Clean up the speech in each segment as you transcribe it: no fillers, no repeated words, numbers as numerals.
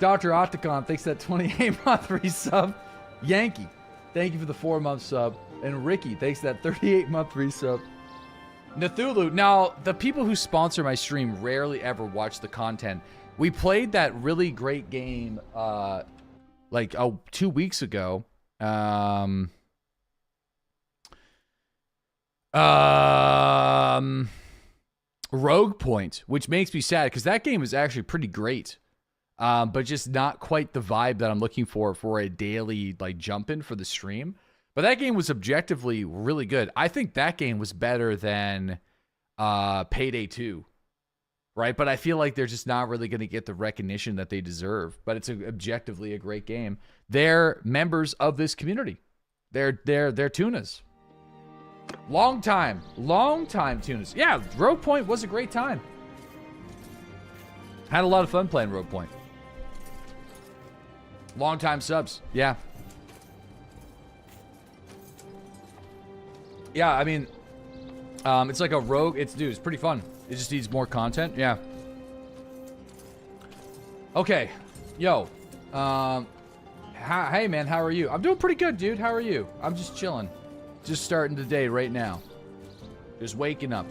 Dr. Octagon, thanks for that 28-month resub. Yankee, thank you for the 4-month sub. And Ricky, thanks for that 38-month resub. Nathulu, now, the people who sponsor my stream rarely ever watch the content. We played that really great game, like 2 weeks ago. Rogue Point, which makes me sad because that game is actually pretty great, but just not quite the vibe that I'm looking for a daily like jump in for the stream. But that game was objectively really good. I think that game was better than Payday 2, right? But I feel like they're just not really going to get the recognition that they deserve. But it's objectively a great game. They're members of this community. They're tunas. Long time tunas. Yeah, Rogue Point was a great time. Had a lot of fun playing Rogue Point. Long time subs. Yeah. Yeah, I mean, it's like a rogue. It's pretty fun. It just needs more content. Yeah. Okay. Yo. Hey, man, how are you? I'm doing pretty good, dude. How are you? I'm just chilling. Just starting the day right now. Just waking up.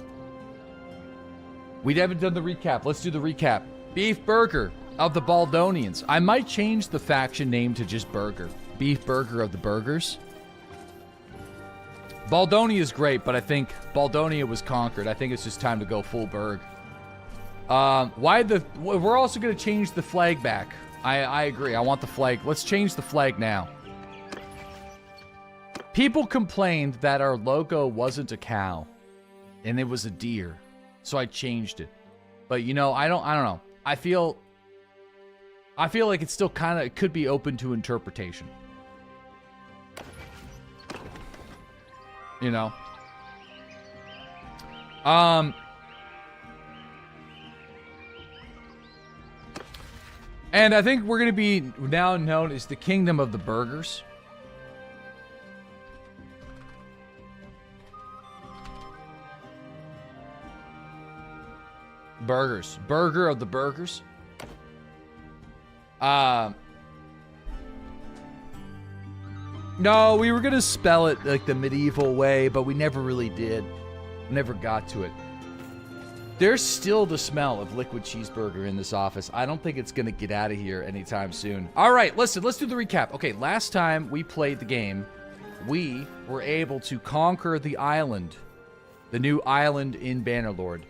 We haven't done the recap. Let's do the recap. Beef Burger of the Baldonians. I might change the faction name to just Burger. Beef Burger of the Burgers. Baldonia is great, but I think Baldonia was conquered. I think it's just time to go full Berg. We're also going to change the flag back. I agree. I want the flag. Let's change the flag now. People complained that our logo wasn't a cow, and it was a deer, so I changed it. But you know, I don't know. I feel like it's still it could be open to interpretation. You know. And I think we're going to be now known as the Kingdom of the Burgers. Burgers. Burger of the Burgers. No, we were going to spell it like the medieval way, but we never really did. Never got to it. There's still the smell of liquid cheeseburger in this office. I don't think it's going to get out of here anytime soon. All right, listen, let's do the recap. Okay, last time we played the game, we were able to conquer the island, the new island in Bannerlord.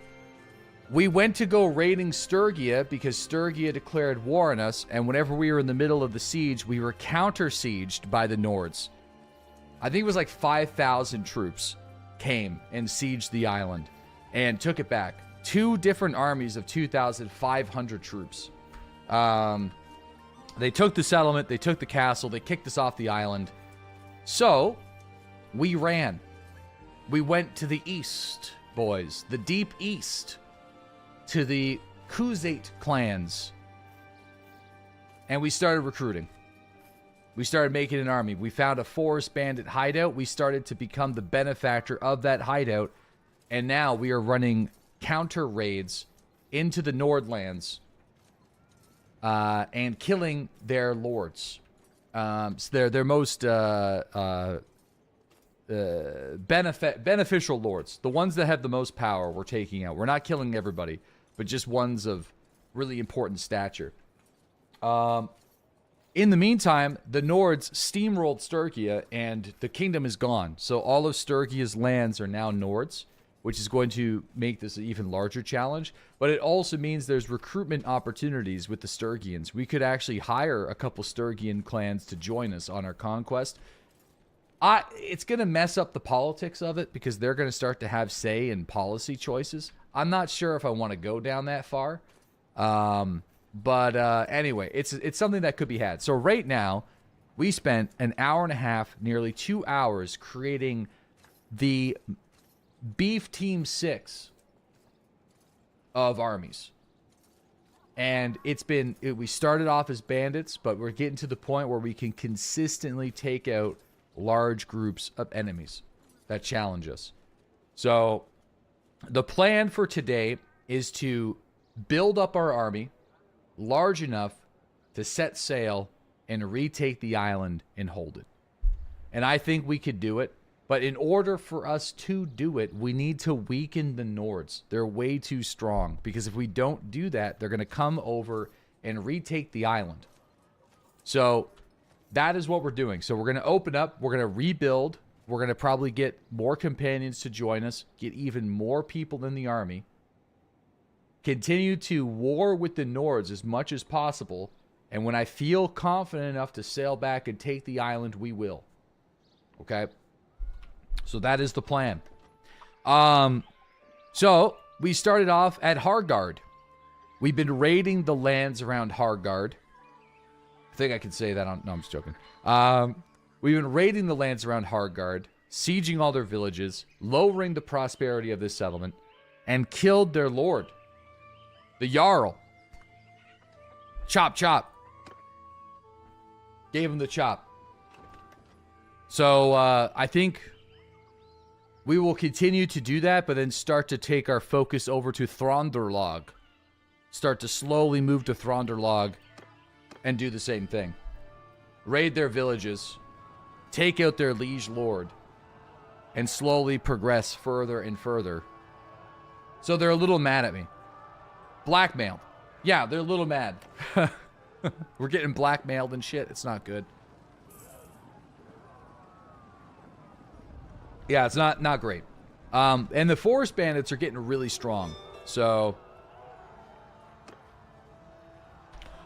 We went to go raiding Sturgia because Sturgia declared war on us, and whenever we were in the middle of the siege, we were counter-sieged by the Nords. I think it was like 5,000 troops came and sieged the island and took it back. 2 different armies of 2,500 troops. They took the settlement, they took the castle, they kicked us off the island. So, we ran. We went to the east, boys. The deep east. To the Khuzait clans. And we started recruiting. We started making an army. We found a forest bandit hideout. We started to become the benefactor of that hideout. And now we are running counter raids into the Nordlands and killing their lords. So their most beneficial lords. The ones that have the most power we're taking out. We're not killing everybody, but just ones of really important stature. In the meantime, the Nords steamrolled Sturgia, and the kingdom is gone. So all of Sturgia's lands are now Nords, which is going to make this an even larger challenge. But it also means there's recruitment opportunities with the Sturgians. We could actually hire a couple Sturgian clans to join us on our conquest. It's going to mess up the politics of it because they're going to start to have say in policy choices. I'm not sure if I want to go down that far. But anyway, it's something that could be had. So right now, we spent an hour and a half, nearly 2 hours, creating the Beef Team 6 of armies. And we started off as bandits, but we're getting to the point where we can consistently take out large groups of enemies that challenge us. So the plan for today is to build up our army large enough to set sail and retake the island and hold it. And I think we could do it. But in order for us to do it, we need to weaken the Nords. They're way too strong. Because if we don't do that, they're going to come over and retake the island. So that is what we're doing. So we're going to open up. We're going to rebuild. We're going to probably get more companions to join us. Get even more people in the army. Continue to war with the Nords as much as possible. And when I feel confident enough to sail back and take the island, we will. Okay? So that is the plan. So we started off at Horgar. We've been raiding the lands around Horgar. I think I can say that on... No, I'm just joking. We've been raiding the lands around Horgar, sieging all their villages, lowering the prosperity of this settlement, and killed their lord, the Jarl. Chop, chop. Gave him the chop. So, I think we will continue to do that, but then start to take our focus over to Thronderlog. Start to slowly move to Thronderlog and do the same thing. Raid their villages, take out their liege lord, and slowly progress further and further. So they're a little mad at me. Blackmailed. Yeah, they're a little mad. We're getting blackmailed and shit. It's not good. Yeah, it's not great. And the forest bandits are getting really strong. So...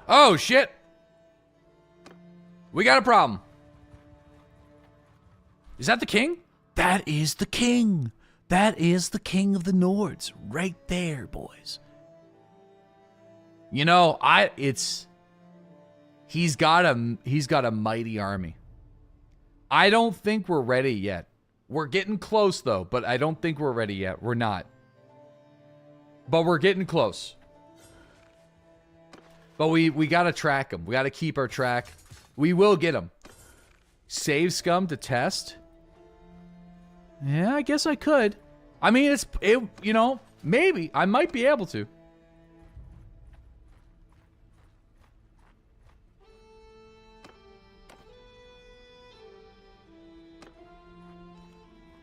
Oh, shit! We got a problem. Is that the king? That is the king. That is the king of the Nords. Right there, boys. You know, he's got a mighty army. I don't think we're ready yet. We're getting close though, but I don't think we're ready yet. We're not. But we're getting close. But we got to track him. We got to keep our track. We will get him. Save scum to test? Yeah, I guess I could. I mean, you know, maybe I might be able to.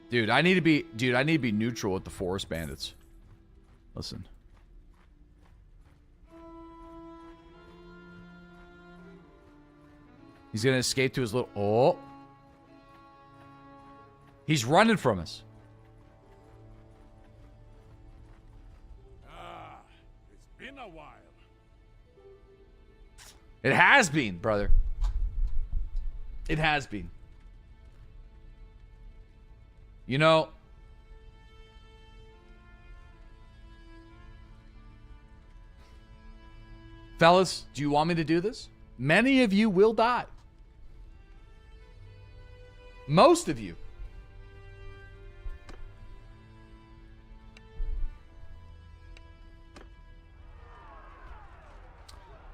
Dude, I need to be neutral with the forest bandits. Listen. He's gonna escape to his little... Oh. He's running from us. It's been a while. It has been, brother. It has been. You know... Fellas, do you want me to do this? Many of you will die. Most of you.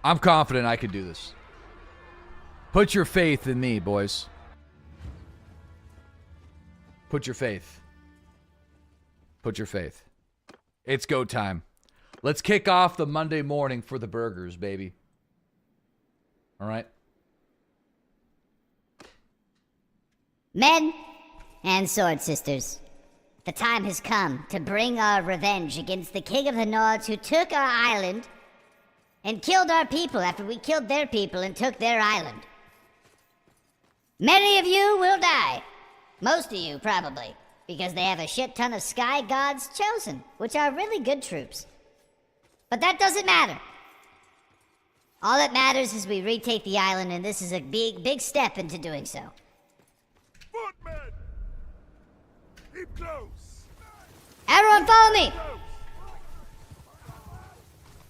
I'm confident I can do this. Put your faith in me, boys. Put your faith. Put your faith. It's go time. Let's kick off the Monday morning for the burgers, baby. All right? Men and sword sisters, the time has come to bring our revenge against the king of the Nords who took our island and killed our people after we killed their people and took their island. Many of you will die. Most of you, probably, because they have a shit ton of sky gods chosen, which are really good troops. But that doesn't matter. All that matters is we retake the island, and this is a big step into doing so. Footmen! Keep close! Everyone follow me!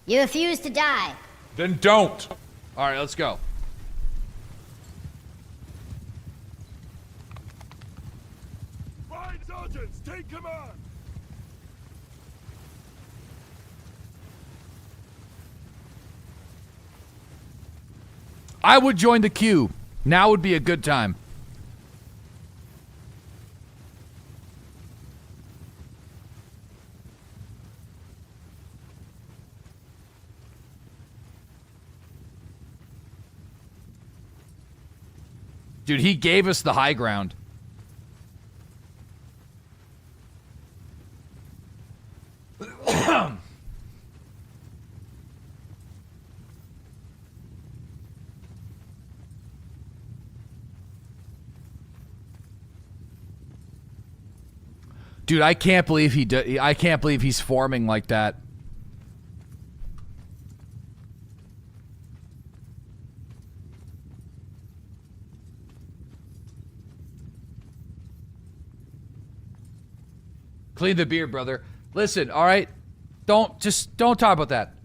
You refuse to die. Then don't. All right, let's go. Fine sergeants, take command! I would join the queue. Now would be a good time. Dude, he gave us the high ground. Dude, I can't believe I can't believe he's forming like that. Clean the beard, brother. Listen, all right? Don't talk about that.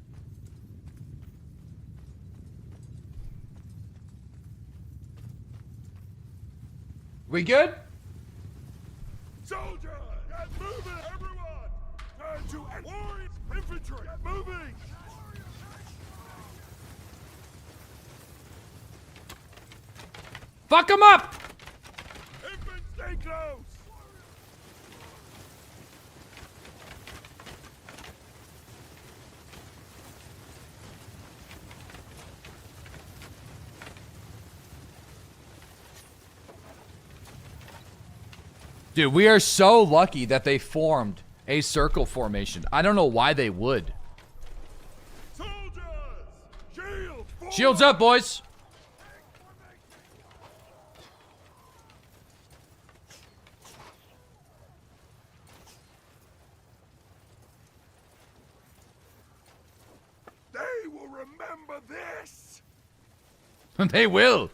We good? Soldiers, get moving, everyone! Turn to warriors, infantry, get moving! Fuck him up! Infants, stay close! Dude, we are so lucky that they formed a circle formation. I don't know why they would. Soldiers, shields, forward! Shields up, boys. They will remember this! They will.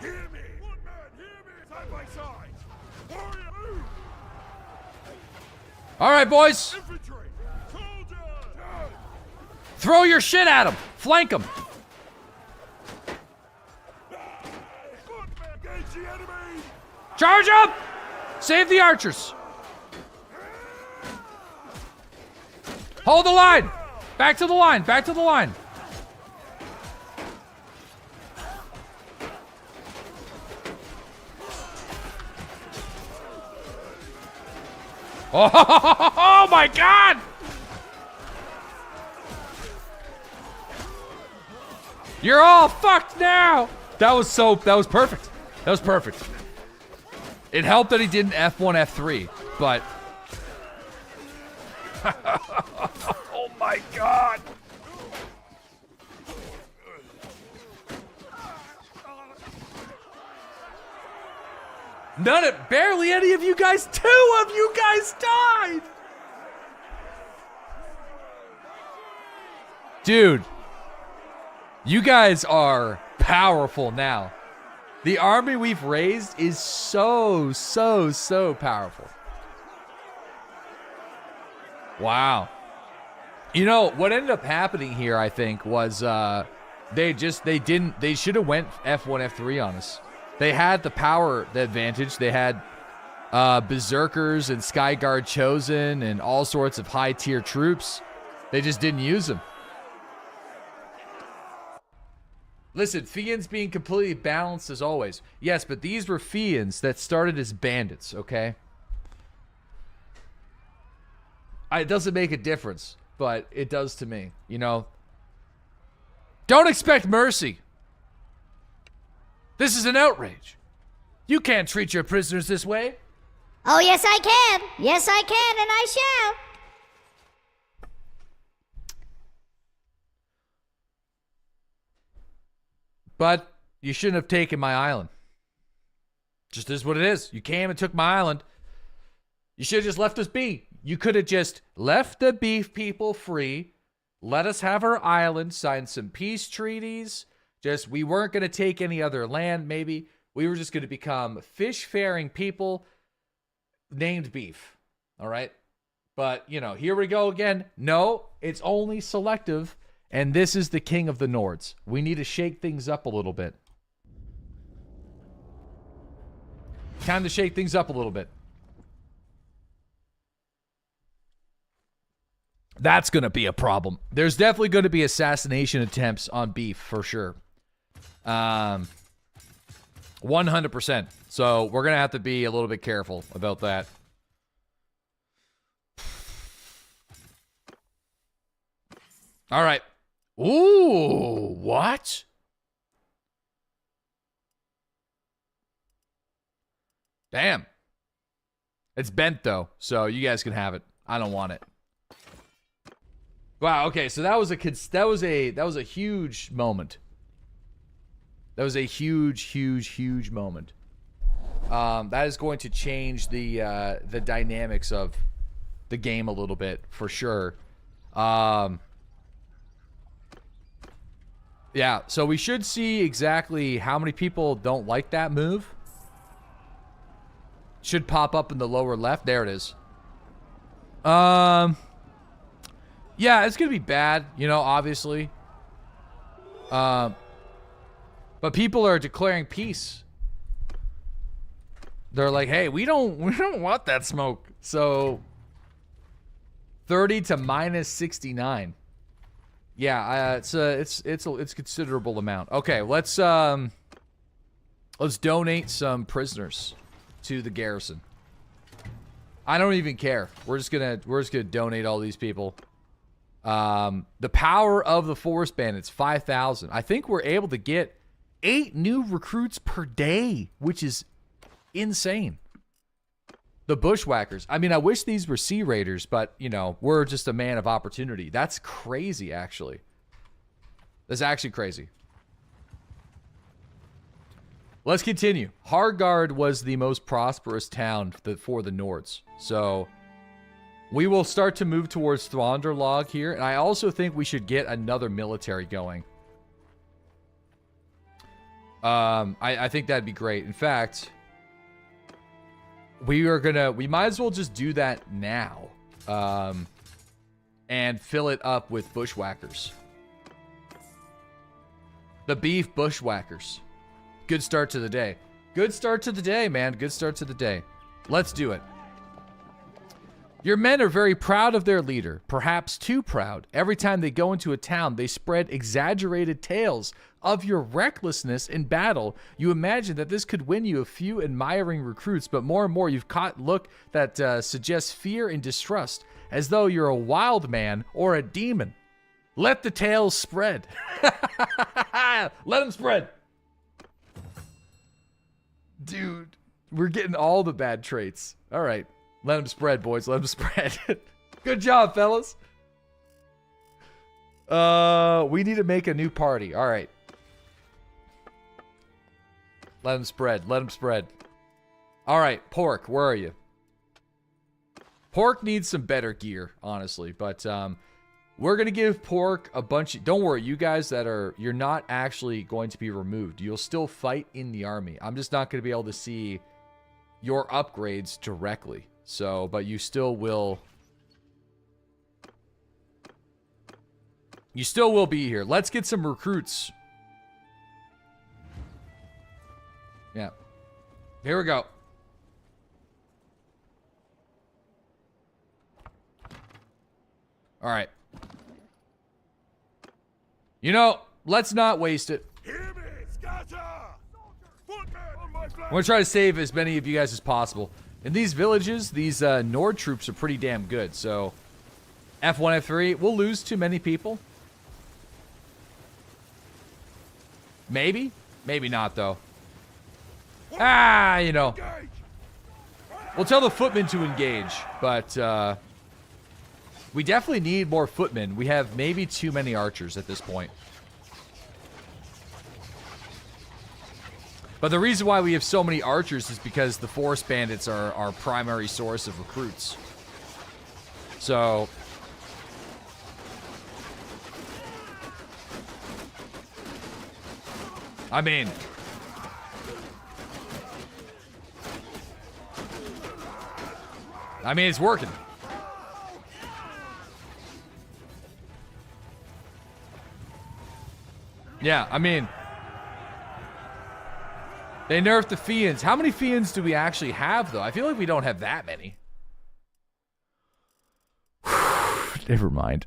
Hear me! Footman, hear me! Side by side! Warrior, move! All right, boys. Infantry! Soldiers! Turn! Throw your shit at him. Flank him. Footman, engage the enemy! Charge up. Save the archers. Hold the line. Back to the line. Back to the line. Oh my God! You're all fucked now. That was perfect. That was perfect. It helped that he didn't F1, F3, but oh my God. Barely any of you guys, 2 of you guys died! Dude, you guys are powerful now. The army we've raised is so powerful. Wow. You know, what ended up happening here, I think, was they should have went F1, F3 on us. They had the power advantage. They had Berserkers and Skyguard Chosen and all sorts of high-tier troops. They just didn't use them. Listen, Fiends being completely balanced as always. Yes, but these were Fiends that started as bandits, okay? It doesn't make a difference, but it does to me, you know? Don't expect mercy. This is an outrage. You can't treat your prisoners this way. Oh, yes, I can. Yes, I can, and I shall. But you shouldn't have taken my island. Just is what it is. You came and took my island. You should have just left us be. You could have just left the beef people free, let us have our island, signed some peace treaties. Just, we weren't going to take any other land, maybe. We were just going to become fish-faring people named beef. All right? But, you know, here we go again. No, it's only selective. And this is the king of the Nords. We need to shake things up a little bit. Time to shake things up a little bit. That's going to be a problem. There's definitely going to be assassination attempts on beef, for sure. 100%. So we're going to have to be a little bit careful about that. All right. Ooh, what? Damn. It's bent though, so you guys can have it. I don't want it. Wow, okay, so that was a huge moment. That was a huge moment. That is going to change the dynamics of the game a little bit for sure. Yeah, so we should see exactly how many people don't like that move. Should pop up in the lower left. There it is. Yeah, it's gonna be bad, you know, obviously. But people are declaring peace. They're like, hey, we don't want that smoke. So 30 to minus 69. Yeah, it's a considerable amount. Okay, let's donate some prisoners to the garrison. I don't even care. We're just gonna donate all these people. The power of the forest bandits, 5,000. I think we're able to get 8 new recruits per day, which is insane. The bushwhackers. I mean, I wish these were sea raiders, but, you know, we're just a man of opportunity. That's crazy, actually. That's actually crazy. Let's continue. Horgar was the most prosperous town for the Nords. So, we will start to move towards Thronderlog here. And I also think we should get another military going. I think that'd be great. In fact, we might as well just do that now. And fill it up with bushwhackers. The beef bushwhackers. Good start to the day. Good start to the day, man. Good start to the day. Let's do it. Your men are very proud of their leader, perhaps too proud. Every time they go into a town, they spread exaggerated tales of your recklessness in battle. You imagine that this could win you a few admiring recruits, but more and more you've caught look that suggests fear and distrust, as though you're a wild man or a demon. Let the tales spread. Let them spread. Dude, we're getting all the bad traits. All right. Let them spread, boys. Let them spread. Good job, fellas. We need to make a new party. All right. Let them spread. Let them spread. All right, Pork, where are you? Pork needs some better gear, honestly. But we're going to give Pork a bunch of... Don't worry, you guys that are... You're not actually going to be removed. You'll still fight in the army. I'm just not going to be able to see your upgrades directly. So, but you still will... You still will be here. Let's get some recruits. Yeah. Here we go. All right. You know, let's not waste it. Hear me, scatter! Footmen on my flank! I'm going to try to save as many of you guys as possible. In these villages, these Nord troops are pretty damn good. So, F1, F3, we'll lose too many people. Maybe. Maybe not, though. Ah, you know. We'll tell the footmen to engage, but we definitely need more footmen. We have maybe too many archers at this point. But the reason why we have so many archers is because the forest bandits are our primary source of recruits. So... I mean... it's working. Yeah, I mean... They nerfed the Fiends. How many Fiends do we actually have, though? I feel like we don't have that many. Never mind.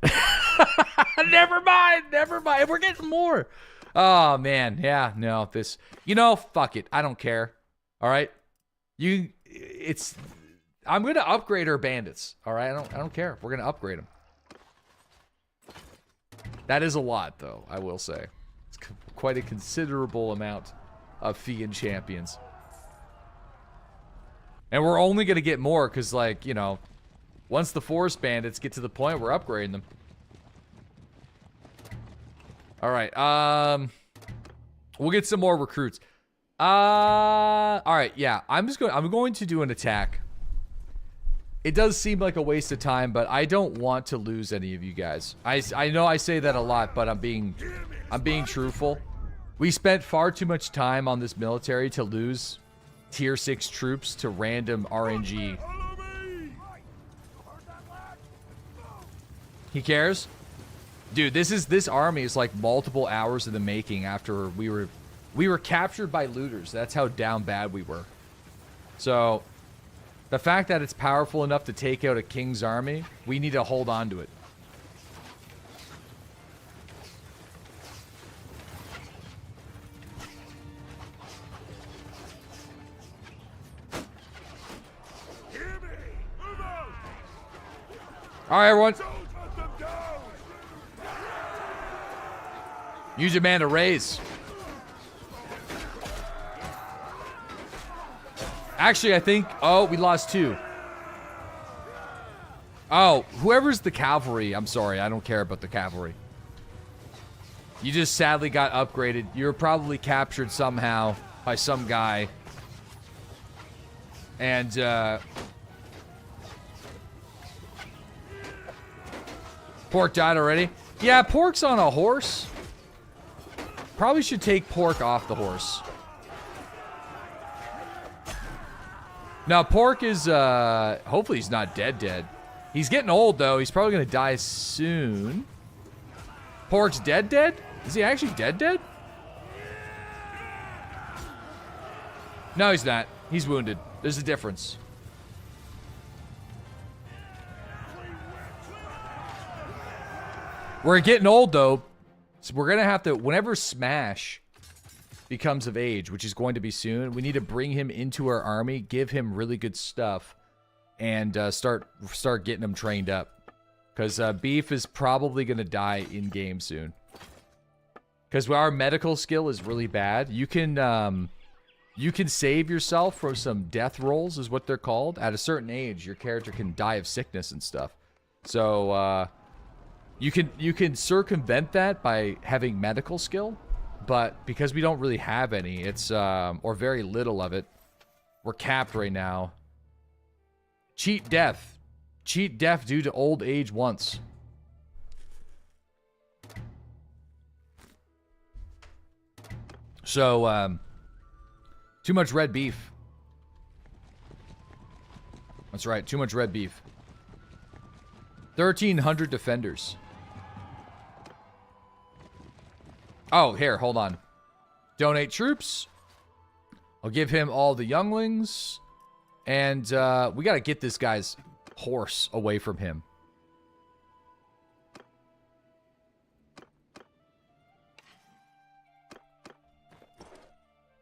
Never mind. Never mind. We're getting more. Oh man, yeah, no, this. You know, fuck it. I don't care. All right, I'm gonna upgrade our bandits. All right, I don't care. We're gonna upgrade them. That is a lot, though. I will say, it's quite a considerable amount of Fiend champions, and we're only gonna get more because, like, you know, once the forest bandits get to the point, we're upgrading them. All right, we'll get some more recruits. All right, yeah, I'm going to do an attack. It does seem like a waste of time, but I don't want to lose any of you guys. I know I say that a lot, but I'm being truthful. We spent far too much time on this military to lose tier 6 troops to random RNG. He cares? Dude, this army is like multiple hours in the making after we were captured by looters. That's how down bad we were. So, the fact that it's powerful enough to take out a king's army, we need to hold on to it. All right, everyone. Use your man to raise. Actually, I think... Oh, we lost 2. Oh, whoever's the cavalry. I'm sorry, I don't care about the cavalry. You just sadly got upgraded. You were probably captured somehow by some guy. And, Pork died already? Yeah, Pork's on a horse. Probably should take Pork off the horse. Now, Pork is, hopefully he's not dead. He's getting old, though. He's probably going to die soon. Pork's dead? Is he actually dead? No, he's not. He's wounded. There's a difference. We're getting old, though. So we're going to have to, whenever Smash becomes of age, which is going to be soon, we need to bring him into our army, give him really good stuff, and start getting him trained up. Because Beef is probably going to die in game soon. Because our medical skill is really bad. You can save yourself from some death rolls, is what they're called. At a certain age, your character can die of sickness and stuff. So you can circumvent that by having medical skill. But because we don't really have any, it's, or very little of it, we're capped right now. Cheat death. Cheat death due to old age once. So, too much red beef. That's right, too much red beef. 1,300 defenders. Oh, here, hold on. Donate troops. I'll give him all the younglings. And we got to get this guy's horse away from him.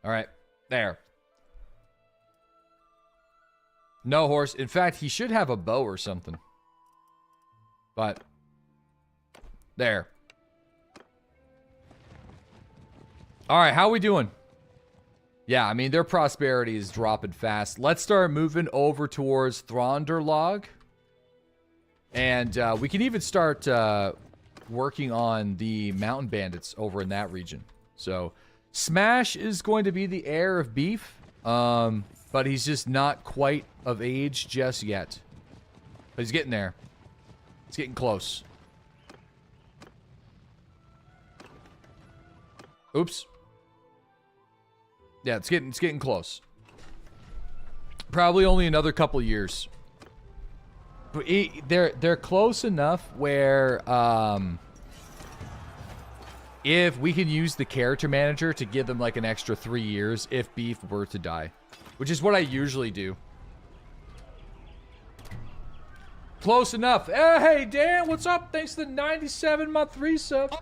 All right, there. No horse. In fact, he should have a bow or something. But, there. All right, how are we doing? Yeah, I mean, their prosperity is dropping fast. Let's start moving over towards Thronderlog. And we can even start working on the mountain bandits over in that region. So, Smash is going to be the heir of Beef. But he's just not quite of age just yet. But he's getting there. He's getting close. Oops. Yeah, it's getting close. Probably only another couple years. But they're close enough where if we can use the character manager to give them like an extra 3 years if Beef were to die, which is what I usually do. Close enough. Hey, Dan, what's up? Thanks to the 97-month resub.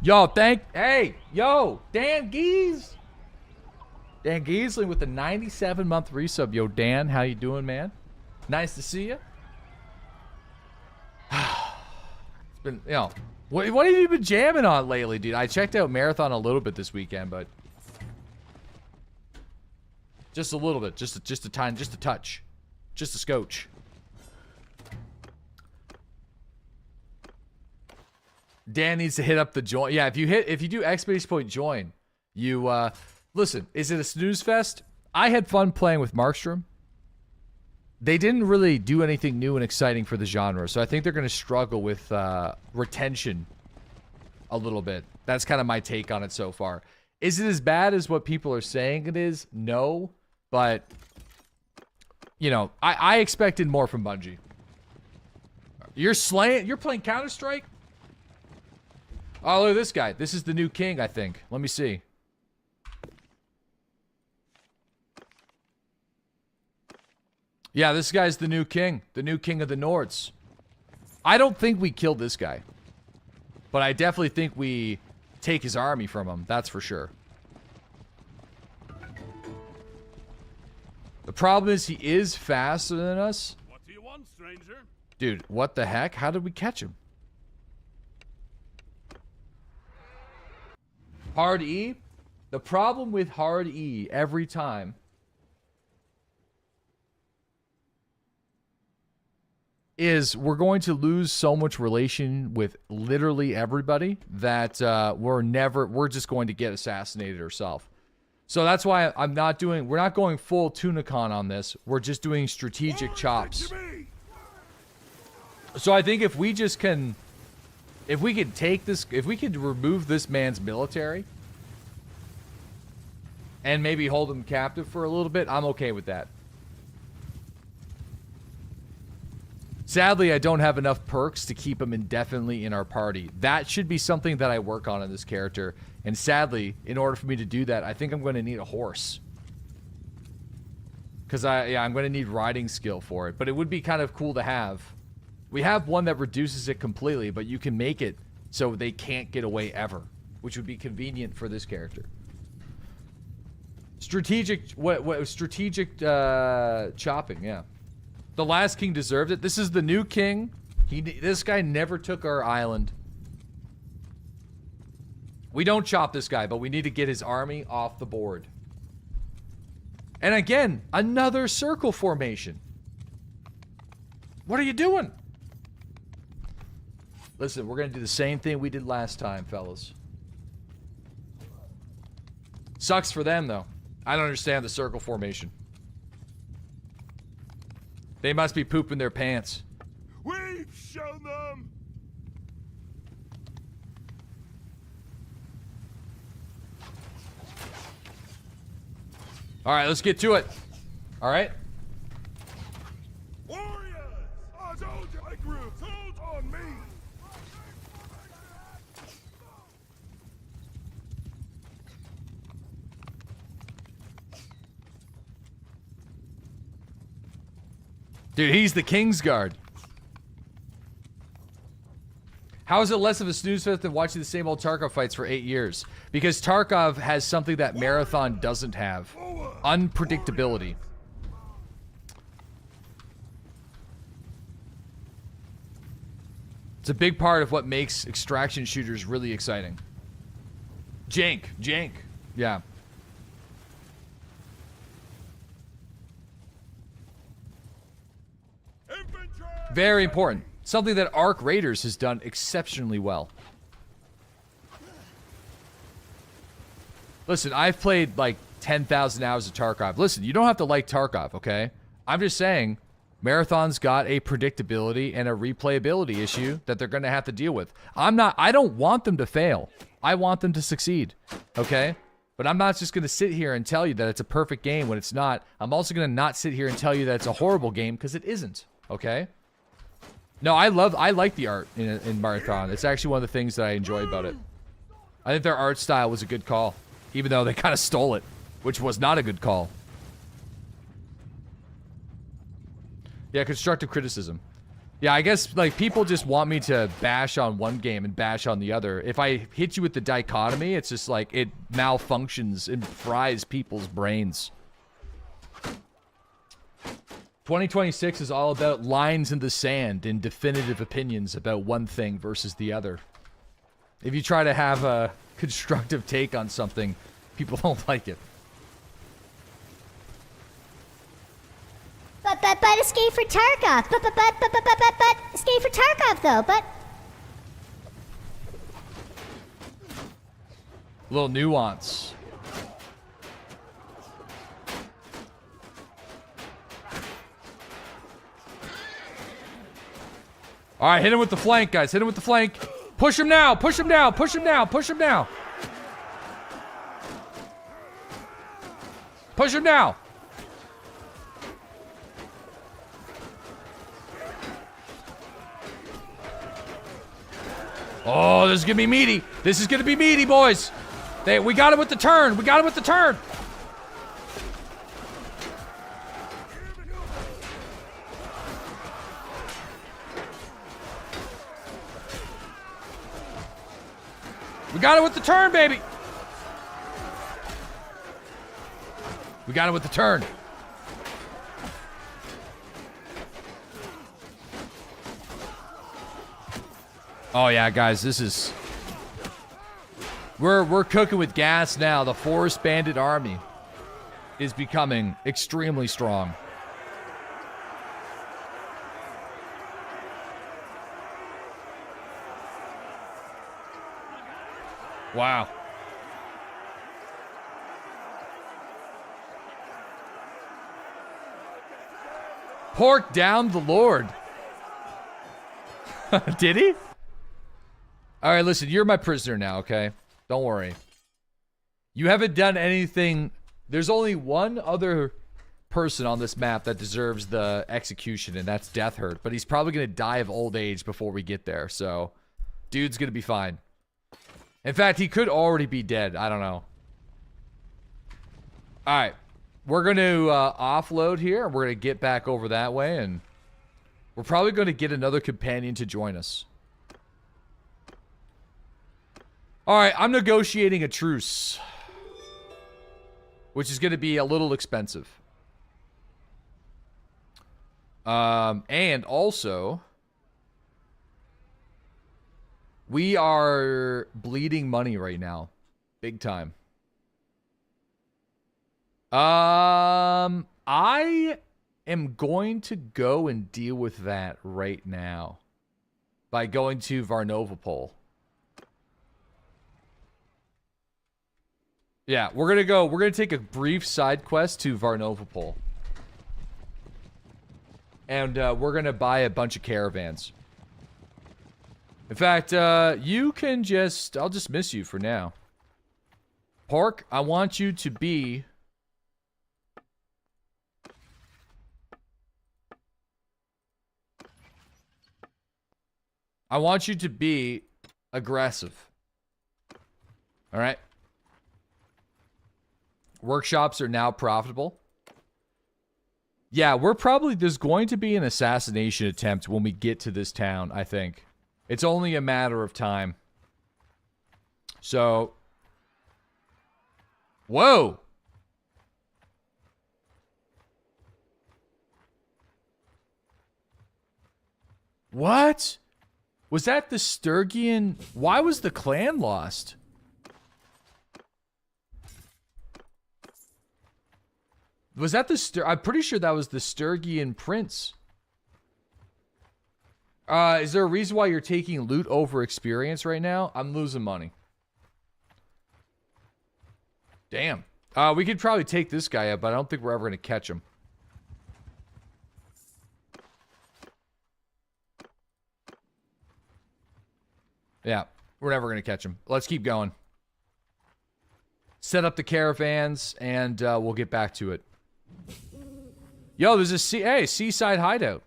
Yo, Dan Geese. Dan Geesling with the 97-month resub. Yo, Dan, how you doing, man? Nice to see you. It's been, what have you been jamming on lately, dude? I checked out Marathon a little bit this weekend, but just a little bit, just a time, just a touch, just a scotch. Dan needs to hit up the join. Yeah, if you do X point join, you listen. Is it a snooze fest? I had fun playing with Markstrom. They didn't really do anything new and exciting for the genre, so I think they're going to struggle with retention a little bit. That's kind of my take on it so far. Is it as bad as what people are saying it is? No, but I expected more from Bungie. You're playing Counter-Strike? Oh, look at this guy. This is the new king, I think. Let me see. Yeah, this guy's the new king. The new king of the Nords. I don't think we killed this guy. But I definitely think we take his army from him. That's for sure. The problem is he is faster than us. What do you want, stranger? Dude, what the heck? How did we catch him? Hard E? The problem with hard E every time is we're going to lose so much relation with literally everybody that we're just going to get assassinated ourselves. So that's why we're not going full Tunicon on this. We're just doing strategic chops. So I think if we could remove this man's military and maybe hold him captive for a little bit, I'm okay with that. Sadly, I don't have enough perks to keep him indefinitely in our party. That should be something that I work on in this character. And sadly, in order for me to do that, I think I'm going to need a horse. Because I'm going to need riding skill for it. But it would be kind of cool to have. We have one that reduces it completely, but you can make it so they can't get away ever, which would be convenient for this character. Strategic chopping, yeah. The last king deserved it. This is the new king. This guy never took our island. We don't chop this guy, but we need to get his army off the board. And again, another circle formation. What are you doing? Listen, we're going to do the same thing we did last time, fellas. Sucks for them, though. I don't understand the circle formation. They must be pooping their pants. We've shown them. All right, let's get to it. All right. Warriors, I told you, my group, hold on me. Dude, he's the Kingsguard. How is it less of a snooze fest than watching the same old Tarkov fights for 8 years? Because Tarkov has something that Marathon doesn't have. Unpredictability. It's a big part of what makes extraction shooters really exciting. Jank. Yeah. Very important. Something that Arc Raiders has done exceptionally well. Listen, I've played like 10,000 hours of Tarkov. Listen, you don't have to like Tarkov, okay? I'm just saying, Marathon's got a predictability and a replayability issue that they're going to have to deal with. I don't want them to fail. I want them to succeed, okay? But I'm not just going to sit here and tell you that it's a perfect game when it's not. I'm also going to not sit here and tell you that it's a horrible game because it isn't, okay? No, I like the art in Marathon. It's actually one of the things that I enjoy about it. I think their art style was a good call, even though they kind of stole it, which was not a good call. Yeah, constructive criticism. Yeah, I guess, like, people just want me to bash on one game and bash on the other. If I hit you with the dichotomy, it's just like, it malfunctions and fries people's brains. 2026 is all about lines in the sand and definitive opinions about one thing versus the other. If you try to have a constructive take on something, people don't like it. But escape for Tarkov. But escape for Tarkov though. But A little nuance. All right, hit him with the flank, guys. Hit him with the flank. Push him now. Push him now. Push him now. Push him now. Push him now. Oh, this is gonna be meaty. This is gonna be meaty, boys. We got him with the turn. We got him with the turn. We got it with the turn, baby. We got it with the turn. Oh yeah, guys, this is... We're cooking with gas now. The Forest Bandit army is becoming extremely strong. Wow. Pork down the Lord. Did he? All right, listen, you're my prisoner now, okay? Don't worry. You haven't done anything. There's only one other person on this map that deserves the execution, and that's Death Hurt. But he's probably going to die of old age before we get there, so dude's going to be fine. In fact, he could already be dead. I don't know. All right. We're going to offload here. We're going to get back over that way, and we're probably going to get another companion to join us. All right, I'm negotiating a truce, which is going to be a little expensive. And also, we are bleeding money right now, big time. I am going to go and deal with that right now by going to Varnovopol. Yeah, we're gonna take a brief side quest to Varnovopol. And we're gonna buy a bunch of caravans. In fact, you can just... I'll just miss you for now. Pork, I want you to be... I want you to be aggressive. Alright? Workshops are now profitable. Yeah, we're probably... There's going to be an assassination attempt when we get to this town, I think. It's only a matter of time. So... Whoa! What? Was that the Sturgian... Why was the clan lost? Was that the I'm pretty sure that was the Sturgian prince. Is there a reason why you're taking loot over experience right now? I'm losing money. Damn. We could probably take this guy up, but I don't think we're ever going to catch him. Yeah, we're never going to catch him. Let's keep going. Set up the caravans, and we'll get back to it. Yo, there's a seaside hideout.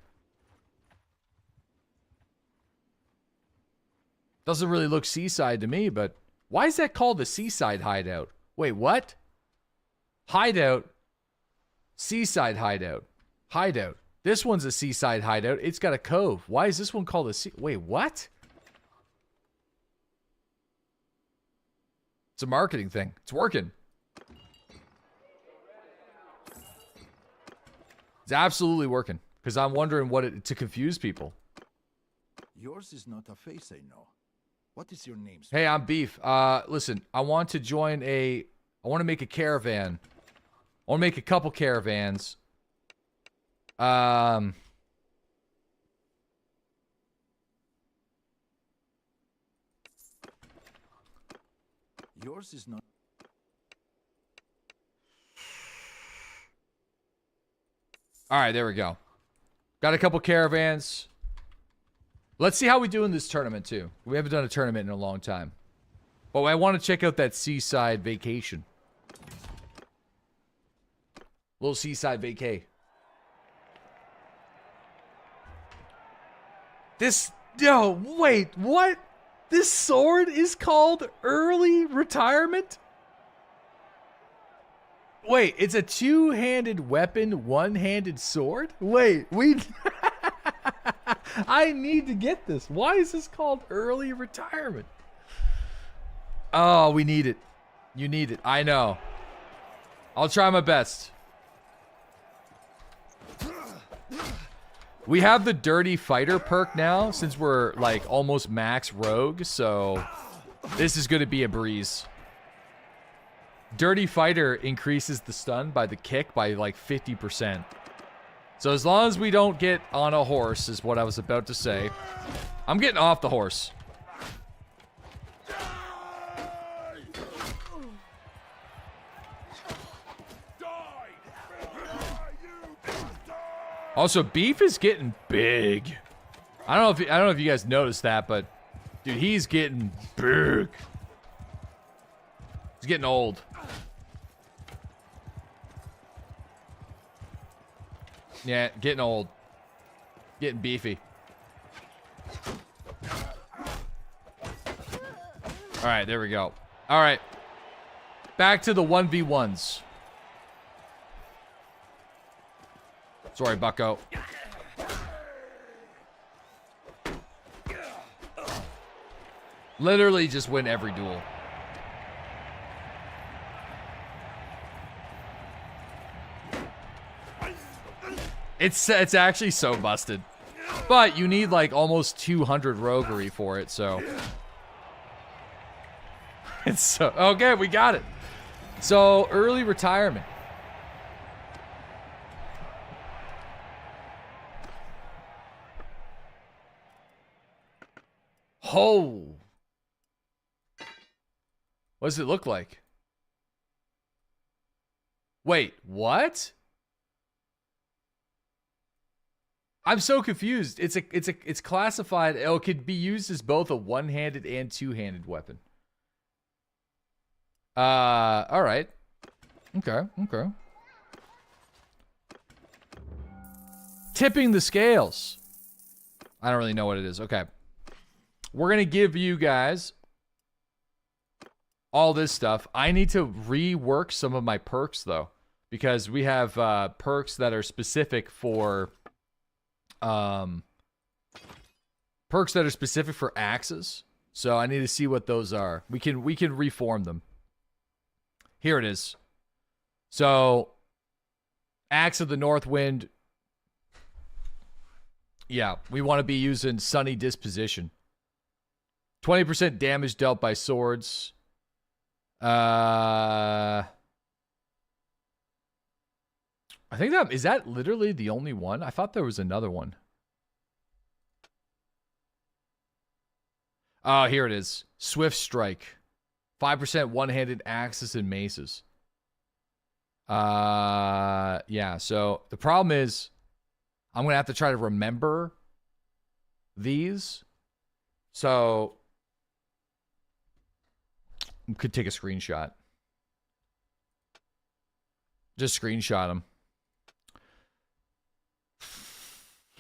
Doesn't really look seaside to me, but why is that called the seaside hideout? Wait, what? Hideout. Seaside hideout. Hideout. This one's a seaside hideout. It's got a cove. Why is this one called a sea? Wait, what? It's a marketing thing. It's working. It's absolutely working. Because I'm wondering what it, to confuse people. Yours is not a face I know. What is your name? Hey, I'm Beef. Listen, I want to join I want to make a caravan. I want to make a couple caravans. Yours is not. All right, there we go. Got a couple caravans. Let's see how we do in this tournament, too. We haven't done a tournament in a long time. But I want to check out that seaside vacation. Little seaside vacay. No, wait, what? This sword is called early retirement? Wait, it's a two-handed weapon, one-handed sword? Wait, I need to get this. Why is this called early retirement? Oh, we need it. You need it. I know. I'll try my best. We have the Dirty Fighter perk now, since we're, like, almost max rogue, so this is going to be a breeze. Dirty Fighter increases the stun by the kick by, like, 50%. So as long as we don't get on a horse, is what I was about to say. I'm getting off the horse. Also, Beef is getting big. I don't know if you guys noticed that, but dude, he's getting big. He's getting old. Yeah, getting old. Getting beefy. All right, there we go. All right. Back to the 1v1s. Sorry, bucko. Literally just win every duel. It's actually so busted. But you need like almost 200 roguery for it, so. It's so, okay, we got it. So, early retirement. Oh. What does it look like? Wait, what? I'm so confused. It's classified. Oh, it could be used as both a one-handed and two-handed weapon. All right. Okay. Tipping the scales. I don't really know what it is. Okay. We're going to give you guys all this stuff. I need to rework some of my perks, though, because we have perks that are specific for axes. So I need to see what those are. We can reform them. Here it is. So, Axe of the North Wind. Yeah, we want to be using Sunny Disposition. 20% damage dealt by swords. I think is that literally the only one? I thought there was another one. Oh, here it is. Swift Strike. 5% one-handed axes and maces. Yeah, so the problem is I'm going to have to try to remember these. So I could take a screenshot. Just screenshot them.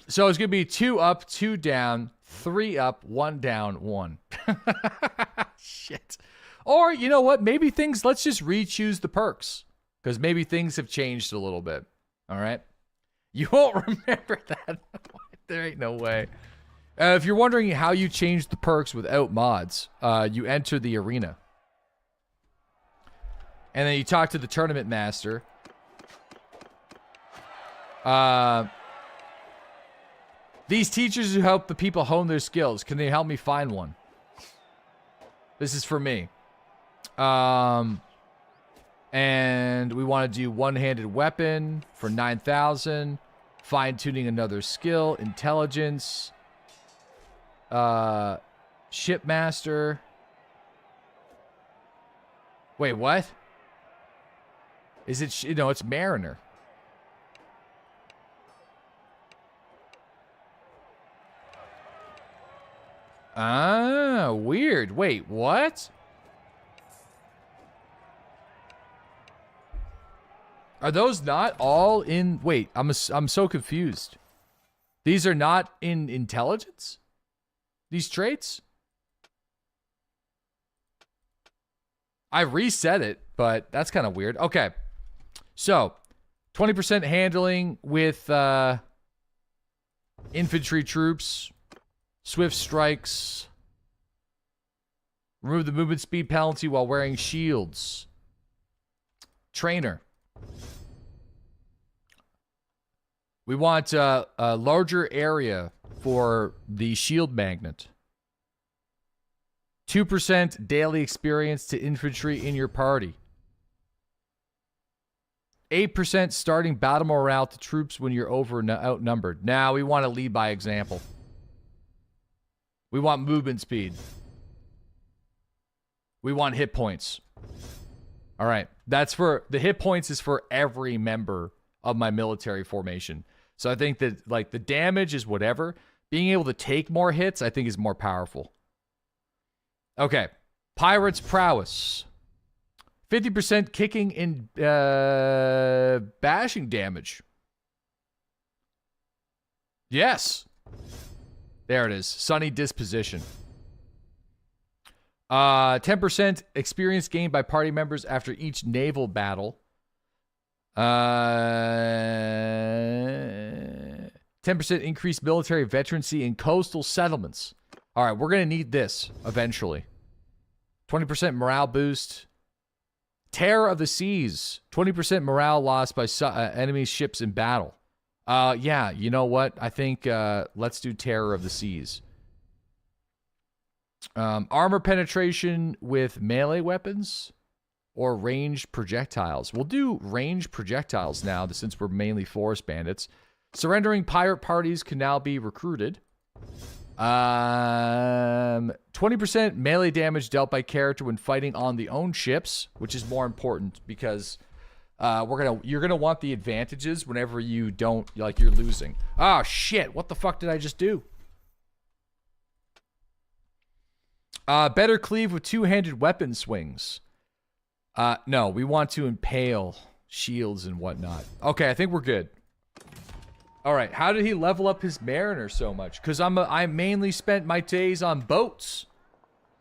So it's going to be 2 up, 2 down, 3 up, 1 down, 1. Shit. Or, you know what? Maybe let's just re-choose the perks. Because maybe things have changed a little bit. All right? You won't remember that. There ain't no way. If you're wondering how you change the perks without mods, you enter the arena. And then you talk to the tournament master. These teachers who help the people hone their skills, can they help me find one? This is for me. And we want to do one-handed weapon for 9,000. Fine-tuning another skill. Intelligence. Shipmaster. Wait, what? Is it... No, it's Mariner. Ah, weird. Wait, what? Are those not all in... Wait, I'm so confused. These are not in intelligence? These traits? I reset it, but that's kind of weird. Okay. So, 20% handling with infantry troops. Swift strikes. Remove the movement speed penalty while wearing shields. Trainer. We want a larger area for the shield magnet. 2% daily experience to infantry in your party. 8% starting battle morale to troops when you're outnumbered. Now we want to lead by example. We want movement speed. We want hit points. All right. That's for... The hit points is for every member of my military formation. So I think that, like, the damage is whatever. Being able to take more hits, I think, is more powerful. Okay. Pirate's prowess. 50% kicking in bashing damage. Yes. There it is. Sunny disposition. 10% experience gained by party members after each naval battle. 10% increased military veterancy in coastal settlements. All right, we're going to need this eventually. 20% morale boost. Terror of the Seas. 20% morale loss by enemy ships in battle. Yeah, you know what? I think let's do Terror of the Seas. Armor penetration with melee weapons or ranged projectiles. We'll do ranged projectiles now since we're mainly forest bandits. Surrendering pirate parties can now be recruited. 20% melee damage dealt by character when fighting on the own ships, which is more important because you're gonna want the advantages whenever you don't, like, you're losing. Oh shit, what the fuck did I just do? Better cleave with two-handed weapon swings. No, we want to impale shields and whatnot. Okay, I think we're good. All right, how did he level up his Mariner so much? Because I mainly spent my days on boats.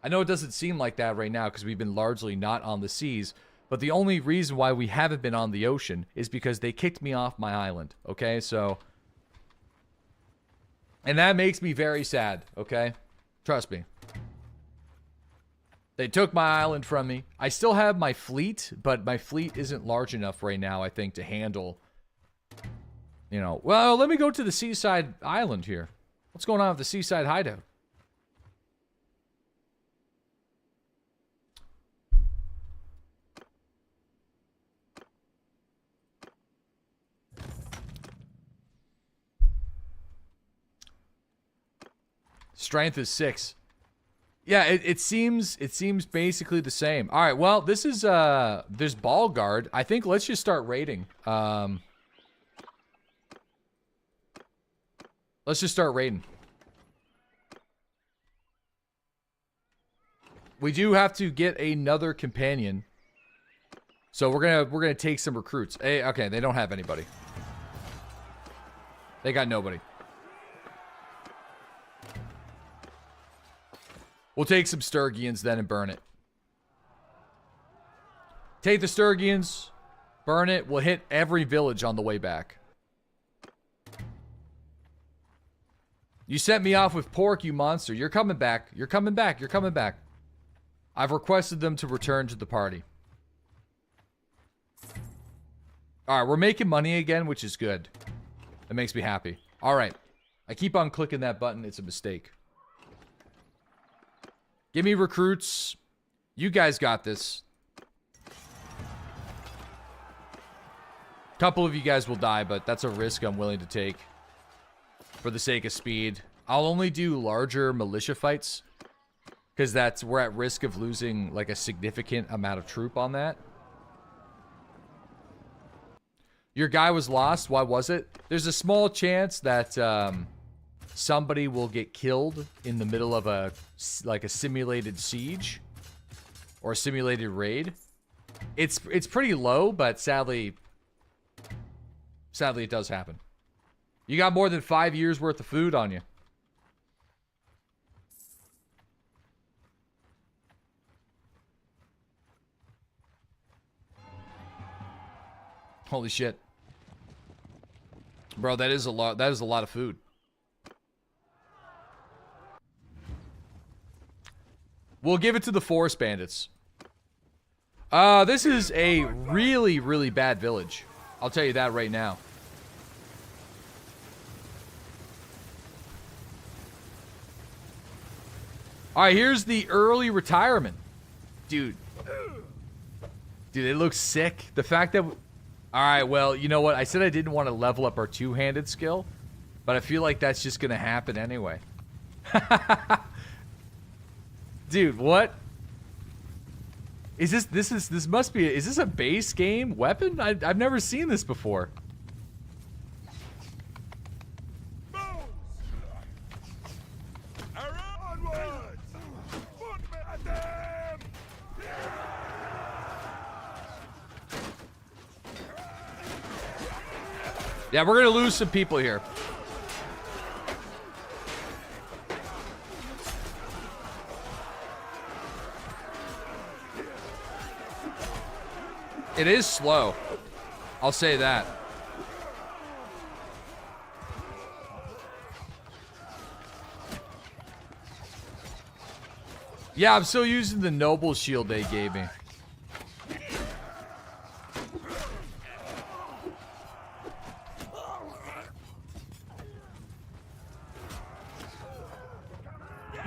I know it doesn't seem like that right now because we've been largely not on the seas, but the only reason why we haven't been on the ocean is because they kicked me off my island, okay? So, and that makes me very sad, okay? Trust me. They took my island from me. I still have my fleet, but my fleet isn't large enough right now, I think, to handle... You know, well, let me go to the seaside island here. What's going on with the seaside hideout? Strength is 6. Yeah, it seems basically the same. All right, well, this is there's ball guard. I think let's just start raiding. Let's just start raiding. We do have to get another companion. So we're gonna take some recruits. Hey, okay, they don't have anybody. They got nobody. We'll take some Sturgians then and burn it. Take the Sturgians, burn it. We'll hit every village on the way back. You sent me off with pork, you monster. You're coming back. You're coming back. You're coming back. I've requested them to return to the party. Alright, we're making money again, which is good. That makes me happy. Alright. I keep on clicking that button. It's a mistake. Give me recruits. You guys got this. Couple of you guys will die, but that's a risk I'm willing to take. For the sake of speed. I'll only do larger militia fights. Because we're at risk of losing like a significant amount of troop on that. Your guy was lost. Why was it? There's a small chance that somebody will get killed in the middle of a simulated siege. Or a simulated raid. It's pretty low, but sadly it does happen. You got more than 5 years worth of food on you. Holy shit. Bro, that is a lot. That is a lot of food. We'll give it to the forest bandits. This is a really, really bad village. I'll tell you that right now. Alright, here's the early retirement. Dude, it looks sick. The fact that... Alright, well, you know what? I said I didn't want to level up our two-handed skill. But I feel like that's just going to happen anyway. Dude, what? Is this must be... Is this a base game weapon? I've never seen this before. Yeah, we're gonna lose some people here. It is slow. I'll say that. Yeah, I'm still using the noble shield they gave me.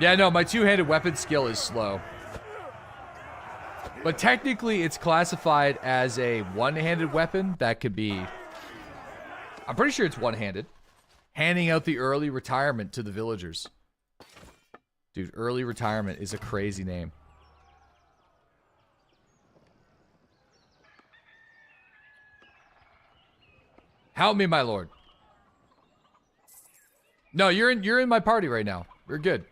Yeah, no, my two-handed weapon skill is slow. But technically, it's classified as a one-handed weapon that could be... I'm pretty sure it's one-handed. Handing out the early retirement to the villagers. Dude, early retirement is a crazy name. Help me, my lord. No, you're in my party right now. We're good.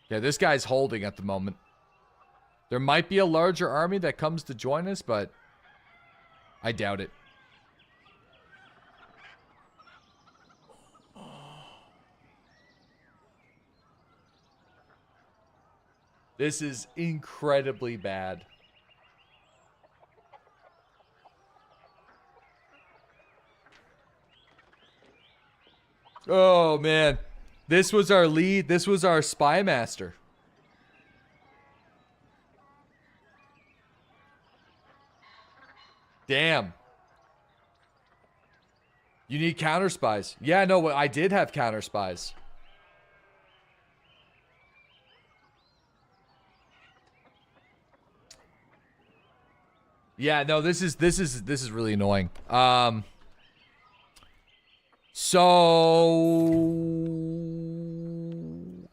Yeah, this guy's holding at the moment. There might be a larger army that comes to join us, but I doubt it. This is incredibly bad. Oh, man. This was our lead. This was our spy master. Damn. You need counter spies. Yeah, no, I did have counter spies. Yeah, no, this is really annoying. So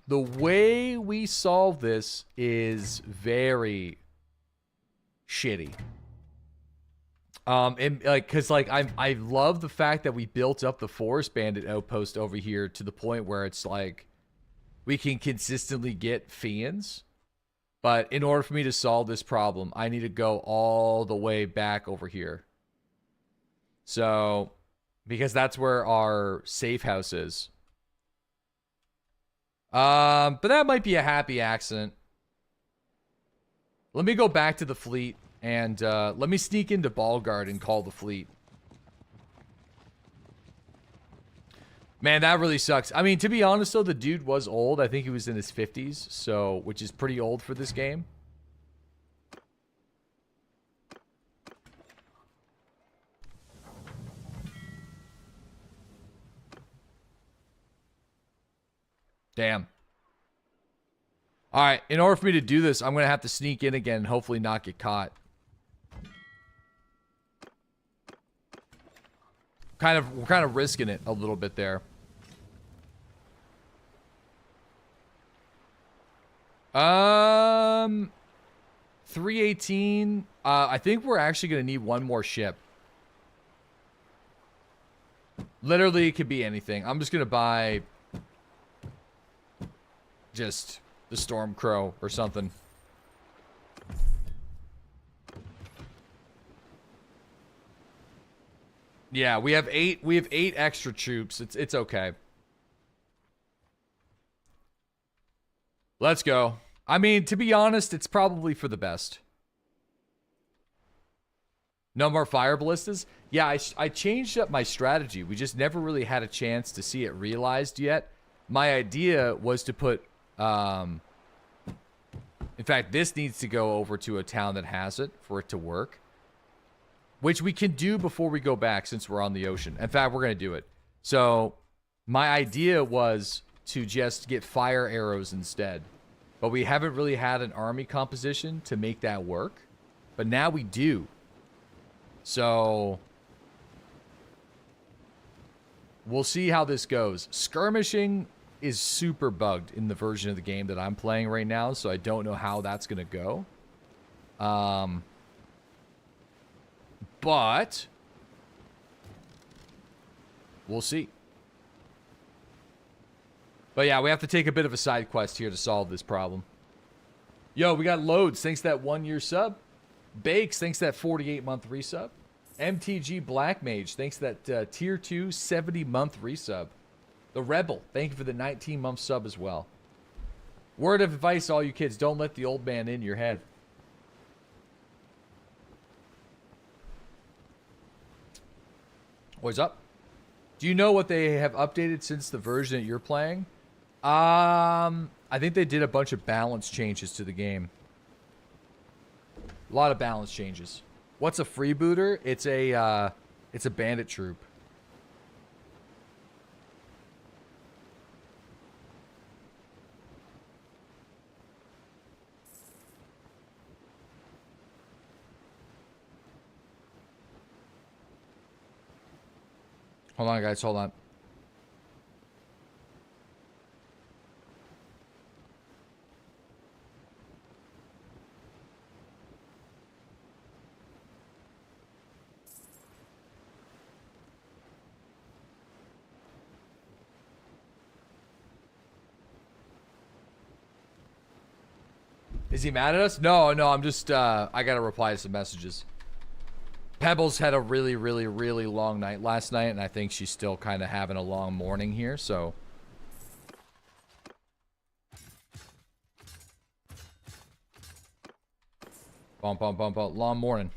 the way we solve this is very shitty. And like, cause like I love the fact that we built up the forest bandit outpost over here to the point where it's like we can consistently get fiends. But in order for me to solve this problem, I need to go all the way back over here. So, because that's where our safe house is. But that might be a happy accident. Let me go back to the fleet and let me sneak into Ballguard and call the fleet. Man, that really sucks. I mean, to be honest, though, the dude was old. I think he was in his 50s, so which is pretty old for this game. Damn. All right, in order for me to do this, I'm going to have to sneak in again and hopefully not get caught. We're kind of risking it a little bit there. 318. I think we're actually going to need one more ship. Literally, it could be anything. I'm just going to buy just the Storm Crow or something. Yeah, we have 8 extra troops. It's okay. Let's go. I mean, to be honest, it's probably for the best. No more fire ballistas? Yeah, I changed up my strategy. We just never really had a chance to see it realized yet. My idea was to put in fact, this needs to go over to a town that has it for it to work. Which we can do before we go back since we're on the ocean. In fact, we're going to do it. So, my idea was to just get fire arrows instead. But we haven't really had an army composition to make that work. But now we do. So, we'll see how this goes. Skirmishing is super bugged in the version of the game that I'm playing right now. So, I don't know how that's going to go. But we'll see. But yeah, we have to take a bit of a side quest here to solve this problem. Yo, we got Loads. Thanks to that 1-year sub. Bakes. Thanks to that 48-month resub. MTG Black Mage. Thanks to that tier 2 70-month resub. The Rebel. Thank you for the 19-month sub as well. Word of advice to all you kids. Don't let the old man in your head. What's up? Do you know what they have updated since the version that you're playing? I think they did a bunch of balance changes to the game. A lot of balance changes. What's a freebooter? It's a bandit troop. Hold on, guys. Hold on. Is he mad at us? No, I'm just, I gotta reply to some messages. Pebbles had a really, really, really long night last night, and I think she's still kind of having a long morning here, so. Bump, long morning.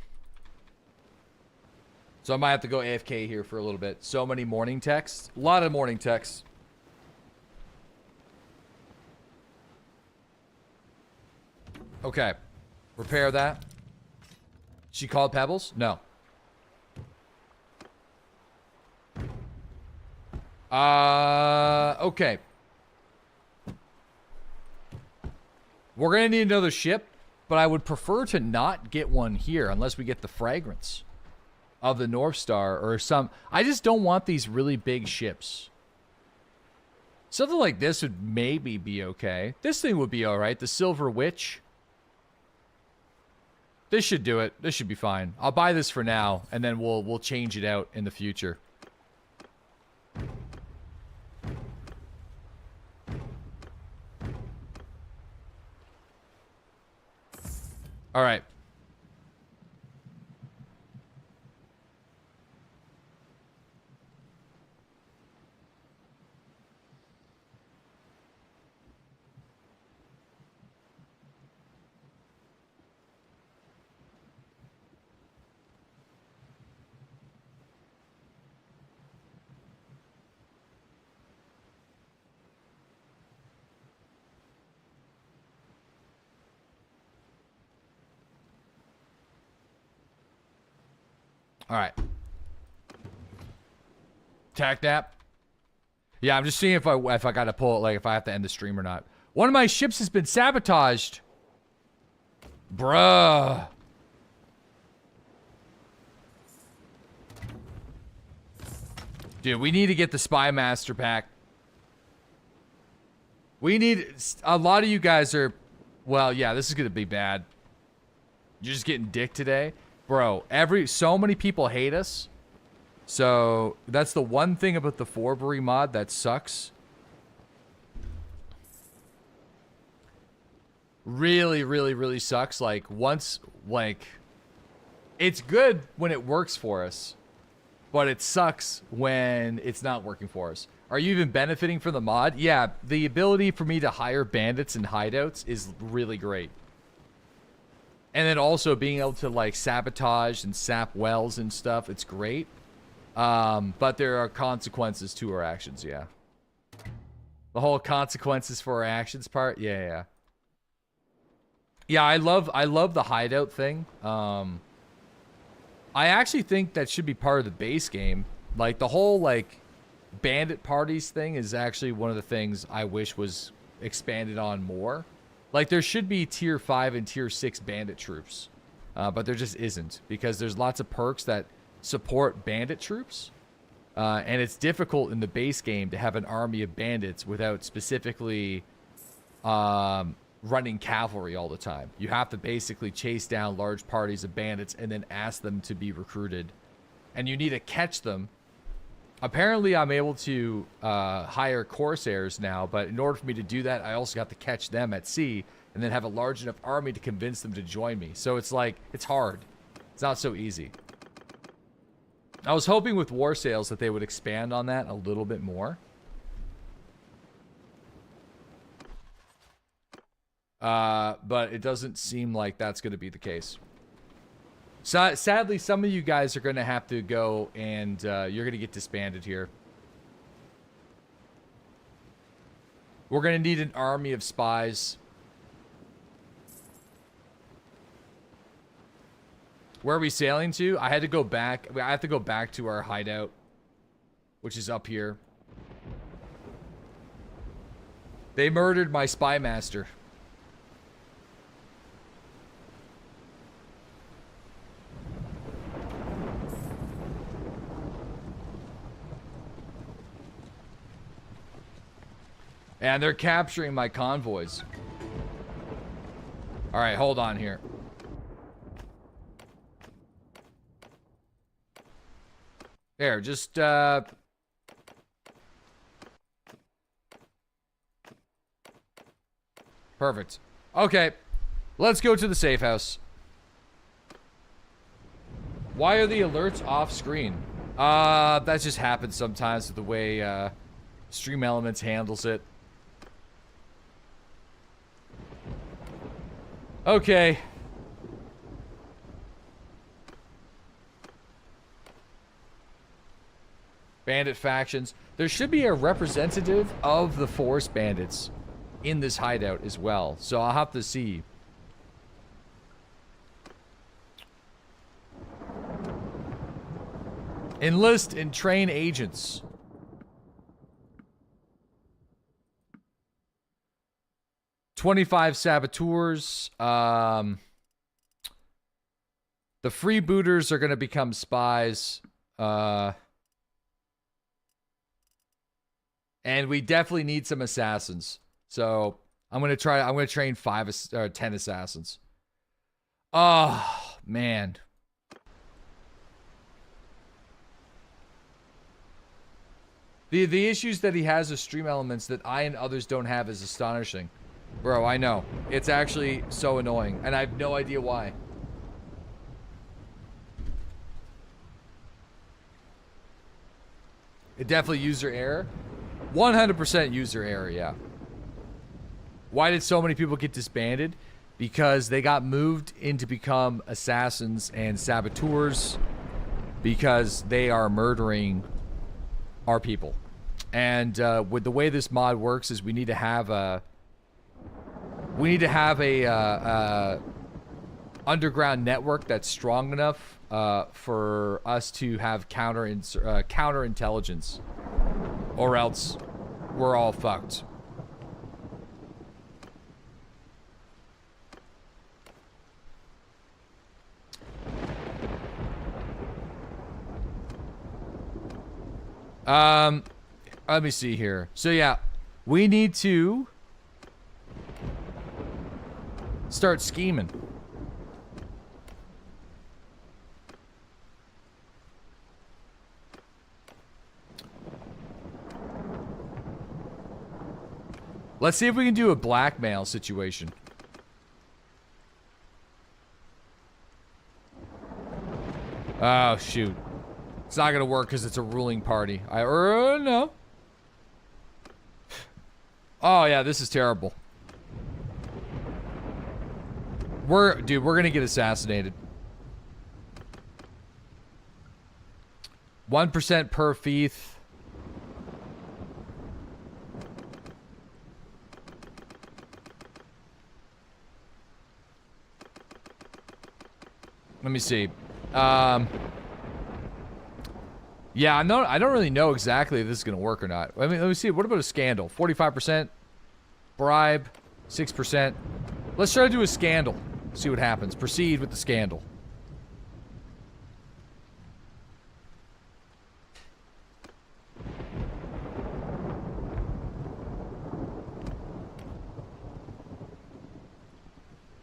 So I might have to go AFK here for a little bit. So many morning texts. A lot of morning texts. Okay. Repair that. She called Pebbles? No. Okay. We're gonna need another ship, but I would prefer to not get one here unless we get the fragrance of the North Star or some. I just don't want these really big ships. Something like this would maybe be okay. This thing would be alright. The Silver Witch. This should do it. This should be fine. I'll buy this for now, and then we'll change it out in the future. All right. All right. Tac nap. Yeah, I'm just seeing if I gotta pull it, like if I have to end the stream or not. One of my ships has been sabotaged. Bruh. Dude, we need to get the Spy Master pack. We need... A lot of you guys are... Well, yeah, this is gonna be bad. You're just getting dick today. Bro, so many people hate us. So, that's the one thing about the Forbury mod that sucks. Really, really, really sucks. Like, once... Like... It's good when it works for us. But it sucks when it's not working for us. Are you even benefiting from the mod? Yeah, the ability for me to hire bandits and hideouts is really great. And then also being able to like sabotage and sap wells and stuff, it's great. But there are consequences to our actions, yeah. The whole consequences for our actions part, yeah. Yeah, I love the hideout thing. I actually think that should be part of the base game. Like the whole like bandit parties thing is actually one of the things I wish was expanded on more. Like there should be tier 5 and tier 6 bandit troops. But there just isn't, because there's lots of perks that support bandit troops. And it's difficult in the base game to have an army of bandits without specifically running cavalry all the time. You have to basically chase down large parties of bandits and then ask them to be recruited. And you need to catch them. Apparently, I'm able to hire Corsairs now, but in order for me to do that, I also have to catch them at sea and then have a large enough army to convince them to join me. So it's like, it's hard. It's not so easy. I was hoping with WARSAILS that they would expand on that a little bit more. But it doesn't seem like that's going to be the case. So, sadly, some of you guys are going to have to go and you're going to get disbanded here. We're going to need an army of spies. Where are we sailing to? I had to go back. I have to go back to our hideout, which is up here. They murdered my spy master. And they're capturing my convoys. All right, hold on here. There, just, perfect. Okay, let's go to the safe house. Why are the alerts off screen? That just happens sometimes with the way, Stream Elements handles it. Okay. Bandit factions. There should be a representative of the Forest Bandits in this hideout as well. So I'll have to see. Enlist and train agents. $25 saboteurs. The freebooters are going to become spies. And we definitely need some assassins. So I'm going to train 10 assassins. Oh, man. The issues that he has with Stream Elements that I and others don't have is astonishing. Bro, I know. It's actually so annoying, and I have no idea why. It definitely user error. 100% user error, yeah. Why did so many people get disbanded? Because they got moved in to become assassins and saboteurs because they are murdering our people. And with the way this mod works is we need to have a underground network that's strong enough for us to have counter intelligence, or else we're all fucked. Let me see here. So yeah, we need to start scheming. Let's see if we can do a blackmail situation. Oh, shoot. It's not gonna work because it's a ruling party. No. Oh, yeah, this is terrible. Dude, we're gonna get assassinated. 1% per fief. Let me see. Yeah, I don't really know exactly if this is gonna work or not. I mean, let me see. What about a scandal? 45%, bribe, 6%. Let's try to do a scandal. See what happens. Proceed with the scandal.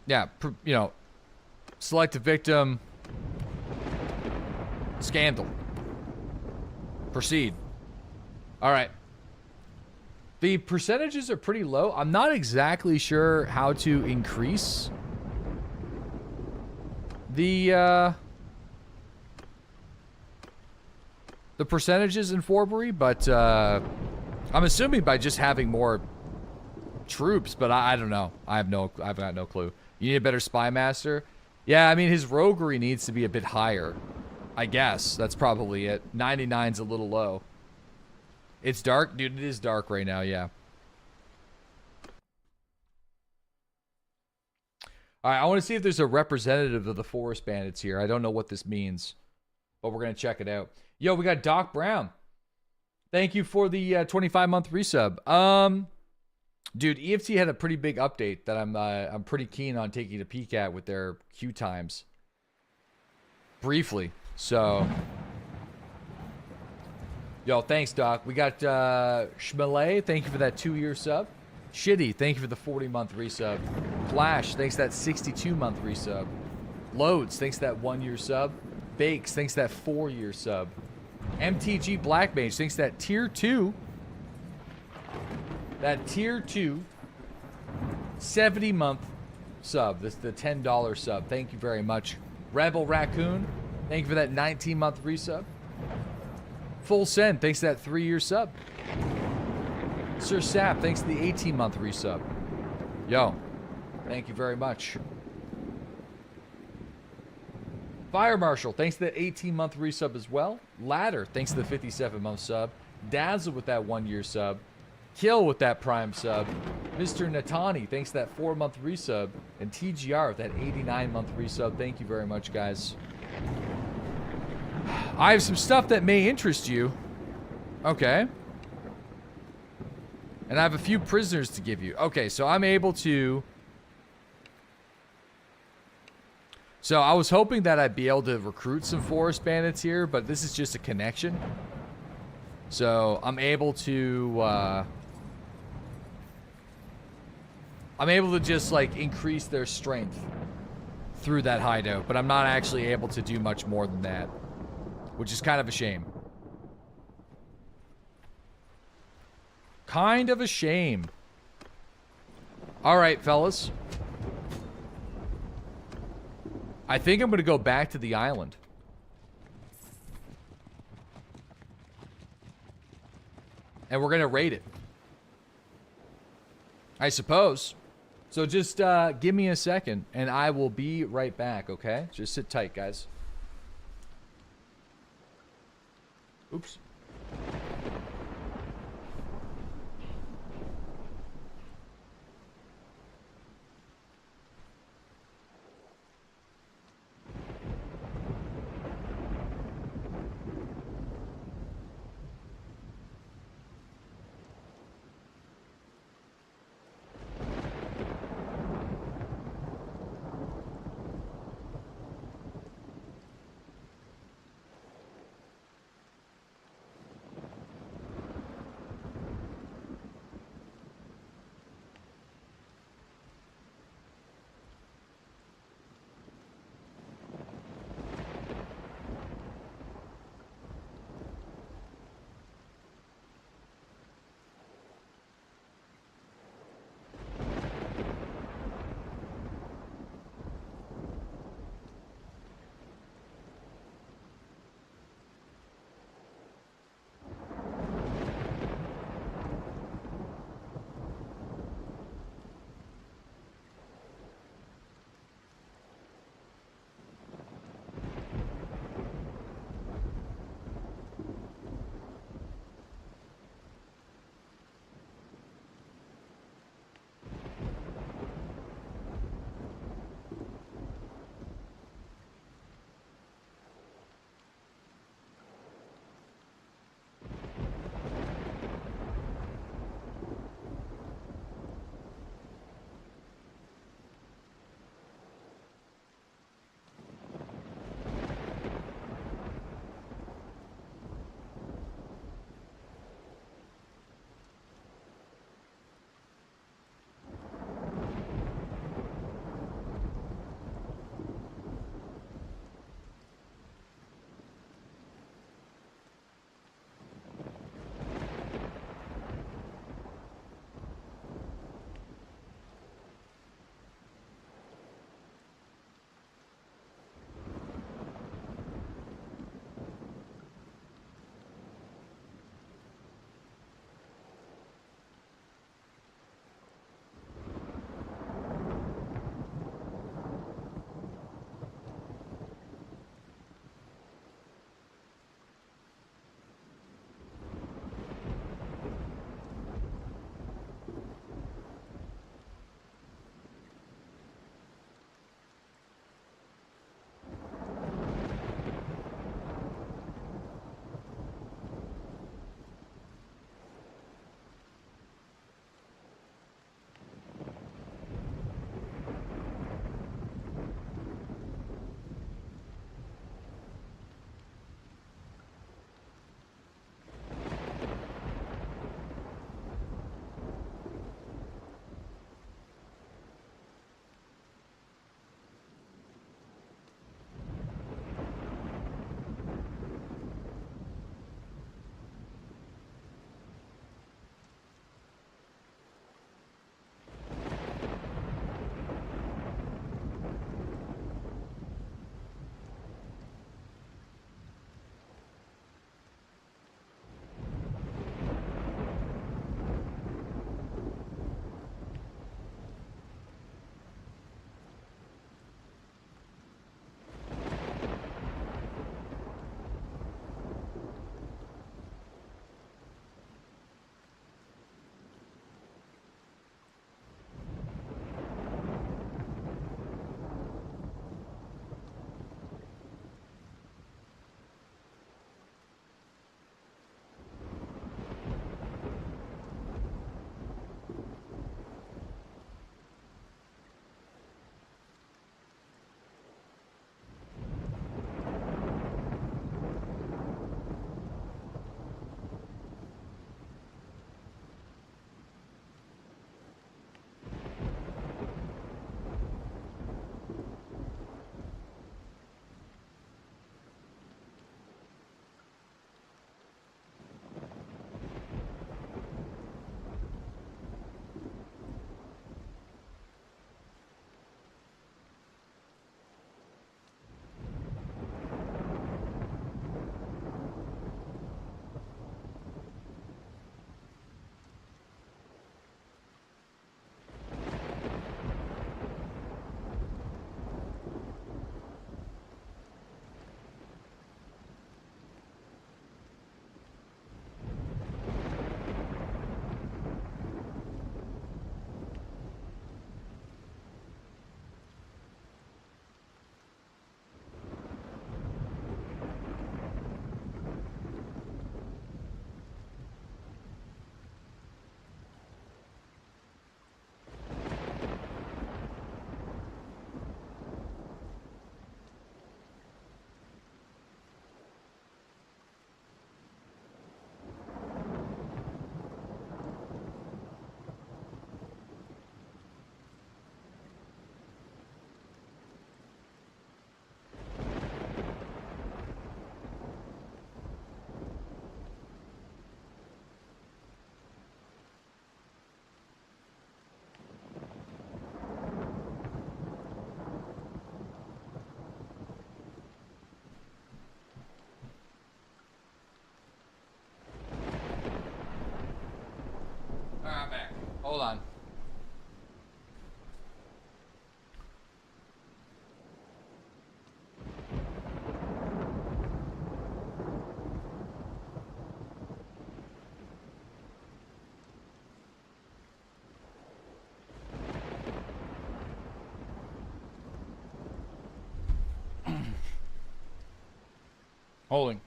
Yeah, you know, select a victim. Scandal. Proceed. All right. The percentages are pretty low. I'm not exactly sure how to increase the percentages in Forbury, but I'm assuming by just having more troops, but I don't know. I've got no clue. You need a better spy master? Yeah, I mean, his roguery needs to be a bit higher. I guess. That's probably it. 99's a little low. It's dark? Dude, it is dark right now, yeah. Alright, I want to see if there's a representative of the Forest Bandits here. I don't know what this means, but we're going to check it out. Yo, we got Doc Brown. Thank you for the 25-month resub. Dude, EFT had a pretty big update that I'm pretty keen on taking a peek at with their queue times. Briefly. So, yo, thanks, Doc. We got Schmele, thank you for that 2-year sub. Shitty, thank you for the 40-month resub. Flash, thanks for that 62-month resub. Loads, thanks for that 1-year sub. Bakes, thanks for that 4-year sub. MTG Black Mage, thanks for that tier 2. That tier 2 70-month sub. This is the $10 sub. Thank you very much. Rebel Raccoon, thank you for that 19-month resub. Full Send, thanks to that 3-year sub. Sir Sap, thanks to the 18-month resub. Yo, thank you very much. Fire Marshal, thanks to that 18-month resub as well. Ladder, thanks to the 57-month sub. Dazzle with that 1-year sub. Kill with that Prime sub. Mr. Natani, thanks to that 4-month resub. And TGR with that 89-month resub. Thank you very much, guys. I have some stuff that may interest you. Okay. And I have a few prisoners to give you. Okay, so I'm able to... So I was hoping that I'd be able to recruit some Forest Bandits here, but this is just a connection. So I'm able to... I'm able to just, like, increase their strength through that hideout, but I'm not actually able to do much more than that, which is kind of a shame. Kind of a shame. All right, fellas. I think I'm going to go back to the island. And we're going to raid it. I suppose. So just give me a second, and I will be right back, okay? Just sit tight, guys. Oops. Holding.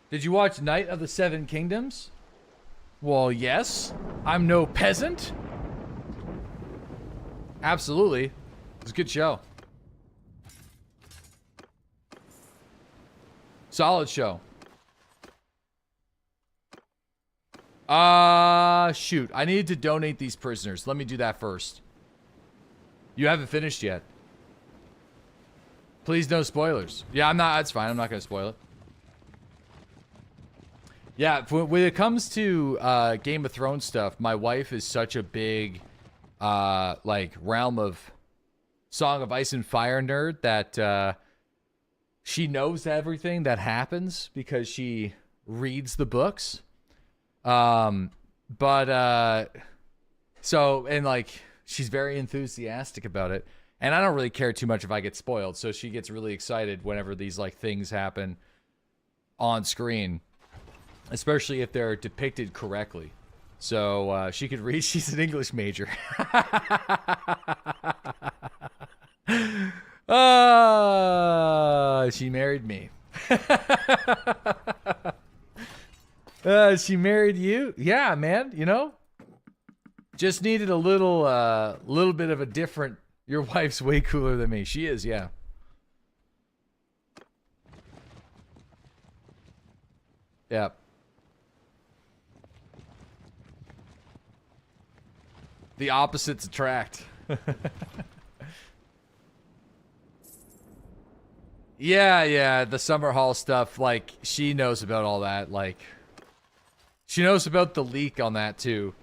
Did you watch Night of the Seven Kingdoms? Well, yes. I'm no peasant. Absolutely. It was a good show. Solid show. Shoot. I need to donate these prisoners. Let me do that first. You haven't finished yet. Please, no spoilers. Yeah, I'm not. That's fine. I'm not going to spoil it. Yeah, when it comes to Game of Thrones stuff, my wife is such a big, like, realm of Song of Ice and Fire nerd that she knows everything that happens because she reads the books. So, and, like, she's very enthusiastic about it. And I don't really care too much if I get spoiled, so she gets really excited whenever these, like, things happen on screen. Especially if they're depicted correctly. So, she could read. She's an English major. She married me. She married you? Yeah, man. You know? Just needed a little bit of a different... Your wife's way cooler than me. She is, yeah. Yeah. The opposites attract. Yeah, the summer hall stuff, like, she knows about all that, like, she knows about the leak on that, too.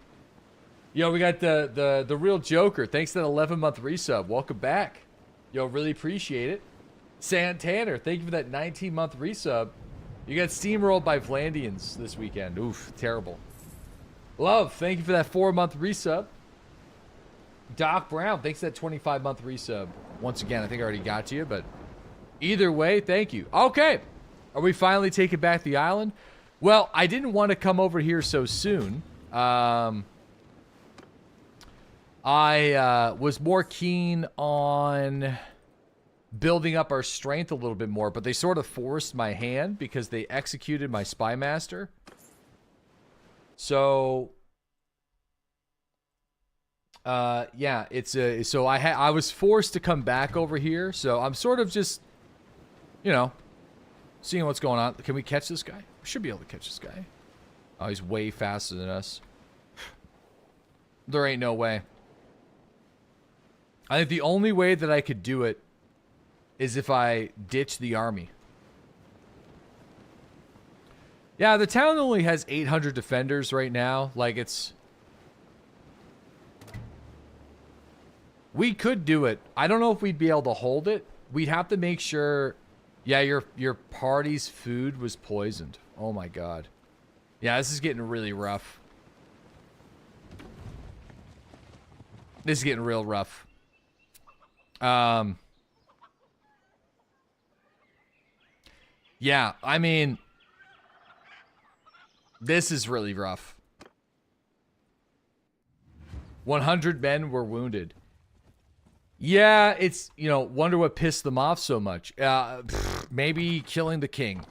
Yo, we got the real Joker. Thanks to that 11-month resub. Welcome back. Yo, really appreciate it. Santana, thank you for that 19-month resub. You got steamrolled by Vlandians this weekend. Oof, terrible. Love, thank you for that 4-month resub. Doc Brown, thanks for that 25-month resub. Once again, I think I already got to you, but either way, thank you. Okay, are we finally taking back the island? Well, I didn't want to come over here so soon. I was more keen on building up our strength a little bit more, but they sort of forced my hand because they executed my spy master. So, yeah, so I was forced to come back over here. So I'm sort of just, you know, seeing what's going on. Can we catch this guy? We should be able to catch this guy. Oh, he's way faster than us. There ain't no way. I think the only way that I could do it is if I ditch the army. Yeah, the town only has 800 defenders right now. Like, it's... We could do it. I don't know if we'd be able to hold it. We'd have to make sure... Yeah, your party's food was poisoned. Oh my god. Yeah, this is getting really rough. This is getting real rough. Yeah, I mean, this is really rough. 100 men were wounded. Yeah, it's, you know, wonder what pissed them off so much. Maybe killing the king.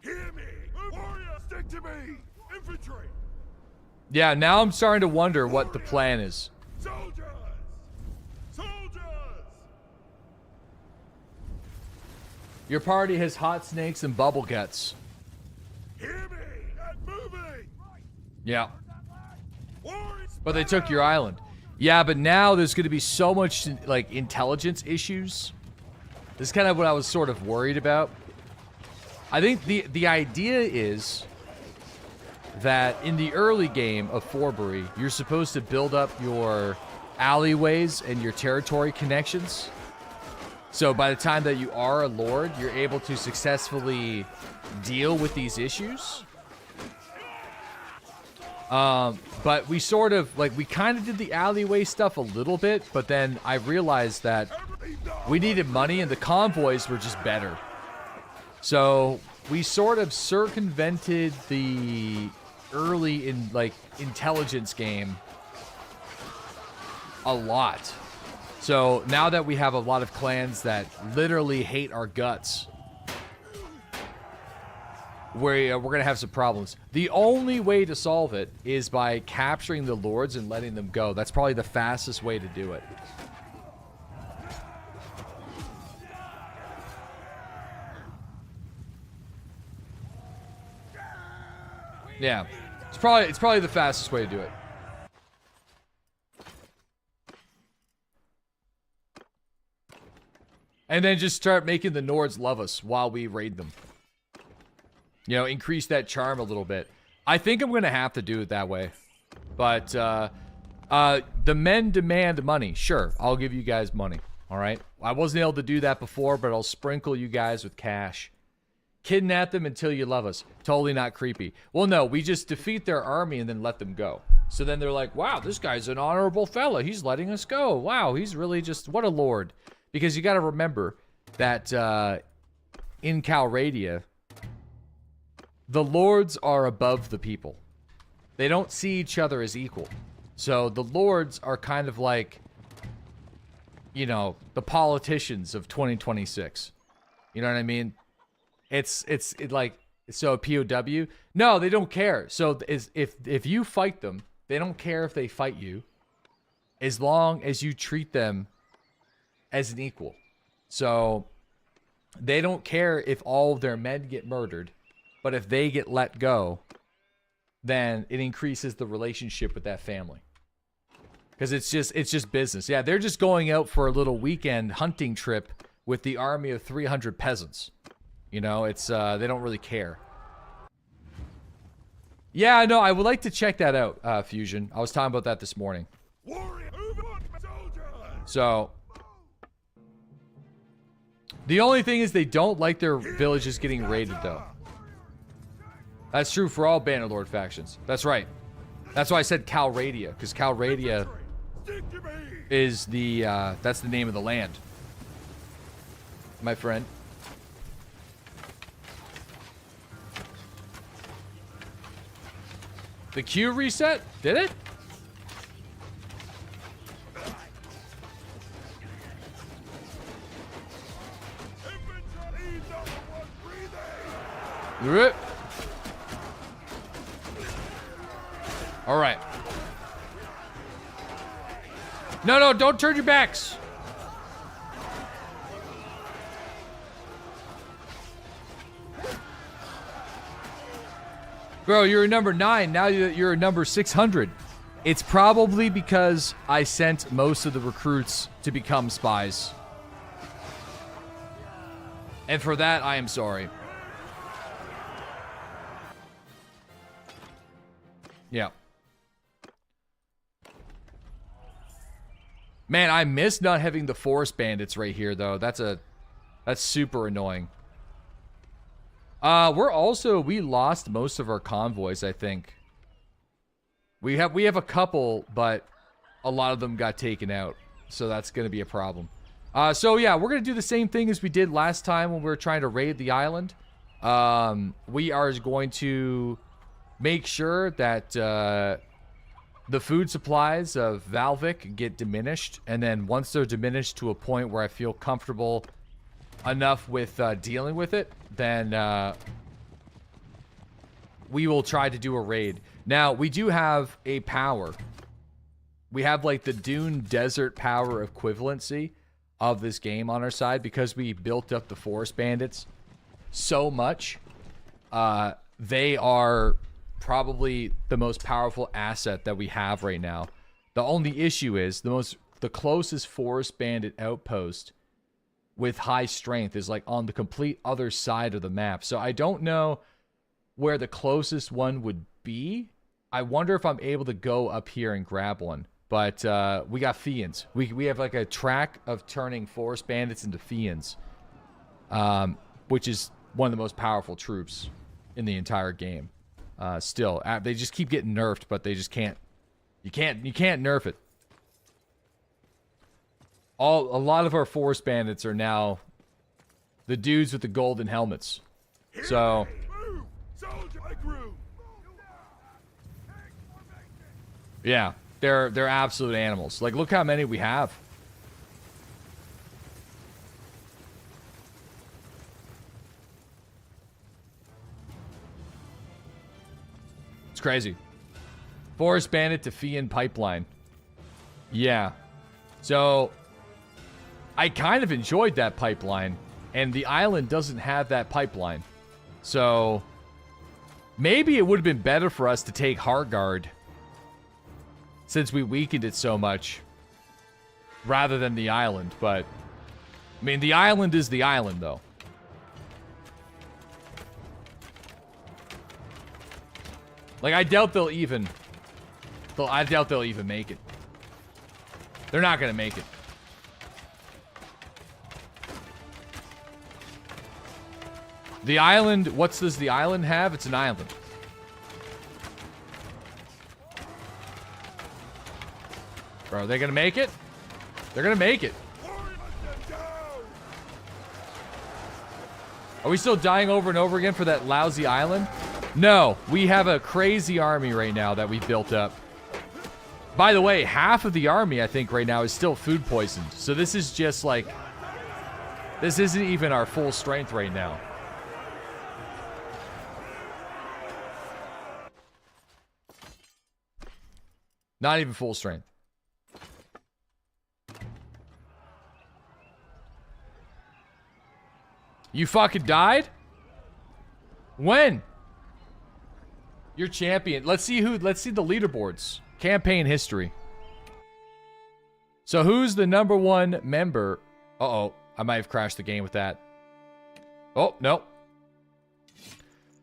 Hear me! Warrior, stick to me! Infantry! Yeah, now I'm starting to wonder what the plan is. Soldiers! Soldiers! Your party has hot snakes and bubble guts. Hear me! And moving! Yeah. Warriors! But they took your island. Yeah, but now there's going to be so much, like, intelligence issues. This is kind of what I was sort of worried about. I think the idea is that in the early game of Forbury, you're supposed to build up your alleyways and your territory connections. So by the time that you are a lord, you're able to successfully deal with these issues. But we sort of, like, we kind of did the alleyway stuff a little bit, but then I realized that we needed money and the convoys were just better. So we sort of circumvented the early in like intelligence game a lot. So now that we have a lot of clans that literally hate our guts, we're gonna have some problems. The only way to solve it is by capturing the lords and letting them go. That's probably the fastest way to do it. Yeah, it's probably the fastest way to do it. And then just start making the Nords love us while we raid them. You know, increase that charm a little bit. I think I'm gonna have to do it that way. But the men demand money. Sure, I'll give you guys money. All right. I wasn't able to do that before, but I'll sprinkle you guys with cash. Kidnap them until you love us. Totally not creepy. Well, no, we just defeat their army and then let them go. So then they're like, wow, this guy's an honorable fella. He's letting us go. Wow, he's really just, what a lord. Because you got to remember that in Calradia, the lords are above the people. They don't see each other as equal. So the lords are kind of like, you know, the politicians of 2026. You know what I mean? It's like, so a POW? No, they don't care. So if you fight them, they don't care if they fight you, as long as you treat them as an equal. So they don't care if all of their men get murdered, but if they get let go, then it increases the relationship with that family. Because it's just business. Yeah, they're just going out for a little weekend hunting trip with the army of 300 peasants. You know, it's they don't really care. Yeah, no, I would like to check that out, Fusion. I was talking about that this morning. So the only thing is they don't like their villages getting raided, though. That's true for all Bannerlord factions. That's right. That's why I said Calradia, because Calradia is the that's the name of the land, my friend. The queue reset? Did it? Rip. All right. No, don't turn your backs. Bro, you're a number 9. Now you're a number 600. It's probably because I sent most of the recruits to become spies. And for that, I am sorry. Yeah. Man, I miss not having the forest bandits right here, though. That's super annoying. We lost most of our convoys, I think. We have a couple, but a lot of them got taken out. So that's going to be a problem. So yeah, we're going to do the same thing as we did last time when we were trying to raid the island. We are going to make sure that the food supplies of Valvik get diminished. And then once they're diminished to a point where I feel comfortable enough with dealing with it, then we will try to do a raid. Now, we do have a power. We have like the Dune Desert power equivalency of this game on our side because we built up the forest bandits so much. They are probably the most powerful asset that we have right now. The only issue is the closest forest bandit outpost with high strength is like on the complete other side of the map. So I don't know where the closest one would be. I wonder if I'm able to go up here and grab one. But we got Fiends. We have like a track of turning forest bandits into Fiends, which is one of the most powerful troops in the entire game. Still, they just keep getting nerfed, but they just can't. You can't nerf it. A lot of our forest bandits are now the dudes with the golden helmets. So Yeah, they're absolute animals. Like, look how many we have. It's crazy. Forest Bandit to Fian Pipeline. Yeah. So, I kind of enjoyed that pipeline, and the island doesn't have that pipeline. So, maybe it would have been better for us to take Horgar, since we weakened it so much, rather than the island. But, I mean, the island is the island, though. Like, I doubt they'll even... I doubt they'll even make it. They're not going to make it. The island... What does the island have? It's an island. Bro, are they going to make it? They're going to make it. Are we still dying over and over again for that lousy island? No, we have a crazy army right now that we built up. By the way, half of the army, I think, right now is still food poisoned. So this is just like... This isn't even our full strength right now. Not even full strength. You fucking died? When? You're champion. Let's see the leaderboards. Campaign history. So who's the #1 member? Uh-oh. I might have crashed the game with that. Oh, no.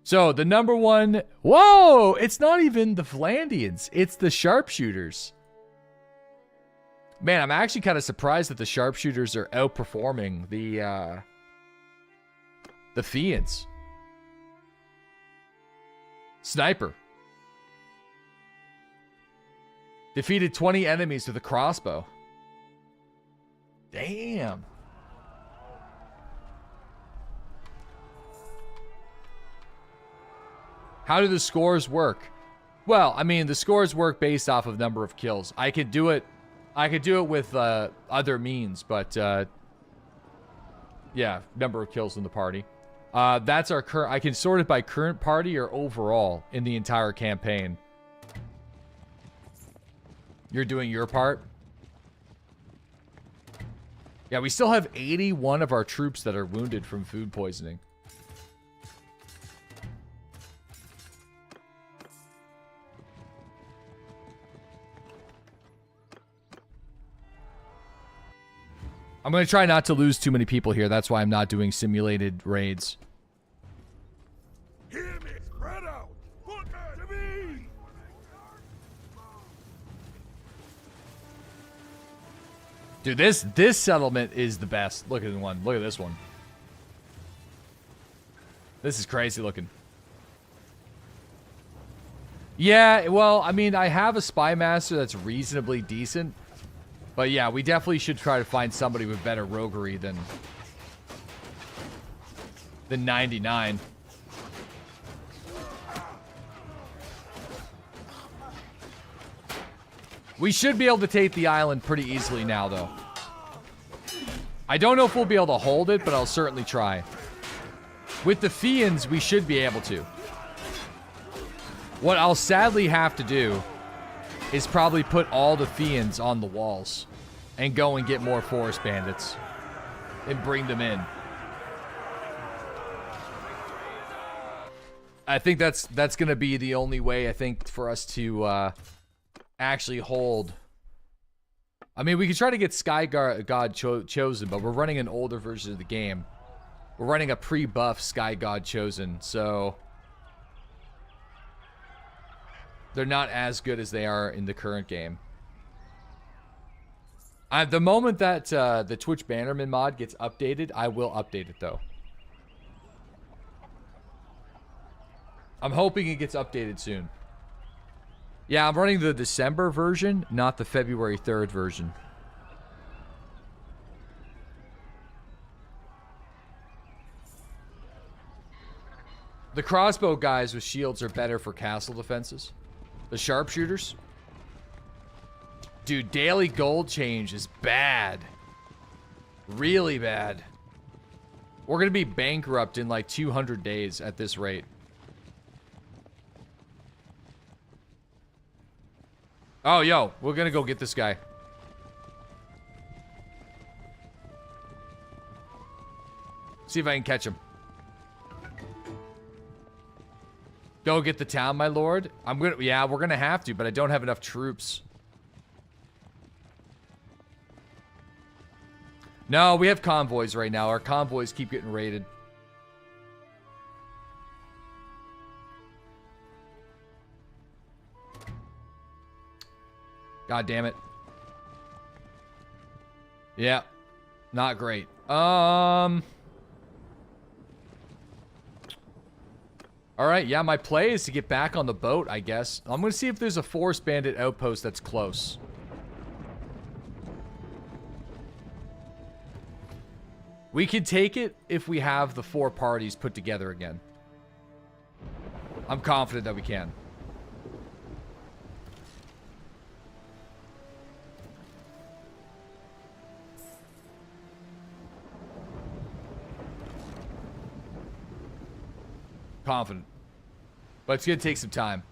So the #1... Whoa! It's not even the Vlandians. It's the sharpshooters. Man, I'm actually kind of surprised that the sharpshooters are outperforming the Fians. Sniper. Defeated 20 enemies with a crossbow. Damn. How do the scores work? Well, I mean, the scores work based off of number of kills. I could do it with other means, but yeah, number of kills in the party. That's our current... I can sort it by current party or overall in the entire campaign. You're doing your part? Yeah, we still have 81 of our troops that are wounded from food poisoning. I'm going to try not to lose too many people here. That's why I'm not doing simulated raids. Hear me! Spread out! Look at me! Dude, this settlement is the best. Look at the one. Look at this one. This is crazy looking. Yeah, well, I mean, I have a spy master that's reasonably decent. But yeah, we definitely should try to find somebody with better roguery than 99. We should be able to take the island pretty easily now, though. I don't know if we'll be able to hold it, but I'll certainly try. With the Fians, we should be able to. What I'll sadly have to do is probably put all the Fians on the walls and go and get more forest bandits and bring them in. I think that's going to be the only way, I think, for us to actually hold. I mean, we could try to get Sky God chosen, but we're running an older version of the game. We're running a pre-buff Sky God chosen, so they're not as good as they are in the current game. The moment that the Twitch Bannerman mod gets updated, I will update it, though. I'm hoping it gets updated soon. Yeah, I'm running the December version, not the February 3rd version. The crossbow guys with shields are better for castle defenses. The sharpshooters. Dude, daily gold change is bad. Really bad. We're gonna be bankrupt in like 200 days at this rate. Oh, yo, we're gonna go get this guy. See if I can catch him. Go get the town, my lord. Yeah, we're gonna have to, but I don't have enough troops. No, we have convoys right now. Our convoys keep getting raided. God damn it. Yeah. Not great. Alright, yeah, my play is to get back on the boat, I guess. I'm gonna see if there's a forest bandit outpost that's close. We can take it if we have the 4 parties put together again. I'm confident that we can. Confident. But it's gonna take some time.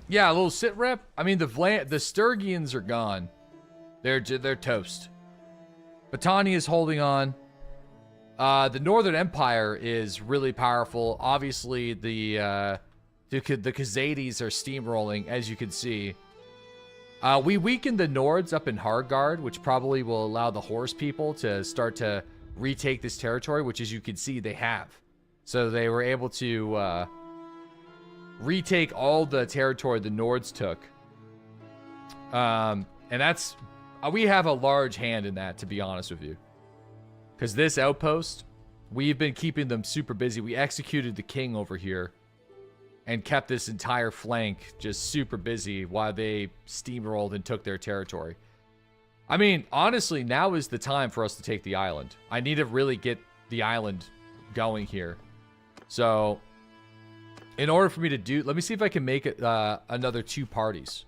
Yeah, a little sit rep. I mean, the Sturgians are gone. They're toast. Battania is holding on. The Northern Empire is really powerful. Obviously, the Khazades are steamrolling, as you can see. We weakened the Nords up in Horgar, which probably will allow the horse people to start to retake this territory, which, as you can see, they have. So they were able to retake all the territory the Nords took. And that's... we have a large hand in that, to be honest with you. Because this outpost, we've been keeping them super busy. We executed the king over here and kept this entire flank just super busy while they steamrolled and took their territory. I mean, honestly, now is the time for us to take the island. I need to really get the island going here. So, in order for me to do... Let me see if I can make it another 2 parties.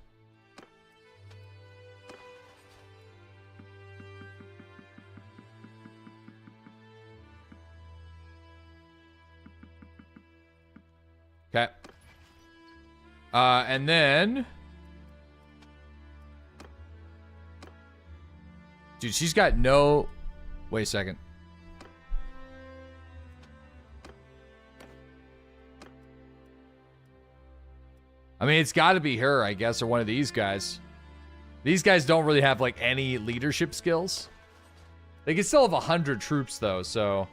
Okay. And then... Dude, she's got no... Wait a second. I mean, it's got to be her, I guess, or one of these guys. These guys don't really have, like, any leadership skills. They can still have 100 troops, though, so...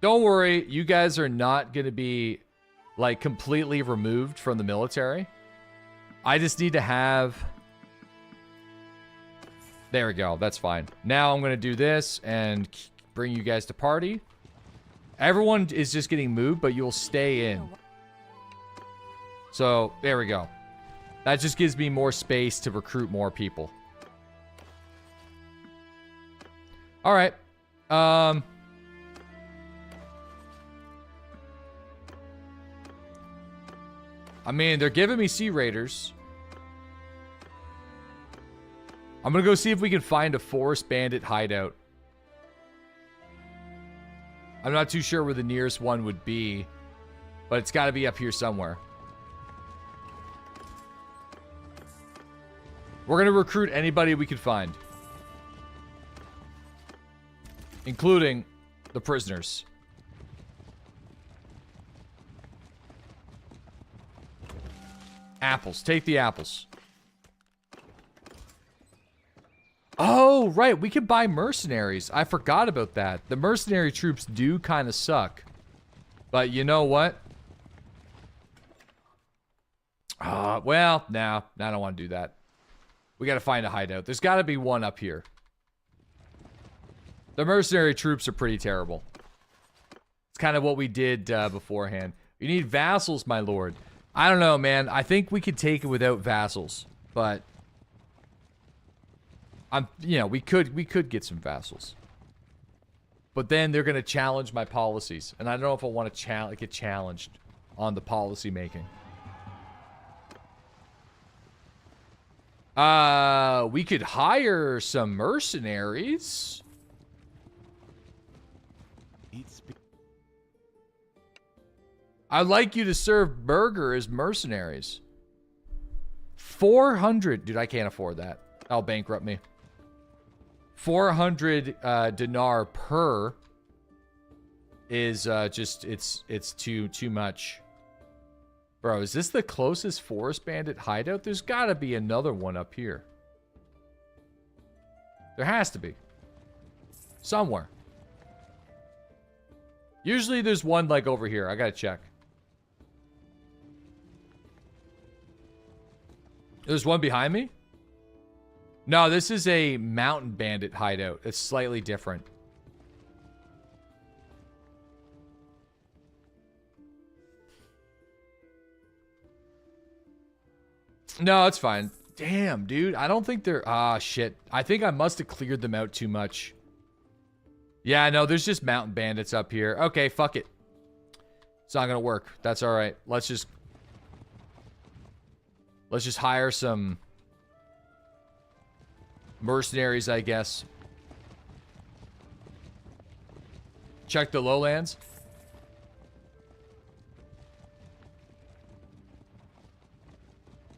Don't worry, you guys are not going to be, like, completely removed from the military. I just need to have... There we go, that's fine. Now I'm going to do this and bring you guys to party. Everyone is just getting moved, but you'll stay in. So, there we go. That just gives me more space to recruit more people. Alright. I mean, they're giving me Sea Raiders. I'm gonna go see if we can find a Forest Bandit hideout. I'm not too sure where the nearest one would be, but it's gotta be up here somewhere. We're gonna recruit anybody we can find, including the prisoners. Apples. Take the apples. Oh, right. We can buy mercenaries. I forgot about that. The mercenary troops do kind of suck. But you know what? Well, no. I don't want to do that. We got to find a hideout. There's got to be one up here. The mercenary troops are pretty terrible. It's kind of what we did beforehand. You need vassals, my lord. I don't know, man. I think we could take it without vassals, but you know, we could get some vassals. But then they're going to challenge my policies. And I don't know if I want to get challenged on the policy making. We could hire some mercenaries. I'd like you to serve burger as mercenaries. 400. Dude, I can't afford that. That'll bankrupt me. 400 dinar per is just it's too much. Bro, is this the closest forest bandit hideout? There's got to be another one up here. There has to be. Somewhere. Usually there's one like over here. I got to check. There's one behind me? No, this is a mountain bandit hideout. It's slightly different. No, it's fine. Damn, dude. I don't think they're... Ah, shit. I think I must have cleared them out too much. Yeah, no, there's just mountain bandits up here. Okay, fuck it. It's not gonna work. That's alright. Let's just hire some mercenaries, I guess. Check the lowlands.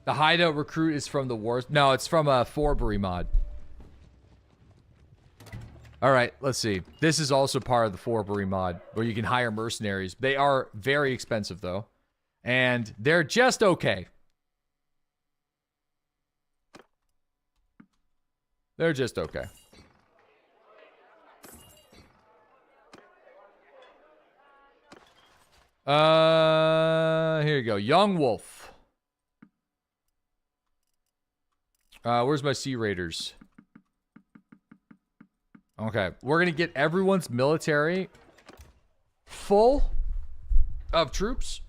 The hideout recruit is from the wars. No, it's from a Forbury mod. All right, let's see. This is also part of the Forbury mod where you can hire mercenaries. They are very expensive though, and they're just okay. They're just okay. Here you go. Young Wolf. Where's my Sea Raiders? Okay. We're going to get everyone's military full of troops.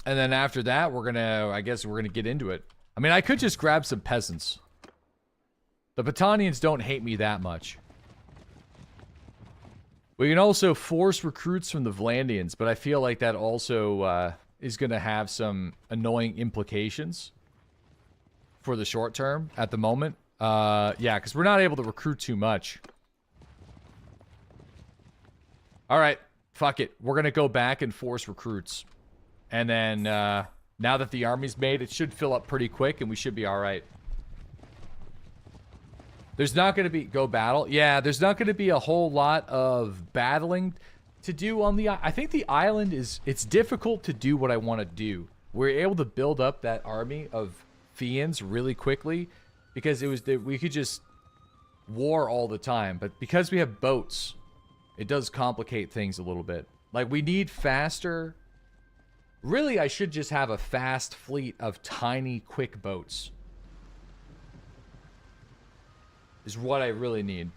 And then after that, we're going to, I guess we're going to get into it. I mean, I could just grab some peasants. The Battanians don't hate me that much. We can also force recruits from the Vlandians, but I feel like that also is going to have some annoying implications for the short term at the moment. Yeah, because we're not able to recruit too much. All right, fuck it. We're going to go back and force recruits. And then now that the army's made, it should fill up pretty quick and we should be all right. There's not going to be... Go battle? Yeah, there's not going to be a whole lot of battling to do on the... I think the island is... It's difficult to do what I want to do. We're able to build up that army of Fiends really quickly because it was... We could just war all the time. But because we have boats, it does complicate things a little bit. Like, we need faster... Really, I should just have a fast fleet of tiny, quick boats. Is what I really need.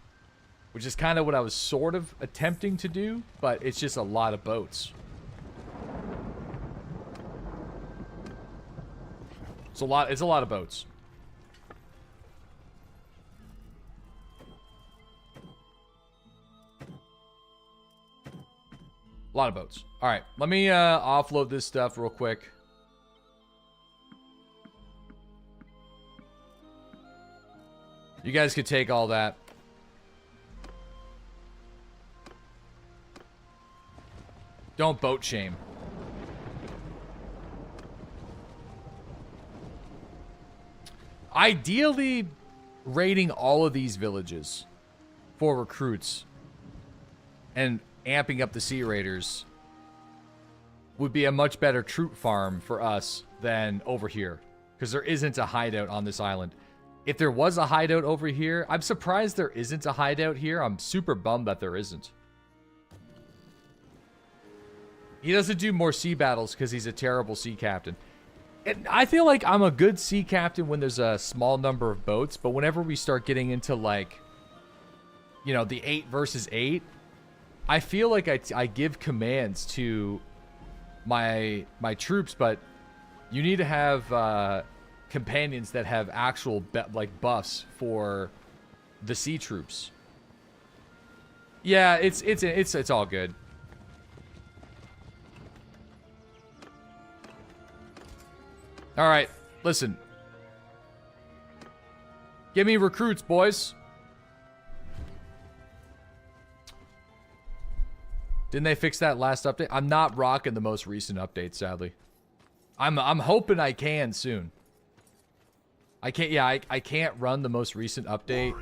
Which is kind of what I was sort of attempting to do, but it's just a lot of boats. It's a lot of boats. A lot of boats. All right, let me offload this stuff real quick. You guys could take all that. Don't boat shame. Ideally, raiding all of these villages for recruits and amping up the Sea Raiders would be a much better troop farm for us than over here. Because there isn't a hideout on this island. If there was a hideout over here, I'm surprised there isn't a hideout here. I'm super bummed that there isn't. He doesn't do more sea battles because he's a terrible sea captain. And I feel like I'm a good sea captain when there's a small number of boats, but whenever we start getting into, like, you know, the 8 versus 8, I feel like I give commands to my troops, but you need to have companions that have actual like buffs for the sea troops. Yeah, it's all good. All right, listen. Give me recruits, boys. Didn't they fix that last update? I'm not rocking the most recent update, sadly. I'm hoping I can soon. I can't. Yeah, I can't run the most recent update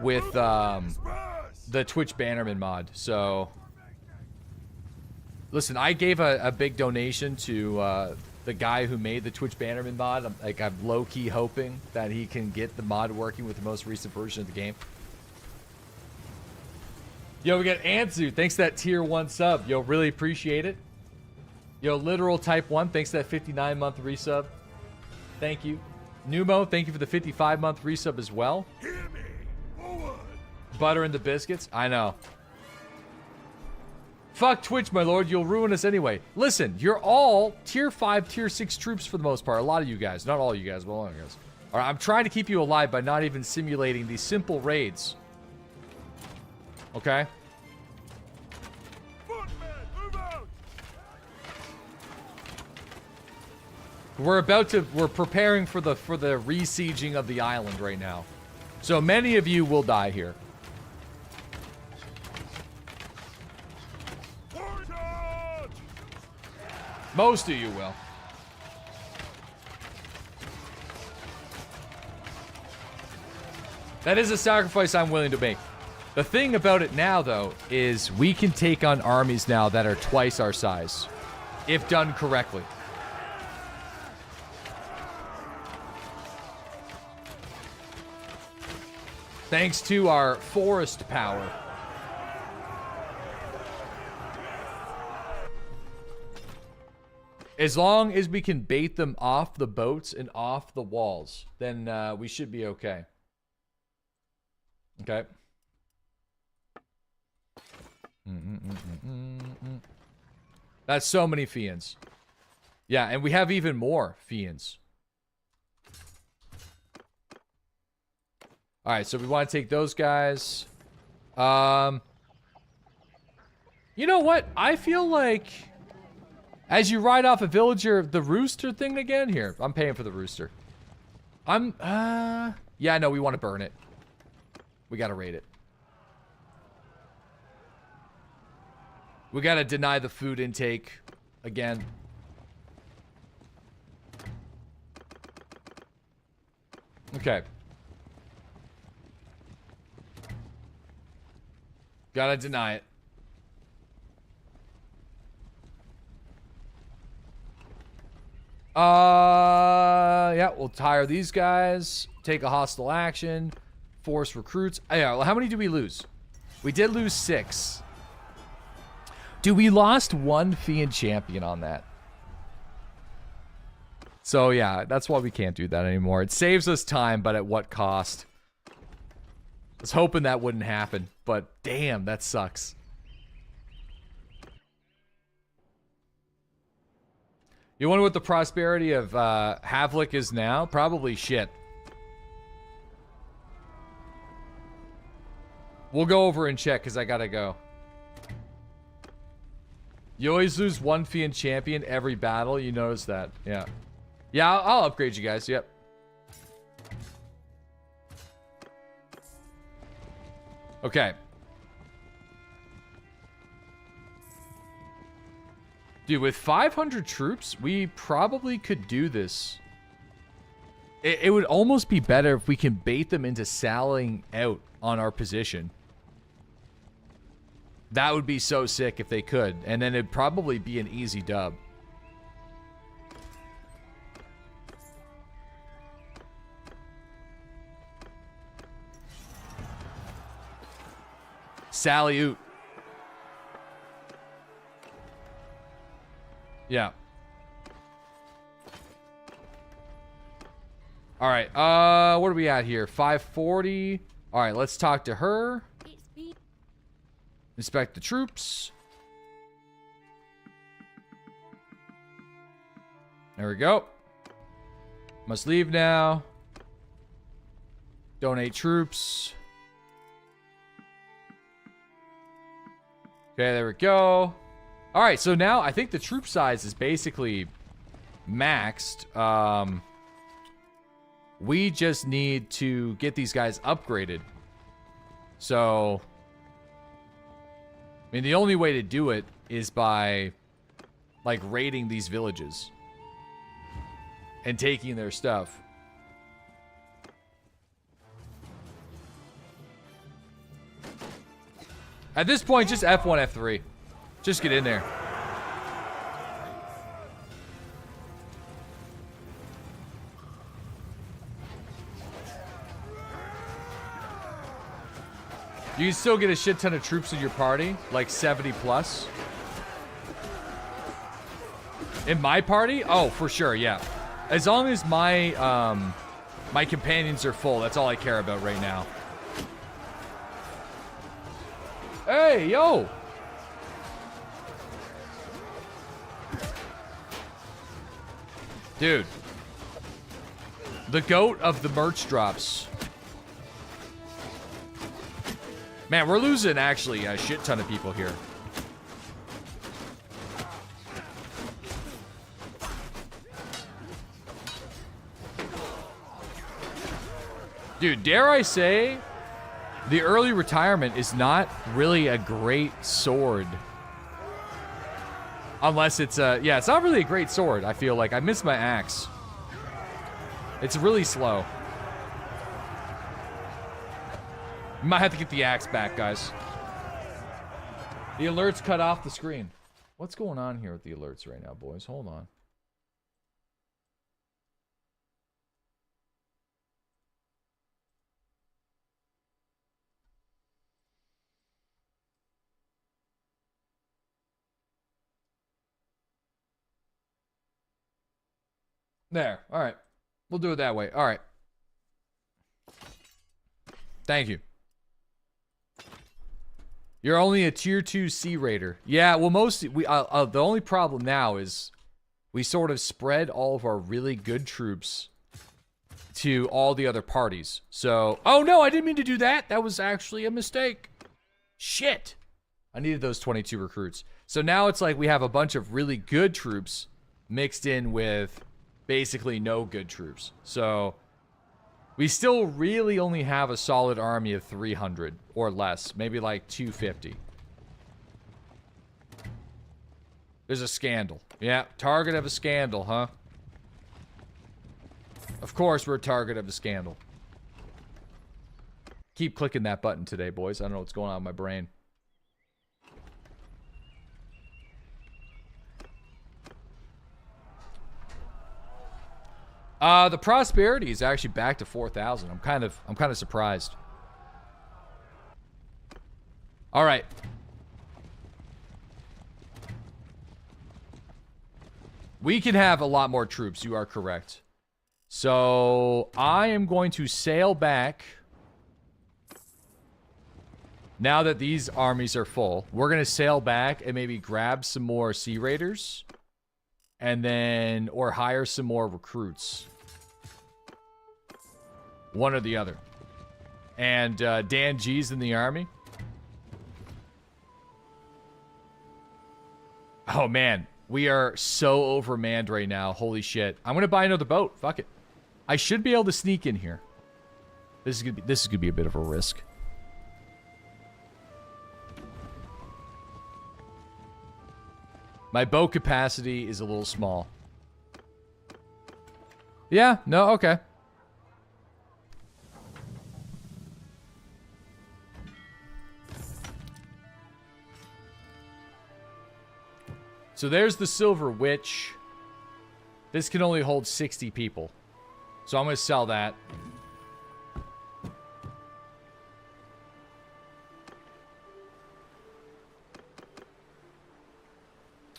with the Twitch Bannerman mod. So, listen, I gave a big donation to the guy who made the Twitch Bannerman mod. I'm low-key hoping that he can get the mod working with the most recent version of the game. Yo, we got Anzu. Thanks for that tier 1 sub. Yo, really appreciate it. Yo, Literal Type 1. Thanks for that 59-month resub. Thank you. Numo, thank you for the 55-month resub as well. Hear me. Forward. Butter and the biscuits. I know. Fuck Twitch, my lord. You'll ruin us anyway. Listen, you're all tier 5, tier 6 troops for the most part. A lot of you guys. Not all you guys, but a lot of you guys. All right, I'm trying to keep you alive by not even simulating these simple raids. Okay? Footmen, move out. We're preparing for the re-sieging of the island right now. So many of you will die here. Charge! Most of you will. That is a sacrifice I'm willing to make. The thing about it now, though, is we can take on armies now that are twice our size, if done correctly. Thanks to our forest power. As long as we can bait them off the boats and off the walls, then we should be okay. Okay. That's so many fiends. Yeah, and we have even more fiends. Alright, so we want to take those guys. You know what? I feel like as you ride off a villager, the rooster thing again? Here, I'm paying for the rooster. Yeah, no, we want to burn it. We gotta raid it. We gotta deny the food intake again. Okay. Gotta deny it. Yeah, we'll tire these guys. Take a hostile action. Force recruits. Yeah, well, how many did we lose? We did lose 6. Dude, we lost 1 Fiend champion on that. So, yeah, that's why we can't do that anymore. It saves us time, but at what cost? I was hoping that wouldn't happen, but damn, that sucks. You wonder what the prosperity of Havlik is now? Probably shit. We'll go over and check, because I gotta go. You always lose 1 Fiend champion every battle. You notice that. Yeah. Yeah, I'll upgrade you guys. Yep. Okay. Dude, with 500 troops, we probably could do this. It would almost be better if we can bait them into sallying out on our position. That would be so sick if they could. And then it'd probably be an easy dub. Sally oot. Yeah. All right. What are we at here? 540. All right, let's talk to her. Inspect the troops. There we go. Must leave now. Donate troops. Okay, there we go. All right, so now I think the troop size is basically maxed. We just need to get these guys upgraded. So, I mean, the only way to do it is by, like, raiding these villages and taking their stuff. At this point, just F1, F3. Just get in there. You can still get a shit ton of troops in your party, like 70 plus. In my party? Oh, for sure, yeah. As long as my my companions are full, that's all I care about right now. Hey, yo! Dude. The goat of the merch drops. Man, we're losing actually a shit ton of people here. Dude, dare I say, the early retirement is not really a great sword. Unless it's a... Yeah, it's not really a great sword, I feel like. I miss my axe. It's really slow. Might have to get the axe back, guys. The alerts cut off the screen. What's going on here with the alerts right now, boys? Hold on. There. All right. We'll do it that way. All right. Thank you. You're only a tier 2 C raider. Yeah, well, the only problem now is we sort of spread all of our really good troops to all the other parties. So, oh no, I didn't mean to do that. That was actually a mistake. Shit. I needed those 22 recruits. So now it's like we have a bunch of really good troops mixed in with basically no good troops. So we still really only have a solid army of 300 or less. Maybe like 250. There's a scandal. Yeah, target of a scandal, huh? Of course we're a target of a scandal. Keep clicking that button today, boys. I don't know what's going on with my brain. The prosperity is actually back to 4,000. I'm kind of surprised. All right. We can have a lot more troops. You are correct. So I am going to sail back. Now that these armies are full, we're going to sail back and maybe grab some more Sea Raiders. And then, or hire some more recruits. One or the other. And Dan G's in the army. Oh man, we are so overmanned right now. Holy shit. I'm gonna buy another boat. Fuck it. I should be able to sneak in here. This is gonna be a bit of a risk. My boat capacity is a little small. Yeah, no, okay. So there's the Silver Witch. This can only hold 60 people. So I'm going to sell that.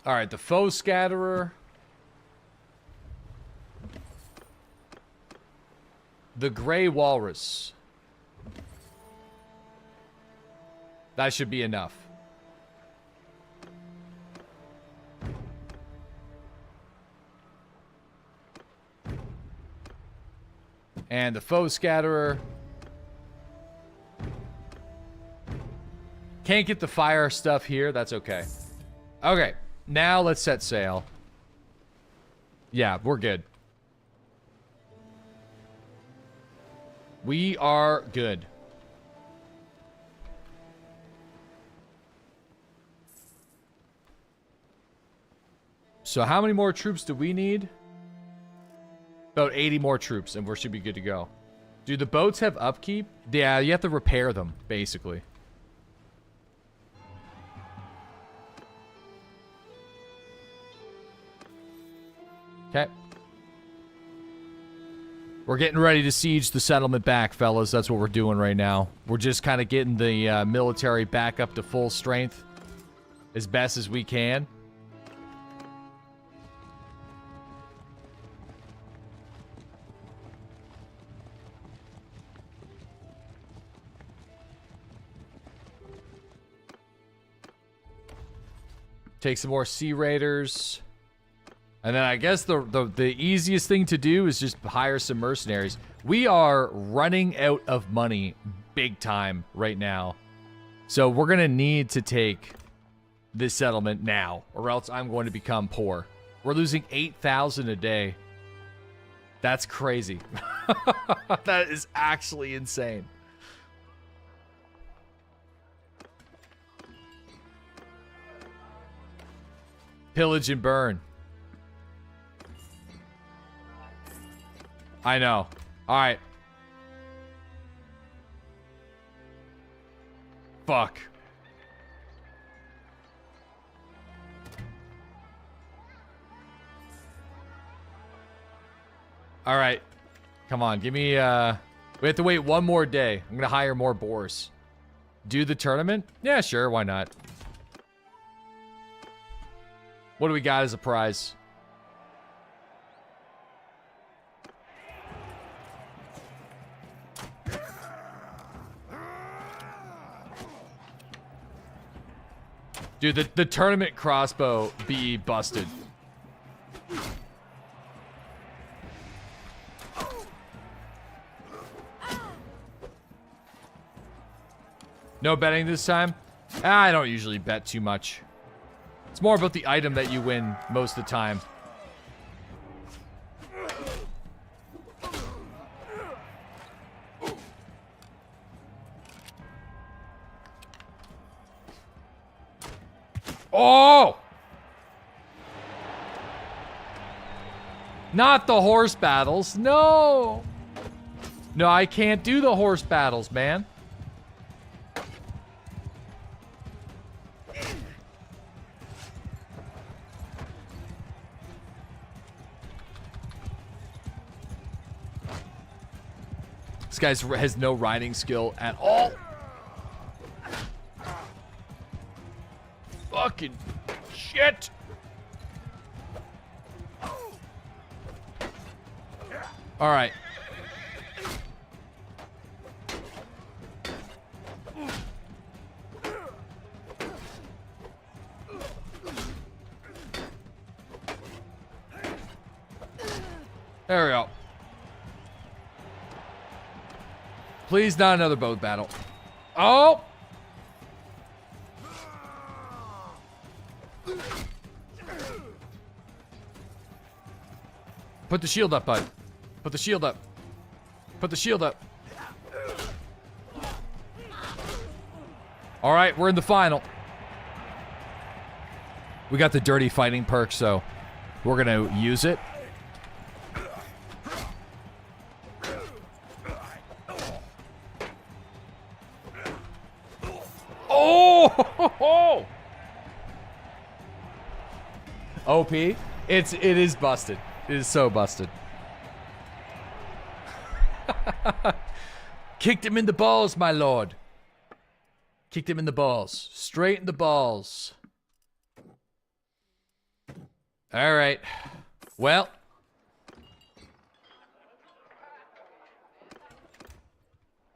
Alright, the Foe Scatterer. The Grey Walrus. That should be enough. And the Foe Scatterer. Can't get the fire stuff here. That's okay. Okay. Now let's set sail. Yeah, we're good. We are good. So how many more troops do we need? About 80 more troops and we should be good to go. Do the boats have upkeep? Yeah, you have to repair them, basically. Okay. We're getting ready to siege the settlement back, fellas. That's what we're doing right now. We're just kind of getting the military back up to full strength as best as we can. Take some more Sea Raiders. And then I guess the easiest thing to do is just hire some mercenaries. We are running out of money big time right now. So we're going to need to take this settlement now, or else I'm going to become poor. We're losing 8,000 a day. That's crazy. That is actually insane. Pillage and burn. I know. All right. Fuck. All right. Come on, give me, we have to wait one more day. I'm gonna hire more boars. Do the tournament? Yeah, sure, why not? What do we got as a prize? Dude, the tournament crossbow be busted. No betting this time? I don't usually bet too much. It's more about the item that you win most of the time. Oh! Not the horse battles. No! No, I can't do the horse battles, man. This guy has no riding skill at all. Fucking shit. All right. There we go. Please, not another boat battle. Oh! Put the shield up, bud. Put the shield up. Put the shield up. All right, we're in the final. We got the dirty fighting perk, so we're going to use it. Oh! OP. It is busted. It is so busted. Kicked him in the balls, my lord. Kicked him in the balls. Straight in the balls. All right. Well.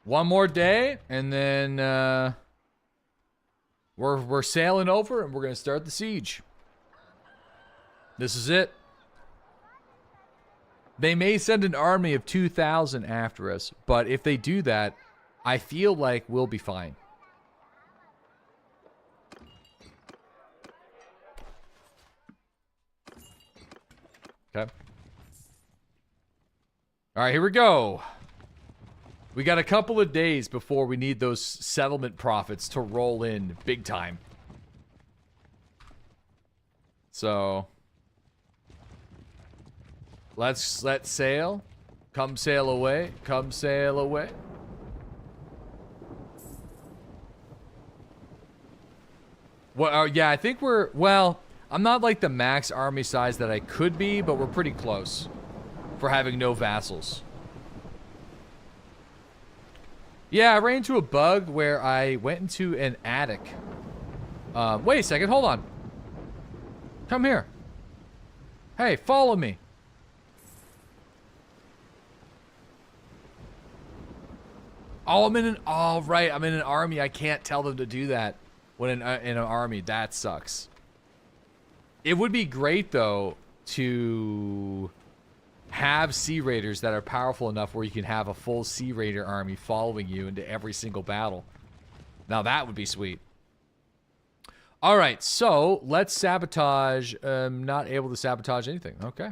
One more day, and then we're sailing over, and we're gonna start the siege. This is it. They may send an army of 2,000 after us, but if they do that, I feel like we'll be fine. Okay. All right, here we go. We got a couple of days before we need those settlement profits to roll in big time. So, let's let sail. Come sail away. Come sail away. Well, yeah, I think we're, well, I'm not like the max army size that I could be, but we're pretty close for having no vassals. Yeah, I ran into a bug where I went into an attic. Wait a second, hold on. Come here. Hey, follow me. Oh, I'm in an, oh, right, I'm in an army. I can't tell them to do that when in an army. That sucks. It would be great, though, to have Sea Raiders that are powerful enough where you can have a full Sea Raider army following you into every single battle. Now that would be sweet. All right, so let's sabotage. Not able to sabotage anything. Okay.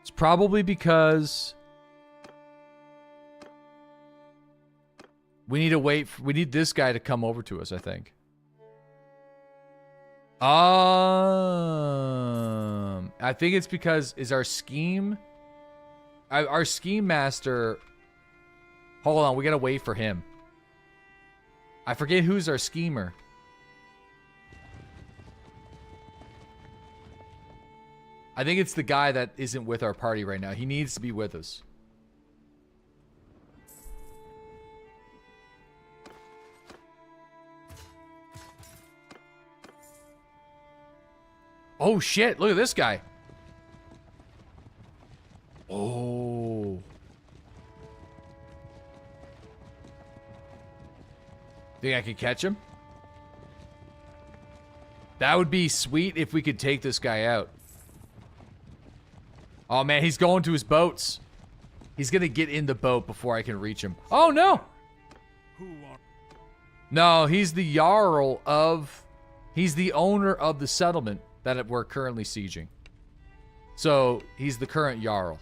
It's probably because we need to wait. We need this guy to come over to us, I think. I think it's because is our scheme master. Hold on, we gotta wait for him. I forget who's our schemer. I think it's the guy that isn't with our party right now. He needs to be with us. Oh shit, look at this guy. Oh. Think I could catch him? That would be sweet if we could take this guy out. Oh man, he's going to his boats. He's gonna get in the boat before I can reach him. Oh no! No, he's the Jarl of... He's the owner of the settlement that we're currently sieging. So, he's the current Jarl.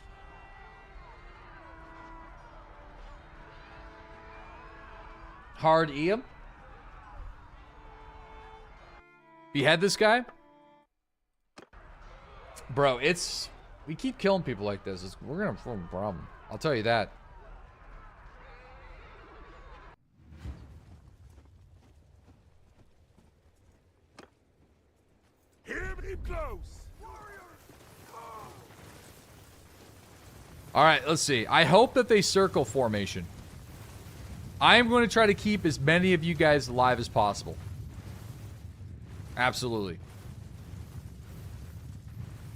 Hard him. Behead this guy? Bro, it's... We keep killing people like this. We're gonna have a problem. I'll tell you that. Hear me close. All right, let's see. I hope that they circle formation. I am going to try to keep as many of you guys alive as possible. Absolutely.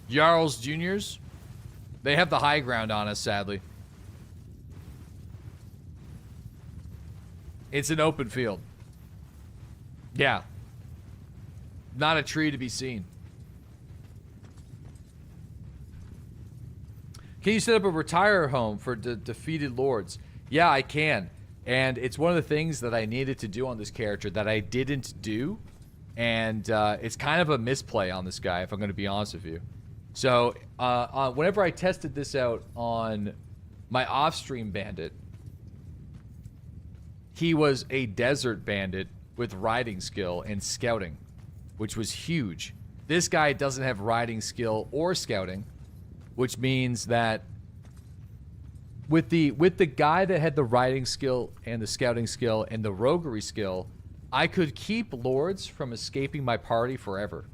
Jarls Juniors, they have the high ground on us, sadly. It's an open field. Yeah. Not a tree to be seen. Can you set up a retire home for defeated lords? Yeah, I can. And it's one of the things that I needed to do on this character that I didn't do. And it's kind of a misplay on this guy, if I'm going to be honest with you. So, whenever I tested this out on my off-stream bandit, he was a desert bandit with riding skill and scouting, which was huge. This guy doesn't have riding skill or scouting, which means that with the guy that had the riding skill and the scouting skill and the roguery skill, I could keep lords from escaping my party forever.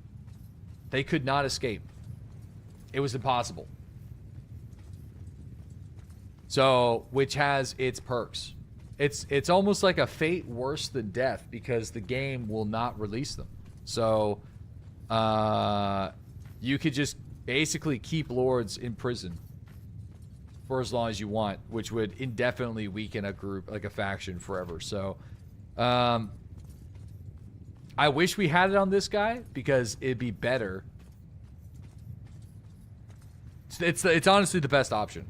They could not escape. It was impossible. So, which has its perks. It's almost like a fate worse than death because the game will not release them. So, you could just basically keep lords in prison for as long as you want, which would indefinitely weaken a group, like a faction, forever. So, I wish we had it on this guy because it'd be better. It's honestly the best option.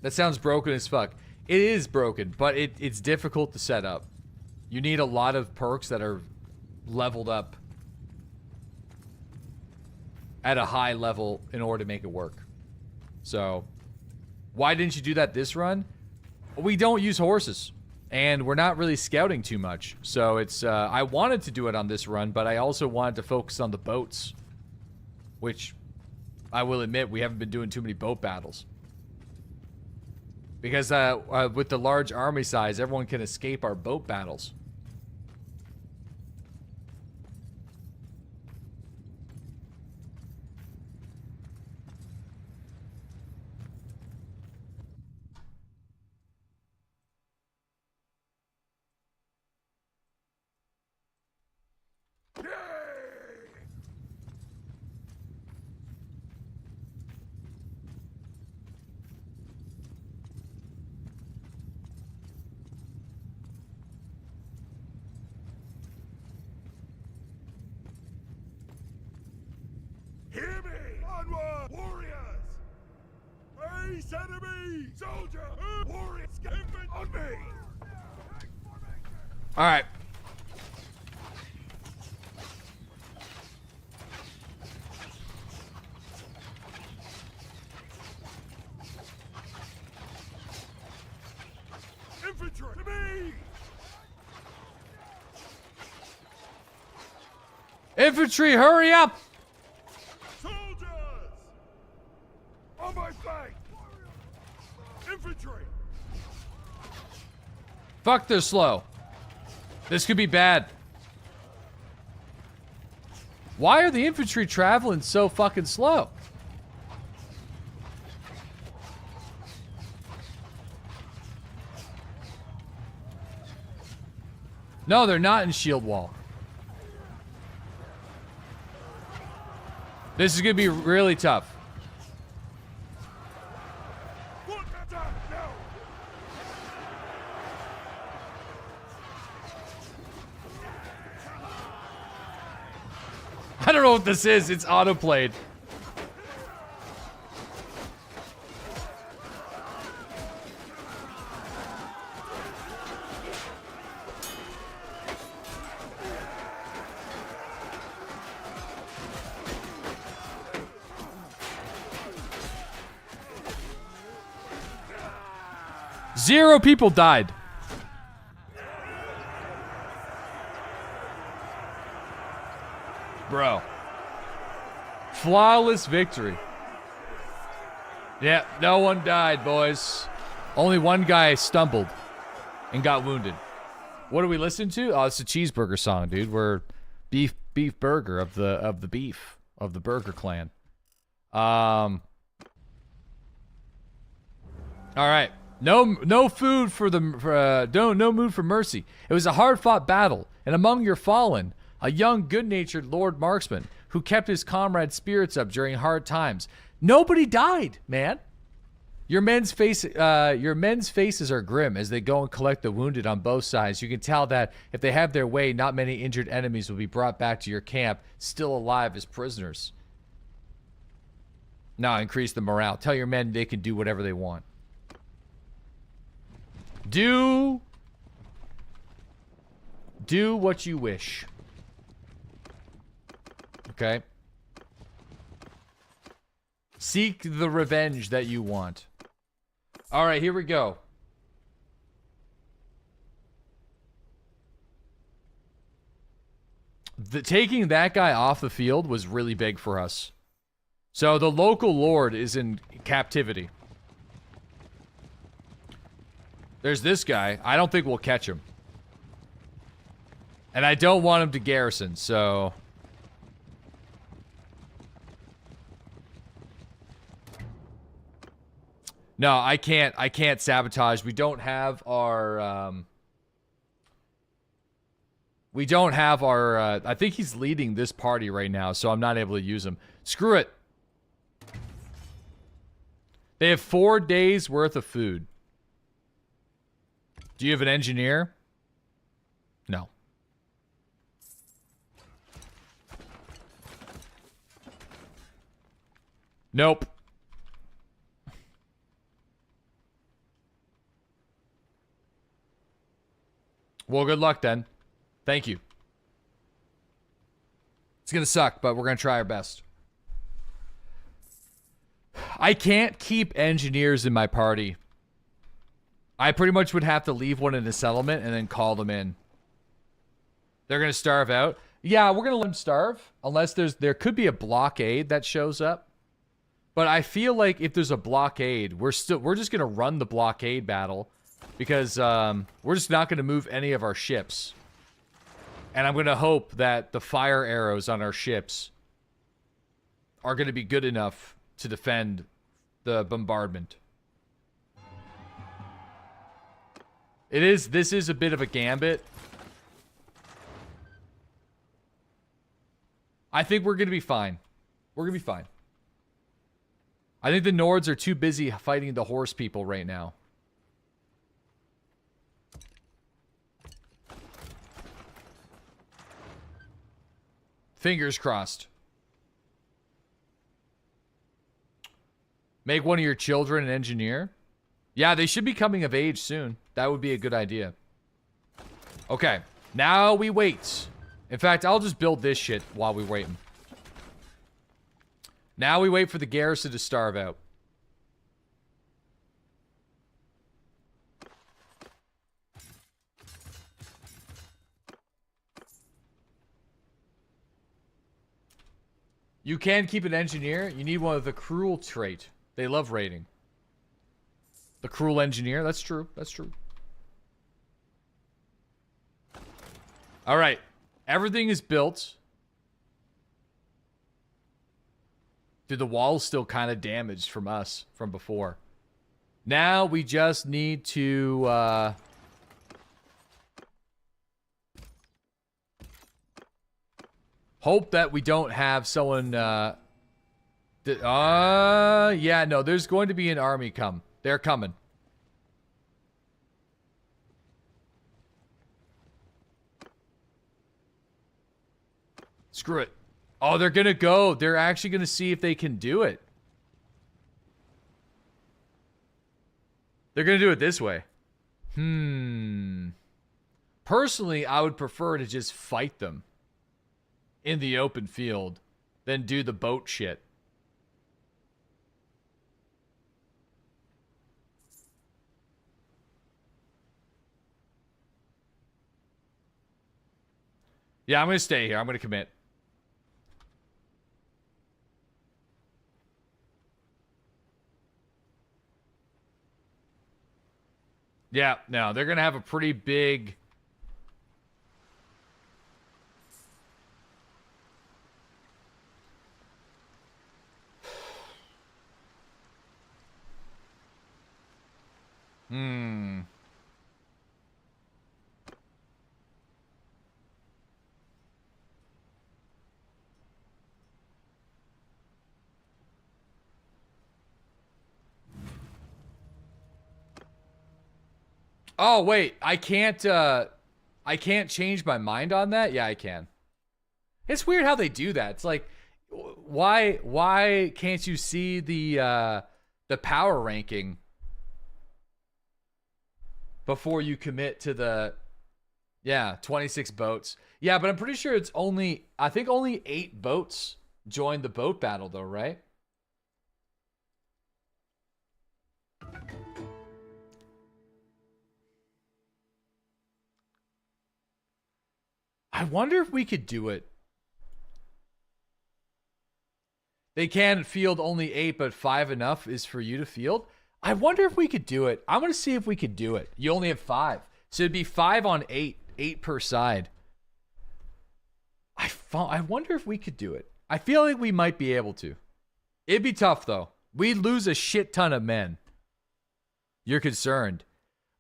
That sounds broken as fuck. It is broken, but it's difficult to set up. You need a lot of perks that are leveled up at a high level in order to make it work. So, why didn't you do that this run? We don't use horses, and we're not really scouting too much. So it's, I wanted to do it on this run, but I also wanted to focus on the boats, which I will admit we haven't been doing too many boat battles. Because with the large army size, everyone can escape our boat battles. Hear me! Onward! Warriors! Face enemy! Soldier! Warriors! Infant on me! Alright. Infantry! To me! Infantry, hurry up! Soldiers! On my flank! Infantry! Fuck, they're slow. This could be bad. Why are the infantry traveling so fucking slow? No, they're not in shield wall. This is gonna be really tough. What attack now? I don't know what this is. It's autoplayed. Zero people died. Bro. Flawless victory. Yeah, no one died, boys. Only one guy stumbled and got wounded. What do we listen to? Oh, it's a cheeseburger song, dude. We're beef burger of the beef of the Burger Clan. All right. No food for the no mood for mercy. It was a hard-fought battle, and among your fallen, a young, good-natured Lord Marksman who kept his comrades' spirits up during hard times. Nobody died, man. Your men's faces are grim as they go and collect the wounded on both sides. You can tell that if they have their way, not many injured enemies will be brought back to your camp, still alive as prisoners. Now increase the morale. Tell your men they can do whatever they want. Do what you wish. Okay? Seek the revenge that you want. Alright, here we go. Taking that guy off the field was really big for us. So the local lord is in captivity. There's this guy. I don't think we'll catch him. And I don't want him to garrison, so... No, I can't sabotage. We don't have our, I think he's leading this party right now, so I'm not able to use him. Screw it. They have 4 days worth of food. Do you have an engineer? No. Nope. Well, good luck then. Thank you. It's gonna suck, but we're gonna try our best. I can't keep engineers in my party. I pretty much would have to leave one in the settlement and then call them in. They're gonna starve out. Yeah, we're gonna let them starve unless there could be a blockade that shows up. But I feel like if there's a blockade, we're just gonna run the blockade battle because we're just not gonna move any of our ships. And I'm gonna hope that the fire arrows on our ships are gonna be good enough to defend the bombardment. This is a bit of a gambit. I think we're gonna be fine. We're gonna be fine. I think the Nords are too busy fighting the horse people right now. Fingers crossed. Make one of your children an engineer? Yeah, they should be coming of age soon. That would be a good idea. Okay, now we wait. In fact, I'll just build this shit while we wait. Now we wait for the garrison to starve out. You can keep an engineer. You need one with a cruel trait. They love raiding. The cruel engineer. That's true. That's true. All right. Everything is built. Dude, the wall's still kind of damaged from us from before. Now we just need to hope that we don't have someone yeah, no, there's going to be an army come. They're coming. Screw it. Oh, they're gonna go. They're actually gonna see if they can do it. They're gonna do it this way. Personally, I would prefer to just fight them in the open field than do the boat shit. Yeah, I'm gonna stay here. I'm gonna commit. Yeah, no, they're gonna have a pretty big... Oh, wait, I can't change my mind on that? Yeah, I can. It's weird how they do that. It's like, why can't you see the power ranking before you commit to the, 26 boats. Yeah, but I'm pretty sure it's I think only 8 boats joined the boat battle though, right? I wonder if we could do it. They can field only 8, but 5 enough is for you to field. I wonder if we could do it. I'm going to see if we could do it. You only have 5. So it'd be 5 on 8. 8 per side. I wonder if we could do it. I feel like we might be able to. It'd be tough, though. We'd lose a shit ton of men. You're concerned.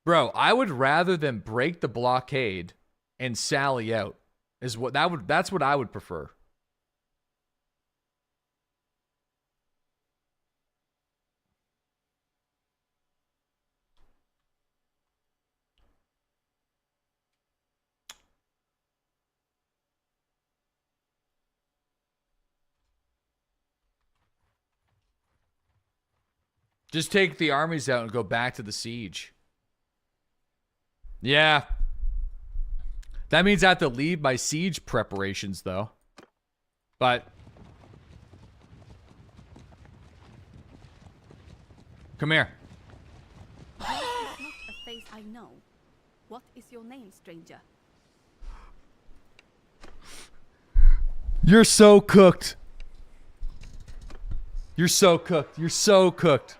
Bro, I would rather than break the blockade and sally out. That's what I would prefer. Just take the armies out and go back to the siege. Yeah. That means I have to leave my siege preparations, though. But... come here. This is not a face I know. What is your name, stranger? You're so cooked. You're so cooked. You're so cooked.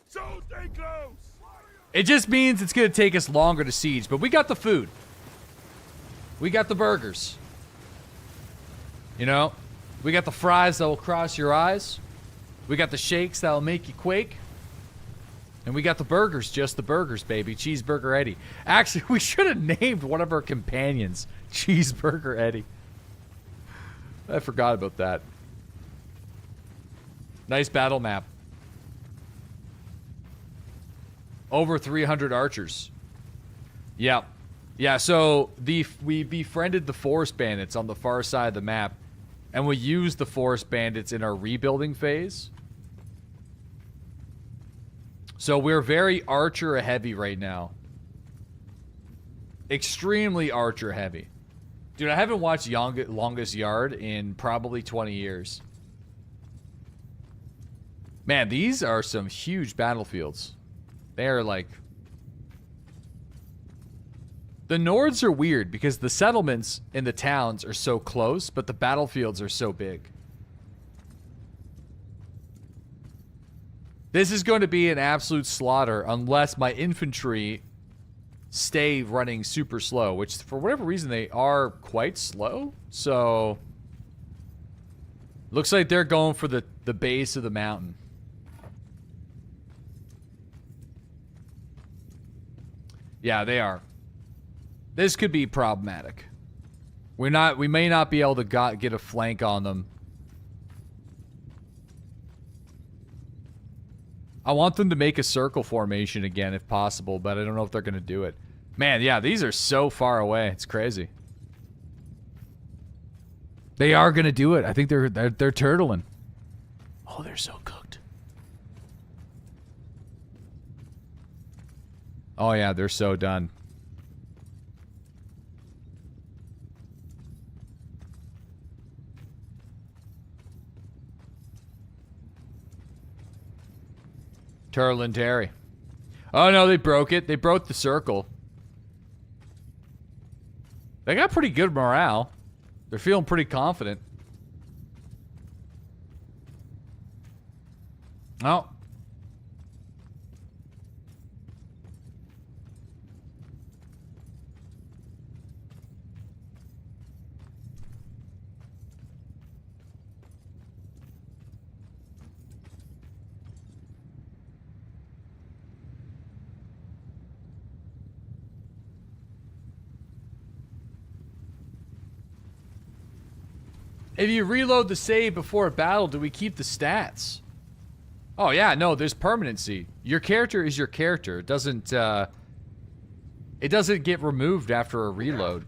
So stay close. It just means it's going to take us longer to siege, but we got the food. We got the burgers. You know, we got the fries that will cross your eyes. We got the shakes that will make you quake. And we got the burgers, just the burgers, baby. Cheeseburger Eddie. Actually, we should have named one of our companions Cheeseburger Eddie. I forgot about that. Nice battle map. Over 300 archers. Yeah. Yeah, so we befriended the forest bandits on the far side of the map. And we used the forest bandits in our rebuilding phase. So we're very archer heavy right now. Extremely archer heavy. Dude, I haven't watched Longest Yard in probably 20 years. Man, these are some huge battlefields. They are like... The Nords are weird because the settlements in the towns are so close, but the battlefields are so big. This is going to be an absolute slaughter unless my infantry stay running super slow, which for whatever reason they are quite slow. So looks like they're going for the base of the mountain. Yeah, they are. This could be problematic. We may not be able to get a flank on them. I want them to make a circle formation again if possible, but I don't know if they're going to do it. Man, yeah, these are so far away. It's crazy. They are going to do it. I think they're turtling. Oh, they're so cooked. Oh yeah, they're so done. Turtle Terry. Oh no, they broke it. They broke the circle. They got pretty good morale. They're feeling pretty confident. Oh. If you reload the save before a battle, do we keep the stats? Oh yeah, no, there's permanency. Your character is your character. It doesn't get removed after a reload.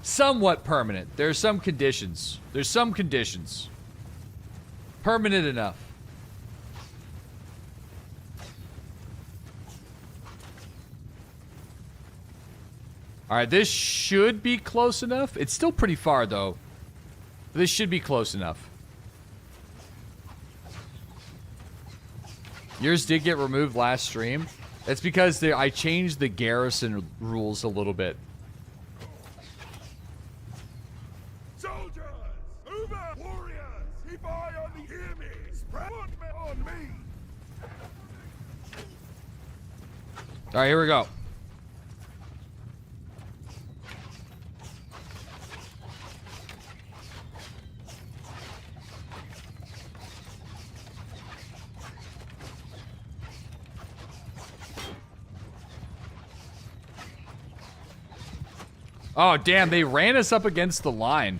Somewhat permanent. There's some conditions. There's some conditions. Permanent enough. Alright, this should be close enough. It's still pretty far, though. This should be close enough. Yours did get removed last stream. That's because I changed the garrison rules a little bit. Soldiers! Move out! Warriors! Keep eye on the enemy! Spread on me! Alright, here we go. Oh, damn, they ran us up against the line.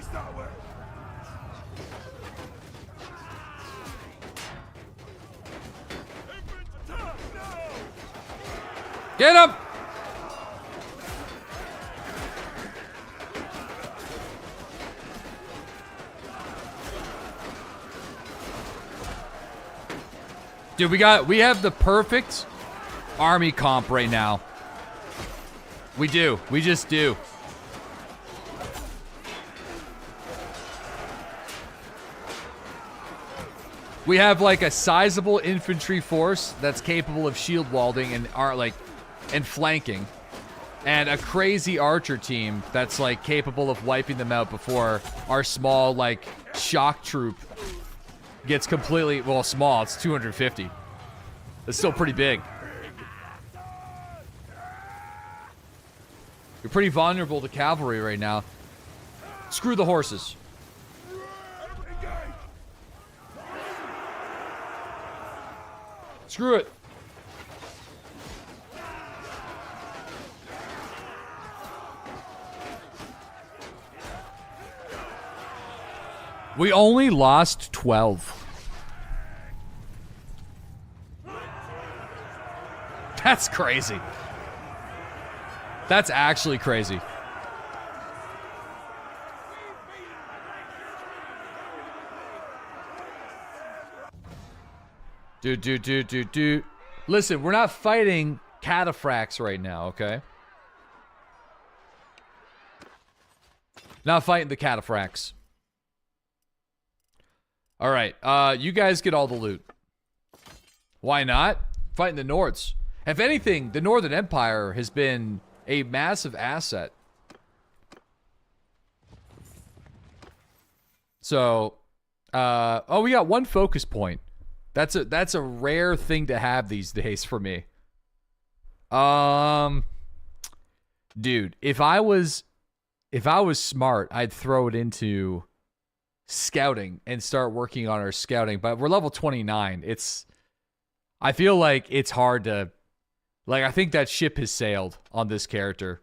Face that way. Infants attack now. Get him! Dude, we have the perfect army comp right now. We do. We just do. We have like a sizable infantry force that's capable of shield walding and and flanking, and a crazy archer team that's like capable of wiping them out before our small like shock troop gets completely, well, small. It's 250. It's still pretty big. You're pretty vulnerable to cavalry right now. Screw the horses. Screw it. We only lost 12. That's crazy. That's actually crazy. Dude. Listen, we're not fighting cataphracts right now, okay? Not fighting the cataphracts. Alright, you guys get all the loot. Why not? Fighting the Nords. If anything, the Northern Empire has been a massive asset. So, oh, we got one focus point. That's a rare thing to have these days for me. Dude, if I was smart, I'd throw it into scouting and start working on our scouting, but we're level 29. I feel like it's hard to, like, I think that ship has sailed on this character.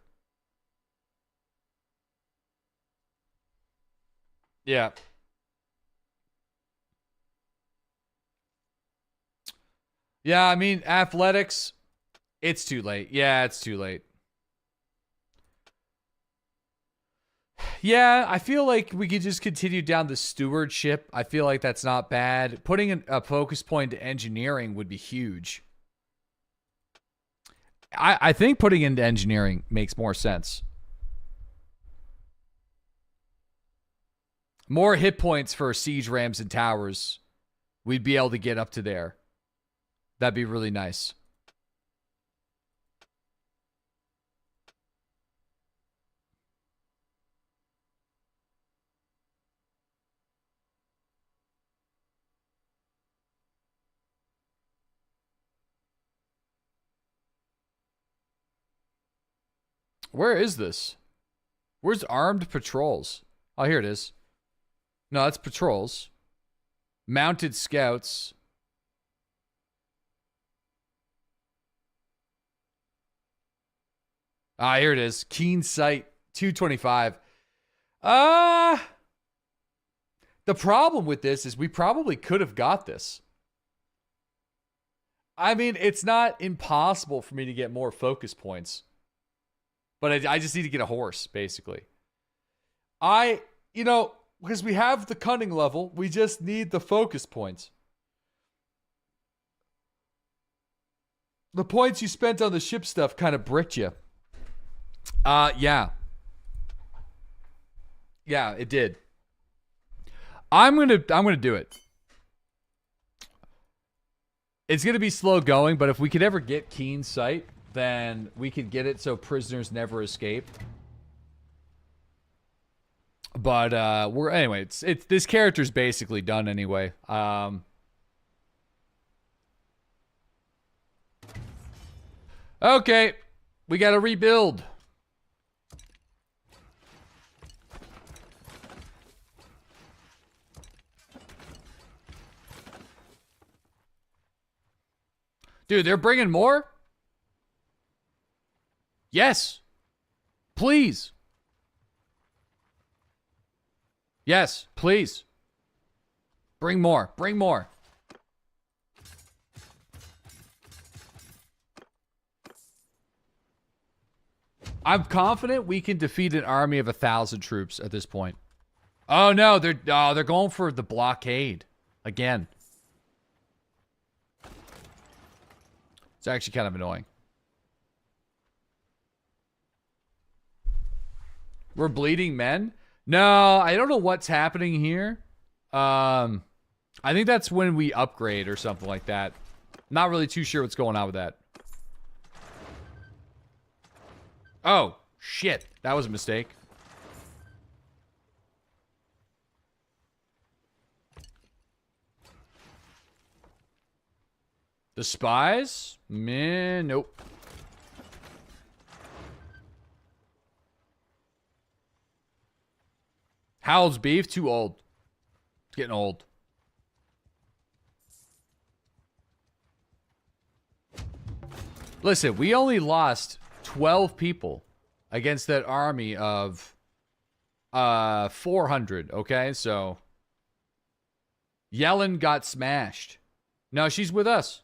Yeah. Yeah, I mean, athletics, it's too late. Yeah, it's too late. Yeah, I feel like we could just continue down the stewardship. I feel like that's not bad. Putting a focus point to engineering would be huge. I think putting into engineering makes more sense. More hit points for siege rams and towers. We'd be able to get up to there. That'd be really nice. Where is this? Where's armed patrols? Oh, here it is. No, that's patrols. Mounted scouts. Ah, here it is. Keen sight, 225. The problem with this is we probably could have got this. I mean, it's not impossible for me to get more focus points. But I just need to get a horse, basically. Because we have the cunning level, we just need the focus points. The points you spent on the ship stuff kind of bricked you. Yeah. Yeah, it did. I'm gonna do it. It's gonna be slow going, but if we could ever get keen sight, then we could get it so prisoners never escape. But anyway, it's this character's basically done anyway. Okay, we gotta rebuild. Dude, they're bringing more? Yes. Please. Yes, please. Bring more. Bring more. I'm confident we can defeat an army of 1,000 troops at this point. Oh no, they're going for the blockade again. It's actually kind of annoying. We're bleeding men? No, I don't know what's happening here. I think that's when we upgrade or something like that. Not really too sure what's going on with that. Oh, shit. That was a mistake. The spies? Meh, nope. Howl's beef? Too old. It's getting old. Listen, we only lost 12 people against that army of 400, okay? So Yellen got smashed. No, she's with us.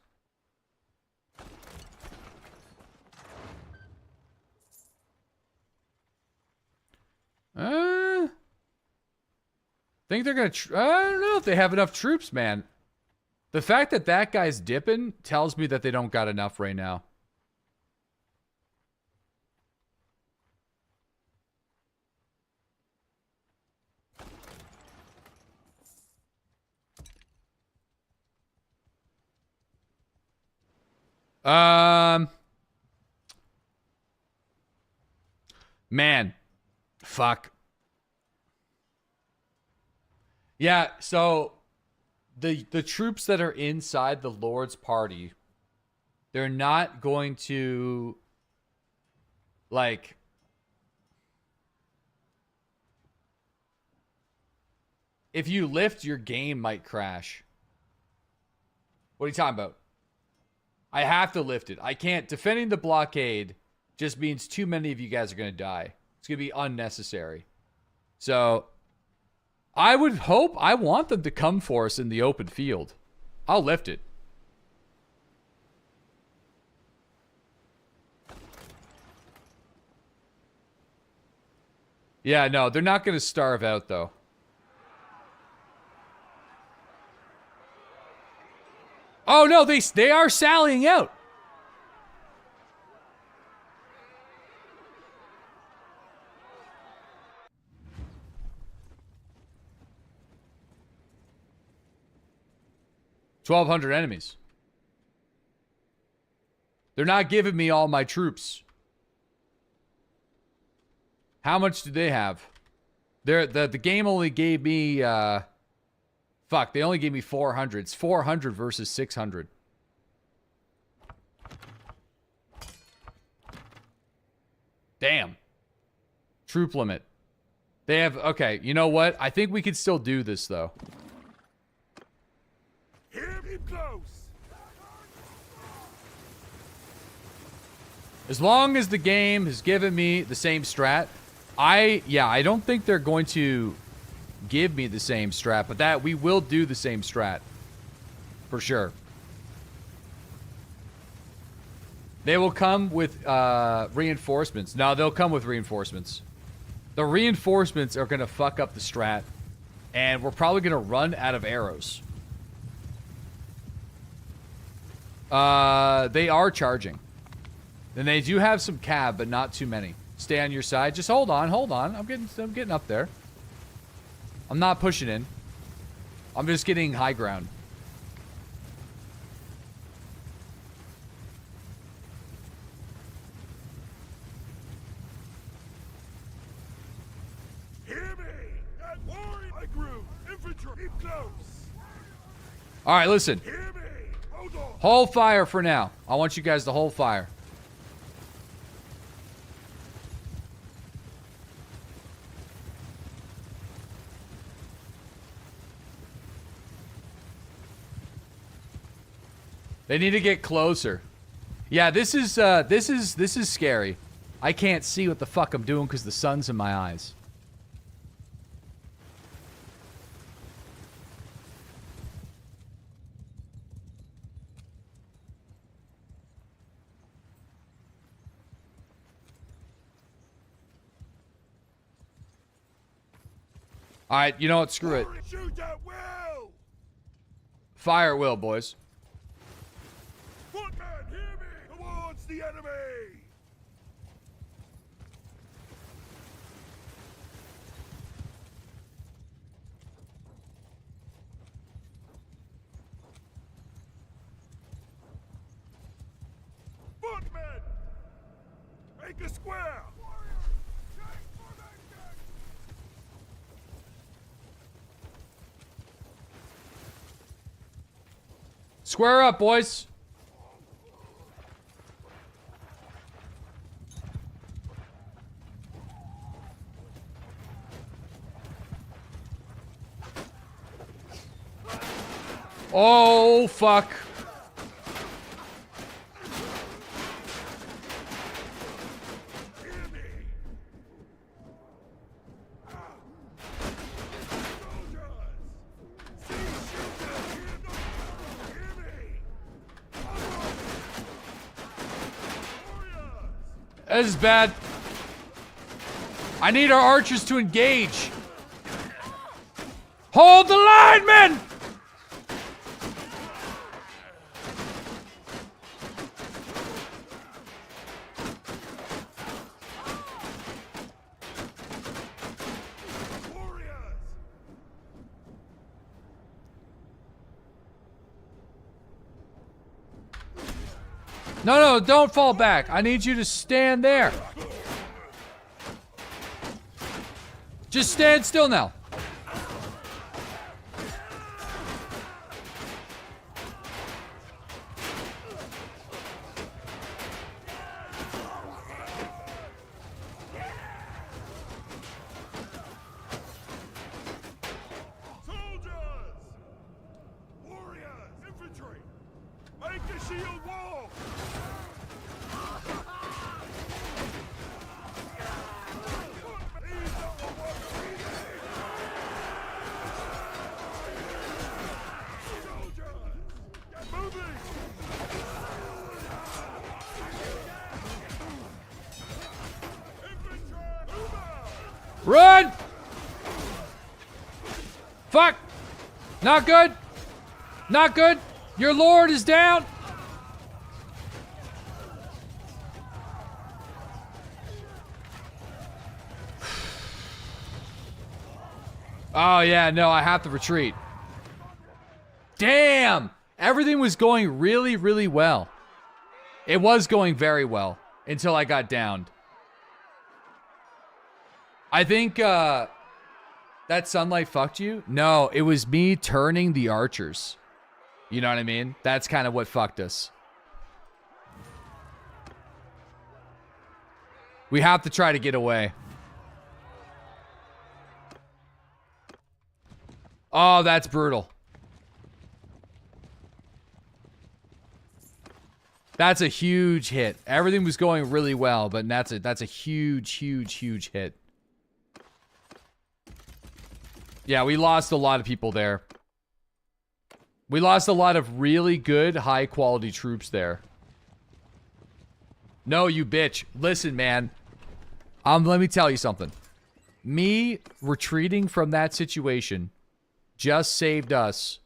Think they're gonna I don't know if they have enough troops, man. The fact that that guy's dipping tells me that they don't got enough right now. Man. Fuck. Yeah, so the troops that are inside the Lord's party, they're not going to like if you lift, your game might crash. What are you talking about? I have to lift it. I can't. Defending the blockade just means too many of you guys are going to die. It's going to be unnecessary. So I would hope, I want them to come for us in the open field. I'll lift it. Yeah, no, they're not going to starve out, though. Oh, no, they are sallying out. $1,200 enemies. They're not giving me all my troops. How much do they have? The game only gave me fuck, they only gave me 400. It's 400 versus 600. Damn. Troop limit. They have, okay, you know what? I think we could still do this though. Hear me close. As long as the game has given me the same strat, I don't think they're going to give me the same strat, but that we will do the same strat. For sure. They will come with reinforcements. No, they'll come with reinforcements. The reinforcements are going to fuck up the strat, and we're probably going to run out of arrows. They are charging. And they do have some cav, but not too many. Stay on your side. Just hold on, hold on. I'm getting up there. I'm not pushing in. I'm just getting high ground. Hear me. That warrior I grew. Infantry, keep close. All right, listen. Hear me. Hold on. Hold fire for now. I want you guys to hold fire. They need to get closer. Yeah, this is scary. I can't see what the fuck I'm doing because the sun's in my eyes. All right, you know what? Screw it. Shoot at will! Fire at will, boys. Footman, hear me! Towards the enemy! Footmen! Make a square! Square up, boys. Oh, fuck. This is bad. I need our archers to engage. Hold the line, men! No, no, don't fall back. I need you to stand there. Just stand still now. Soldiers! Warriors! Infantry! Make a shield wall! Run! Fuck! Not good! Not good! Your lord is down! Oh yeah, no, I have to retreat. Damn! Everything was going really, really well. It was going very well until I got downed. I think that sunlight fucked you? No, it was me turning the archers. You know what I mean? That's kind of what fucked us. We have to try to get away. Oh, that's brutal. That's a huge hit. Everything was going really well, but that's a huge, huge, huge hit. Yeah, we lost a lot of people there. We lost a lot of really good, high-quality troops there. No, you bitch. Listen, man. Let me tell you something. Me retreating from that situation just saved us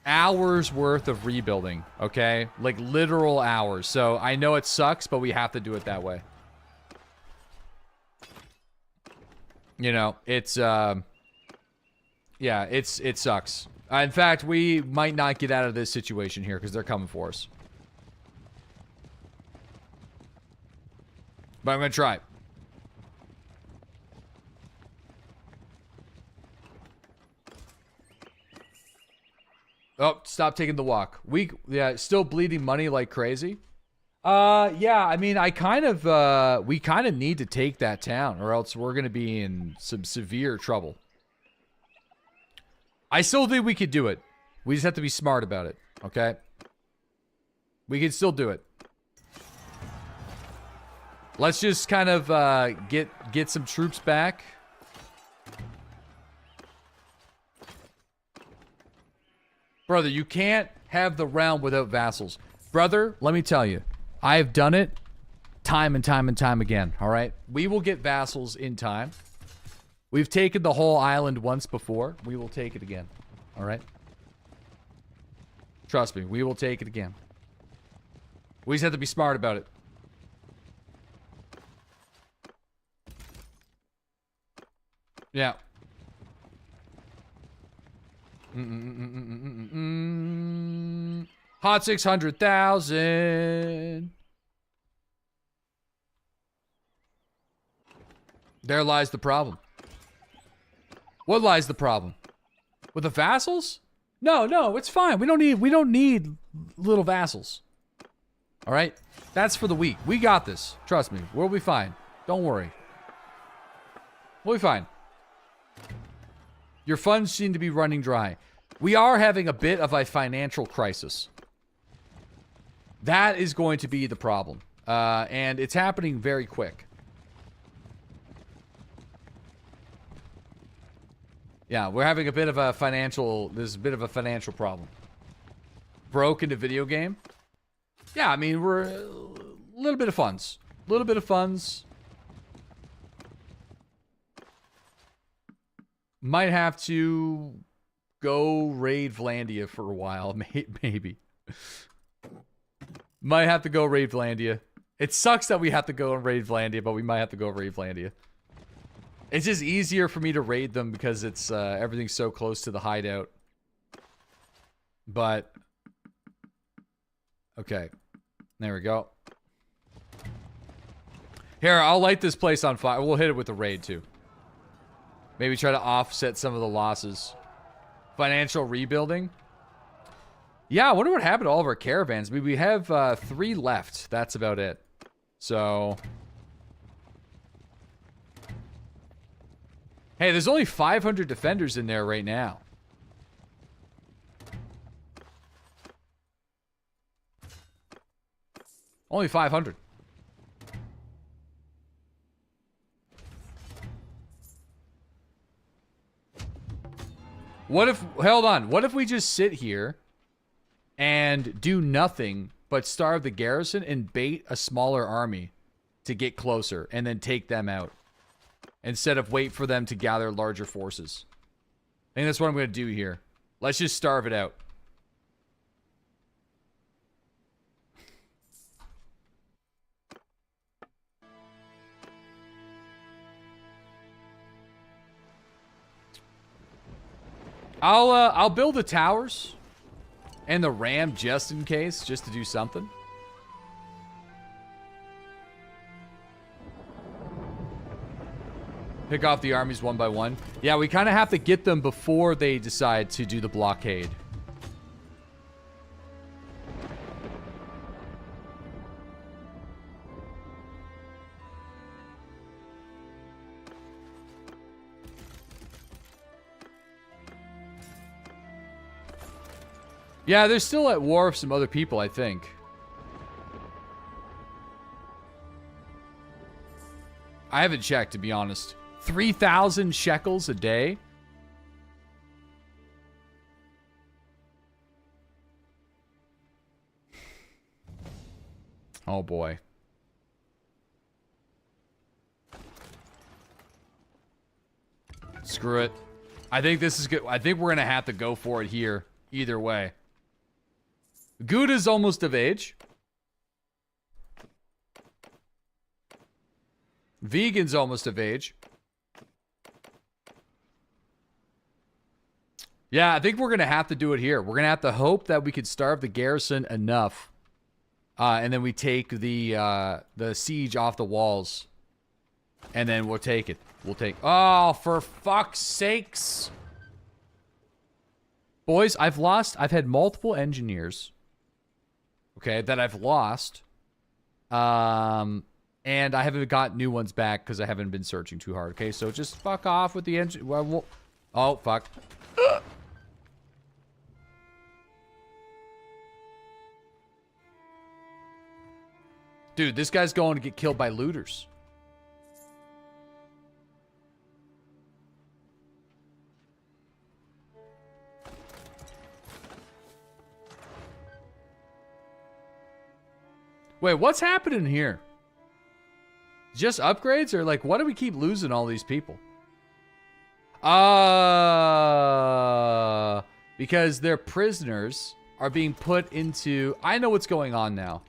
hours worth of rebuilding, okay? Like, literal hours. So, I know it sucks, but we have to do it that way. You know, it's, yeah, it sucks. In fact, we might not get out of this situation here because they're coming for us. But I'm going to try. Oh, stop taking the walk. Yeah, still bleeding money like crazy. Yeah, I mean, we kind of need to take that town or else we're going to be in some severe trouble. I still think we could do it. We just have to be smart about it, okay? We can still do it. Let's just kind of get some troops back. Brother, you can't have the realm without vassals. Brother, let me tell you. I have done it time and time and time again, all right? We will get vassals in time. We've taken the whole island once before. We will take it again. All right? Trust me, we will take it again. We just have to be smart about it. Yeah. Hot 600,000. There lies the problem. What lies the problem? With the vassals? No, it's fine. We don't need little vassals. All right? That's for the weak. We got this. Trust me. We'll be fine. Don't worry. We'll be fine. Your funds seem to be running dry. We are having a bit of a financial crisis. That is going to be the problem. And it's happening very quick. Yeah, we're having a bit of a financial... There's a bit of a financial problem. Broke into video game? Yeah, I mean, we're... A little bit of funds. A little bit of funds. Might have to go raid Vlandia for a while, maybe. Might have to go raid Vlandia. It sucks that we have to go and raid Vlandia, but we might have to go raid Vlandia. It's just easier for me to raid them because it's everything's so close to the hideout. But okay, there we go. Here, I'll light this place on fire. We'll hit it with the raid too. Maybe try to offset some of the losses. Financial rebuilding. Yeah, I wonder what happened to all of our caravans. I mean, we have 3 left. That's about it. So... Hey, there's only 500 defenders in there right now. Only 500. What if... Hold on. What if we just sit here and do nothing but starve the garrison and bait a smaller army to get closer and then take them out? Instead of wait for them to gather larger forces. I think that's what I'm going to do here. Let's just starve it out. I'll build the towers and the ram just in case, just to do something. Pick off the armies one by one. Yeah, we kind of have to get them before they decide to do the blockade. Yeah, they're still at war with some other people, I think. I haven't checked, to be honest. 3,000 shekels a day? Oh boy. Screw it. I think this is good. I think we're gonna have to go for it here. Either way. Gouda's almost of age. Vegan's almost of age. Yeah, I think we're going to have to do it here. We're going to have to hope that we could starve the garrison enough. And then we take the siege off the walls. And then we'll take it. We'll take... Oh, for fuck's sakes. Boys, I've had multiple engineers. Okay, that I've lost. And I haven't got new ones back because I haven't been searching too hard. Okay, so just fuck off with the engine. Well, oh, fuck. Dude, this guy's going to get killed by looters. Wait, what's happening here? Just upgrades? Or like, why do we keep losing all these people? Because their prisoners are being put into... I know what's going on now.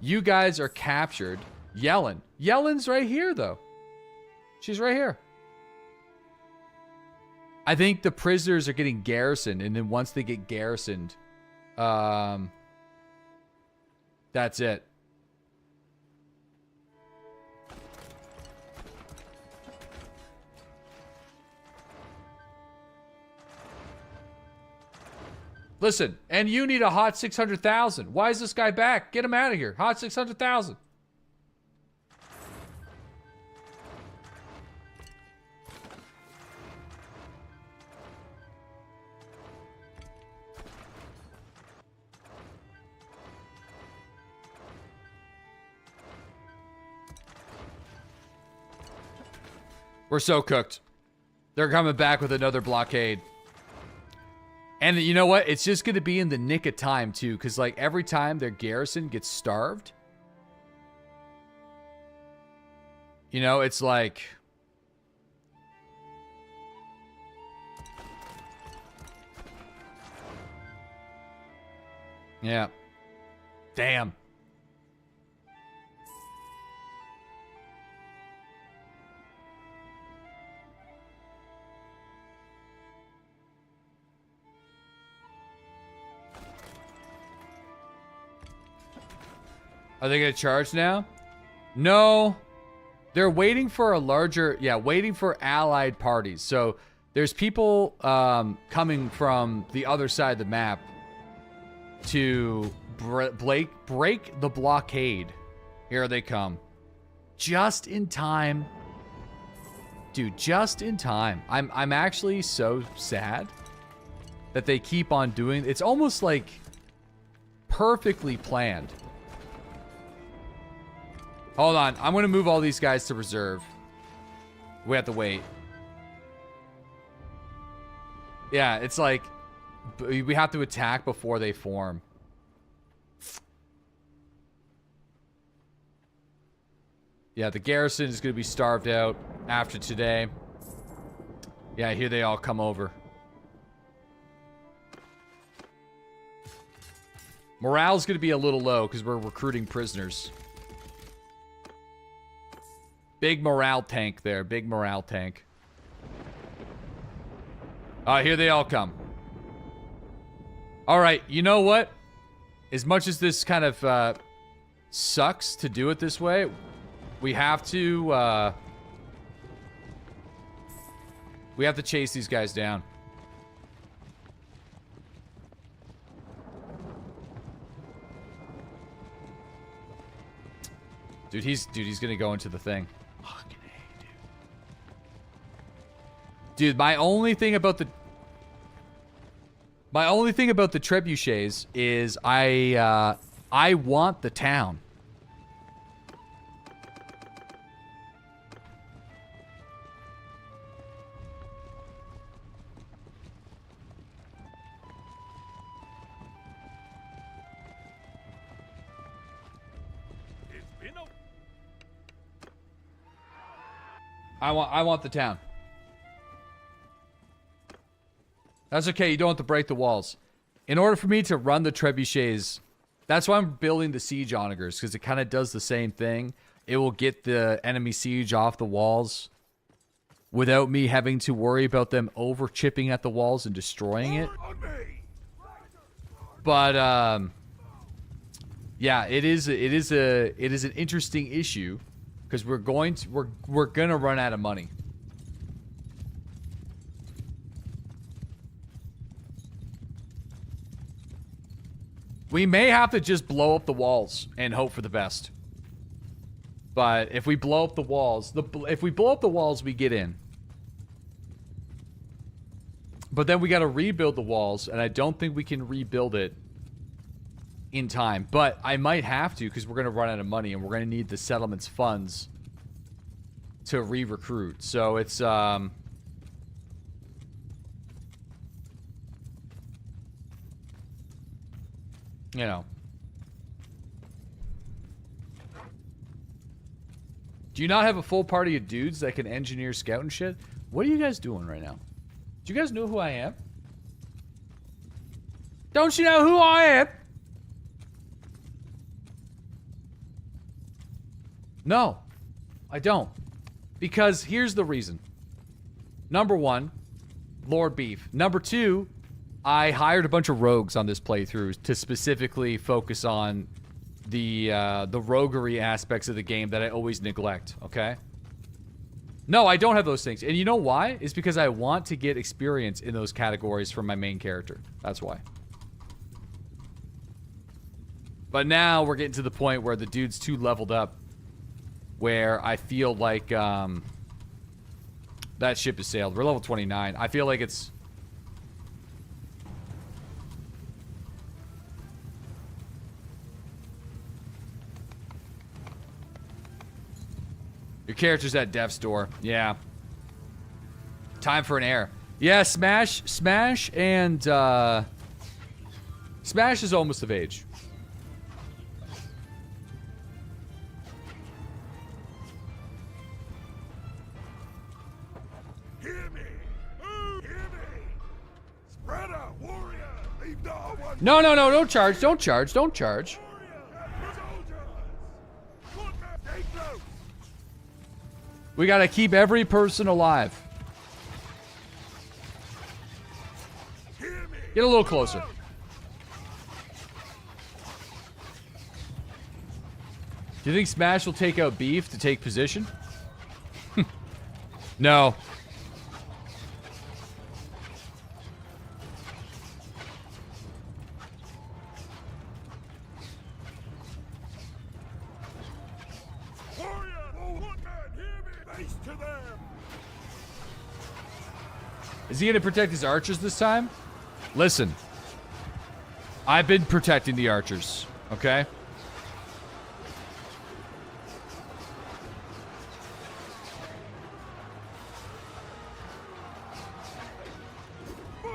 You guys are captured. Yellen. Yellen's right here, though. She's right here. I think the prisoners are getting garrisoned, and then once they get garrisoned, that's it. Listen, and you need a hot 600,000. Why is this guy back? Get him out of here. Hot 600,000. We're so cooked. They're coming back with another blockade. And you know what? It's just going to be in the nick of time, too. Because, like, every time their garrison gets starved, you know, it's like... Yeah. Damn. Are they going to charge now? No. They're waiting for a larger... Yeah, waiting for allied parties. So, there's people coming from the other side of the map to break the blockade. Here they come. Just in time. Dude, just in time. I'm actually so sad that they keep on doing... It's almost like perfectly planned. Hold on. I'm going to move all these guys to reserve. We have to wait. Yeah, it's like we have to attack before they form. Yeah, the garrison is going to be starved out after today. Yeah, here they all come over. Morale's going to be a little low because we're recruiting prisoners. Big morale tank there. Big morale tank. Here they all come. Alright, you know what? As much as this kind of sucks to do it this way, we have to chase these guys down. Dude, he's gonna go into the thing. Fucking A, dude. Dude, my only thing about the trebuchets is I want the town. I want the town. That's okay. You don't have to break the walls. In order for me to run the trebuchets, that's why I'm building the siege onagers, because it kind of does the same thing. It will get the enemy siege off the walls without me having to worry about them over chipping at the walls and destroying it. But yeah, it is an interesting issue. Because we're gonna run out of money. We may have to just blow up the walls and hope for the best. But if we blow up the walls, we get in. But then we gotta rebuild the walls, and I don't think we can rebuild it in time. But I might have to, because we're going to run out of money, and we're going to need the settlement's funds to re-recruit. So it's, you know. Do you not have a full party of dudes that can engineer scout and shit? What are you guys doing right now? Do you guys know who I am? Don't you know who I am? No, I don't. Because here's the reason. Number one, Lord Beef. Number two, I hired a bunch of rogues on this playthrough to specifically focus on the roguery aspects of the game that I always neglect, okay? No, I don't have those things. And you know why? It's because I want to get experience in those categories from my main character. That's why. But now we're getting to the point where the dude's too leveled up, where I feel like that ship has sailed. We're level 29. I feel like it's... Your character's at death's door. Yeah. Time for an heir. Yeah, Smash and Smash is almost of age. Hear me! Hear me! Spread out, warrior! Leave no one... No, don't charge, don't charge, don't charge. We gotta keep every person alive. Get a little closer. Do you think Smash will take out Beef to take position? No. Is he gonna protect his archers this time? Listen. I've been protecting the archers, okay?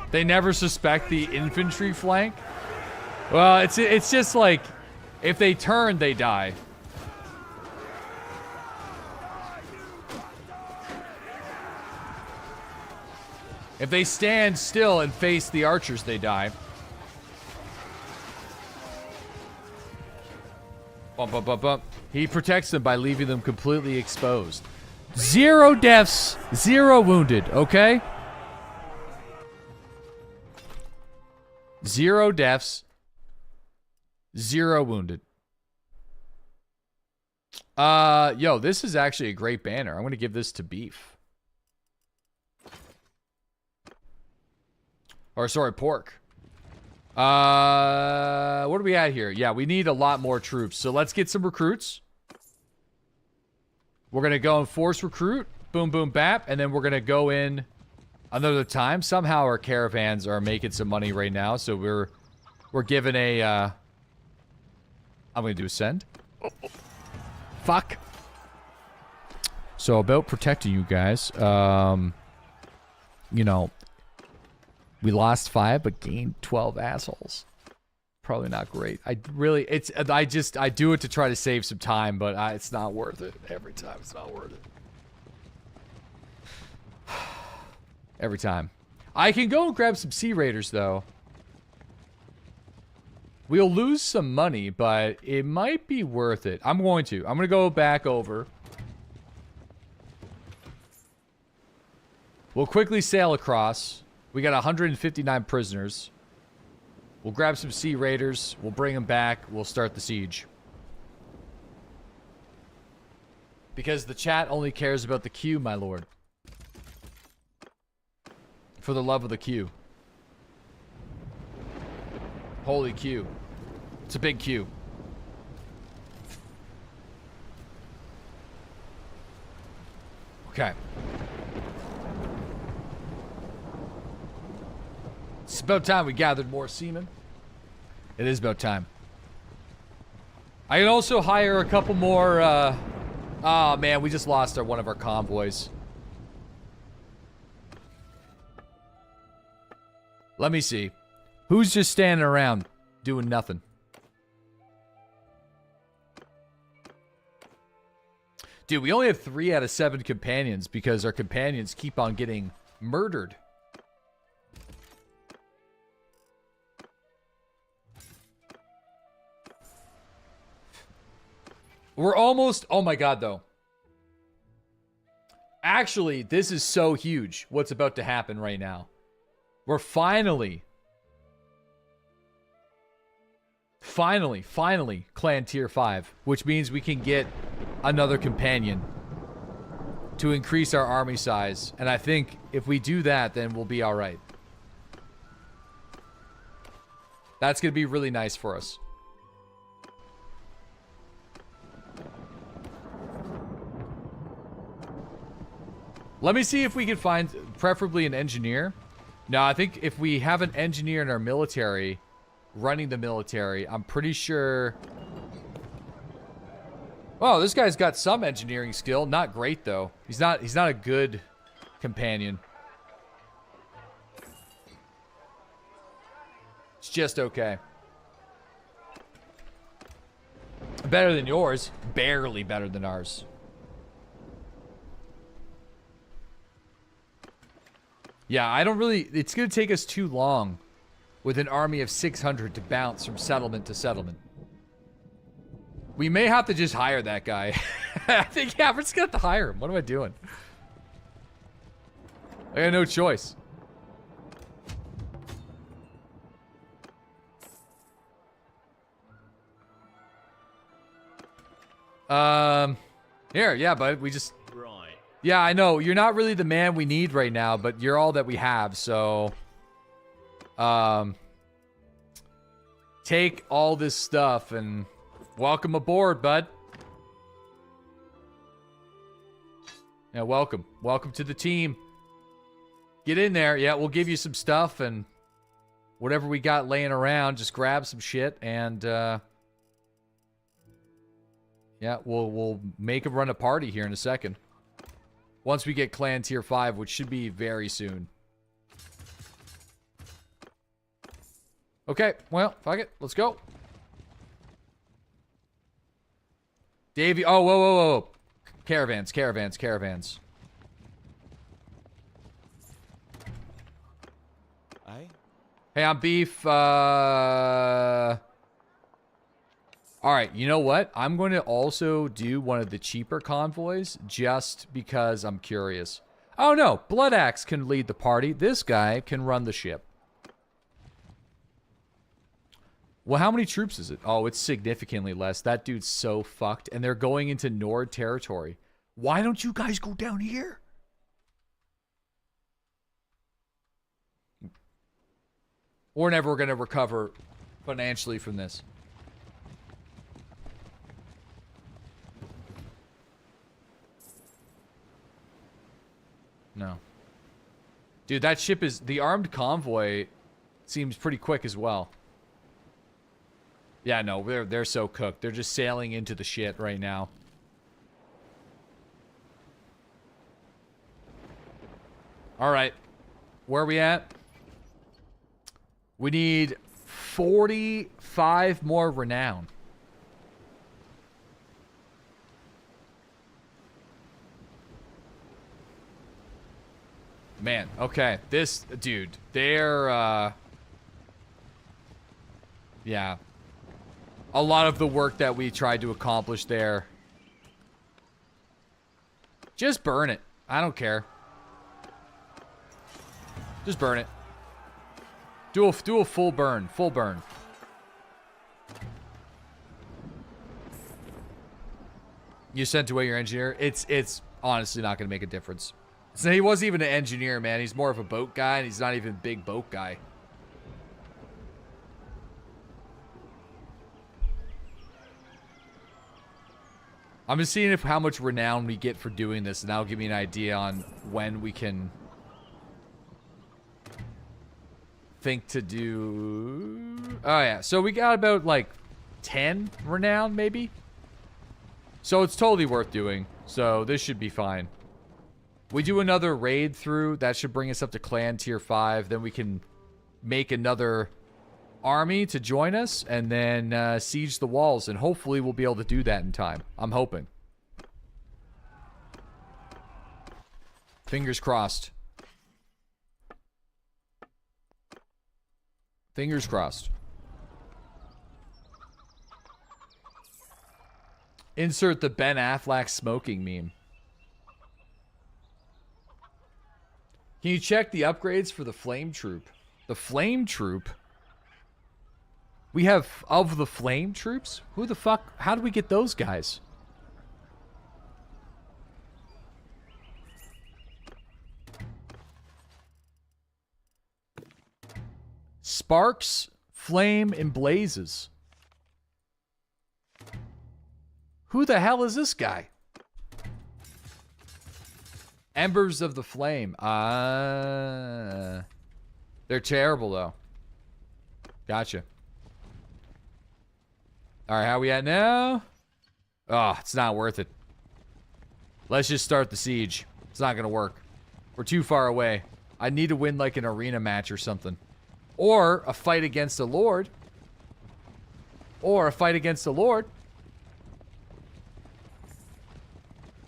They never suspect the infantry flank? Well, it's just like, if they turn, they die. If they stand still and face the archers, they die. Bump, bump, bump, bump. He protects them by leaving them completely exposed. 0 deaths, 0 wounded, okay? 0 deaths, 0 wounded. Yo, this is actually a great banner. I'm gonna give this to Beef. Or, sorry, Pork. What are we at here? Yeah, we need a lot more troops. So let's get some recruits. We're going to go and force recruit. Boom, boom, bap. And then we're going to go in another time. Somehow our caravans are making some money right now. So we're given a... I'm going to do a send. Fuck. So about protecting you guys. You know... We lost 5, but gained 12 assholes. Probably not great. I do it to try to save some time, but it's not worth it. Every time, it's not worth it. Every time. I can go and grab some Sea Raiders, though. We'll lose some money, but it might be worth it. I'm going to go back over. We'll quickly sail across. We got 159 prisoners. We'll grab some Sea Raiders. We'll bring them back. We'll start the siege. Because the chat only cares about the queue, my lord. For the love of the queue. Holy queue. It's a big queue. Okay. It's about time we gathered more seamen. It is about time. I can also hire a couple more, oh man, we just lost one of our convoys. Let me see. Who's just standing around doing nothing? Dude, we only have 3 out of 7 companions because our companions keep on getting murdered. We're almost... Oh my god, though. Actually, this is so huge, what's about to happen right now. We're finally, clan tier 5, which means we can get another companion to increase our army size. And I think if we do that, then we'll be alright. That's going to be really nice for us. Let me see if we can find, preferably an engineer. No, I think if we have an engineer in our military, running the military, I'm pretty sure... Oh, this guy's got some engineering skill. Not great, though. He's not a good companion. It's just okay. Better than yours. Barely better than ours. Yeah, I don't really... It's going to take us too long with an army of 600 to bounce from settlement to settlement. We may have to just hire that guy. I think, yeah, we're just going to have to hire him. What am I doing? I got no choice. Here, yeah, bud. We just... Yeah, I know. You're not really the man we need right now, but you're all that we have, so... Take all this stuff and welcome aboard, bud. Yeah, welcome. Welcome to the team. Get in there. Yeah, we'll give you some stuff and whatever we got laying around, just grab some shit and, yeah, we'll make him run a party here in a second. Once we get clan tier 5, which should be very soon. Okay, well, fuck it. Let's go. Davey, oh, whoa. Caravans. Aye? Hey, I'm Beef. Alright, you know what? I'm going to also do one of the cheaper convoys just because I'm curious. Oh no, Blood Axe can lead the party. This guy can run the ship. Well, how many troops is it? Oh, it's significantly less. That dude's so fucked. And they're going into Nord territory. Why don't you guys go down here? We're never going to recover financially from this. No. Dude, that ship is... The armed convoy seems pretty quick as well. Yeah, no, they're so cooked. They're just sailing into the shit right now. Alright. Where are we at? We need 45 more renown. Man, okay. This, dude, they're, yeah. A lot of the work that we tried to accomplish there. Just burn it. I don't care. Just burn it. Do a full burn. Full burn. You sent away your engineer? It's honestly not going to make a difference. So he wasn't even an engineer, man. He's more of a boat guy, and he's not even a big boat guy. I'm just seeing how much renown we get for doing this, and that'll give me an idea on when we can think to do... Oh, yeah. So we got about, like, 10 renown, maybe? So it's totally worth doing. So this should be fine. We do another raid through. That should bring us up to clan tier 5. Then we can make another army to join us and then siege the walls. And hopefully we'll be able to do that in time. I'm hoping. Fingers crossed. Fingers crossed. Insert the Ben Affleck smoking meme. Can you check the upgrades for the Flame Troop? The Flame Troop? We have of the Flame Troops? Who the fuck? How do we get those guys? Sparks, Flame, and Blazes. Who the hell is this guy? Embers of the Flame. They're terrible, though. Gotcha. Alright, how we at now? Oh, it's not worth it. Let's just start the siege. It's not gonna work. We're too far away. I need to win, like, an arena match or something. Or a fight against a lord. Or a fight against a lord.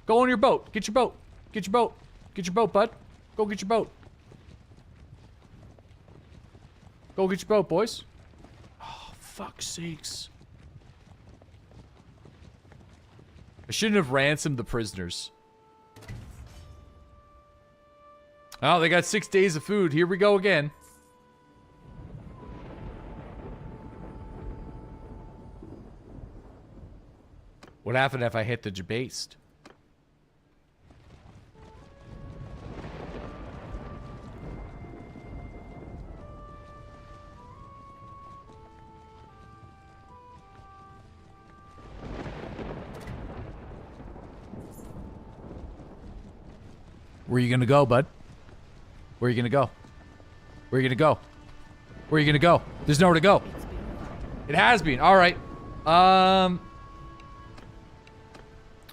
Go on your boat. Get your boat. Get your boat. Get your boat, bud. Go get your boat. Go get your boat, boys. Oh, fuck's sakes. I shouldn't have ransomed the prisoners. Oh, they got 6 days of food. Here we go again. What happened if I hit the debased? Where are you gonna go, bud? Where are you gonna go? Where are you gonna go? Where are you gonna go? There's nowhere to go. It has been. All right.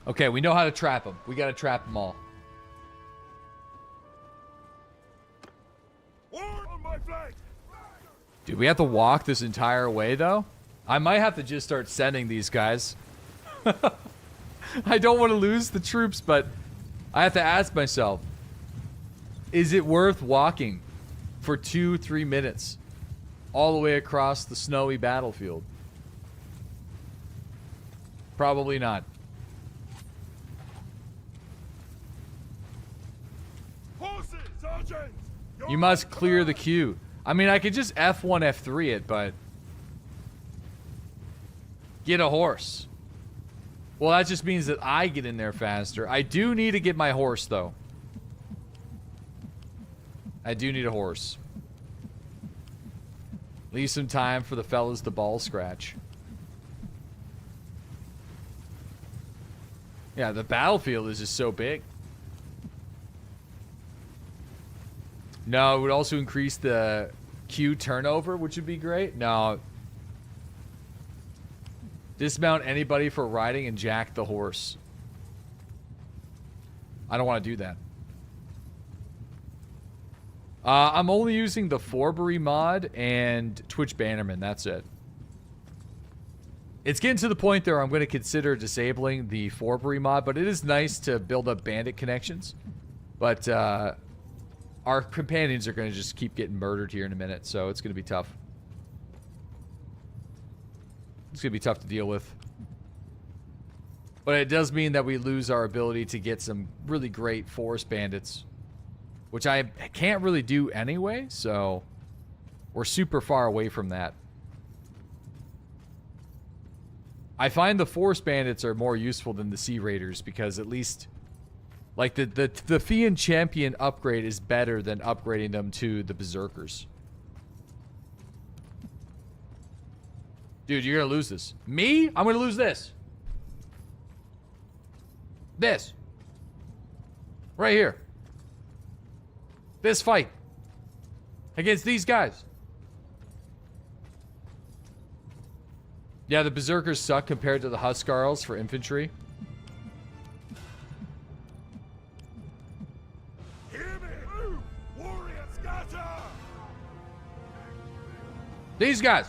Okay, we know how to trap them. We gotta trap them all. War on my flank! Dude, we have to walk this entire way, though? I might have to just start sending these guys. I don't want to lose the troops, but I have to ask myself, is it worth walking for 2-3 minutes all the way across the snowy battlefield? Probably not. Horses, sergeant! You must clear the queue. I mean, I could just F1, F3 it, but... Get a horse. Well, that just means that I get in there faster. I do need to get my horse, though. I do need a horse. Leave some time for the fellas to ball scratch. Yeah, the battlefield is just so big. No, it would also increase the queue turnover, which would be great. No. Dismount anybody for riding and jack the horse. I don't want to do that. I'm only using the Forbury mod and Twitch Bannerman. That's it. It's getting to the point there I'm going to consider disabling the Forbury mod, but it is nice to build up bandit connections. But our companions are going to just keep getting murdered here in a minute, so it's going to be tough. It's going to be tough to deal with. But it does mean that we lose our ability to get some really great forest bandits, which I can't really do anyway, so we're super far away from that. I find the forest bandits are more useful than the sea raiders because at least, like, the Fiend Champion upgrade is better than upgrading them to the Berserkers. Dude, you're gonna lose this. Me? I'm gonna lose this. This. Right here. This fight. Against these guys. Yeah, the Berserkers suck compared to the Huskarls for infantry. Hear me! Move! Warrior scatter! These guys.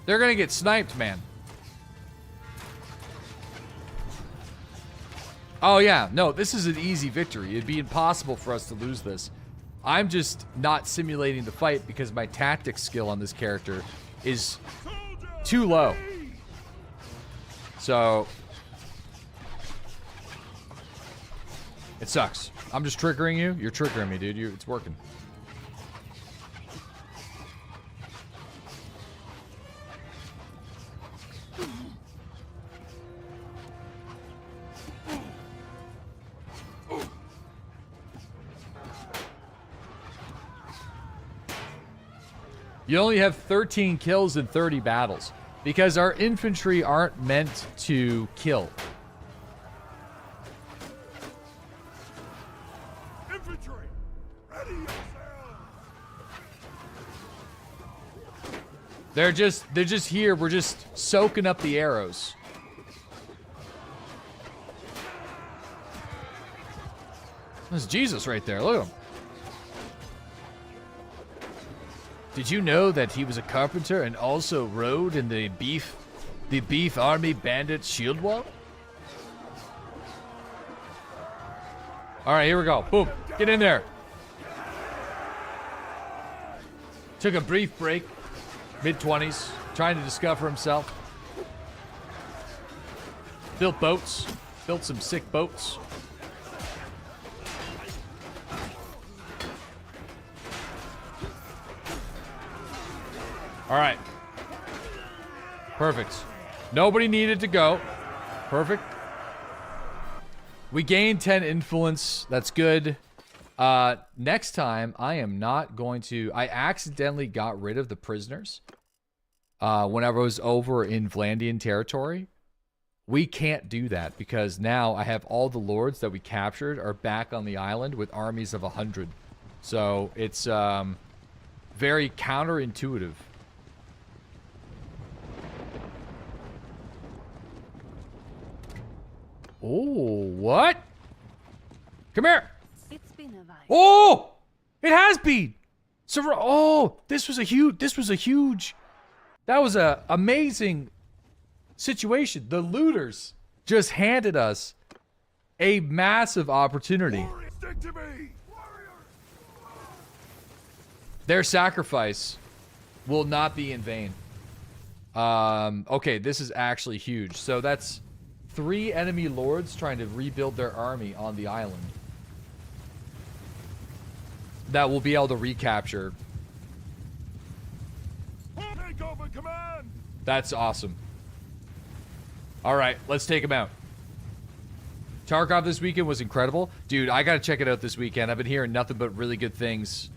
They're gonna get sniped, man. Oh yeah, no, this is an easy victory. It'd be impossible for us to lose this. I'm just not simulating the fight because my tactics skill on this character is too low. So it sucks. I'm just triggering you. You're triggering me, dude. It's working. You only have 13 kills in 30 battles because our infantry aren't meant to kill. Infantry, ready yourselves. They're just here. We're just soaking up the arrows. There's Jesus right there. Look at him. Did you know that he was a carpenter and also rode in the beef army bandit shield wall? All right, here we go. Boom. Get in there. Took a brief break, mid-20s, trying to discover himself. Built boats. Built some sick boats. All right. Perfect. Nobody needed to go. Perfect. We gained 10 influence. That's good. Next time, I am not going to... I accidentally got rid of the prisoners whenever I was over in Vlandian territory. We can't do that because now I have all the lords that we captured are back on the island with armies of 100. So it's very counterintuitive. Oh, what? Come here. It's been a while. Oh, it has been. So, oh, this was a huge. That was a amazing situation. The looters just handed us a massive opportunity. Warriors, stick to me. Their sacrifice will not be in vain. Okay, this is actually huge. So that's 3 enemy lords trying to rebuild their army on the island. That we'll be able to recapture. Take over command. That's awesome. All right, let's take them out. Tarkov this weekend was incredible. Dude, I gotta check it out this weekend. I've been hearing nothing but really good things.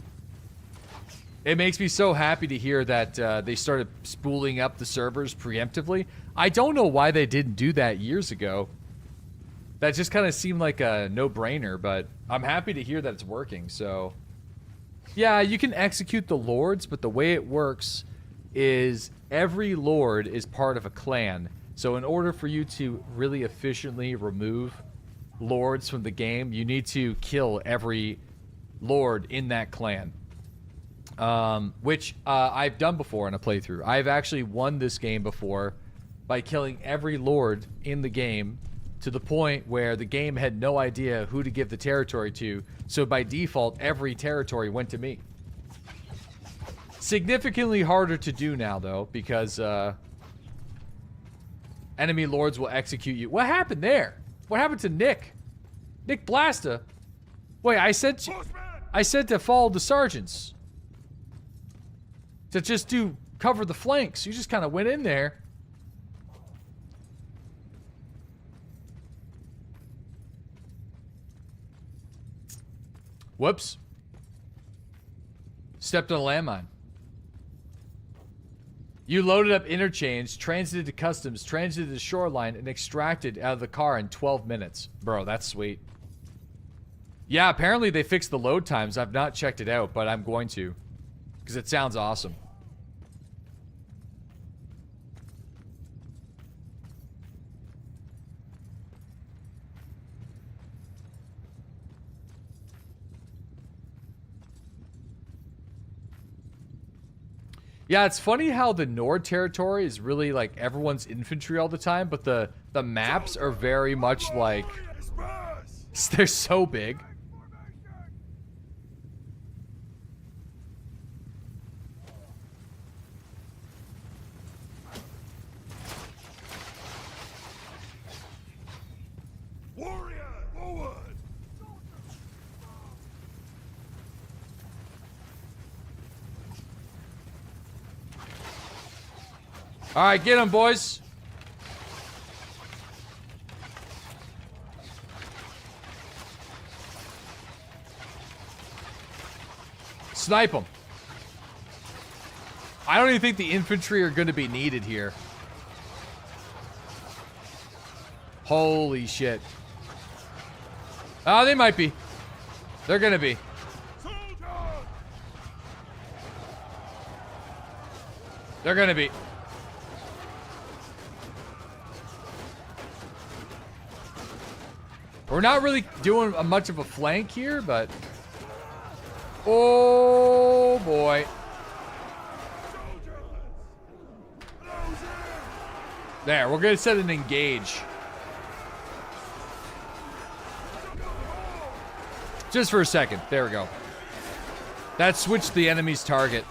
It makes me so happy to hear that they started spooling up the servers preemptively. I don't know why they didn't do that years ago. That just kind of seemed like a no-brainer, but I'm happy to hear that it's working, so... Yeah, you can execute the lords, but the way it works is every lord is part of a clan. So in order for you to really efficiently remove lords from the game, you need to kill every lord in that clan. Which I've done before in a playthrough. I've actually won this game before by killing every lord in the game to the point where the game had no idea who to give the territory to. So by default, every territory went to me. Significantly harder to do now, though, because enemy lords will execute you. What happened there? What happened to Nick? Nick Blasta? Wait, I said to follow the sergeants. To just cover the flanks. You just kind of went in there. Whoops. Stepped on a landmine. You loaded up interchange, transited to customs, transited to shoreline, and extracted out of the car in 12 minutes. Bro, that's sweet. Yeah, apparently they fixed the load times. I've not checked it out, but I'm going to. Because it sounds awesome. Yeah, it's funny how the Nord territory is really like everyone's infantry all the time, but the maps are very much like Disperse! they're so big. Warrior, forward! All right, get them, boys. Snipe them. I don't even think the infantry are going to be needed here. Holy shit. Oh, they might be. They're going to be. Soldier! They're going to be. We're not really doing much of a flank here, but... Oh, boy. There, we're going to set an engage. Just for a second. There we go. That switched the enemy's target.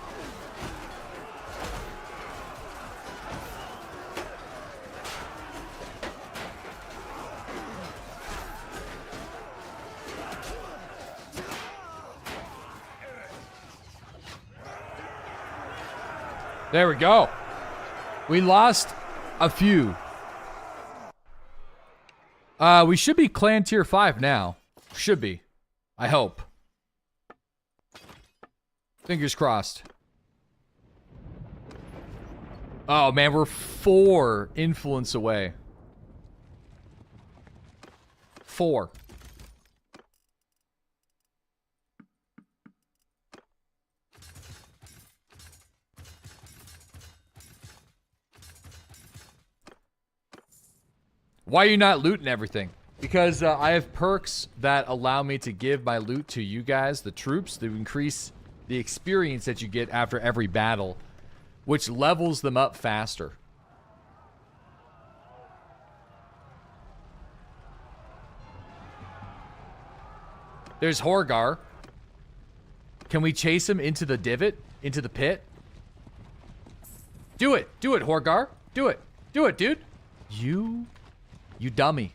There we go. We lost a few. We should be clan tier 5 now. Should be. I hope. Fingers crossed. Oh man, we're 4 influence away. 4. Why are you not looting everything? Because I have perks that allow me to give my loot to you guys, the troops, to increase the experience that you get after every battle, which levels them up faster. There's Horgar. Can we chase him into the divot? Into the pit? Do it! Do it, Horgar! Do it! Do it, dude! You dummy.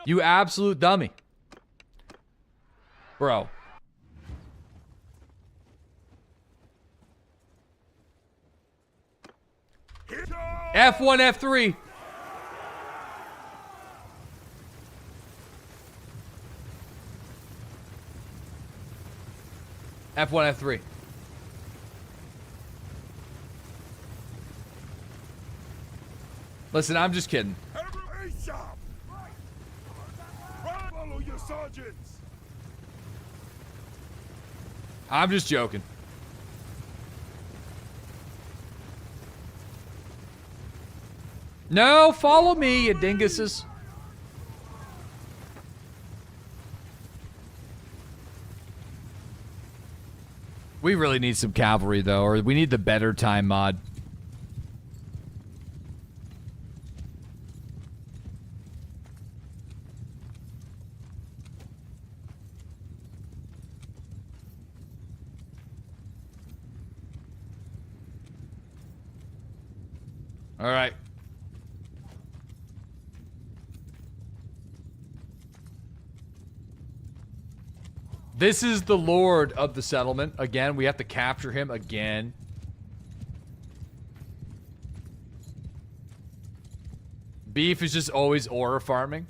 You absolute dummy. Bro. F1, F3. F1, F3. Listen, I'm just kidding. Follow your sergeants! I'm just joking. No, follow me, you dinguses. We really need some cavalry, though, or we need the better time mod. All right. This is the Lord of the settlement. Again, we have to capture him again. Beef is just always aura farming.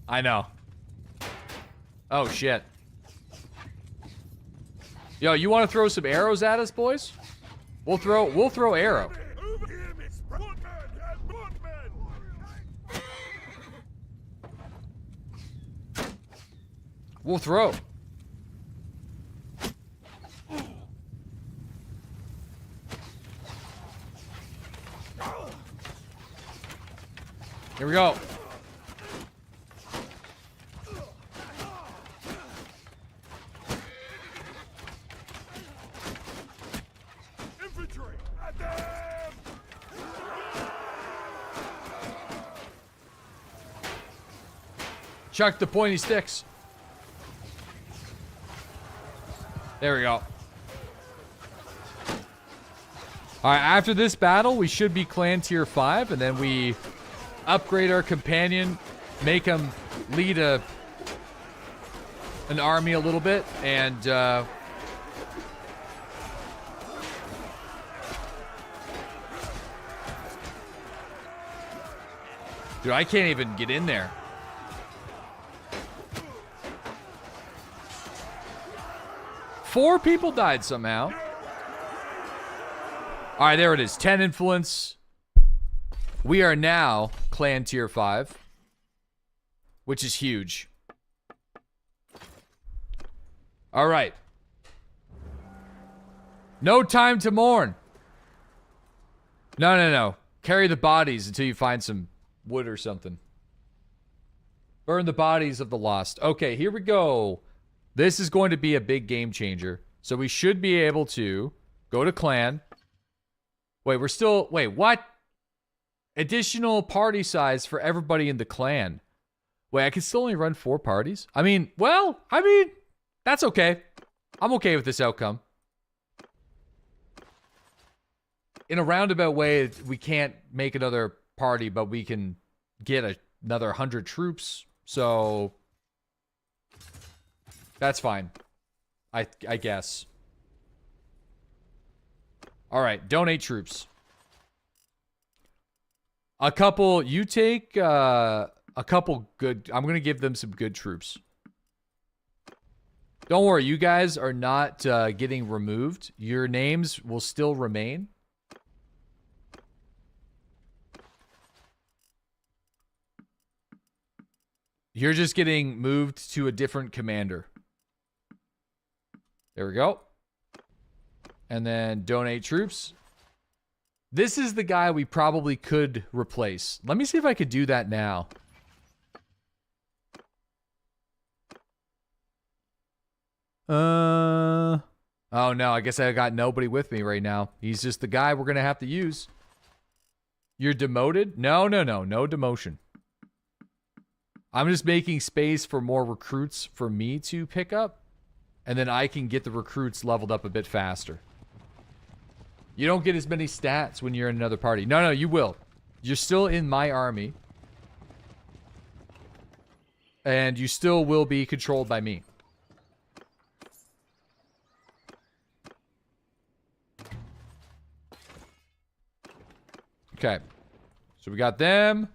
I know. Oh, shit. Yo, you want to throw some arrows at us, boys? We'll throw arrow. We'll throw. Here we go. Infantry! Chuck the pointy sticks. There we go. Alright, after this battle, we should be clan tier 5, and then we upgrade our companion, make him lead an army a little bit, and dude, I can't even get in there. Four people died somehow. All right, there it is. 10 influence. We are now clan tier 5, which is huge. All right. No time to mourn. No. Carry the bodies until you find some wood or something. Burn the bodies of the lost. Okay, here we go. This is going to be a big game changer. So we should be able to go to clan. Wait, wait, what? Additional party size for everybody in the clan. Wait, I can still only run 4 parties? I mean, that's okay. I'm okay with this outcome. In a roundabout way, we can't make another party, but we can get another 100 troops. So that's fine. I guess. All right, donate troops. A couple, you take a couple good, I'm going to give them some good troops. Don't worry, you guys are not getting removed. Your names will still remain. You're just getting moved to a different commander. There we go. And then donate troops. This is the guy we probably could replace. Let me see if I could do that now. Oh no, I guess I got nobody with me right now. He's just the guy we're gonna have to use. You're demoted? No demotion. I'm just making space for more recruits for me to pick up. And then I can get the recruits leveled up a bit faster. You don't get as many stats when you're in another party. No, you will. You're still in my army. And you still will be controlled by me. Okay. So we got them.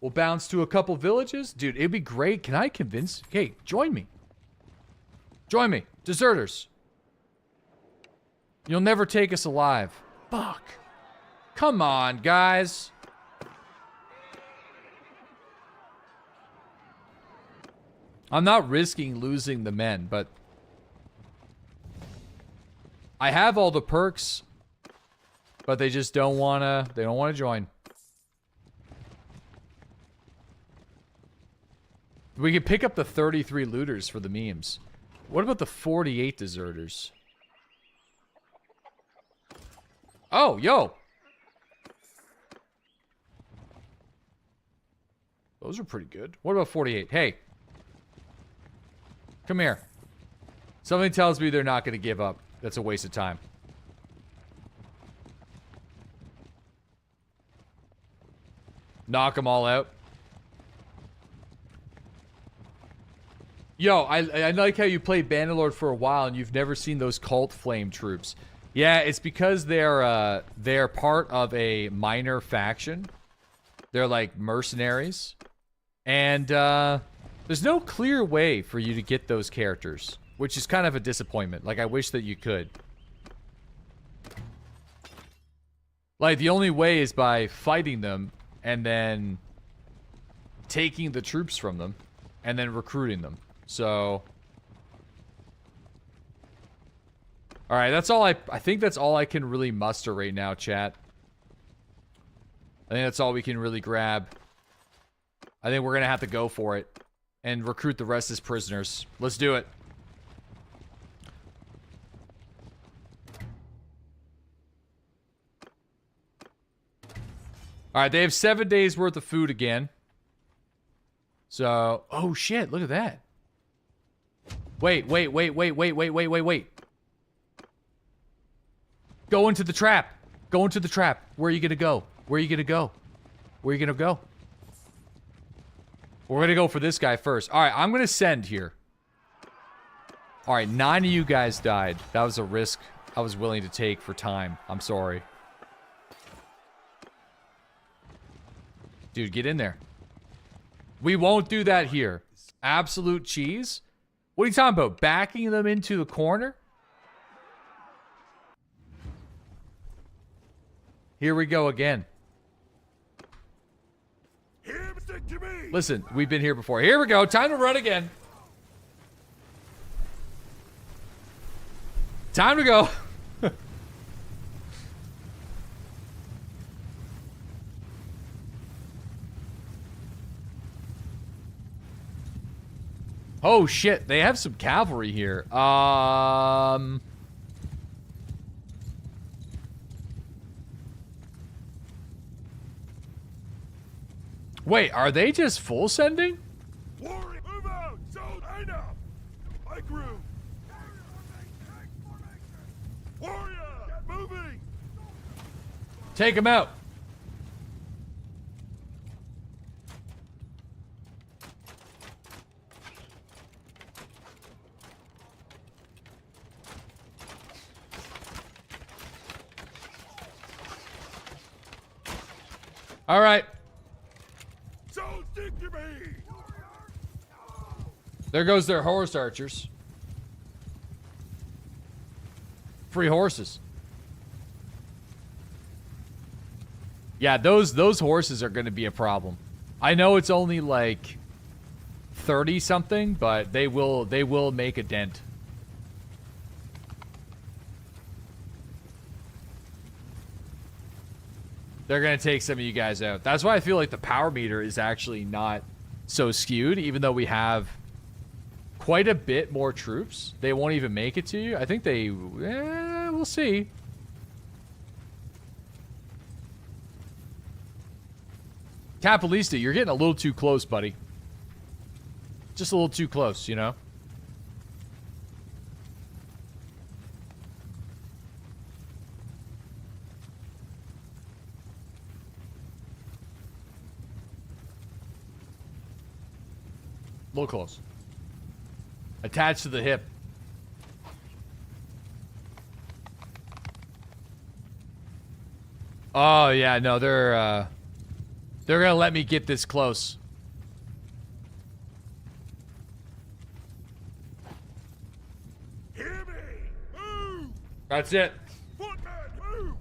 We'll bounce to a couple villages. Dude, it'd be great. Can I convince... Hey, join me. Join me. Deserters. You'll never take us alive. Fuck. Come on, guys. I'm not risking losing the men, but... I have all the perks, but they just don't wanna... They don't wanna join. We could pick up the 33 looters for the memes. What about the 48 deserters? Oh, yo! Those are pretty good. What about 48? Hey. Come here. Something tells me they're not going to give up. That's a waste of time. Knock them all out. Yo, I like how you played Bandalord for a while and you've never seen those cult flame troops. Yeah, it's because they're part of a minor faction. They're like mercenaries. And there's no clear way for you to get those characters, which is kind of a disappointment. Like, I wish that you could. Like, the only way is by fighting them and then taking the troops from them and then recruiting them. So, all right, that's all I think that's all I can really muster right now, chat. I think that's all we can really grab. I think we're going to have to go for it and recruit the rest as prisoners. Let's do it. All right, they have 7 days worth of food again. So, oh shit, look at that. Wait. Go into the trap. Go into the trap. Where are you gonna go? Where are you gonna go? Where are you gonna go? We're gonna go for this guy first. Alright, I'm gonna send here. Alright, 9 of you guys died. That was a risk I was willing to take for time. I'm sorry. Dude, get in there. We won't do that here. Absolute cheese? What are you talking about? Backing them into the corner? Here we go again. Here, stick to me. Listen, we've been here before. Here we go. Time to run again. Time to go. Oh shit, they have some cavalry here. Wait, are they just full sending? Warrior, move out. So enough. I grew. Warrior, get moving. Take them out. All right. So stick to me. There goes their horse archers. Free horses. Yeah, those horses are going to be a problem. I know it's only like 30 something, but they will make a dent. They're going to take some of you guys out. That's why I feel like the power meter is actually not so skewed, even though we have quite a bit more troops. They won't even make it to you. I think they... we'll see. Capalista, you're getting a little too close, buddy. Just a little too close, you know? A little close. Attached to the hip. Oh, yeah, no, they're gonna let me get this close. Hear me. Move. That's it. Footman, move.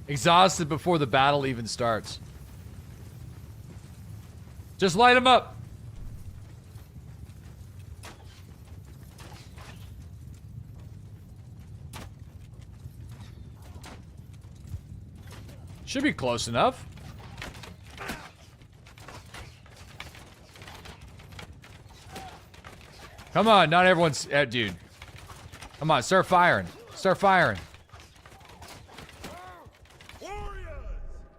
Exhausted before the battle even starts. Just light them up. Should be close enough. Come on, not everyone's... dude. Come on, start firing. Start firing. Warriors,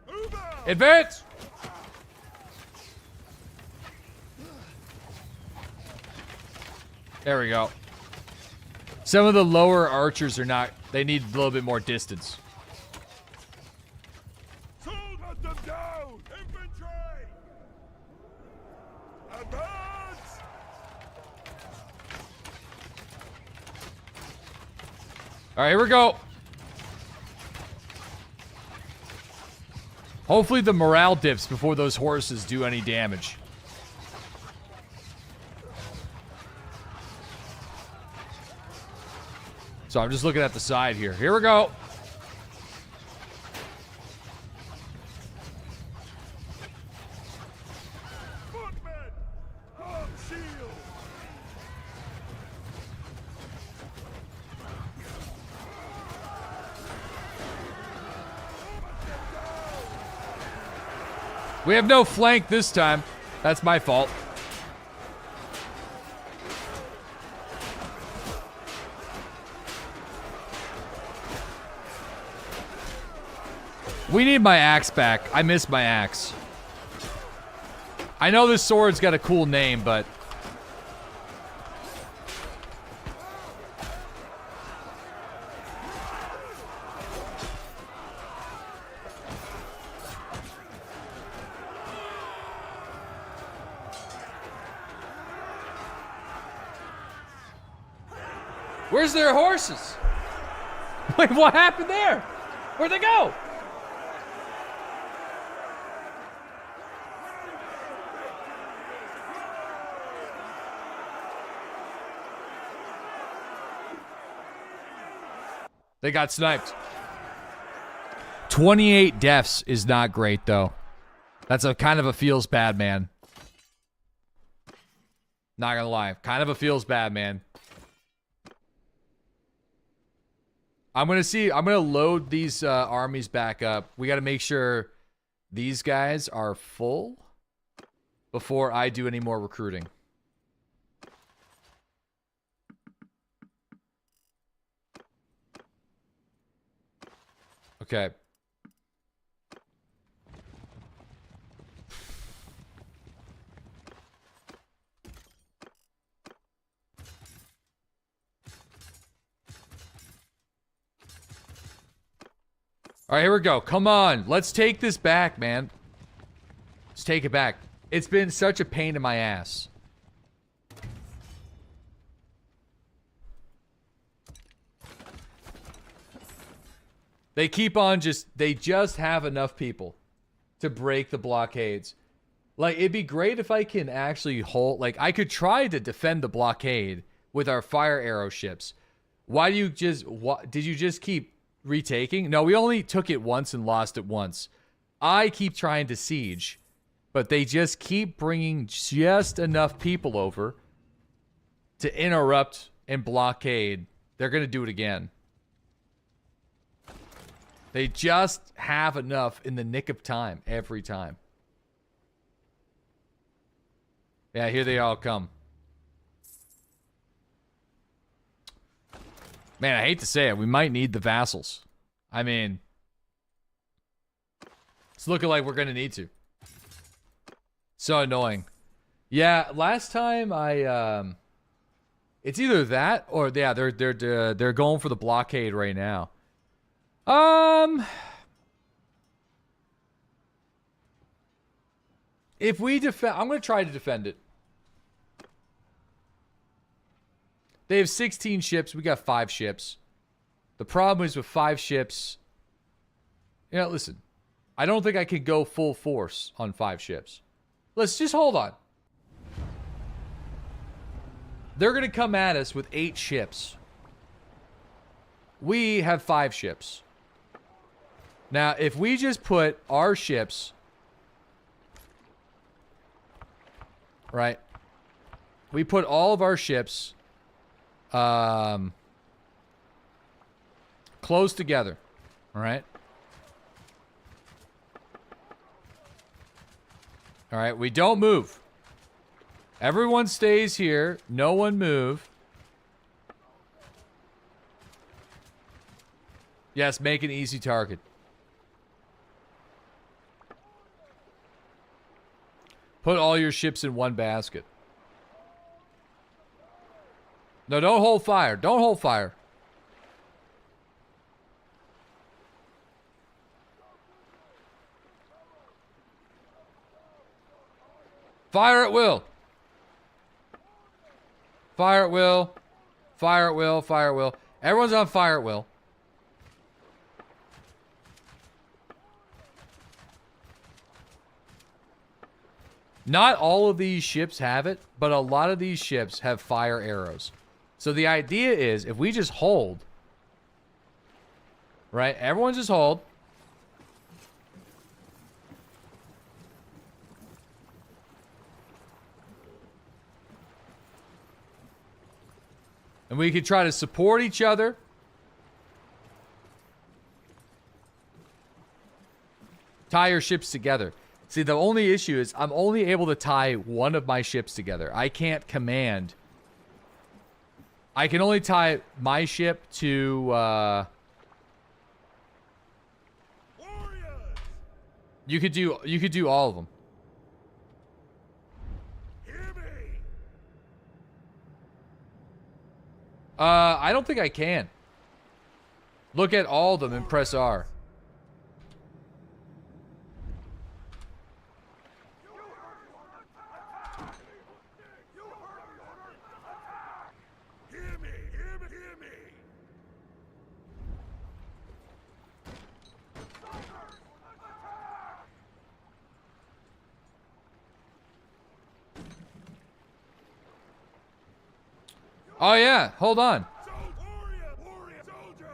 move out. Advance! There we go. Some of the lower archers are not... They need a little bit more distance. Sold, cut them down. Infantry. Advance. All right, here we go. Hopefully the morale dips before those horses do any damage. So I'm just looking at the side here. Here we go. Footmen, arm shield. We have no flank this time. That's my fault. We need my axe back. I miss my axe. I know this sword's got a cool name, but... Where's their horses? Wait, what happened there? Where'd they go? They got sniped. 28 deaths is not great, though. That's a kind of a feels bad, man. Not gonna lie. Kind of a feels bad, man. I'm gonna load these armies back up. We gotta make sure these guys are full before I do any more recruiting. Okay. All right, here we go. Come on. Let's take this back, man. Let's take it back. It's been such a pain in my ass. They keep on they just have enough people to break the blockades. Like, it'd be great if I can actually hold, like, I could try to defend the blockade with our fire arrow ships. Why do you just, did you just keep retaking? No, we only took it once and lost it once. I keep trying to siege, but they just keep bringing just enough people over to interrupt and blockade. They're going to do it again. They just have enough in the nick of time every time. Yeah, here they all come. Man, I hate to say it. We might need the vassals. I mean, it's looking like we're going to need to. So annoying. Yeah, last time it's either that or yeah, they're going for the blockade right now. If we defend, I'm going to try to defend it. They have 16 ships. We got 5 ships. The problem is with 5 ships. You know, listen. I don't think I can go full force on 5 ships. Let's just hold on. They're going to come at us with 8 ships. We have 5 ships. Now, if we just put our ships, right? We put all of our ships close together, all right? All right, we don't move. Everyone stays here. No one move. Yes, make an easy target. Put all your ships in one basket. No, don't hold fire. Don't hold fire. Fire at will. Fire at will. Fire at will. Fire at will. Everyone's on fire at will. Not all of these ships have it, but a lot of these ships have fire arrows. So the idea is, if we just hold, right? Everyone just hold. And we could try to support each other. Tie your ships together. See, the only issue is I'm only able to tie one of my ships together. I can't command. I can only tie my ship to, Warriors! You could do all of them. Hear me! I don't think I can. Look at all of them and press R. Hear me! Hear me! Hear me! Oh yeah, hold on. Warrior soldiers!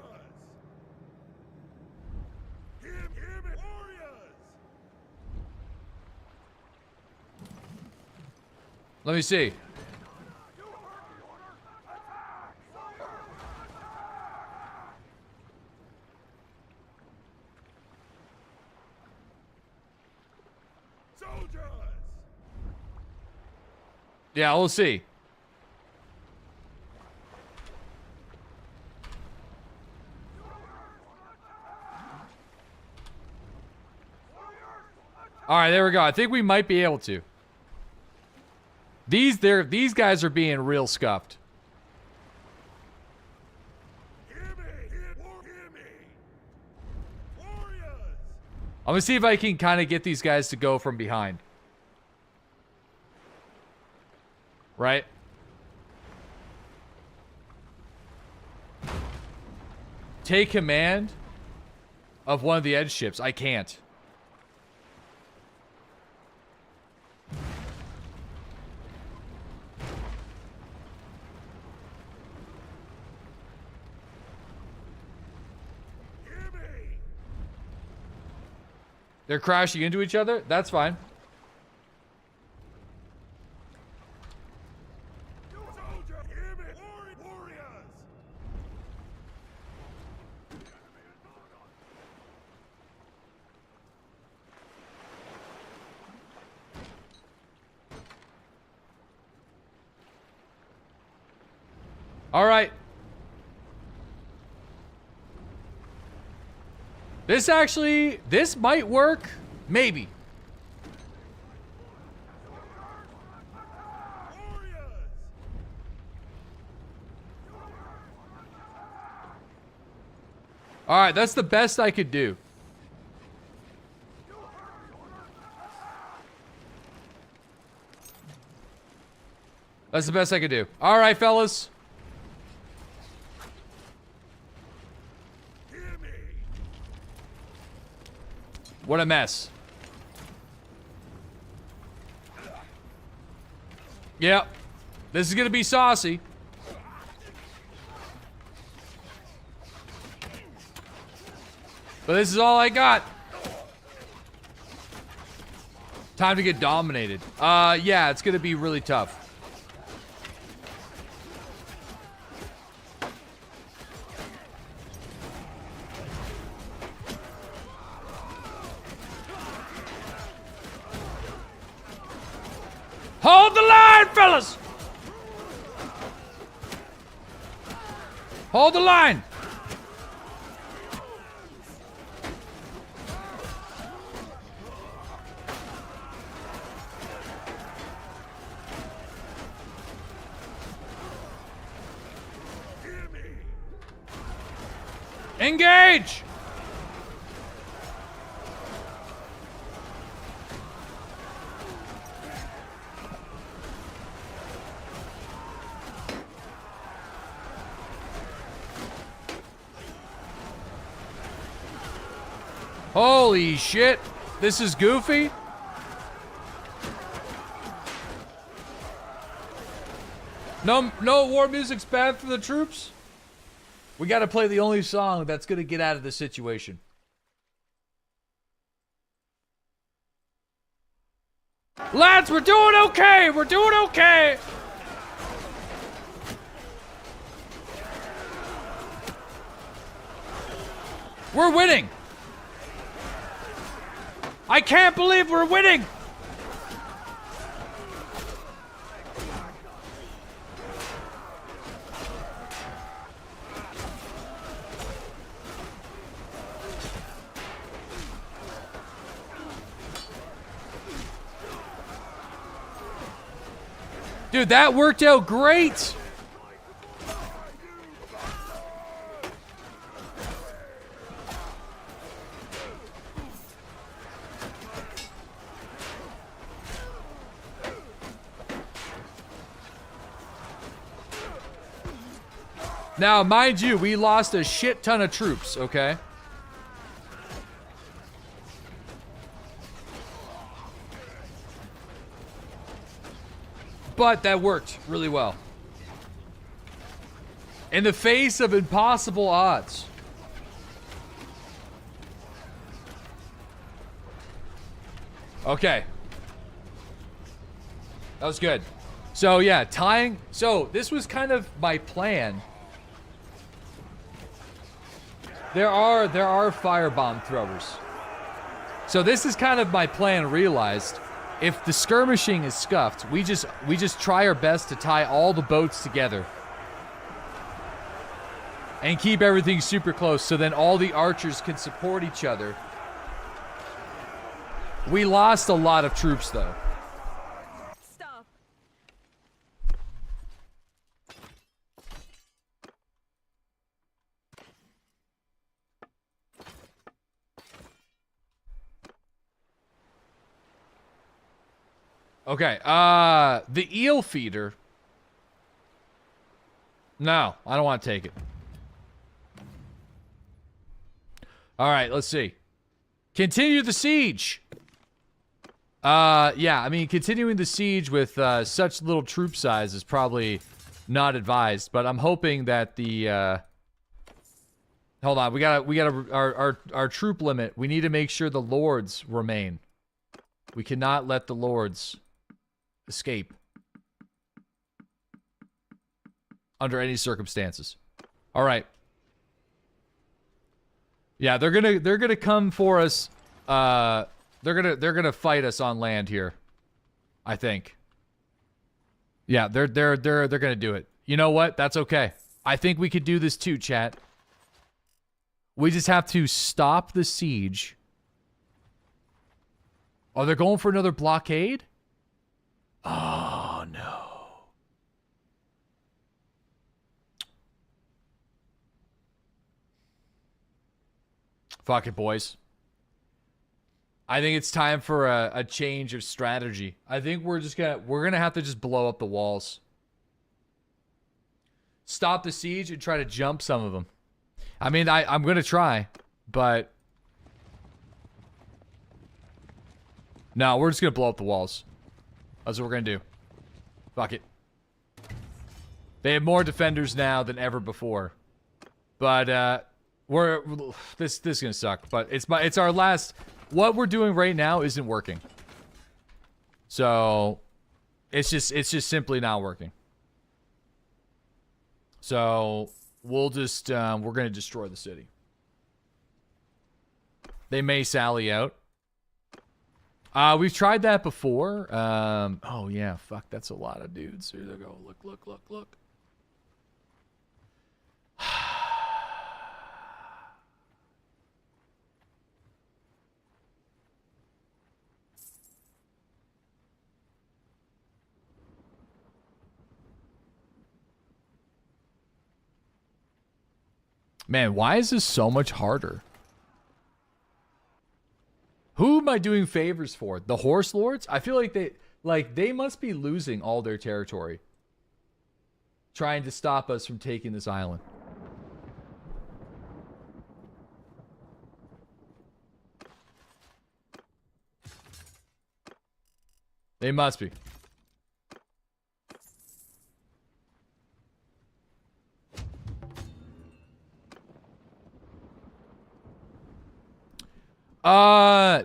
Hear me, warriors! Let me see. Soldiers! Yeah, we'll see. All right, there we go. I think we might be able to. These guys are being real scuffed. Hear me! Hear me! Warriors! I'm gonna see if I can kind of get these guys to go from behind. Right? Take command of one of the edge ships. I can't. Hear me! They're crashing into each other? That's fine. Soldier! Hear me! Warriors! All right. This might work. Maybe. Warriors! All right, that's the best I could do. That's the best I could do. All right, fellas. Hear me! What a mess. Yep. This is gonna be saucy. But this is all I got. Time to get dominated. Yeah, it's gonna be really tough. Hold the line, fellas! Hold the line! Hear me! Engage! Holy shit. This is goofy. No war music's bad for the troops. We gotta play the only song that's gonna get out of the situation. Lads, we're doing okay! We're doing okay! We're winning! I can't believe we're winning! Dude, that worked out great. Now, mind you, we lost a shit ton of troops, okay? But that worked really well. In the face of impossible odds. Okay. That was good. So, yeah, tying. So, this was kind of my plan. There are firebomb throwers. So this is kind of my plan realized. If the skirmishing is scuffed, we just try our best to tie all the boats together. And keep everything super close so then all the archers can support each other. We lost a lot of troops though. Stop. Okay, the eel feeder. No, I don't want to take it. All right, let's see. Continue the siege. Yeah, I mean, continuing the siege with such little troop size is probably not advised, but I'm hoping that the hold on, we gotta our troop limit. We need to make sure the lords remain. We cannot let the lords escape under any circumstances. All right. Yeah, they're gonna come for us. They're gonna fight us on land here. I think. Yeah, they're gonna do it. You know what? That's okay. I think we could do this too, chat. We just have to stop the siege. Oh, they're going for another blockade? Oh, no. Fuck it, boys. I think it's time for a change of strategy. I think we're gonna have to just blow up the walls. Stop the siege and try to jump some of them. I mean, I'm gonna try, but no, we're just gonna blow up the walls. That's what we're gonna do. Fuck it. They have more defenders now than ever before, but this is gonna suck. But it's our last. What we're doing right now isn't working. So it's just simply not working. So we'll just we're gonna destroy the city. They may sally out. We've tried that before. Oh yeah, fuck, that's a lot of dudes. Here they go. Look. Man, why is this so much harder? Who am I doing favors for? The horse lords? I feel like they must be losing all their territory. Trying to stop us from taking this island. They must be.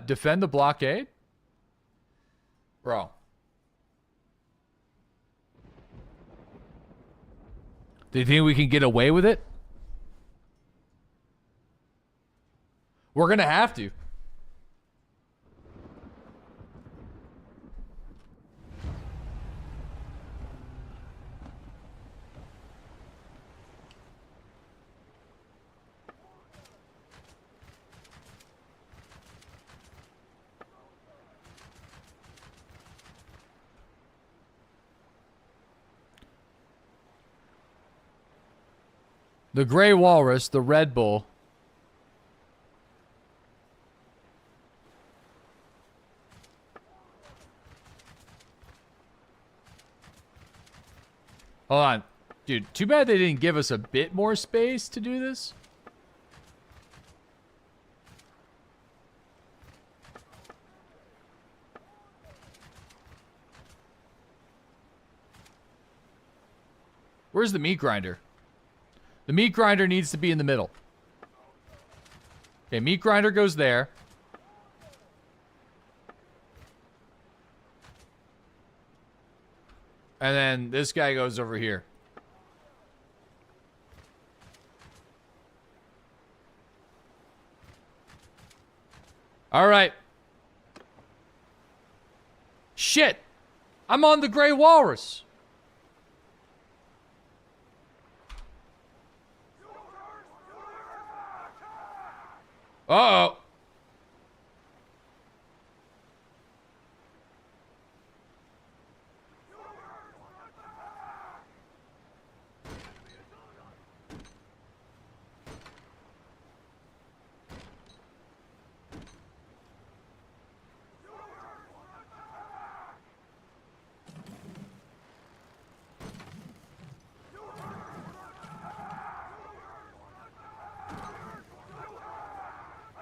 Defend the blockade? Bro. Do you think we can get away with it? We're gonna have to. The Gray Walrus, the Red Bull. Hold on. Dude, too bad they didn't give us a bit more space to do this. Where's the meat grinder? The meat grinder needs to be in the middle. Okay, meat grinder goes there. And then this guy goes over here. All right. Shit. I'm on the Gray Walrus. Uh-oh.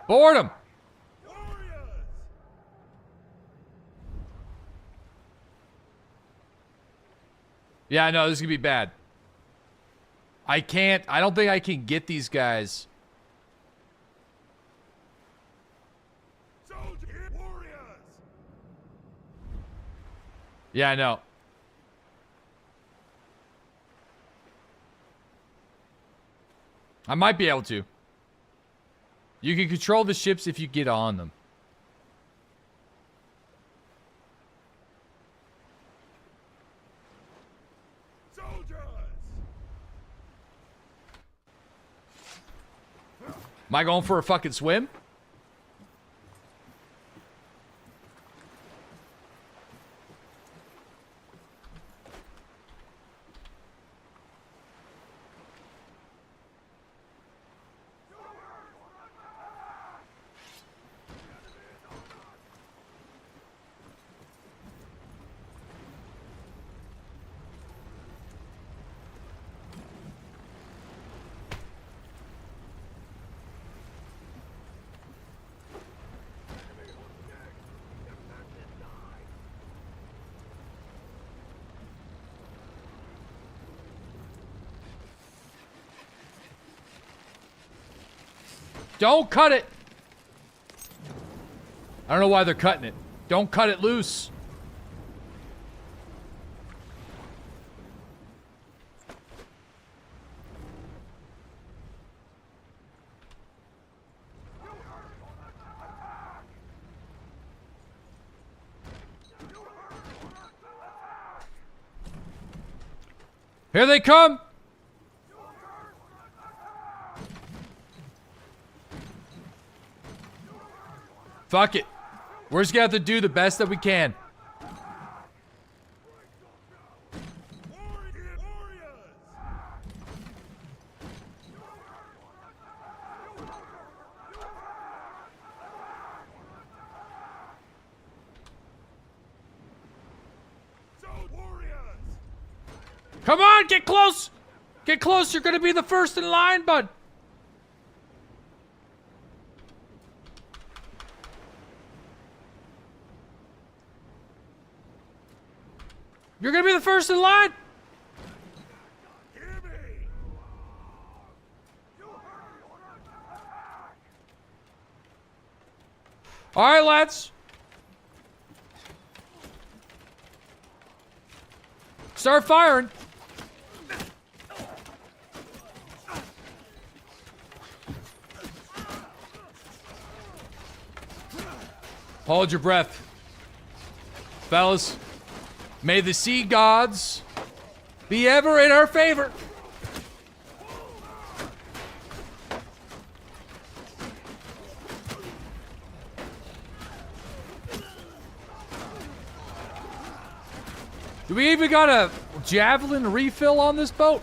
Board him. Warriors! Yeah, no, this is gonna be bad. I don't think I can get these guys. Soldier warriors! Yeah, I know. I might be able to. You can control the ships if you get on them. Soldiers! Am I going for a fucking swim? Don't cut it! I don't know why they're cutting it. Don't cut it loose. Here they come! Fuck it. We're just gonna have to do the best that we can. Come on, get close! Get close, you're gonna be the first in line, bud! You're gonna be the first in line! Alright, lads. Start firing. Hold your breath. Fellas. May the sea gods be ever in our favor. Do we even got a javelin refill on this boat?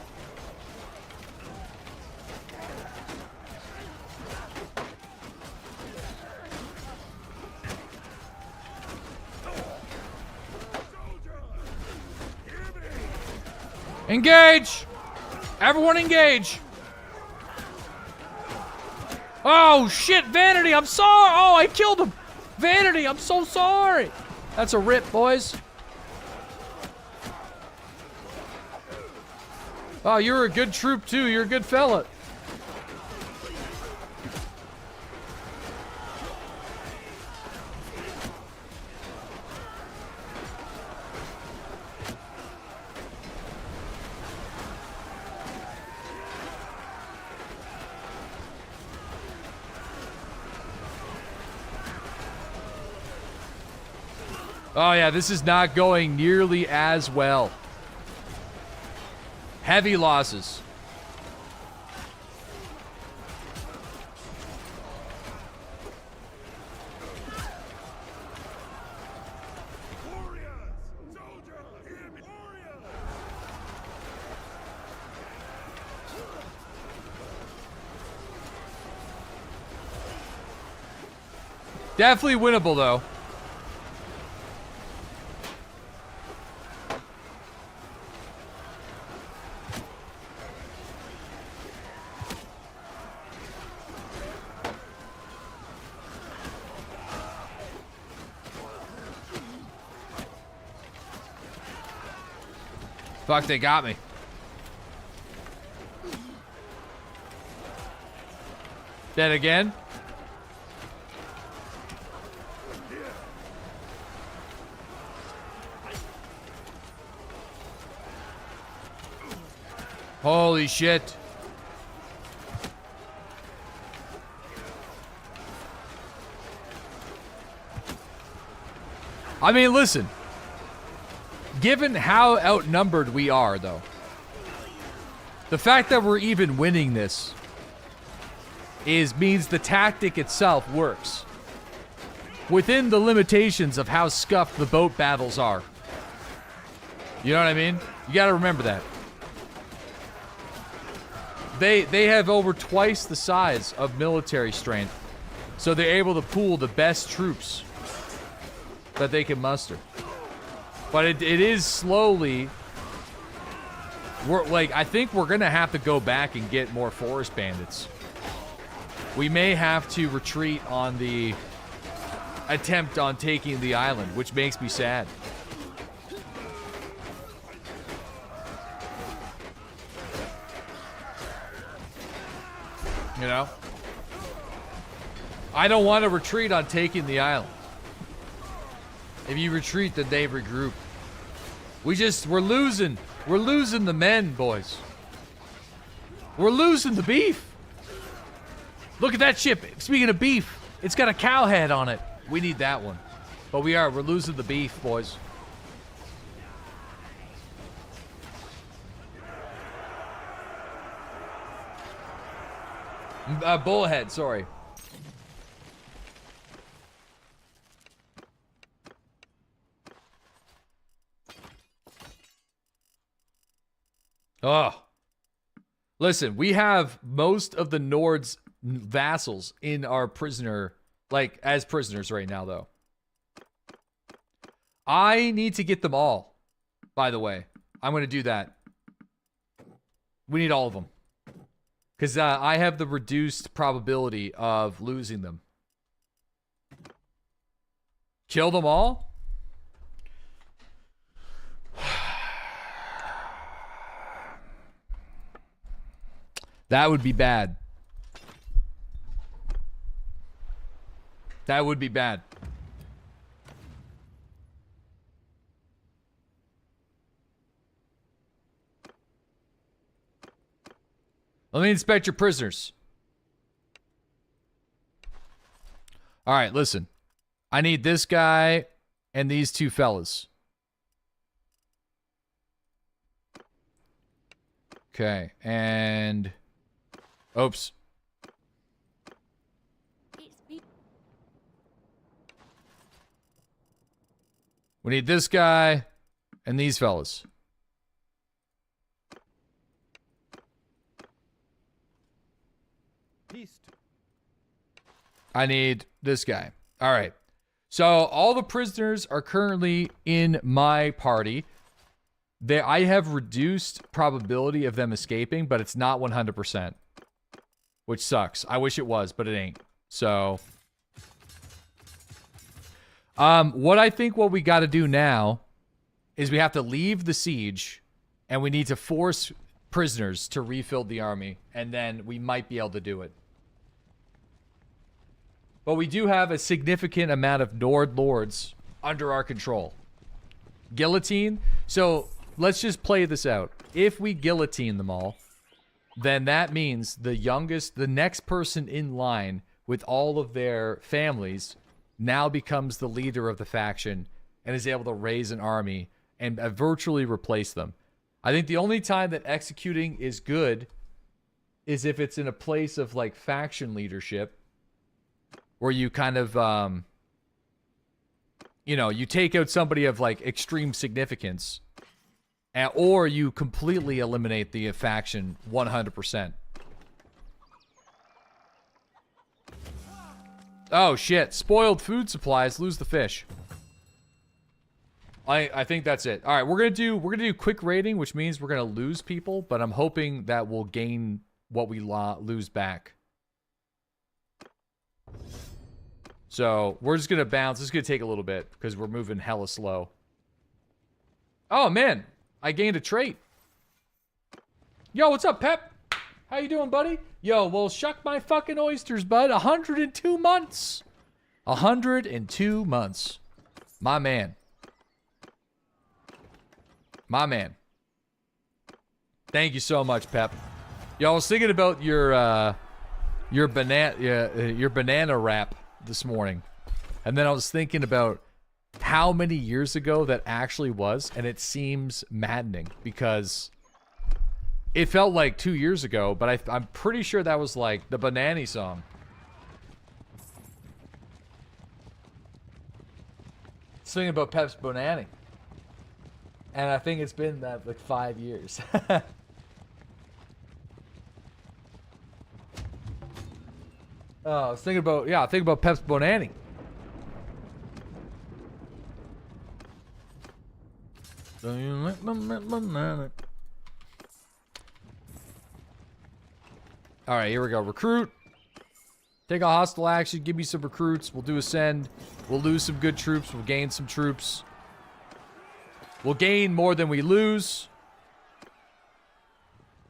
Engage! Everyone engage! Oh, shit, Vanity, I'm sorry! Oh, I killed him! Vanity, I'm so sorry! That's a rip, boys. Oh, you're a good troop, too. You're a good fella. Oh yeah, this is not going nearly as well. Heavy losses. Warriors! Soldiers! Hear me! Warriors! Definitely winnable though. Fuck, they got me. Dead again? Holy shit. I mean, listen. Given how outnumbered we are, though, the fact that we're even winning this means the tactic itself works. Within the limitations of how scuffed the boat battles are. You know what I mean? You gotta remember that. They have over twice the size of military strength, so they're able to pool the best troops that they can muster. But it is slowly. I think we're gonna have to go back and get more forest bandits. We may have to retreat on the attempt on taking the island, which makes me sad. You know? I don't want to retreat on taking the island. If you retreat, then they regroup. We're losing. We're losing the men, boys. We're losing the beef. Look at that ship. Speaking of beef, it's got a cow head on it. We need that one. But we're losing the beef, boys. Bullhead, sorry. Oh. Listen, we have most of the Nords vassals in our prisoner, as prisoners right now, though. I need to get them all, by the way. I'm going to do that. We need all of them. Because I have the reduced probability of losing them. Kill them all? That would be bad. That would be bad. Let me inspect your prisoners. All right, listen. I need this guy and these two fellas. Okay, and... Oops. We need this guy and these fellas. I need this guy. All right. So all the prisoners are currently in my party. I have reduced probability of them escaping, but it's not 100%. Which sucks. I wish it was, but it ain't. So... what we got to do now is we have to leave the siege, and we need to force prisoners to refill the army, and then we might be able to do it. But we do have a significant amount of Nord lords under our control. Guillotine. So let's just play this out. If we guillotine them all, then that means the next person in line with all of their families now becomes the leader of the faction and is able to raise an army and virtually replace them. I think the only time that executing is good is if it's in a place of like faction leadership where you kind of, you know, you take out somebody of like extreme significance, or you completely eliminate the faction 100%. Oh shit! Spoiled food supplies, lose the fish. I think that's it. All right, we're gonna do quick raiding, which means we're gonna lose people, but I'm hoping that we'll gain what we lose back. So we're just gonna bounce. This is gonna take a little bit because we're moving hella slow. Oh man, I gained a trait. Yo, what's up, Pep? How you doing, buddy? Yo, well, shuck my fucking oysters, bud. 102 months. 102 months. My man. My man. Thank you so much, Pep. Yo, I was thinking about your banana wrap this morning. And then I was thinking about how many years ago that actually was, and it seems maddening because it felt like 2 years ago, but I'm pretty sure that was like the Banani song. Singing about Pep's Bonani. And I think it's been like 5 years. Oh, I was thinking about Pep's Bonani. Do you like my banana? Alright, here we go. Recruit. Take a hostile action. Give me some recruits. We'll do a send. We'll lose some good troops. We'll gain some troops. We'll gain more than we lose.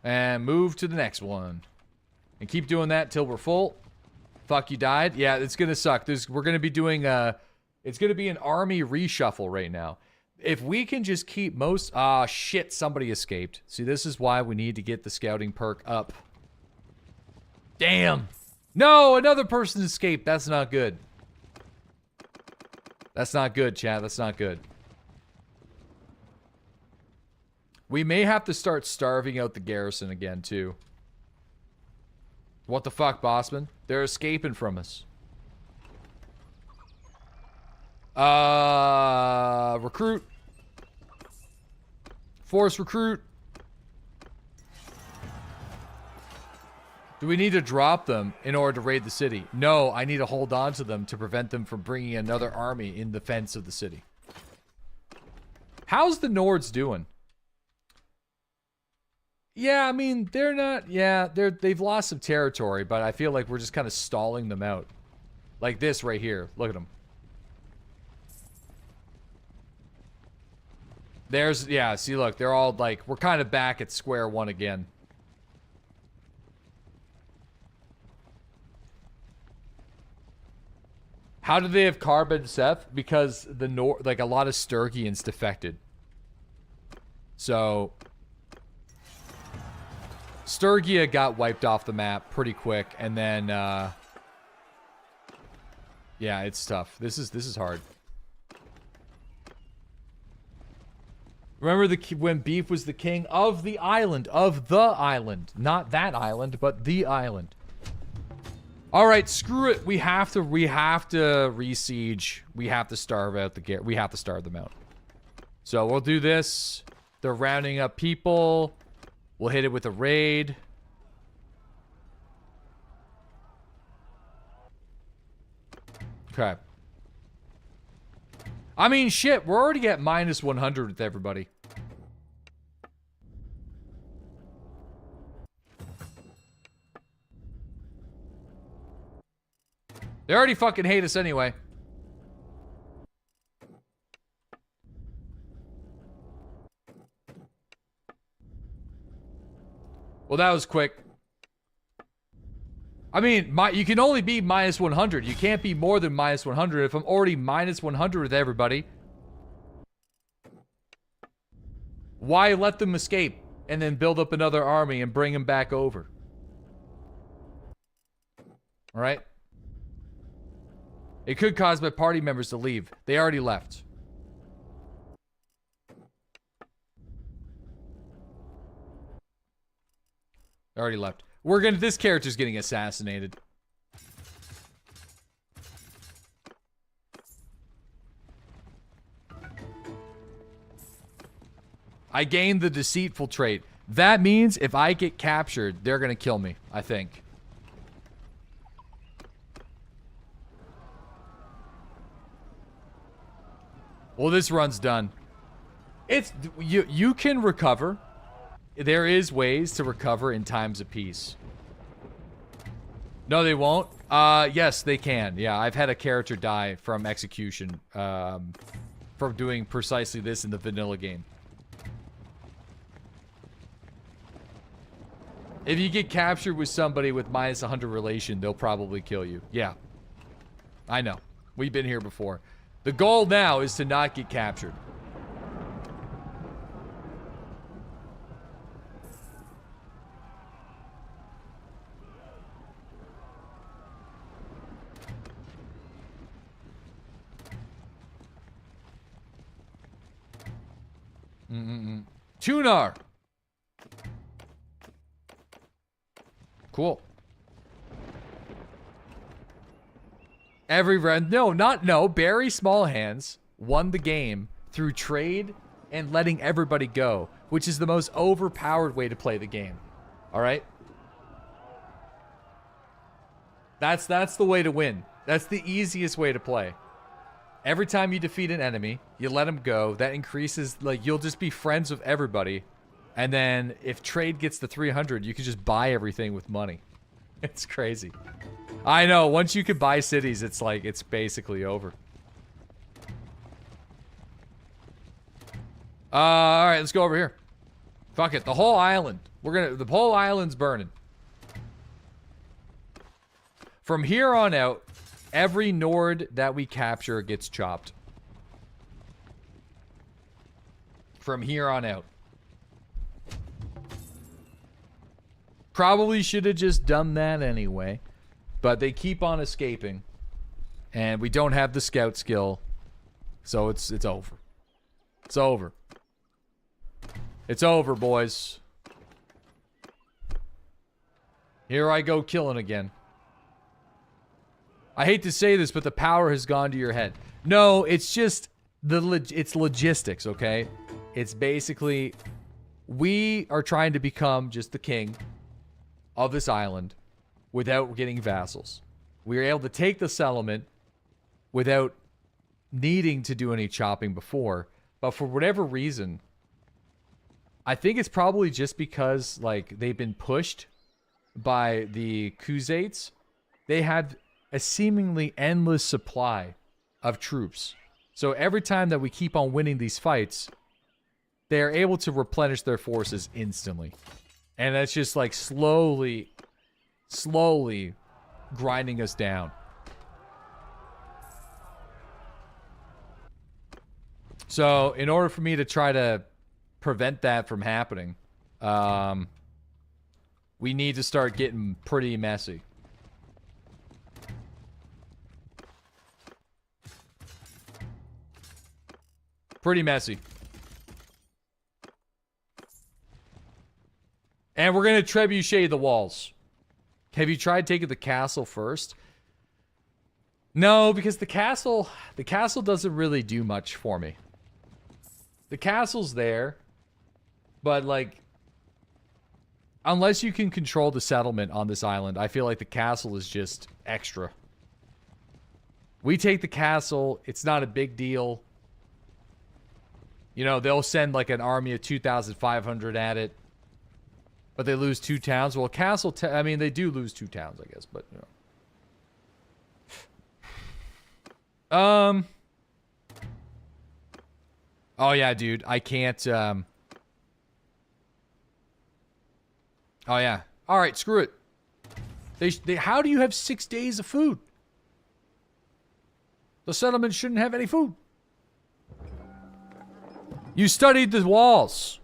And move to the next one. And keep doing that till we're full. Fuck, you died? Yeah, it's gonna suck. We're gonna be doing it's gonna be an army reshuffle right now. If we can just keep most... Ah, shit, somebody escaped. See, this is why we need to get the scouting perk up. Damn. No, another person escaped. That's not good. That's not good, chat. That's not good. We may have to start starving out the garrison again, too. What the fuck, Bossman? They're escaping from us. Recruit. Force recruit. Do we need to drop them in order to raid the city? No, I need to hold on to them to prevent them from bringing another army in defense of the city. How's the Nords doing? Yeah, I mean, they're not... Yeah, they've lost some territory, but I feel like we're just kind of stalling them out. Like this right here. Look at them. There's... Yeah, see, look. They're all, like... We're kind of back at square one again. How do they have carbon, Seth? Because the like a lot of Sturgians defected. So Sturgia got wiped off the map pretty quick, and then yeah, it's tough. This is hard. Remember when Beef was the king of the island, not that island, but the island. All right, screw it. We have to re-siege. We have to starve out we have to starve them out. So we'll do this. They're rounding up people. We'll hit it with a raid. Okay. I mean, shit, we're already at -100 with everybody. They already fucking hate us anyway. Well, that was quick. I mean, you can only be minus 100. You can't be more than minus 100 if I'm already minus 100 with everybody. Why let them escape and then build up another army and bring them back over? All right? It could cause my party members to leave. They already left. Already left. This character's getting assassinated. I gained the deceitful trait. That means if I get captured, they're gonna kill me, I think. Well, this run's done. It's you can recover. There is ways to recover in times of peace. No, they won't. Yes, they can. Yeah, I've had a character die from execution from doing precisely this in the vanilla game. If you get captured with somebody with minus 100 relation, they'll probably kill you. Yeah. I know. We've been here before. The goal now is to not get captured. Tunar. Cool. Every round. No. Barry Smallhands won the game through trade and letting everybody go, which is the most overpowered way to play the game. All right? That's the way to win. That's the easiest way to play. Every time you defeat an enemy, you let them go. That increases, like, you'll just be friends with everybody. And then if trade gets to 300, you can just buy everything with money. It's crazy. I know, once you can buy cities, it's like, it's basically over. Alright, let's go over here. Fuck it, the whole island. The whole island's burning. From here on out, every Nord that we capture gets chopped. From here on out. Probably should have just done that anyway. But they keep on escaping. And we don't have the scout skill. So it's over. It's over. It's over, boys. Here I go killing again. I hate to say this, but the power has gone to your head. No, it's just it's logistics, okay? It's basically we are trying to become just the king of this island without getting vassals. We were able to take the settlement without needing to do any chopping before, but for whatever reason, I think it's probably just because like they've been pushed by the Khuzaits. They have a seemingly endless supply of troops. So every time that we keep on winning these fights, they are able to replenish their forces instantly. And that's just like slowly grinding us down. So in order for me to try to prevent that from happening, we need to start getting pretty messy. Pretty messy. And we're going to trebuchet the walls. Have you tried taking the castle first? No, because the castle doesn't really do much for me. The castle's there, but like, unless you can control the settlement on this island, I feel like the castle is just extra. We take the castle, it's not a big deal. You know, they'll send like an army of 2,500 at it. But they lose 2 towns. Well, castle, I mean, they do lose 2 towns, I guess. But, you know. Oh yeah, dude. I can't, Oh yeah. Alright, screw it. How do you have 6 days of food? The settlement shouldn't have any food. You studied the walls.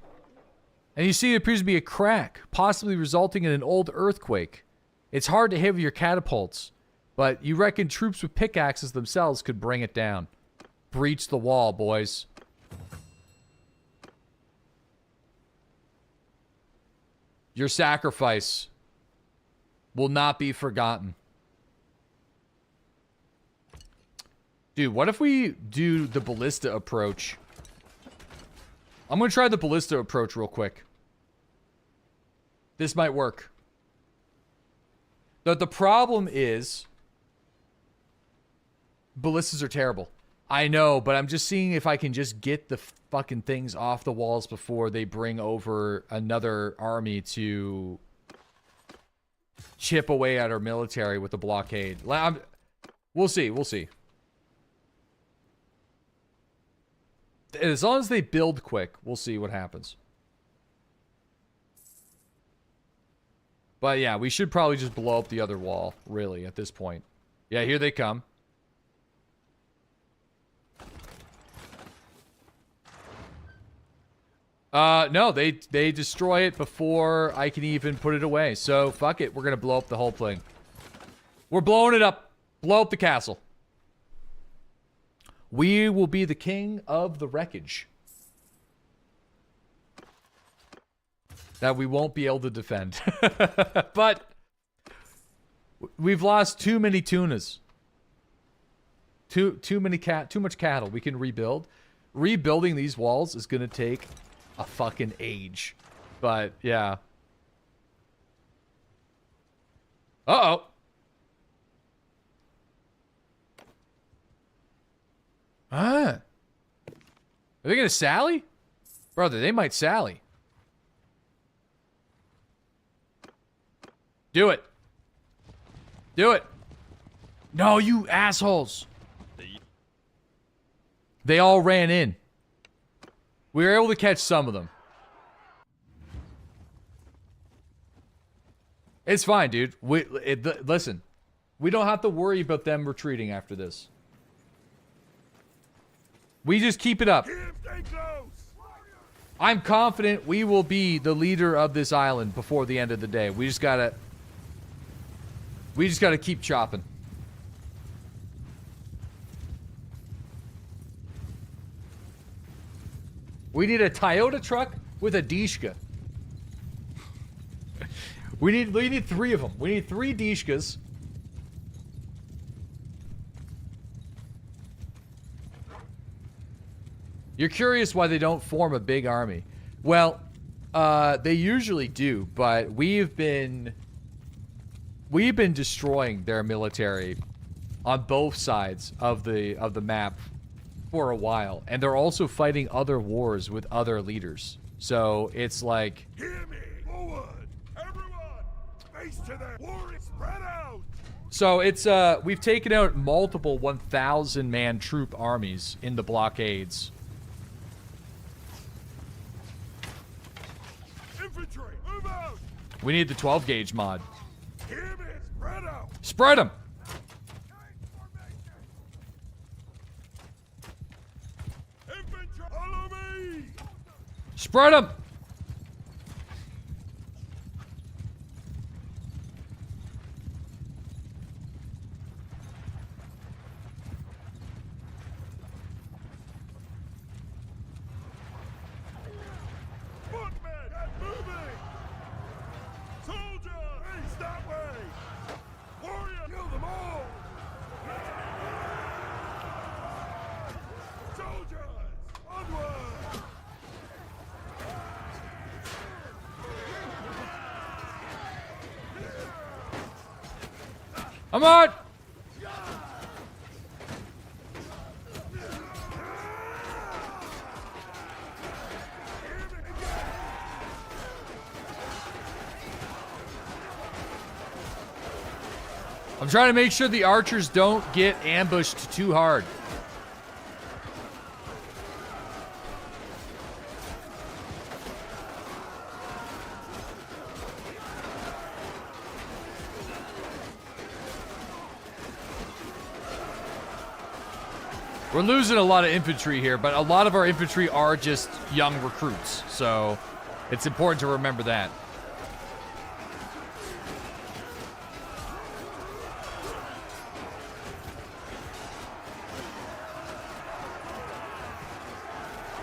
And you see it appears to be a crack, possibly resulting in an old earthquake. It's hard to hit with your catapults, but you reckon troops with pickaxes themselves could bring it down. Breach the wall, boys. Your sacrifice will not be forgotten. Dude, what if we do the ballista approach? I'm gonna try the ballista approach real quick. This might work. The problem is... ballistas are terrible. I know, but I'm just seeing if I can just get the fucking things off the walls before they bring over another army to chip away at our military with the blockade. We'll see, we'll see. As long as they build quick, we'll see what happens. But yeah, we should probably just blow up the other wall, really, at this point. Yeah, here they come. No, they destroy it before I can even put it away. So, fuck it. We're gonna blow up the whole thing. We're blowing it up. Blow up the castle. We will be the king of the wreckage. That we won't be able to defend. But we've lost too many tunas. Too much cattle. We can rebuild. Rebuilding these walls is gonna take a fucking age. But yeah. Uh-oh. Ah. Are they gonna sally? Brother, they might sally. Do it. Do it. No, you assholes. They all ran in. We were able to catch some of them. It's fine, dude. Listen. We don't have to worry about them retreating after this. We just keep it up. I'm confident we will be the leader of this island before the end of the day. We just gotta keep chopping. We need a Toyota truck with a Dishka. We need 3 of them. We need 3 Dishkas. You're curious why they don't form a big army. Well, they usually do, but we've been destroying their military on both sides of the map for a while, and they're also fighting other wars with other leaders. So it's like, Hear me! Forward! Everyone! Face to the warrior! Spread out! so it's we've taken out multiple 1,000-man troop armies in the blockades. Infantry! Move out! We need the 12-gauge mod. Hear me! Spread out! Spread them. Infantry! Follow me! Spread them. Footmen! Get moving! Soldier! Face that way! Warrior! Kill them all! Soldiers! Onward! I'm on. I'm trying to make sure the archers don't get ambushed too hard. We're losing a lot of infantry here, but a lot of our infantry are just young recruits, so it's important to remember that.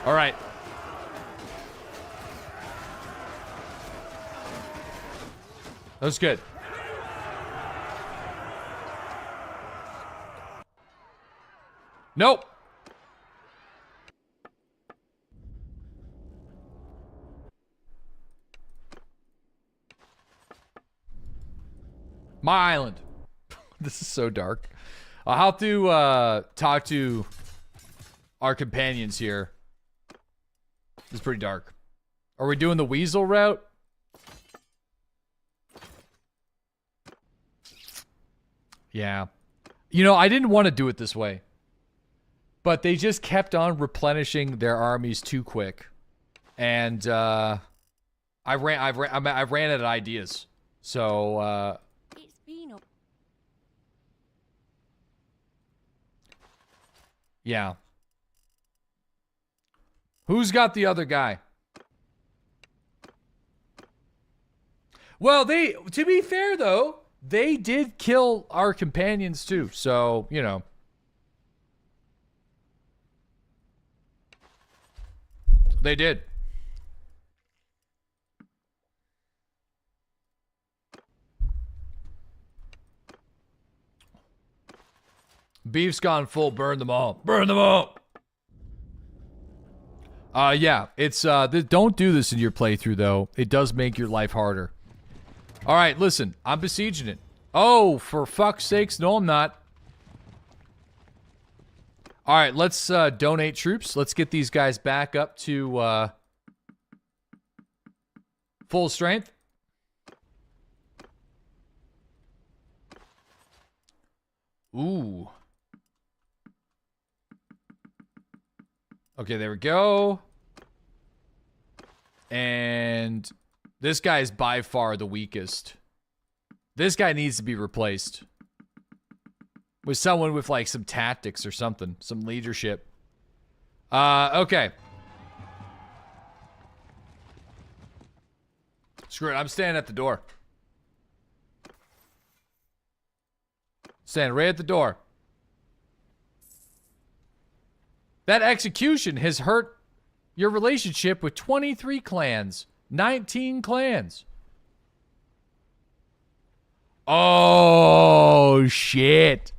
All right. That was good. Nope. My island. This is so dark. I'll have to talk to our companions here. It's pretty dark. Are we doing the weasel route? Yeah. You know, I didn't want to do it this way. But they just kept on replenishing their armies too quick. And I ran out of ideas. So It's been yeah. Who's got the other guy? Well, to be fair though, they did kill our companions too. So, you know. They did. Beef's gone full. Burn them all. Burn them all. Yeah. It's don't do this in your playthrough though. It does make your life harder. All right, listen. I'm besieging it. Oh, for fuck's sakes! No, I'm not. All right, let's donate troops. Let's get these guys back up to full strength. Ooh. Okay, there we go. And this guy is by far the weakest. This guy needs to be replaced with someone with like some tactics or something, some leadership. Okay. Screw it, I'm standing at the door. Standing right at the door. That execution has hurt your relationship with 23 clans, 19 clans. Oh, shit.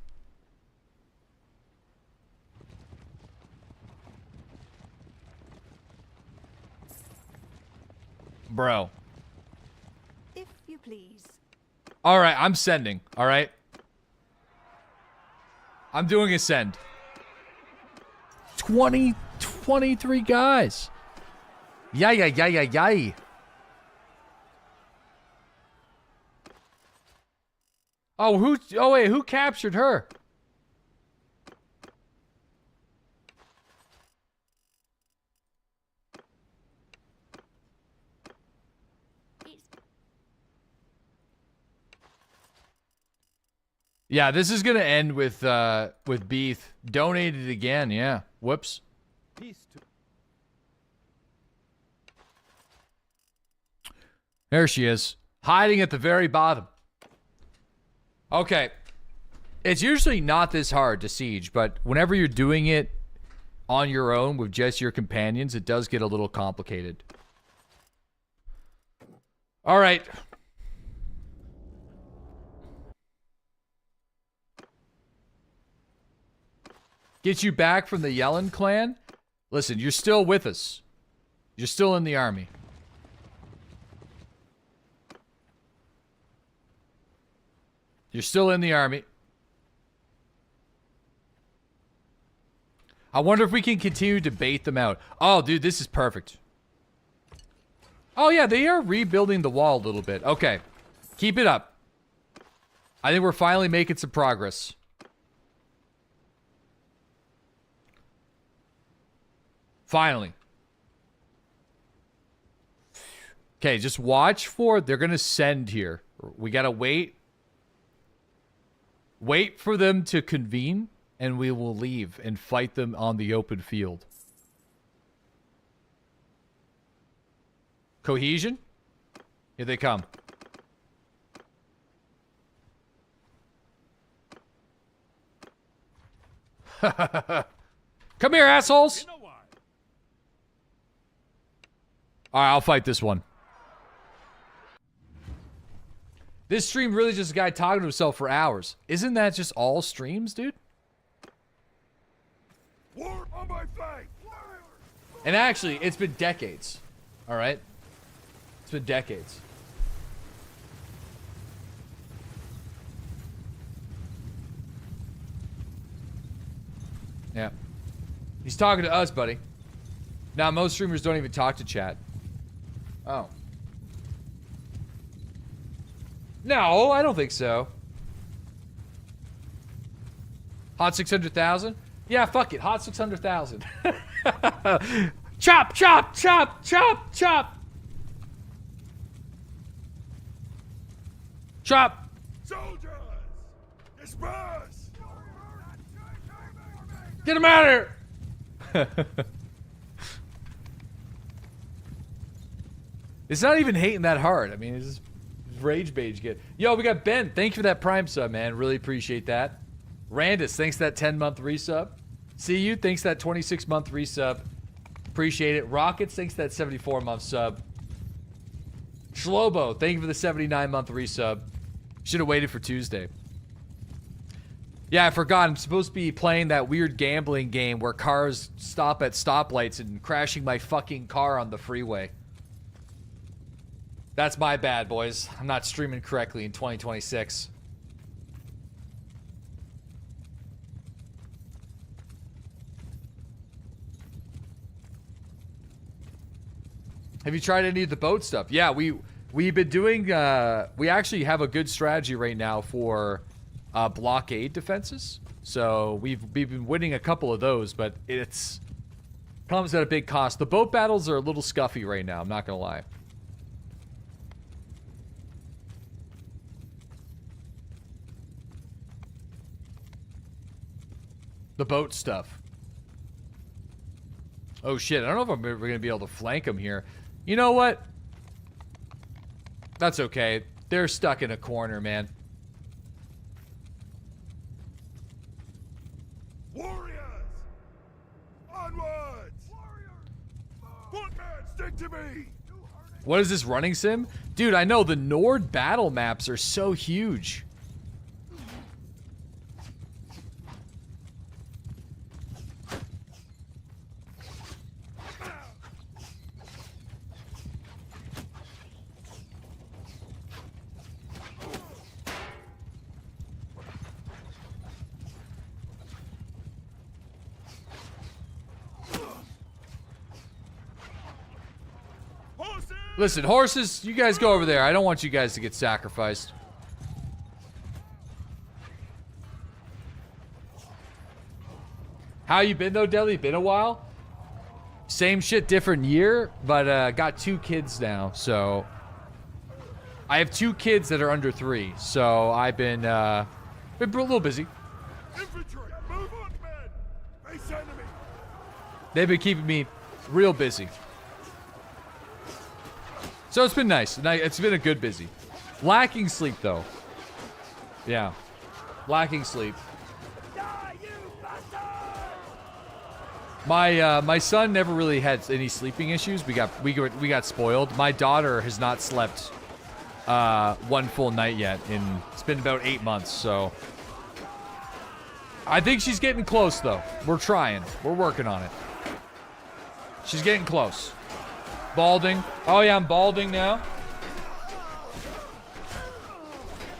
Bro. If you please. All right, I'm sending. All right. I'm doing a send. 23 guys. Yay. Oh, wait, who captured her? Yeah, this is gonna end with Beef. Donated again, yeah. Whoops. There she is. Hiding at the very bottom. Okay. It's usually not this hard to siege, but whenever you're doing it on your own with just your companions, it does get a little complicated. Alright. Get you back from the Yellen clan? Listen, you're still with us. You're still in the army. You're still in the army. I wonder if we can continue to bait them out. Oh, dude, this is perfect. Oh, yeah, they are rebuilding the wall a little bit. Okay. Keep it up. I think we're finally making some progress. Finally. Okay, just watch for they're gonna send here. We gotta wait. Wait for them to convene, and we will leave and fight them on the open field. Cohesion? Here they come. Come here, assholes! You know why? Alright, I'll fight this one. This stream really just a guy talking to himself for hours. Isn't that just all streams, dude? War on my flank! And actually, it's been decades. Alright? It's been decades. Yeah. He's talking to us, buddy. Now, most streamers don't even talk to chat. Oh. No, I don't think so. Hot 600,000? Yeah, fuck it. Hot 600,000. Chop, chop, chop, chop, chop. Chop. Soldiers! Disperse! Get him out of here. It's not even hating that hard. I mean, it's just rage beige good. Yo, we got Ben. Thank you for that Prime sub, man. Really appreciate that. Randus, thanks for that 10-month resub. See you, thanks for that 26-month resub. Appreciate it. Rockets, thanks for that 74-month sub. Shlobo, thank you for the 79-month resub. Should have waited for Tuesday. Yeah, I forgot. I'm supposed to be playing that weird gambling game where cars stop at stoplights and crashing my fucking car on the freeway. That's my bad, boys. I'm not streaming correctly in 2026. Have you tried any of the boat stuff? Yeah, we've been doing. We actually have a good strategy right now for blockade defenses. So we've been winning a couple of those, but it's comes at a big cost. The boat battles are a little scuffy right now. I'm not gonna lie. The boat stuff. Oh shit, I don't know if I'm ever gonna be able to flank them here. You know what? That's okay. They're stuck in a corner, man. Warriors! Onwards! Footmen, stick to me! What is this running sim? Dude, I know the Nord battle maps are so huge. Listen, horses, you guys go over there. I don't want you guys to get sacrificed. How you been though, Deli? Been a while? Same shit, different year, but got 2 kids now, so I have 2 kids that are under 3, so I've been a little busy. Infantry, move on, men! Face enemy! They've been keeping me real busy. So it's been nice. It's been a good busy. Lacking sleep, though. Yeah. Lacking sleep. My son never really had any sleeping issues. We got spoiled. My daughter has not slept one full night yet. It's been about 8 months, so I think she's getting close, though. We're trying. We're working on it. She's getting close. Balding. Oh yeah, I'm balding now.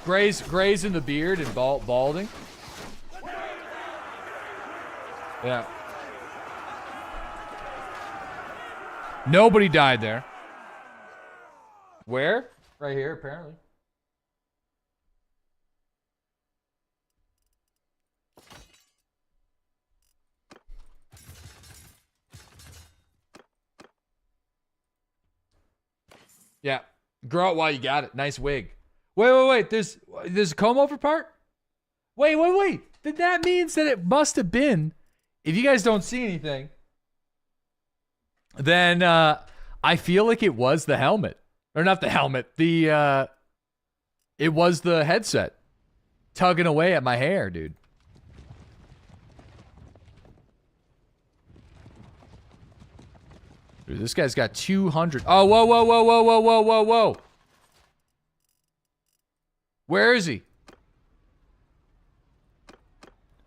Grays in the beard and balding. Yeah. Nobody died there. Where? Right here, apparently. Yeah. Grow it while you got it. Nice wig. Wait. There's a comb over part? Wait. Then that means that it must have been, if you guys don't see anything, then I feel like it was the helmet. Or not the helmet. It was the headset. Tugging away at my hair, dude. Dude, this guy's got 200. Oh, whoa. Where is he?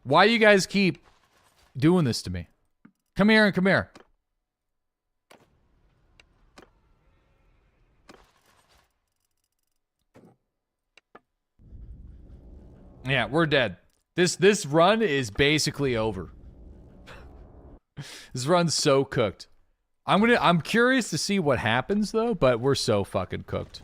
Why you guys keep doing this to me? Come here. Yeah, we're dead. This run is basically over. This run's so cooked. I'm curious to see what happens though, but we're so fucking cooked.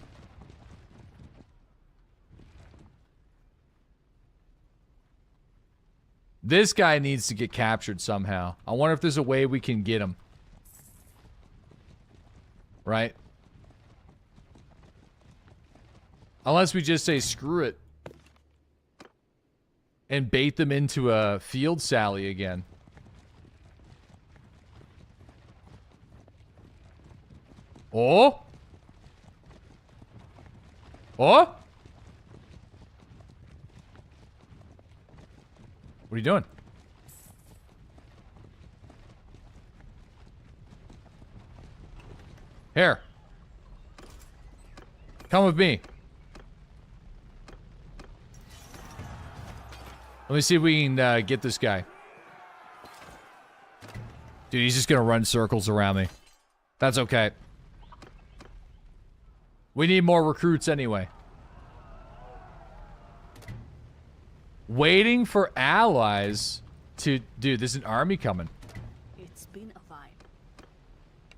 This guy needs to get captured somehow. I wonder if there's a way we can get him. Right? Unless we just say screw it. And bait them into a field sally again. Oh? What are you doing? Here. Come with me. Let me see if we can get this guy. Dude, he's just gonna run circles around me. That's okay. We need more recruits anyway. Waiting for allies to... Dude, there's an army coming. It's been a while.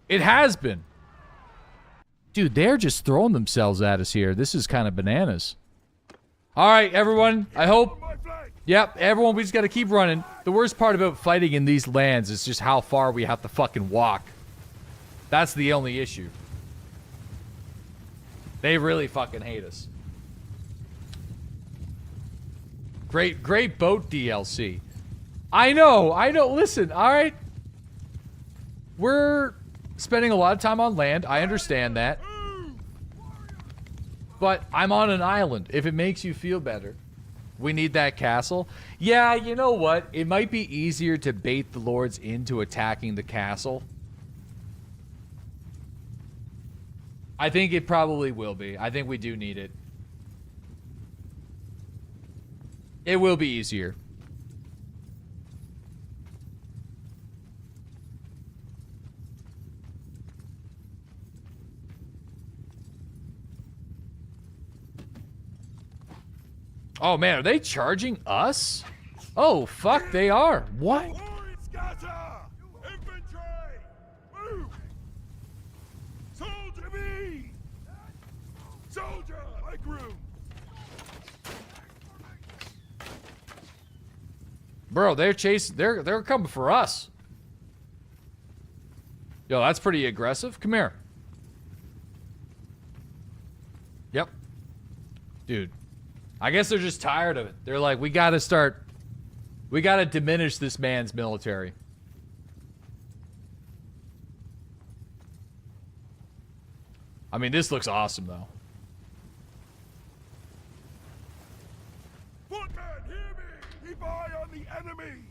It has been. Dude, they're just throwing themselves at us here. This is kind of bananas. All right, everyone. I hope... Yep, everyone, we just gotta keep running. The worst part about fighting in these lands is just how far we have to fucking walk. That's the only issue. They really fucking hate us. Great boat DLC. I know. Listen, alright. We're spending a lot of time on land. I understand that. But I'm on an island. If it makes you feel better. We need that castle. Yeah, you know what? It might be easier to bait the lords into attacking the castle. I think it probably will be. I think we do need it. It will be easier. Oh man, are they charging us? Oh fuck, they are. What? Scatter! Infantry! Move! Soldier me! Soldier! Like room! Bro, they're chasing. They're coming for us. Yo, that's pretty aggressive. Come here. Yep. Dude. I guess they're just tired of it. They're like, we gotta diminish this man's military. I mean, this looks awesome, though. Footman, hear me! Keep eye on the enemy!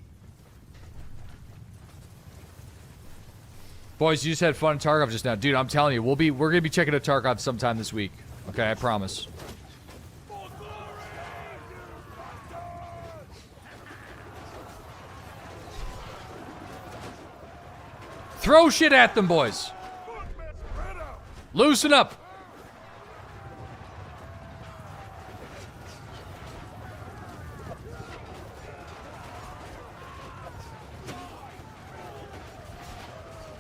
Boys, you just had fun in Tarkov just now. Dude, I'm telling you, we're gonna be checking out Tarkov sometime this week. Okay, I promise. Throw shit at them, boys. Loosen up.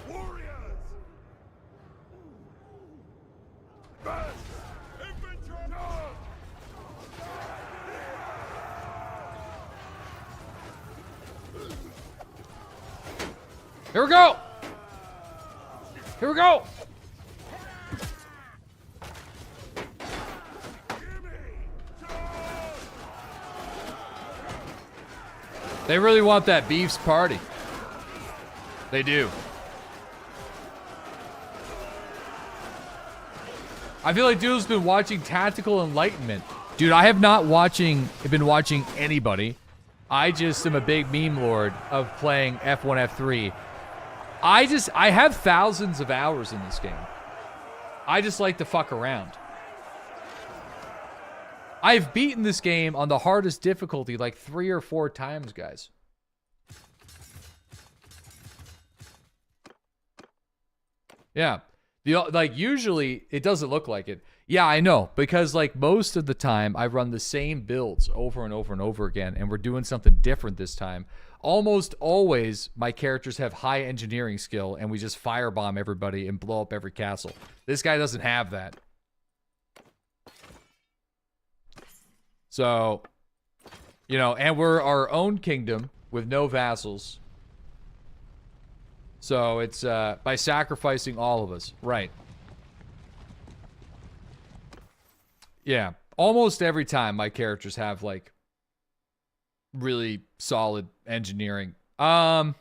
Warriors! Best! Infantry! Here we go. Here we go! They really want that beef's party. They do. I feel like dude's been watching Tactical Enlightenment. Dude, I have not been watching anybody. I just am a big meme lord of playing F1, F3. I have thousands of hours in this game. I just like to fuck around. I've beaten this game on the hardest difficulty like 3 or 4 times, guys. Yeah. Like, usually, it doesn't look like it. Yeah, I know. Because, like, most of the time, I run the same builds over and over and over again, and we're doing something different this time. Almost always, my characters have high engineering skill, and we just firebomb everybody and blow up every castle. This guy doesn't have that. So, you know, and we're our own kingdom with no vassals. So it's by sacrificing all of us. Right. Yeah. Almost every time my characters have, like, really solid engineering. We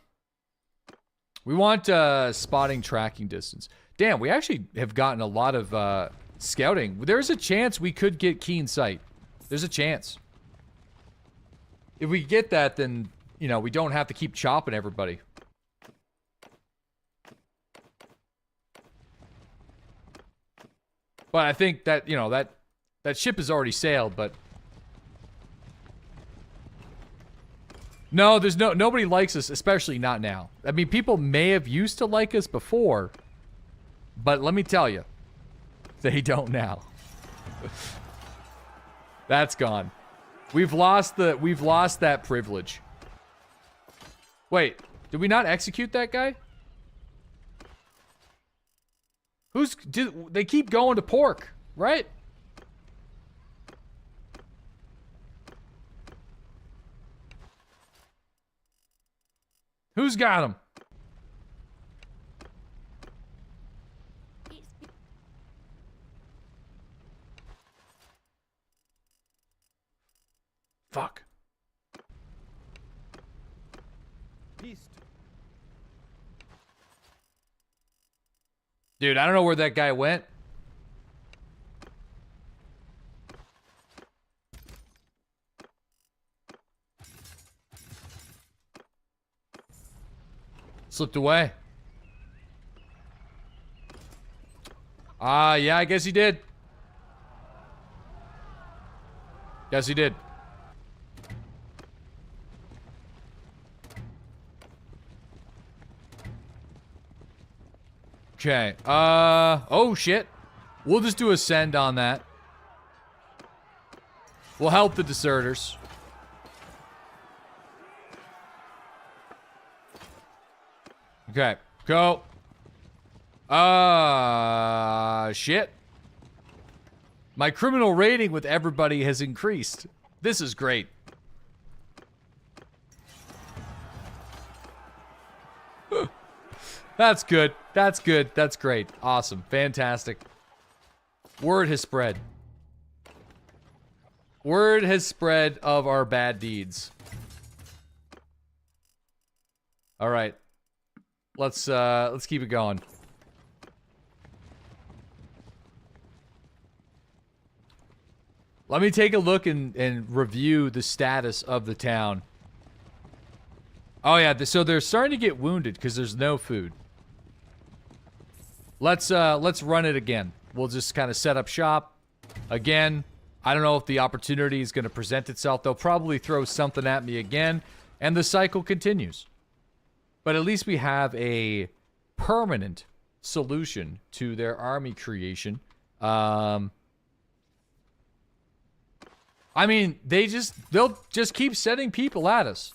want spotting tracking distance. Damn, we actually have gotten a lot of scouting. There's a chance we could get keen sight. There's a chance. If we get that, then, you know, we don't have to keep chopping everybody. But I think that, you know, that ship has already sailed, but... No, there's nobody likes us, especially not now. I mean, people may have used to like us before, but let me tell you, they don't now. That's gone. We've lost that privilege. Wait, did we not execute that guy? They keep going to pork, right? Who's got him? Fuck. East. Dude, I don't know where that guy went. Slipped away. Yeah, I guess he did. Yes, he did. Okay. Oh shit. We'll just do a send on that. We'll help the deserters. Okay. Go. Shit. My criminal rating with everybody has increased. This is great. That's good. That's good. That's great. Awesome. Fantastic. Word has spread. Word has spread of our bad deeds. All right. Let's keep it going. Let me take a look and review the status of the town. Oh yeah, so they're starting to get wounded because there's no food. Let's run it again. We'll just kind of set up shop again. I don't know if the opportunity is going to present itself. They'll probably throw something at me again, and the cycle continues. But at least we have a permanent solution to their army creation. I mean, they'll just keep sending people at us.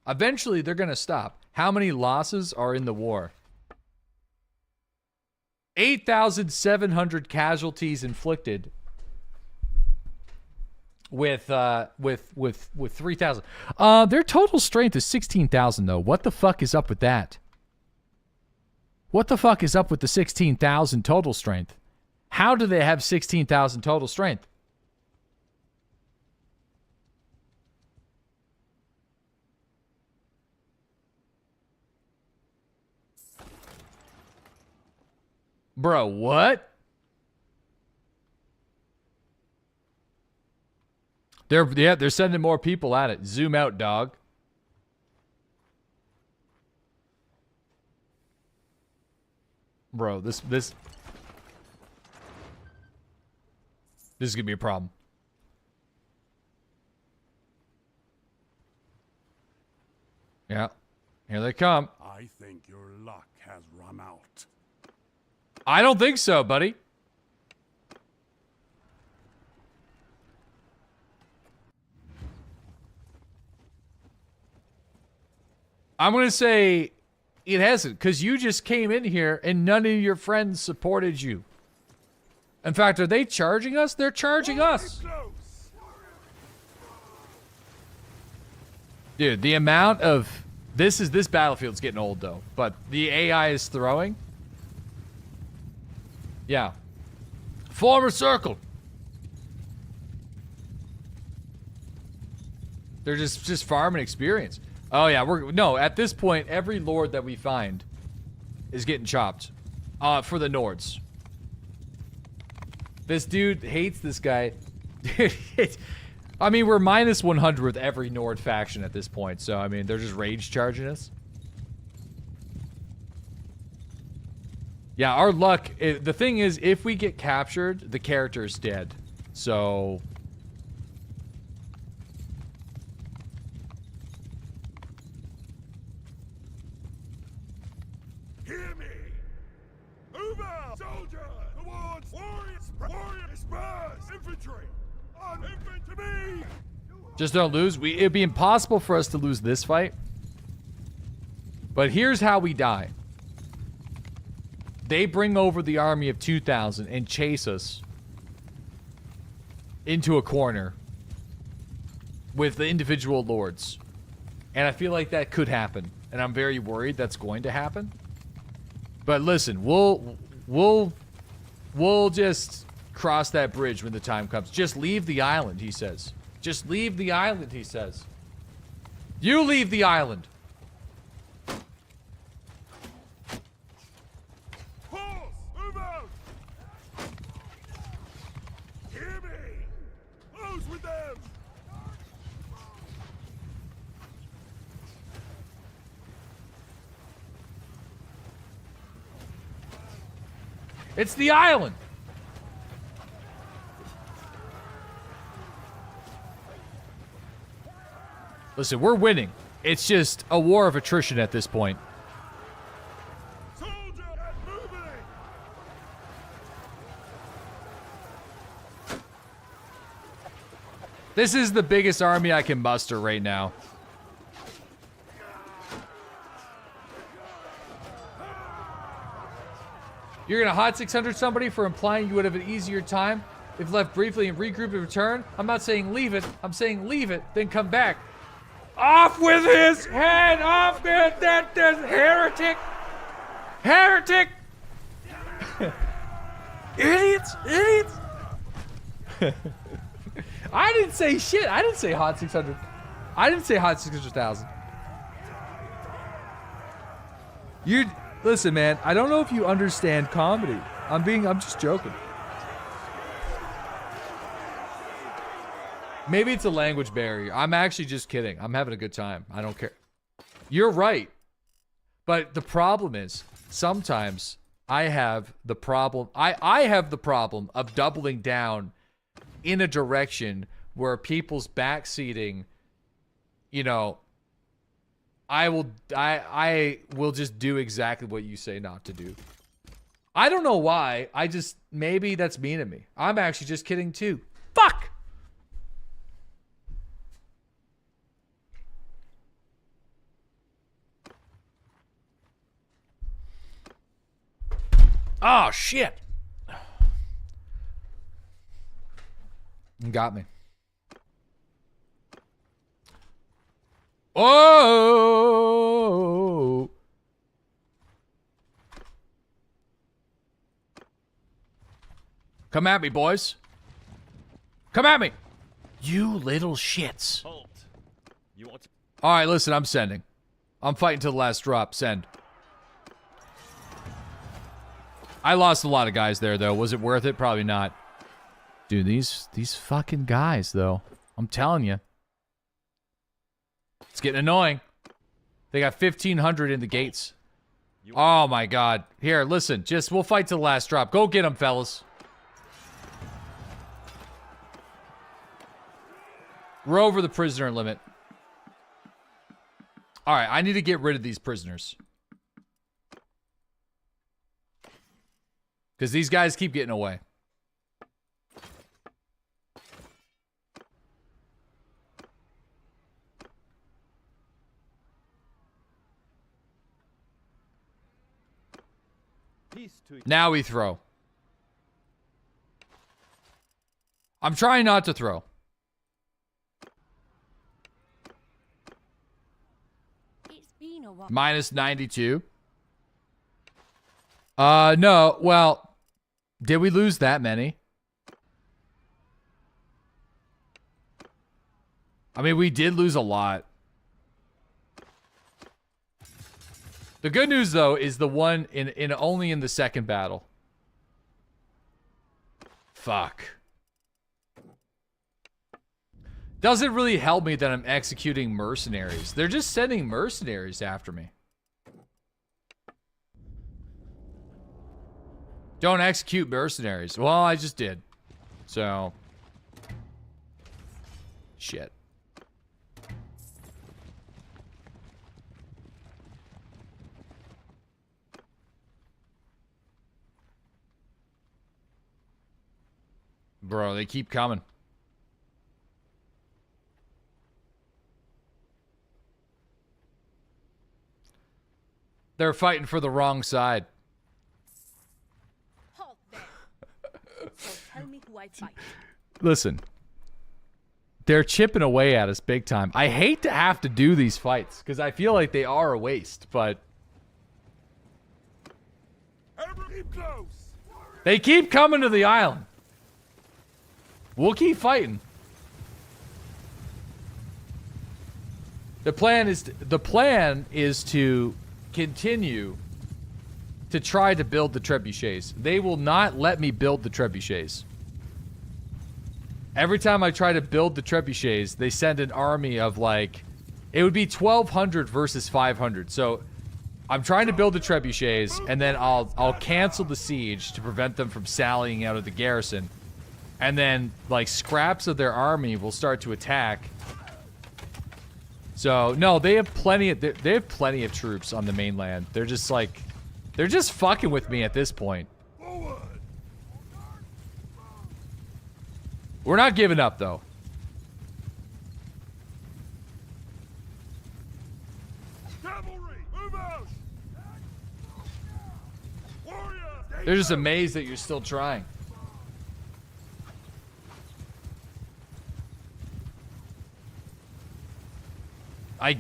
Eventually, they're going to stop. How many losses are in the war? 8,700 casualties inflicted with 3,000. Their total strength is 16,000 though. What the fuck is up with that? What the fuck is up with the 16,000 total strength? How do they have 16,000 total strength? Bro, what? They're sending more people at it. Zoom out, dog. Bro, this is gonna be a problem. Yeah. Here they come. I think your luck has run out. I don't think so, buddy. I'm gonna say it hasn't, because you just came in here and none of your friends supported you. In fact, are they charging us? They're charging us. Dude, the amount of... This battlefield's getting old, though. But the AI is throwing. Yeah. Form a circle. They're just farming experience. Oh, yeah. No, at this point, every lord that we find is getting chopped. For the Nords. This dude hates this guy. I mean, we're minus 100 with every Nord faction at this point, so, I mean, they're just rage charging us. Yeah, our luck... the thing is, if we get captured, the character is dead. So... Hear me! Move out! Soldier! Towards warriors! Warriors! Spurs! Infantry! On infantry! Just don't lose. It'd be impossible for us to lose this fight. But here's how we die. They bring over the army of 2,000 and chase us into a corner with the individual lords. And I feel like that could happen. And I'm very worried that's going to happen. But listen, we'll just cross that bridge when the time comes. Just leave the island, he says. Just leave the island, he says. You leave the island. Horse! Move out! Hear me! Close with them! It's the island. Listen, we're winning. It's just a war of attrition at this point. Soldier! Get moving! This is the biggest army I can muster right now. You're gonna hot 600 somebody for implying you would have an easier time if left briefly and regroup and return? I'm not saying leave it. I'm saying leave it, then come back. Off with his head! Off with that heretic! Heretic! Idiots! Idiots! I didn't say shit. I didn't say hot 600. I didn't say hot 600,000. You listen, man. I don't know if you understand comedy. I'm just joking. Maybe it's a language barrier. I'm actually just kidding. I'm having a good time. I don't care. You're right. But the problem is, sometimes I have the problem. I have the problem of doubling down in a direction where people's backseating, you know, I will just do exactly what you say not to do. I don't know why. Maybe that's mean of me. I'm actually just kidding too. Fuck! Oh, shit. Got me. Oh! Come at me, boys. Come at me. You little shits. Halt. You want to... All right, listen, I'm sending. I'm fighting till the last drop. Send. I lost a lot of guys there, though. Was it worth it? Probably not. Dude, these fucking guys, though. I'm telling you. It's getting annoying. They got 1,500 in the gates. Oh, my God. Here, listen. We'll fight to the last drop. Go get them, fellas. We're over the prisoner limit. All right, I need to get rid of these prisoners. Because these guys keep getting away. Now we throw. I'm trying not to throw. It's been a while. Minus 92. No. Well, did we lose that many? I mean, we did lose a lot. The good news, though, is the one in only in the second battle. Fuck. Doesn't really help me that I'm executing mercenaries. They're just sending mercenaries after me. Don't execute mercenaries. Well, I just did. So. Shit. Bro, they keep coming. They're fighting for the wrong side. Halt there. So tell me who I fight. Listen. They're chipping away at us big time. I hate to have to do these fights because I feel like they are a waste, but Keep close. they keep coming to the island. We'll keep fighting. The plan is to continue to try to build the trebuchets. They will not let me build the trebuchets. Every time I try to build the trebuchets, they send an army of like, it would be 1,200 versus 500. So I'm trying to build the trebuchets, and then I'll cancel the siege to prevent them from sallying out of the garrison. And then, like, scraps of their army will start to attack. So, no, they have plenty of troops on the mainland. They're just, like, they're just fucking with me at this point. Forward. We're not giving up, though. Cavalry, move out. Warriors. They're just amazed that you're still trying.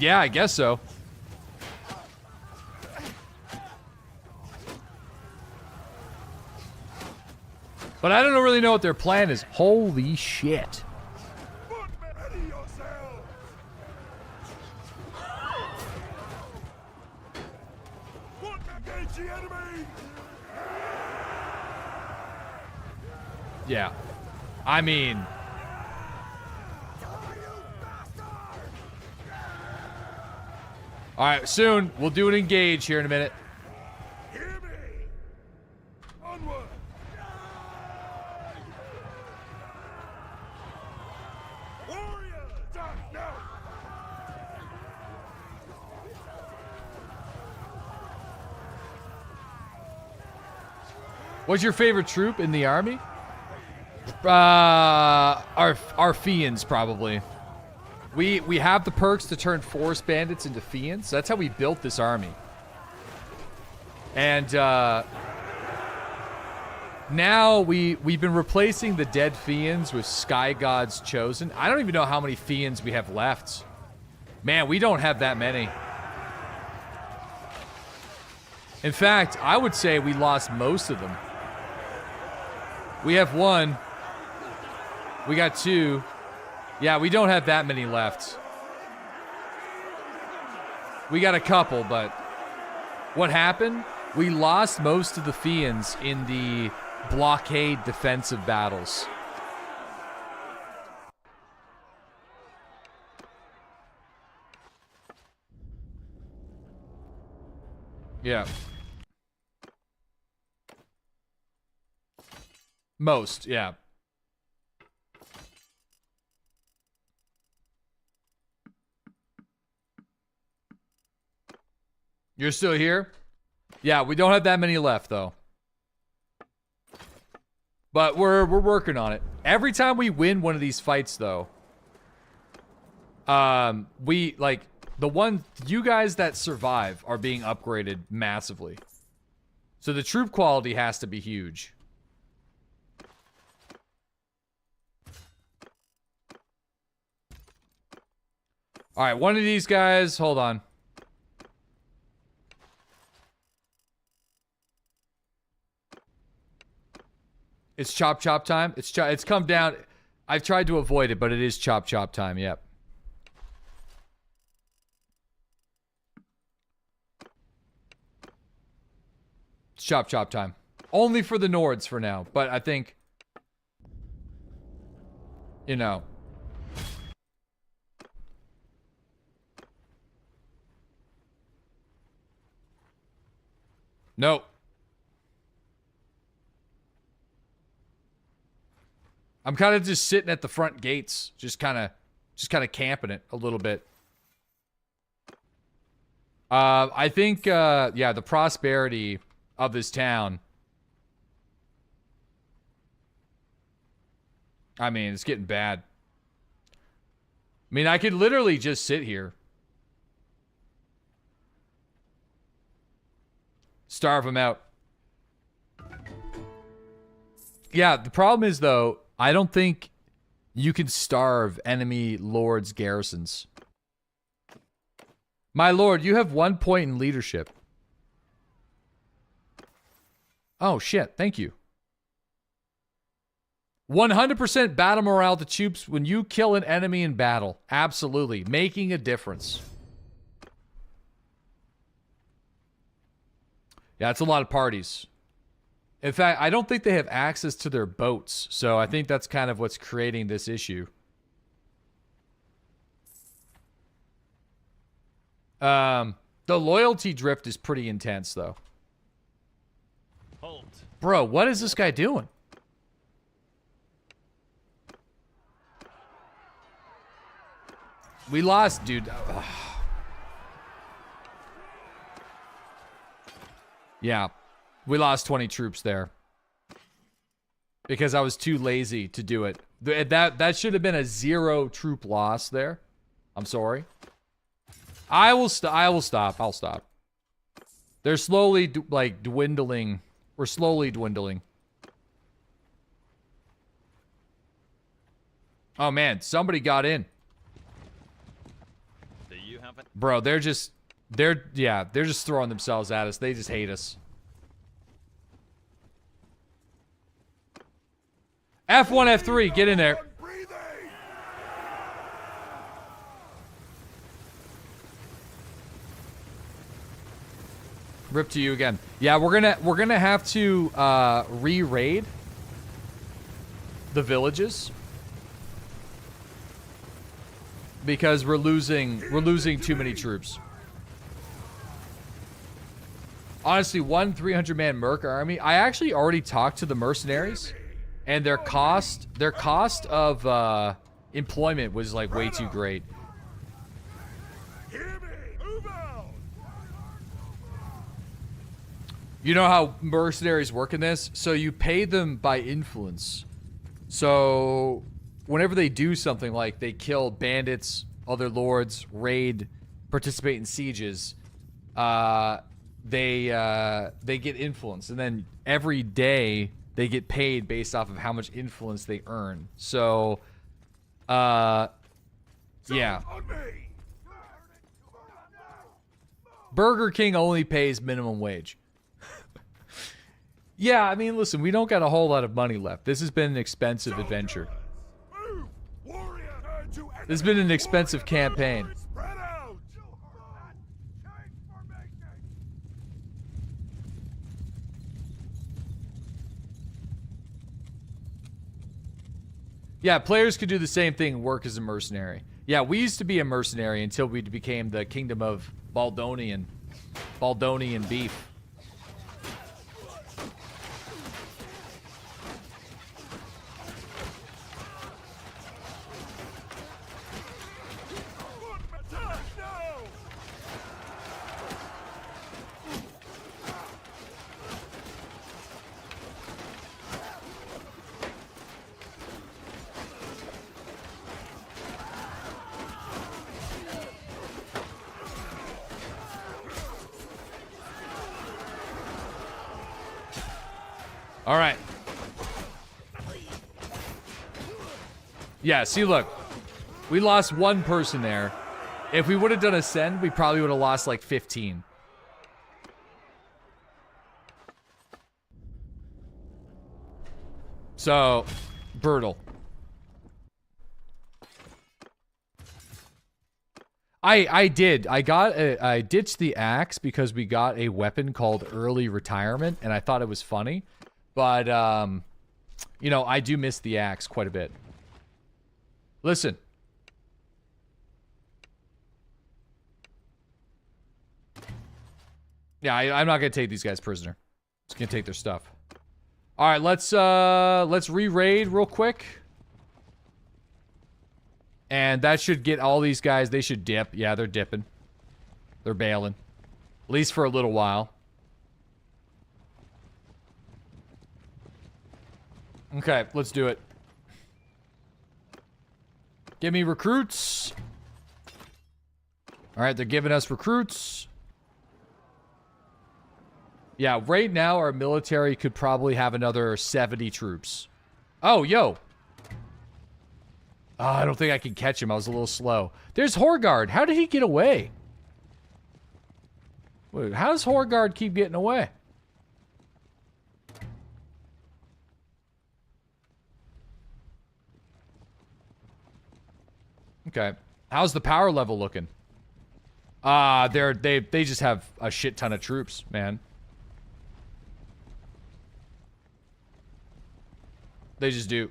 Yeah, I guess so. But I don't really know what their plan is. Holy shit. Ready yourselves. What against the enemy? Yeah. I mean, all right, soon. We'll do an engage here in a minute. Hear me. Onward. Warriors, attack now. What's your favorite troop in the army? Our Fiends, probably. We have the perks to turn forest bandits into Fiends. That's how we built this army. And now we've been replacing the dead Fiends with Sky Gods Chosen. I don't even know how many Fiends we have left. Man, we don't have that many. In fact, I would say we lost most of them. We have one. We got two. Yeah, we don't have that many left. We got a couple, but what happened We lost most of the Fians in the blockade defensive battles. Yeah. Most, yeah. You're still here? Yeah, we don't have that many left though. But we're working on it. Every time we win one of these fights though, we like you guys that survive are being upgraded massively. So the troop quality has to be huge. All right, one of these guys, hold on. It's chop chop time. It's come down. I've tried to avoid it, but it is chop chop time. Yep. It's chop chop time. Only for the Nords for now, but I think, you know. Nope. I'm kind of just sitting at the front gates, just kind of camping it a little bit. I think, yeah, the prosperity of this town. I mean, it's getting bad. I mean, I could literally just sit here. Starve them out. Yeah, the problem is, though, I don't think you can starve enemy lords' garrisons. My lord, you have 1 point in leadership. Oh, shit. Thank you. 100% battle morale to troops when you kill an enemy in battle. Absolutely. Making a difference. Yeah, it's a lot of parties. In fact, I don't think they have access to their boats, so I think that's kind of what's creating this issue. The loyalty drift is pretty intense, though. Halt. Bro, what is this guy doing? We lost, dude. Ugh. Yeah. We lost 20 troops there. Because I was too lazy to do it. That should have been a 0 troop loss there. I'm sorry. I will stop. I'll stop. They're slowly, like, dwindling. We're slowly dwindling. Oh, man. Somebody got in. Do you have it? Bro, they're just throwing themselves at us. They just hate us. F1, F3, get in there. Rip to you again. Yeah, we're gonna have to re-raid the villages because we're losing too many troops. Honestly, one 300-man merc army. I actually already talked to the mercenaries, and their cost of employment was like way too great. You know how mercenaries work in this? So you pay them by influence. So whenever they do something like they kill bandits, other lords, raid, participate in sieges, they get influence, and then every day they get paid based off of how much influence they earn. So, yeah. Burger King only pays minimum wage. Yeah, I mean, listen, we don't got a whole lot of money left. This has been an expensive adventure. This has been an expensive campaign. Yeah, players could do the same thing and work as a mercenary. Yeah, we used to be a mercenary until we became the kingdom of Baldonian beef. Attack now! All right. Yeah, see, look. We lost one person there. If we would have done Ascend, we probably would have lost like 15. So, brutal. I ditched the axe because we got a weapon called Early Retirement, and I thought it was funny. But, you know, I do miss the axe quite a bit. Listen. Yeah, I'm not gonna take these guys prisoner. Just gonna take their stuff. All right, let's re-raid real quick. And that should get all these guys, they should dip. Yeah, they're dipping. They're bailing. At least for a little while. Okay, let's do it. Give me recruits. All right, they're giving us recruits. Yeah, right now our military could probably have another 70 troops. Oh, yo. Oh, I don't think I can catch him. I was a little slow. There's Horgar. How did he get away? Wait, how does Horgar keep getting away? Okay. How's the power level looking? They just have a shit ton of troops, man. They just do.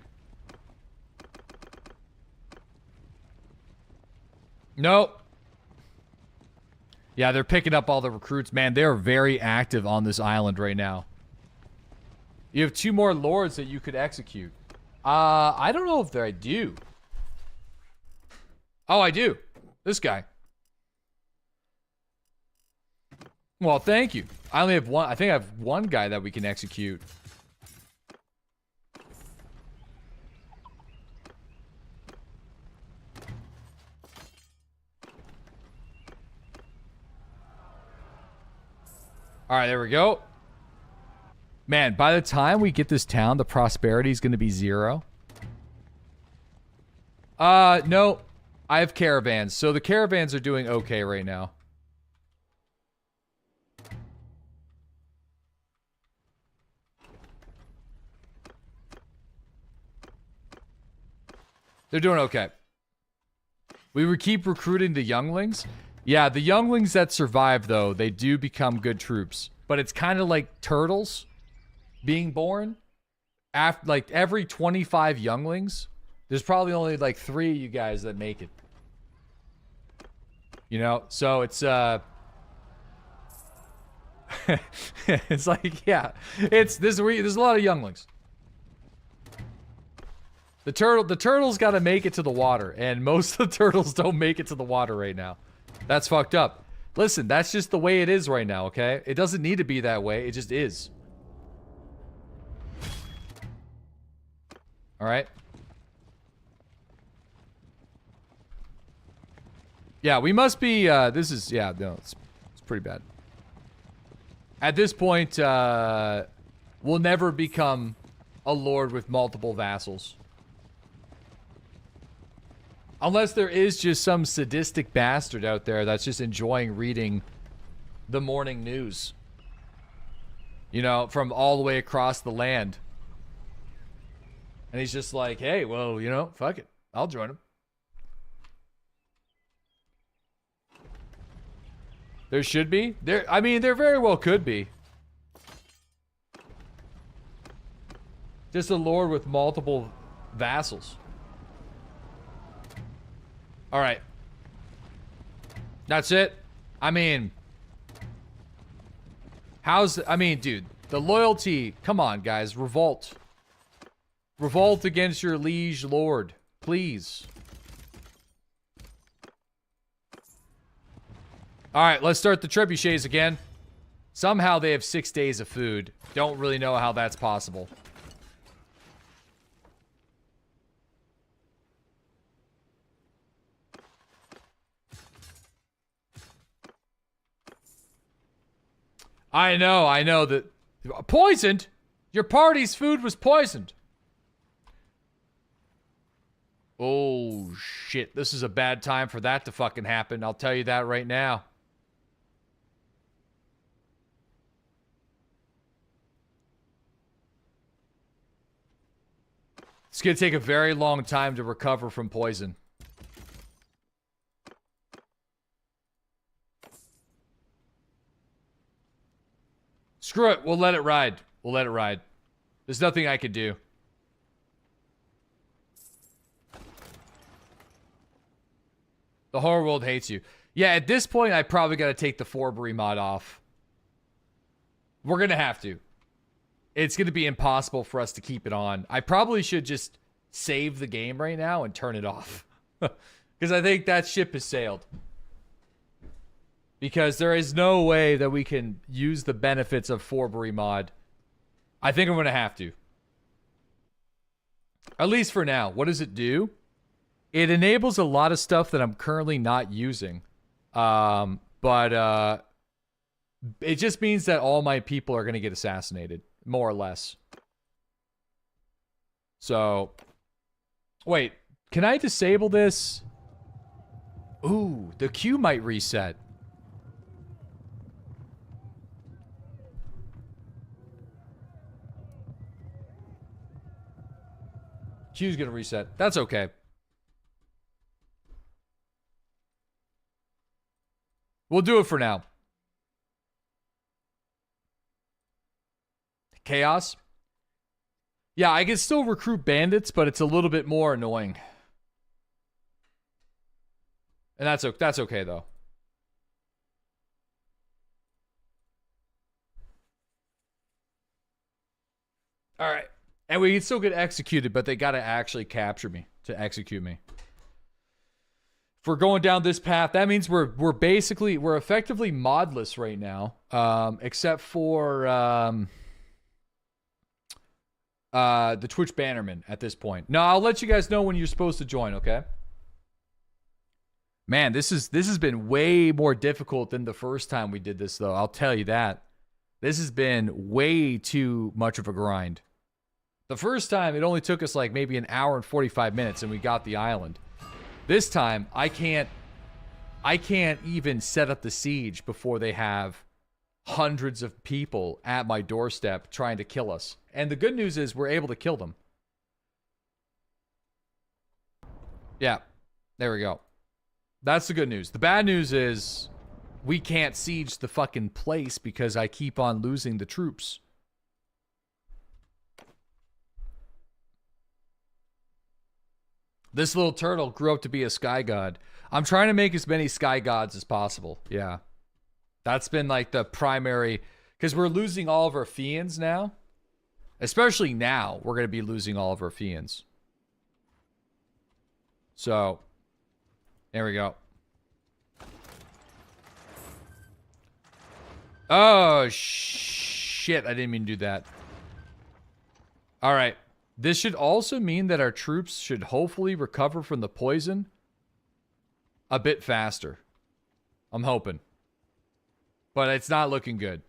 Nope. Yeah, they're picking up all the recruits. Man, they're very active on this island right now. You have 2 more lords that you could execute. I don't know if I do. Oh, I do. This guy. Well, thank you. I only have one. I think I have one guy that we can execute. All right, there we go. Man, by the time we get this town, the prosperity is going to be 0. No. I have caravans. So the caravans are doing okay right now. They're doing okay. We would keep recruiting the younglings. Yeah, the younglings that survive, though, they do become good troops. But it's kind of like turtles being born. After, like, every 25 younglings, there's probably only, like, 3 of you guys that make it. You know? So, it's, it's like, yeah. There's a lot of younglings. The turtle's got to make it to the water. And most of the turtles don't make it to the water right now. That's fucked up. Listen, that's just the way it is right now, okay? It doesn't need to be that way. It just is. Alright? Yeah, we must be, this is, yeah, no, it's pretty bad. At this point, we'll never become a lord with multiple vassals. Unless there is just some sadistic bastard out there that's just enjoying reading the morning news. You know, from all the way across the land. And he's just like, hey, well, you know, fuck it. I'll join him. There should be. I mean, there very well could be. Just a lord with multiple vassals. All right. That's it. I mean, dude, the loyalty. Come on, guys. Revolt. Revolt against your liege lord. Please. All right, let's start the trebuchets again. Somehow they have 6 days of food. Don't really know how that's possible. I know that... Poisoned? Your party's food was poisoned. Oh, shit. This is a bad time for that to fucking happen. I'll tell you that right now. It's going to take a very long time to recover from poison. Screw it. We'll let it ride. We'll let it ride. There's nothing I can do. The whole world hates you. Yeah, at this point, I probably got to take the Forbury mod off. We're going to have to. It's going to be impossible for us to keep it on. I probably should just save the game right now and turn it off. Because I think that ship has sailed. Because there is no way that we can use the benefits of Forbury mod. I think I'm going to have to. At least for now. What does it do? It enables a lot of stuff that I'm currently not using. But it just means that all my people are going to get assassinated. More or less. So, wait, can I disable this? Ooh, the queue might reset. Queue's gonna reset. That's okay. We'll do it for now. Chaos? Yeah, I can still recruit bandits, but it's a little bit more annoying. And that's okay, though. Alright. And we can still get executed, but they gotta actually capture me to execute me. If we're going down this path, that means we're effectively modless right now. Except for the Twitch bannerman at this point. No, I'll let you guys know when you're supposed to join, okay? Man, this has been way more difficult than the first time we did this, though. I'll tell you that. This has been way too much of a grind. The first time, it only took us like maybe an hour and 45 minutes and we got the island. This time, I can't even set up the siege before they have hundreds of people at my doorstep trying to kill us. And the good news is we're able to kill them. Yeah, there we go. That's the good news. The bad news is we can't siege the fucking place because I keep on losing the troops. This little turtle grew up to be a sky god. I'm trying to make as many sky gods as possible. Yeah. That's been like the primary... Because we're losing all of our Fiends now. Especially now, we're going to be losing all of our Fiends. So, there we go. Oh, shit. I didn't mean to do that. Alright. This should also mean that our troops should hopefully recover from the poison a bit faster. I'm hoping. But it's not looking good.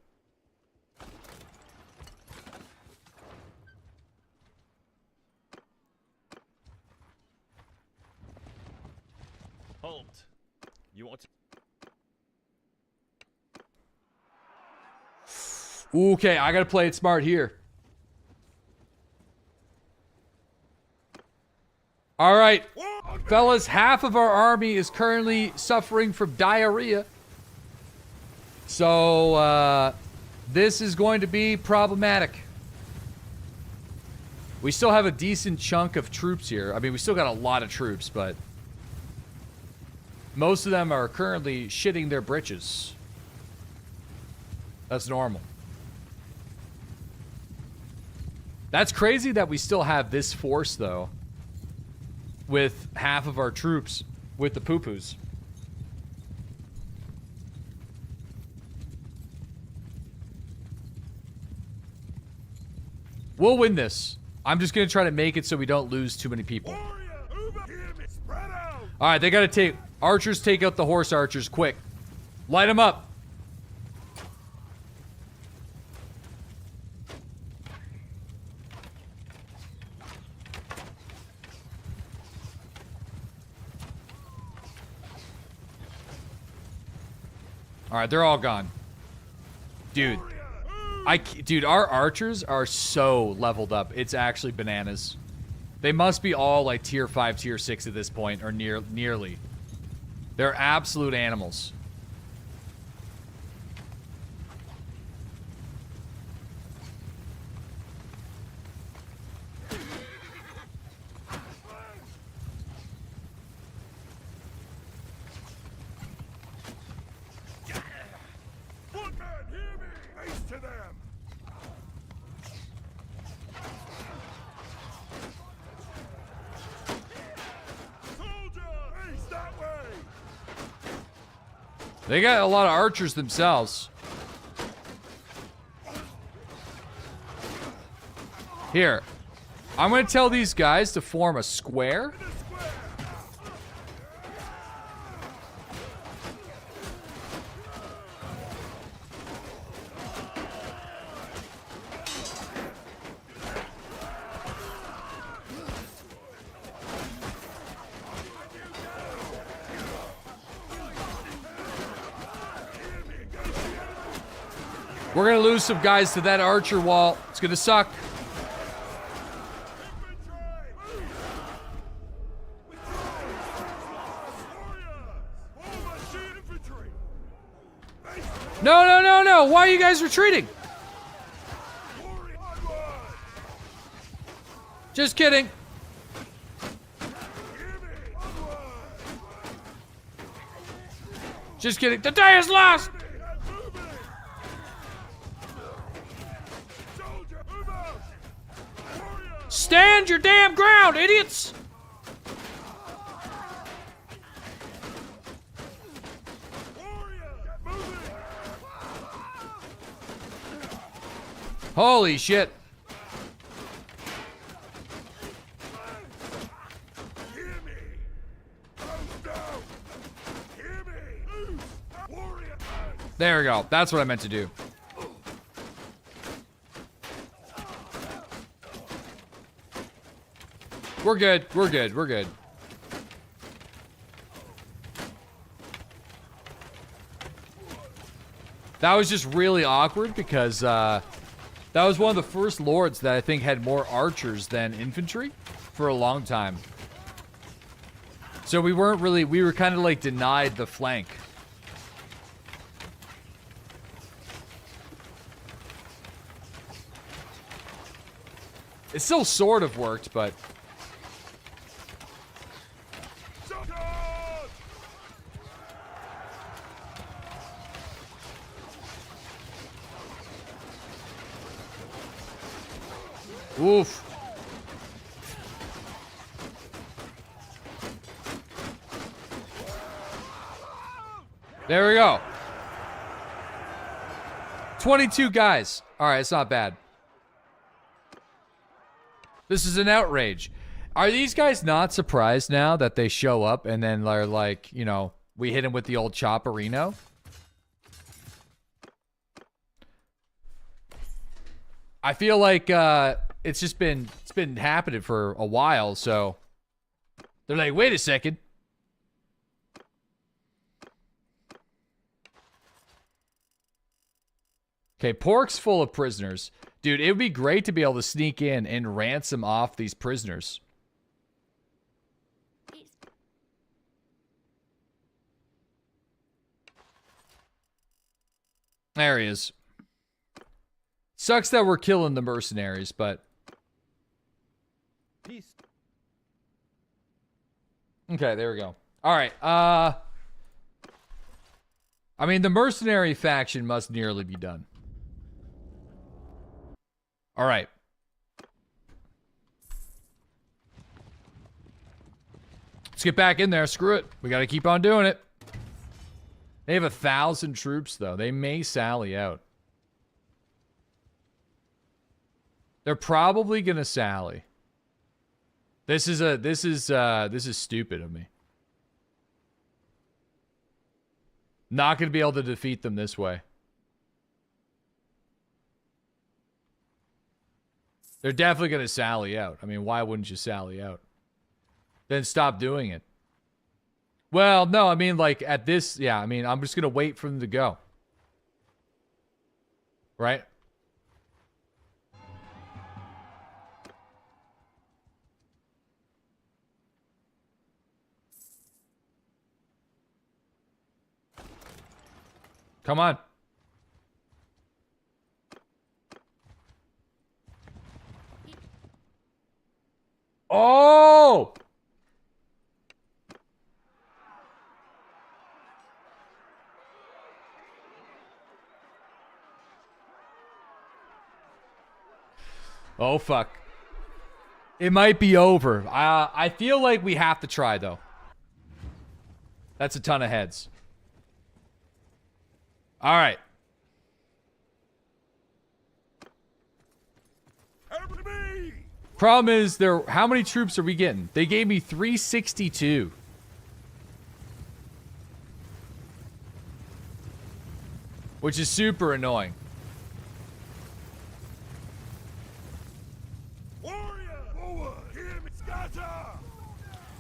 Halt. You want to... Okay, I gotta play it smart here. Alright, fellas, half of our army is currently suffering from diarrhea. So, this is going to be problematic. We still have a decent chunk of troops here. I mean, we still got a lot of troops, but... Most of them are currently shitting their britches. That's normal. That's crazy that we still have this force, though, with half of our troops with the poo-poos. We'll win this. I'm just going to try to make it so we don't lose too many people. Alright, they got to take... Archers, take out the horse archers, quick. Light them up. Alright, they're all gone. Dude. Dude, our archers are so leveled up. It's actually bananas. They must be all like tier 5, tier 6 at this point, or nearly. They're absolute animals. They got a lot of archers themselves. Here. I'm going to tell these guys to form a square. We're going to lose some guys to that archer wall. It's going to suck. No, no, no, no. Why are you guys retreating? Just kidding. Just kidding. The day is lost. Stand your damn ground, idiots! Holy shit. There we go. That's what I meant to do. We're good. We're good. We're good. That was just really awkward because that was one of the first lords that I think had more archers than infantry for a long time. So we weren't really, we were kind of like denied the flank. It still sort of worked, but... Oof. There we go. 22 guys. All right, it's not bad. This is an outrage. Are these guys not surprised now that they show up and then they're like, you know, we hit him with the old chopperino? I feel like it's been happening for a while, so they're like, wait a second. Okay, Pork's full of prisoners. Dude, it would be great to be able to sneak in and ransom off these prisoners. There he is. Sucks that we're killing the mercenaries, but... Peace. Okay, there we go. Alright, I mean, the mercenary faction must nearly be done. All right. Let's get back in there. Screw it. We got to keep on doing it. They have 1,000 troops, though. They may sally out. They're probably gonna sally. This is stupid of me. Not gonna be able to defeat them this way. They're definitely gonna sally out. I mean, why wouldn't you sally out? Then stop doing it. Well, no, I mean, like, at this, yeah, I mean, I'm just gonna wait for them to go. Right? Come on. Oh! Oh, fuck. It might be over. I feel like we have to try, though. That's a ton of heads. All right. Problem is, how many troops are we getting? They gave me 362. Which is super annoying.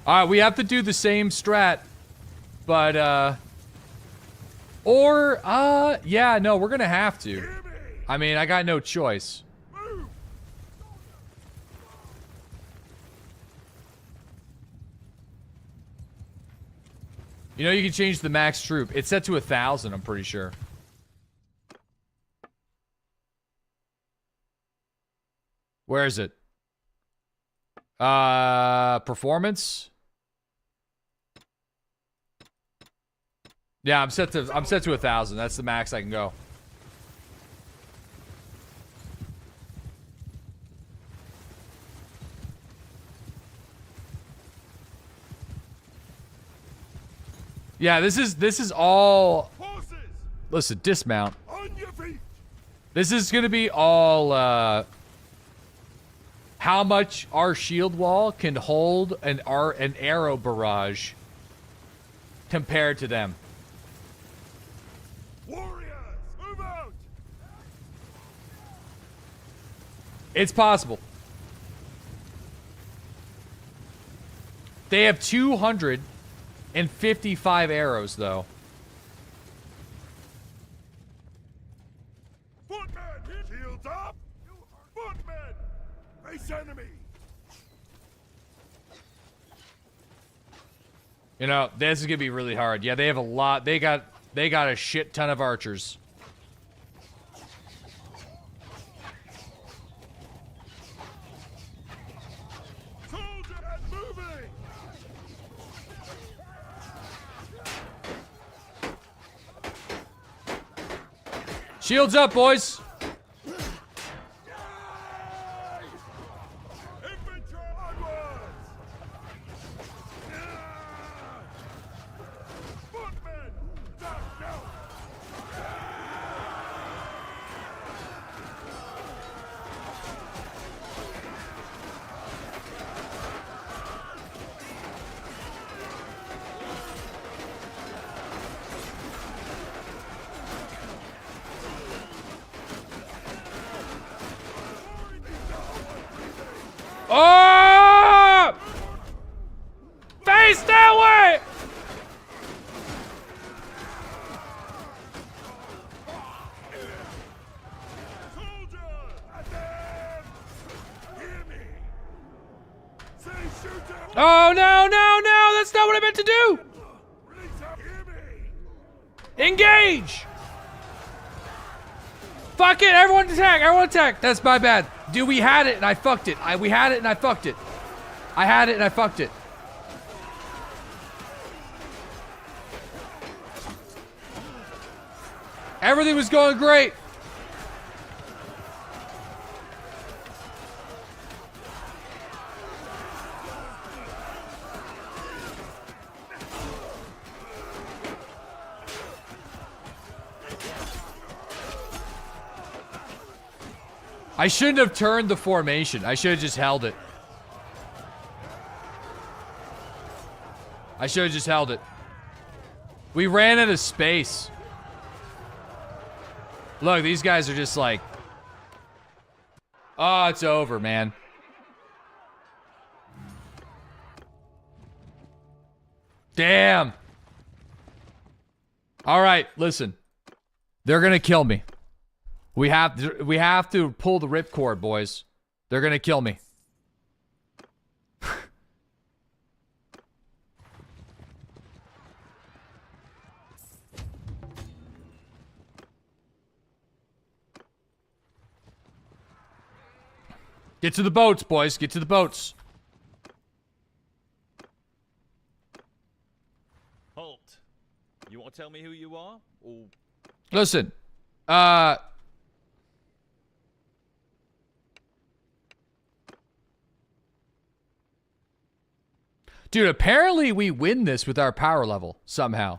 Alright, we have to do the same strat. But, yeah, no, we're gonna have to. I mean, I got no choice. You know, you can change the max troop. It's set to 1,000, I'm pretty sure. Where is it? Performance? Yeah, I'm set to 1,000. That's the max I can go. Yeah, this is all. Listen, dismount. This is gonna be all how much our shield wall can hold an arrow barrage compared to them. Warriors, move out! It's possible. They have 255 arrows, though. Footmen, shields up! Footmen, face enemy! You know, this is gonna be really hard. Yeah, they have a lot. They got a shit ton of archers. Soldiers moving! Shields up, boys. Infantry onwards! Footmen, down now! Oh! Face that way! Soldiers, at them! Hear me! Say shoot them! Oh, no, no, no! That's not what I meant to do! Release up! Hear me! Engage! Fuck it! Everyone attack! Everyone attack! That's my bad. Dude, we had it and I fucked it. We had it and I fucked it. I had it and I fucked it. Everything was going great. I shouldn't have turned the formation. I should have just held it. I should have just held it. We ran out of space. Look, these guys are just like... Oh, it's over, man. Damn. All right, listen. They're gonna kill me. We have to pull the ripcord, boys. They're gonna kill me. Get to the boats, boys. Get to the boats. Halt. You want to tell me who you are? Or... Listen. Dude, apparently we win this with our power level, somehow.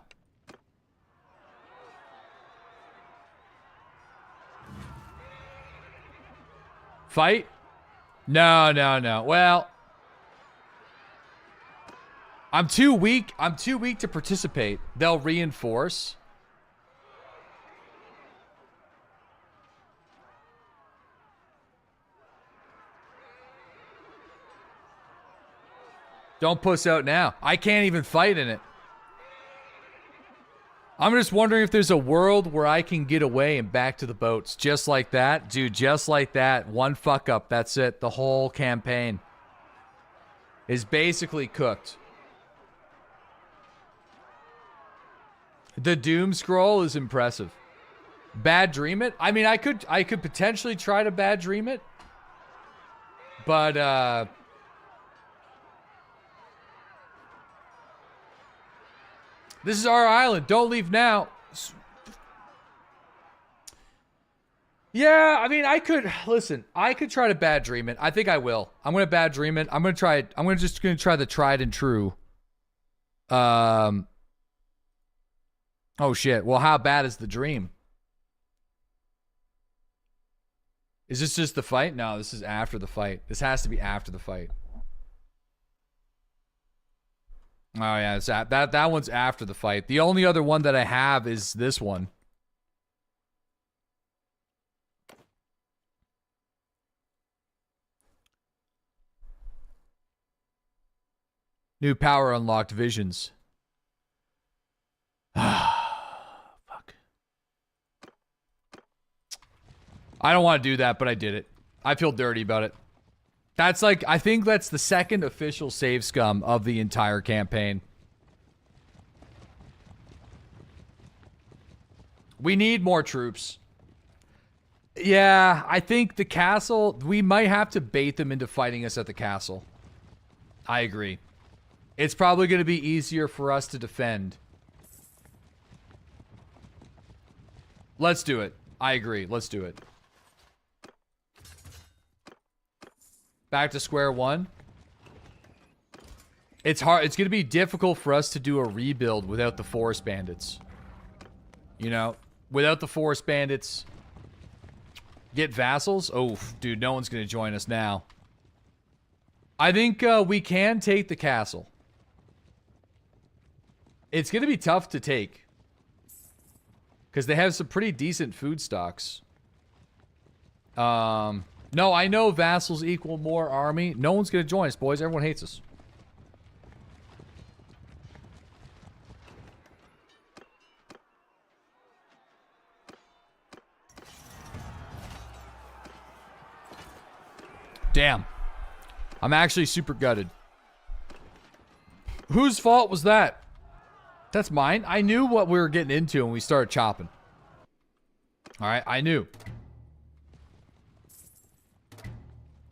Fight? No, no, no. Well... I'm too weak to participate. They'll reinforce. Don't puss out now. I can't even fight in it. I'm just wondering if there's a world where I can get away and back to the boats. Just like that. Dude, just like that. One fuck up. That's it. The whole campaign is basically cooked. The Doom Scroll is impressive. Bad Dream It? I mean, I could potentially try to Bad Dream It. But, this is our island. Don't leave now. Yeah, I mean, I could... Listen, I could try to Bad Dream It. I think I will. I'm going to Bad Dream It. I'm going to try it. I'm just going to try the tried and true. Oh, shit. Well, how bad is the dream? Is this just the fight? No, this is after the fight. This has to be after the fight. Oh, yeah, it's that one's after the fight. The only other one that I have is this one. New power unlocked, visions. Fuck. I don't want to do that, but I did it. I feel dirty about it. That's like, I think that's the second official save scum of the entire campaign. We need more troops. Yeah, I think the castle, we might have to bait them into fighting us at the castle. I agree. It's probably going to be easier for us to defend. Let's do it. I agree. Let's do it. Back to square one. It's hard. It's going to be difficult for us to do a rebuild without the forest bandits. You know, without the forest bandits. Get vassals? Oh, dude, no one's going to join us now. I think we can take the castle. It's going to be tough to take. Because they have some pretty decent food stocks. No, I know vassals equal more army. No one's going to join us, boys. Everyone hates us. Damn. I'm actually super gutted. Whose fault was that? That's mine. I knew what we were getting into when we started chopping. Alright, I knew.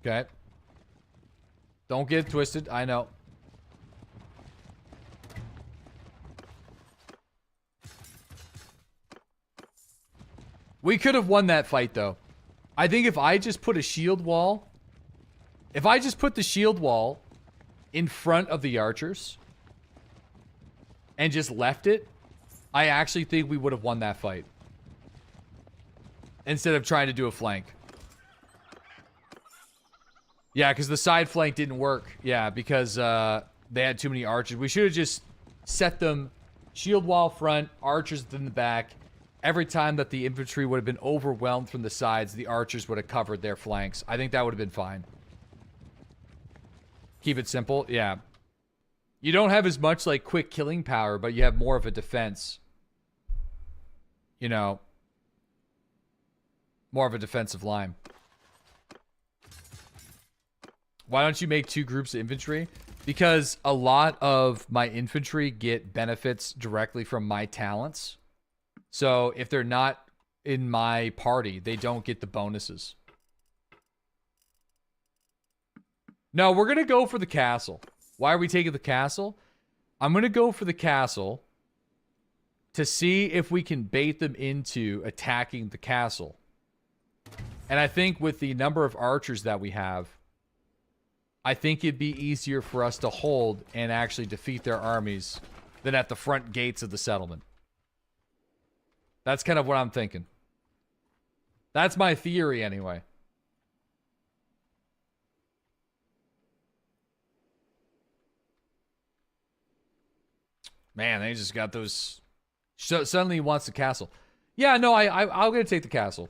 Okay. Don't get twisted. I know. We could have won that fight, though. I think if I just put a shield wall... If I just put the shield wall in front of the archers and just left it, I actually think we would have won that fight. Instead of trying to do a flank. Yeah, because the side flank didn't work. Yeah, because they had too many archers. We should have just set them shield wall front, archers in the back. Every time that the infantry would have been overwhelmed from the sides, the archers would have covered their flanks. I think that would have been fine. Keep it simple. Yeah. You don't have as much, like, quick killing power, but you have more of a defense. You know. More of a defensive line. Why don't you make 2 groups of infantry? Because a lot of my infantry get benefits directly from my talents. So if they're not in my party, they don't get the bonuses. No, we're going to go for the castle. Why are we taking the castle? I'm going to go for the castle to see if we can bait them into attacking the castle. And I think with the number of archers that we have, I think it'd be easier for us to hold and actually defeat their armies than at the front gates of the settlement. That's kind of what I'm thinking. That's my theory anyway. Man, they just got those... Suddenly he wants the castle. Yeah, no, I'm going to take the castle.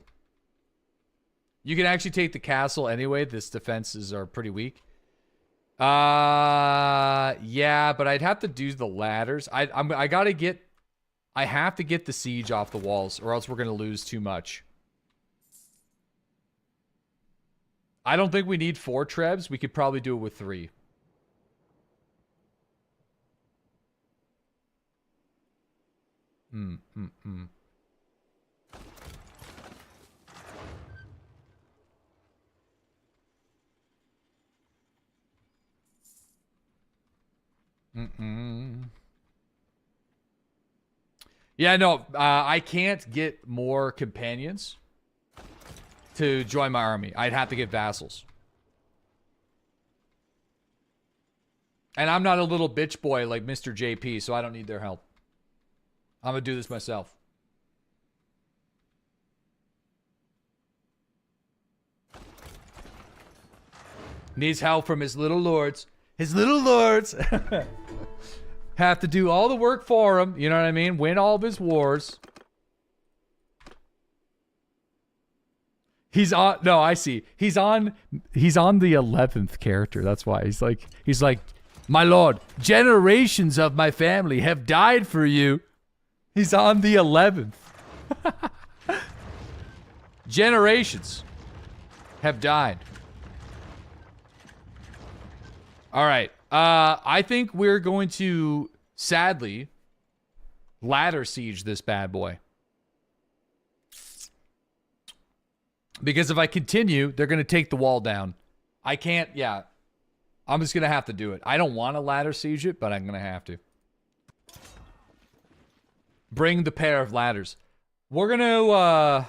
You can actually take the castle anyway. This defenses are pretty weak. Yeah, but I'd have to do the ladders. I have to get the siege off the walls, or else we're gonna lose too much. I don't think we need 4 trebs. We could probably do it with 3. Yeah, no, I can't get more companions to join my army. I'd have to get vassals. And I'm not a little bitch boy like Mr. JP, so I don't need their help. I'm gonna do this myself. Needs help from his little lords. His little lords have to do all the work for him. You know what I mean? Win all of his wars. He's on. No, I see. He's on the 11th character. That's why he's like, my lord, generations of my family have died for you. He's on the 11th. Generations have died. All right. I think we're going to, sadly, ladder siege this bad boy. Because if I continue, they're going to take the wall down. I can't, yeah. I'm just going to have to do it. I don't want to ladder siege it, but I'm going to have to. Bring the pair of ladders. We're going to,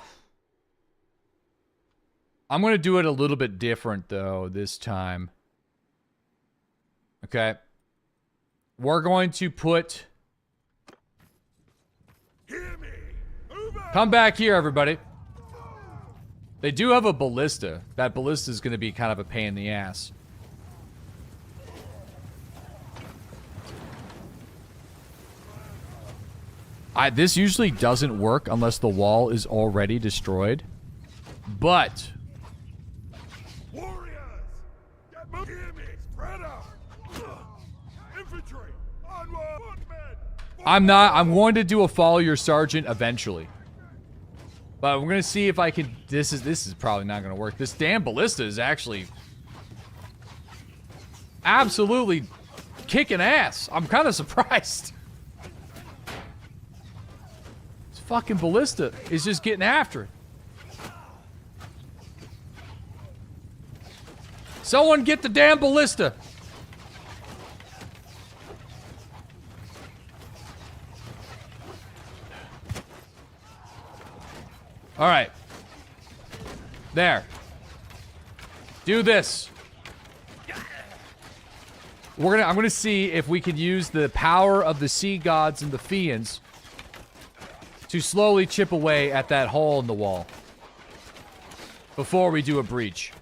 I'm going to do it a little bit different, though, this time. Okay. We're going to put... Come back here, everybody. They do have a ballista. That ballista is going to be kind of a pain in the ass. This usually doesn't work unless the wall is already destroyed. But... Warriors! Get moving! Hear me! Spread out! Infantry! Onward! Footmen! I'm going to do a follow your sergeant eventually. But we're going to see if I can... This is probably not going to work. This damn ballista is actually... absolutely kicking ass. I'm kind of surprised. This fucking ballista is just getting after it. Someone get the damn ballista. All right. There. Do this. I'm gonna see if we can use the power of the sea gods and the fiends to slowly chip away at that hole in the wall before we do a breach.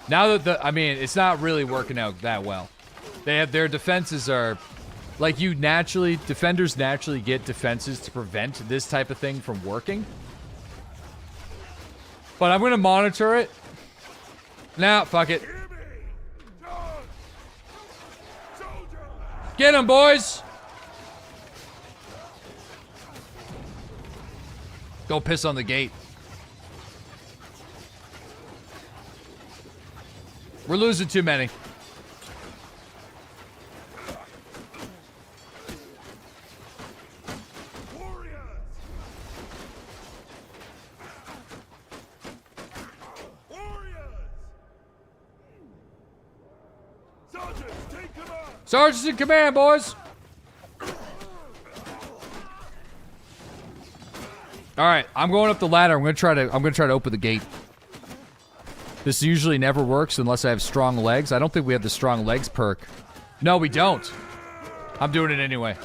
Now that I mean, it's not really working out that well. Their defenses are, like, defenders naturally get defenses to prevent this type of thing from working. But I'm gonna monitor it. Nah, fuck it. Get him, boys! Go piss on the gate. We're losing too many. Sergeant's in command, boys. All right, I'm going up the ladder. I'm gonna try to open the gate. This usually never works unless I have strong legs. I don't think we have the strong legs perk. No, we don't. I'm doing it anyway.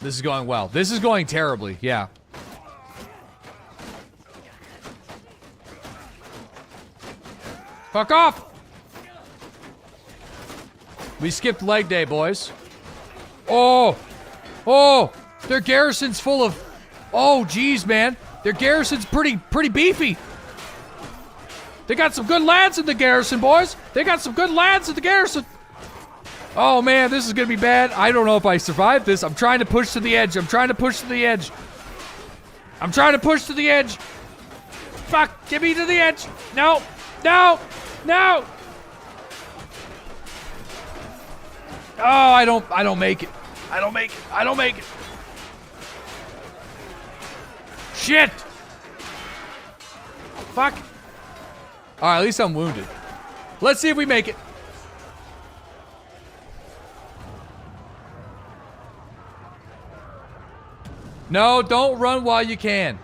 This is going well. This is going terribly. Yeah. Fuck off! We skipped leg day, boys. Oh! Oh! Their garrison's full of... Oh, geez, man. Their garrison's pretty beefy. They got some good lads in the garrison, boys. They got some good lads in the garrison. Oh, man, this is gonna be bad. I don't know if I survive this. I'm trying to push to the edge. I'm trying to push to the edge. I'm trying to push to the edge. Fuck, get me to the edge. No, no, no. Oh, I don't make it. I don't make it. I don't make it. Shit. Fuck. All right, at least I'm wounded. Let's see if we make it. No, don't run while you can.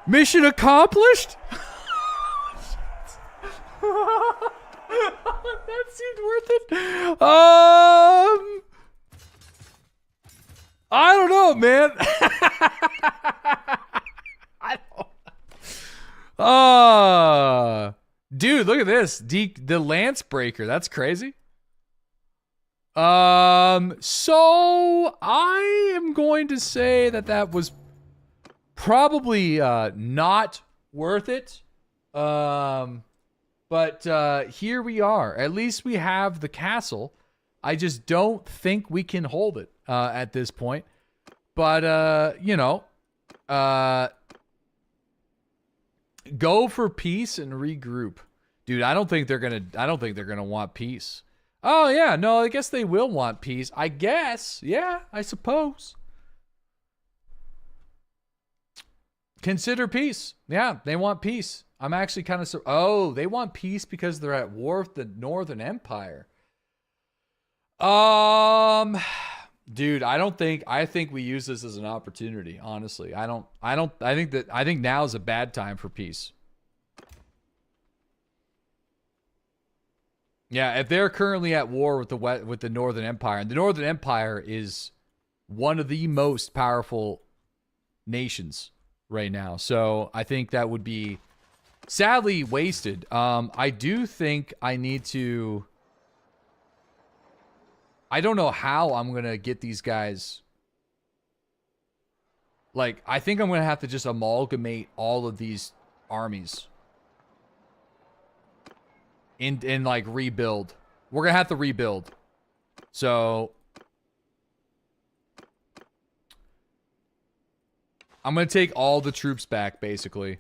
Mission accomplished? That seemed worth it. I don't know, man. I don't. Dude, look at this. The Lance Breaker. That's crazy. So I am going to say that was probably not worth it. But here we are. At least we have the castle. I just don't think we can hold it at this point. But you know, go for peace and regroup. Dude, I don't think they're gonna want peace. Oh yeah, no, I guess they will want peace. I guess. Yeah, I suppose. Consider peace. Yeah, they want peace. I'm actually kind of... Oh, they want peace because they're at war with the Northern Empire. Dude, I think we use this as an opportunity, honestly. I think now is a bad time for peace. Yeah, if they're currently at war with the Northern Empire, and the Northern Empire is one of the most powerful nations right now. So I think that would be sadly wasted. I do think I need to I don't know how I'm going to get these guys. Like, I think I'm going to have to just amalgamate all of these armies. And like, rebuild. We're going to have to rebuild. So... I'm going to take all the troops back, basically.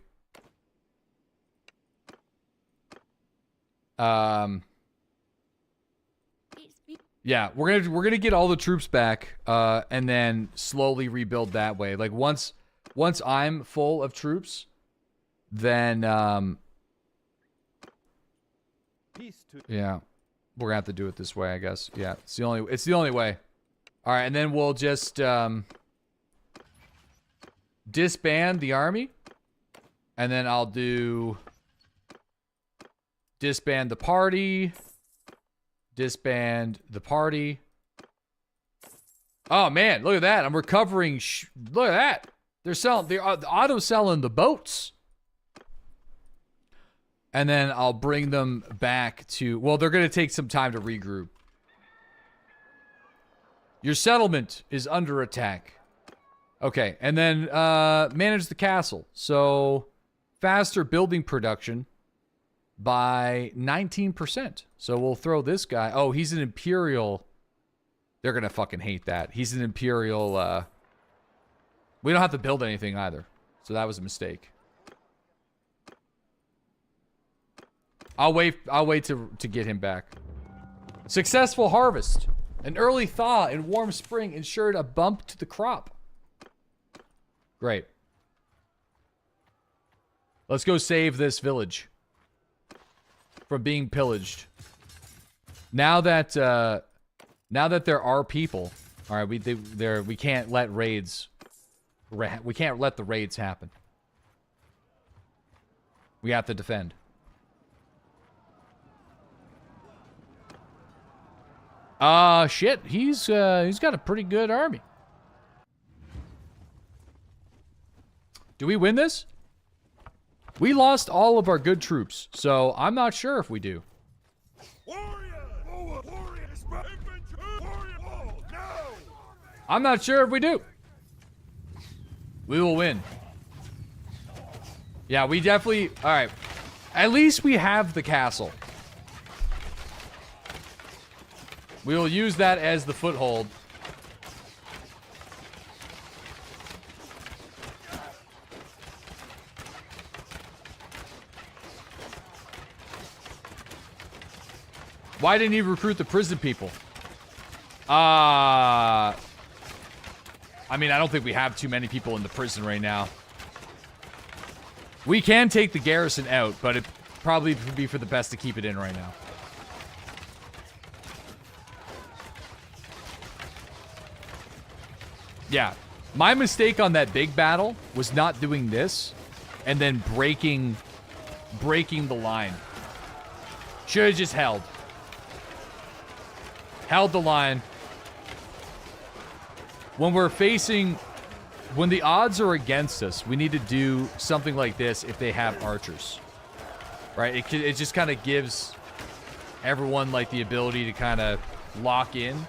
Yeah, we're gonna get all the troops back, and then slowly rebuild that way. Like once I'm full of troops, then yeah, we're gonna have to do it this way, I guess. Yeah, it's the only way. All right, and then we'll just disband the army, and then I'll do disband the party. Disband the party. Oh man, look at that! I'm recovering. Look at that! They're auto selling the boats, and then I'll bring them back to. Well, they're gonna take some time to regroup. Your settlement is under attack. Okay, and then manage the castle. So faster building production by 19%. So we'll throw this guy. Oh, he's an Imperial. They're going to fucking hate that. He's an Imperial. We don't have to build anything either. So that was a mistake. I'll wait to get him back. Successful harvest. An early thaw and warm spring ensured a bump to the crop. Great. Let's go save this village from being pillaged. Now that there are people, all right, we can't let raids. We can't let the raids happen. We have to defend. Shit, he's got a pretty good army. Do we win this? We lost all of our good troops, so I'm not sure if we do. I'm not sure if we do. We will win. Yeah, we definitely... Alright. At least we have the castle. We will use that as the foothold. Why didn't he recruit the prison people? I mean, I don't think we have too many people in the prison right now. We can take the garrison out, but it probably would be for the best to keep it in right now. Yeah. My mistake on that big battle was not doing this and then breaking the line. Should have just held. Held the line. When the odds are against us, we need to do something like this if they have archers. Right? It just kind of gives everyone like the ability to kind of lock in.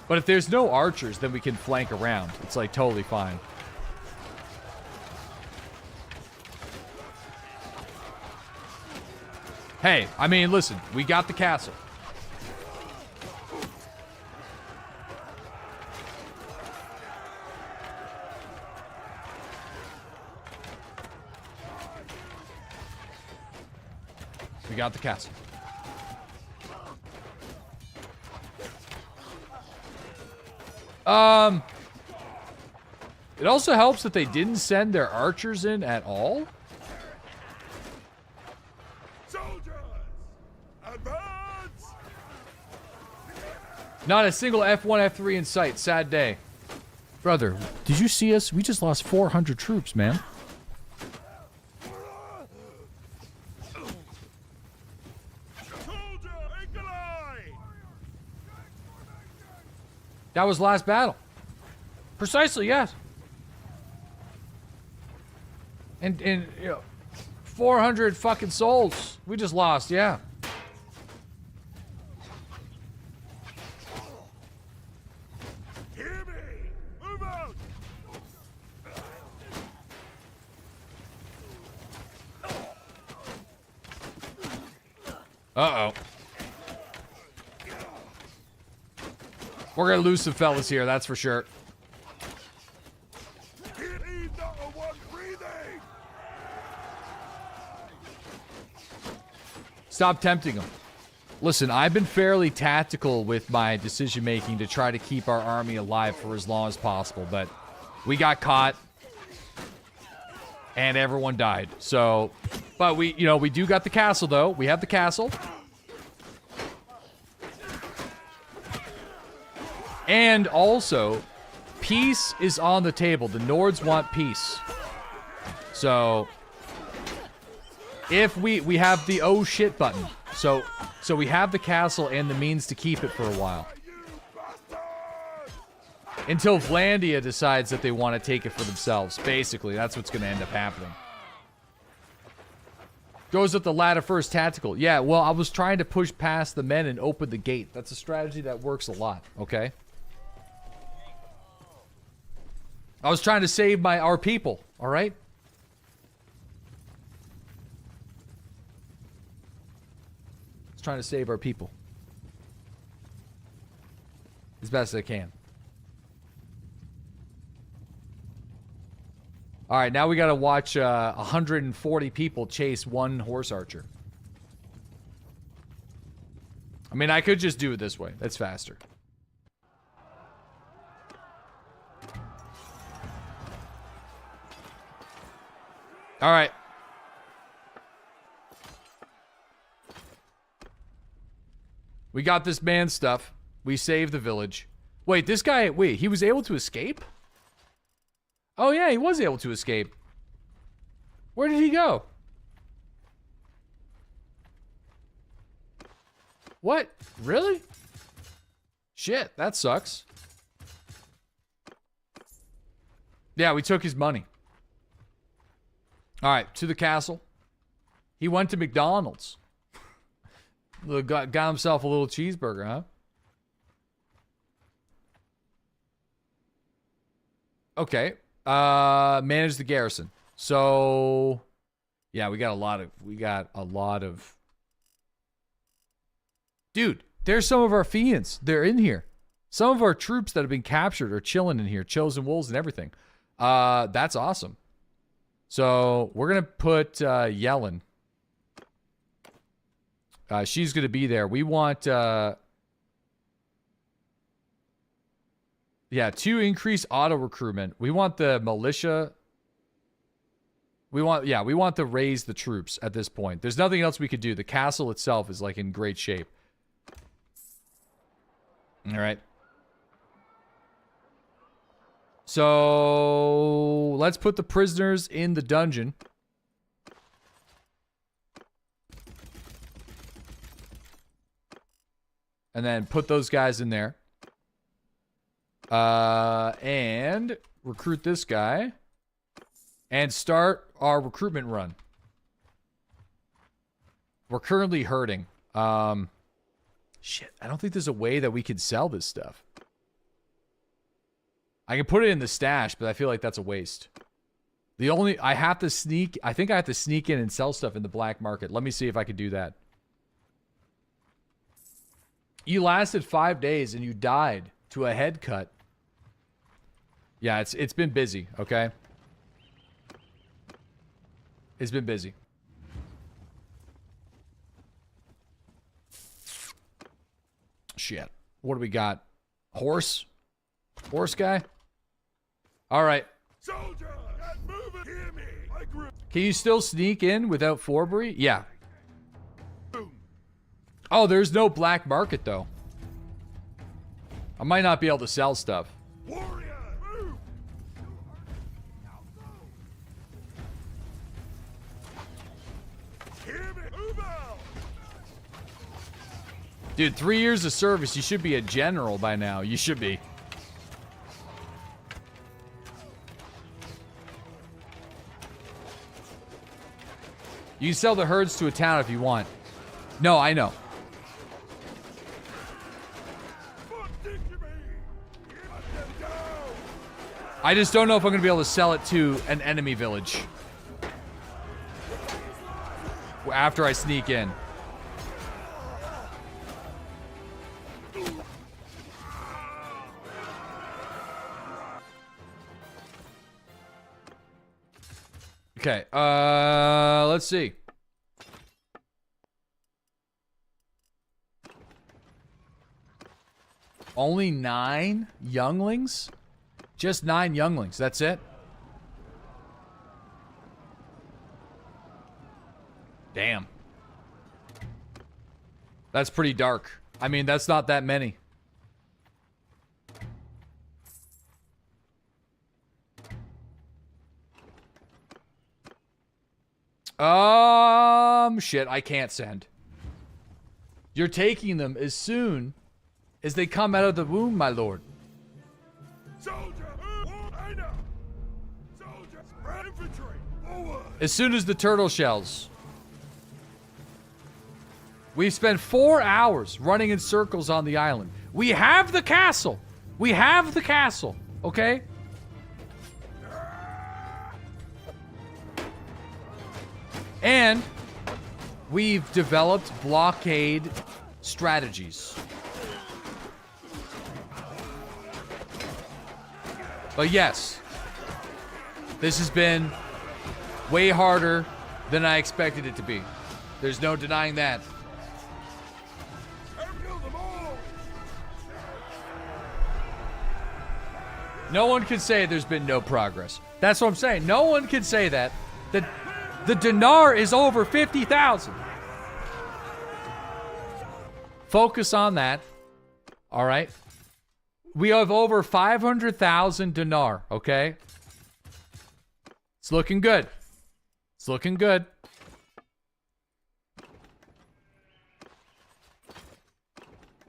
But if there's no archers, then we can flank around. It's like totally fine. Hey, I mean, listen, we got the castle. We got the castle. It also helps that they didn't send their archers in at all. Soldiers, advance! Not a single F1, F3 in sight. Sad day. Brother, did you see us? We just lost 400 troops, man. That was last battle. Precisely, yes. And you know, 400 fucking souls. We just lost, yeah. Uh-oh. We're gonna lose some fellas here, that's for sure. He's not the one breathing. Stop tempting them. Listen, I've been fairly tactical with my decision making to try to keep our army alive for as long as possible, but we got caught and everyone died. So, but we do got the castle though. We have the castle. And also, peace is on the table. The Nords want peace. So, if we have the oh shit button. So we have the castle and the means to keep it for a while. Until Vlandia decides that they want to take it for themselves. Basically, that's what's going to end up happening. Goes with the ladder first tactical. Yeah, well, I was trying to push past the men and open the gate. That's a strategy that works a lot, okay? I was trying to save our people, all right? I was trying to save our people. As best as I can. All right, now we got to watch 140 people chase one horse archer. I mean, I could just do it this way. That's faster. All right. We got this man stuff. We saved the village. Wait, this guy, he was able to escape? Oh yeah, he was able to escape. Where did he go? What? Really? Shit, that sucks. Yeah, we took his money. All right, to the castle. He went to McDonald's. Got himself a little cheeseburger, huh? Okay. Manage the garrison. So, yeah, we got a lot of. Dude, there's some of our fiends. They're in here. Some of our troops that have been captured are chilling in here, chosen wolves and everything. That's awesome. So we're gonna put Yellen. She's gonna be there. We want to increase auto recruitment. We want the militia. We want to raise the troops at this point. There's nothing else we could do. The castle itself is like in great shape. All right. So let's put the prisoners in the dungeon. And then put those guys in there. And recruit this guy. And start our recruitment run. We're currently hurting. Shit, I don't think there's a way that we can sell this stuff. I can put it in the stash, but I feel like that's a waste. I have to sneak in and sell stuff in the black market. Let me see if I can do that. You lasted 5 days and you died to a head cut. Yeah, it's been busy, okay? It's been busy. Shit. What do we got? Horse? Horse guy? All right. Soldier, get moving. Hear me. I grew. Can you still sneak in without Forbury? Yeah. Oh, there's no black market, though. I might not be able to sell stuff. Warrior, move. Hear me. Move out. Dude, 3 years of service. You should be a general by now. You should be. You can sell the herds to a town if you want. No, I know. I just don't know if I'm going to be able to sell it to an enemy village. After I sneak in. Okay, let's see. Only 9 younglings? Just 9 younglings, that's it? Damn. That's pretty dark. I mean, that's not that many. Shit, I can't send. You're taking them as soon as they come out of the womb, my lord. Soldier! I know! Soldier! Spread infantry! Forward! As soon as the turtle shells. We've spent 4 hours running in circles on the island. We have the castle. We have the castle, okay? And we've developed blockade strategies. But yes, this has been way harder than I expected it to be. There's no denying that. Kill them all! No one can say there's been no progress. That's what I'm saying. No one can say that. The dinar is over 50,000. Focus on that. All right. We have over 500,000 dinar, okay? It's looking good. It's looking good.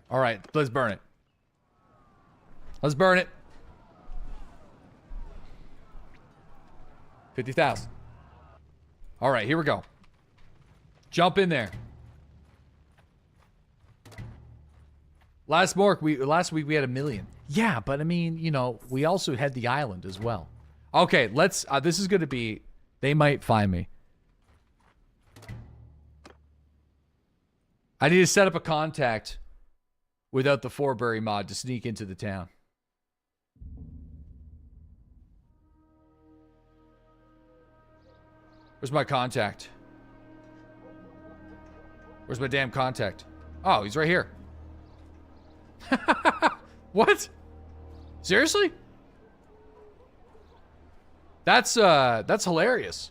All right, let's burn it. Let's burn it. 50,000. All right, here we go. Jump in there. Last week we had 1 million. Yeah, but I mean, you know, we also had the island as well. Okay, let's. This is going to be. They might find me. I need to set up a contact without the Forbury mod to sneak into the town. Where's my contact? Where's my damn contact? Oh, he's right here. What? Seriously? That's hilarious.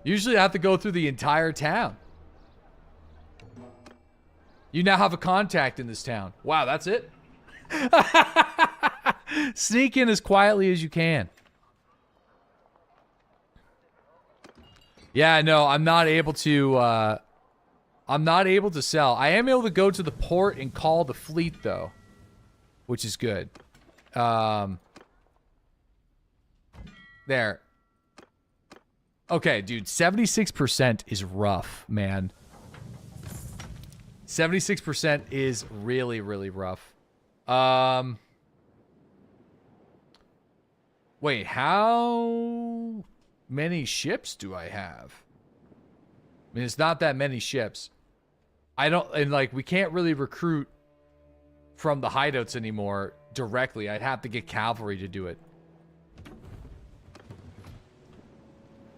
Usually I have to go through the entire town. You now have a contact in this town. Wow, that's it? Sneak in as quietly as you can. Yeah, no, I'm not able to sell. I am able to go to the port and call the fleet, though, which is good. There. Okay, dude, 76% is rough, man. 76% is really, really rough. Wait, how many ships do I have? I mean, it's not that many ships. And like, we can't really recruit from the hideouts anymore directly. I'd have to get cavalry to do it.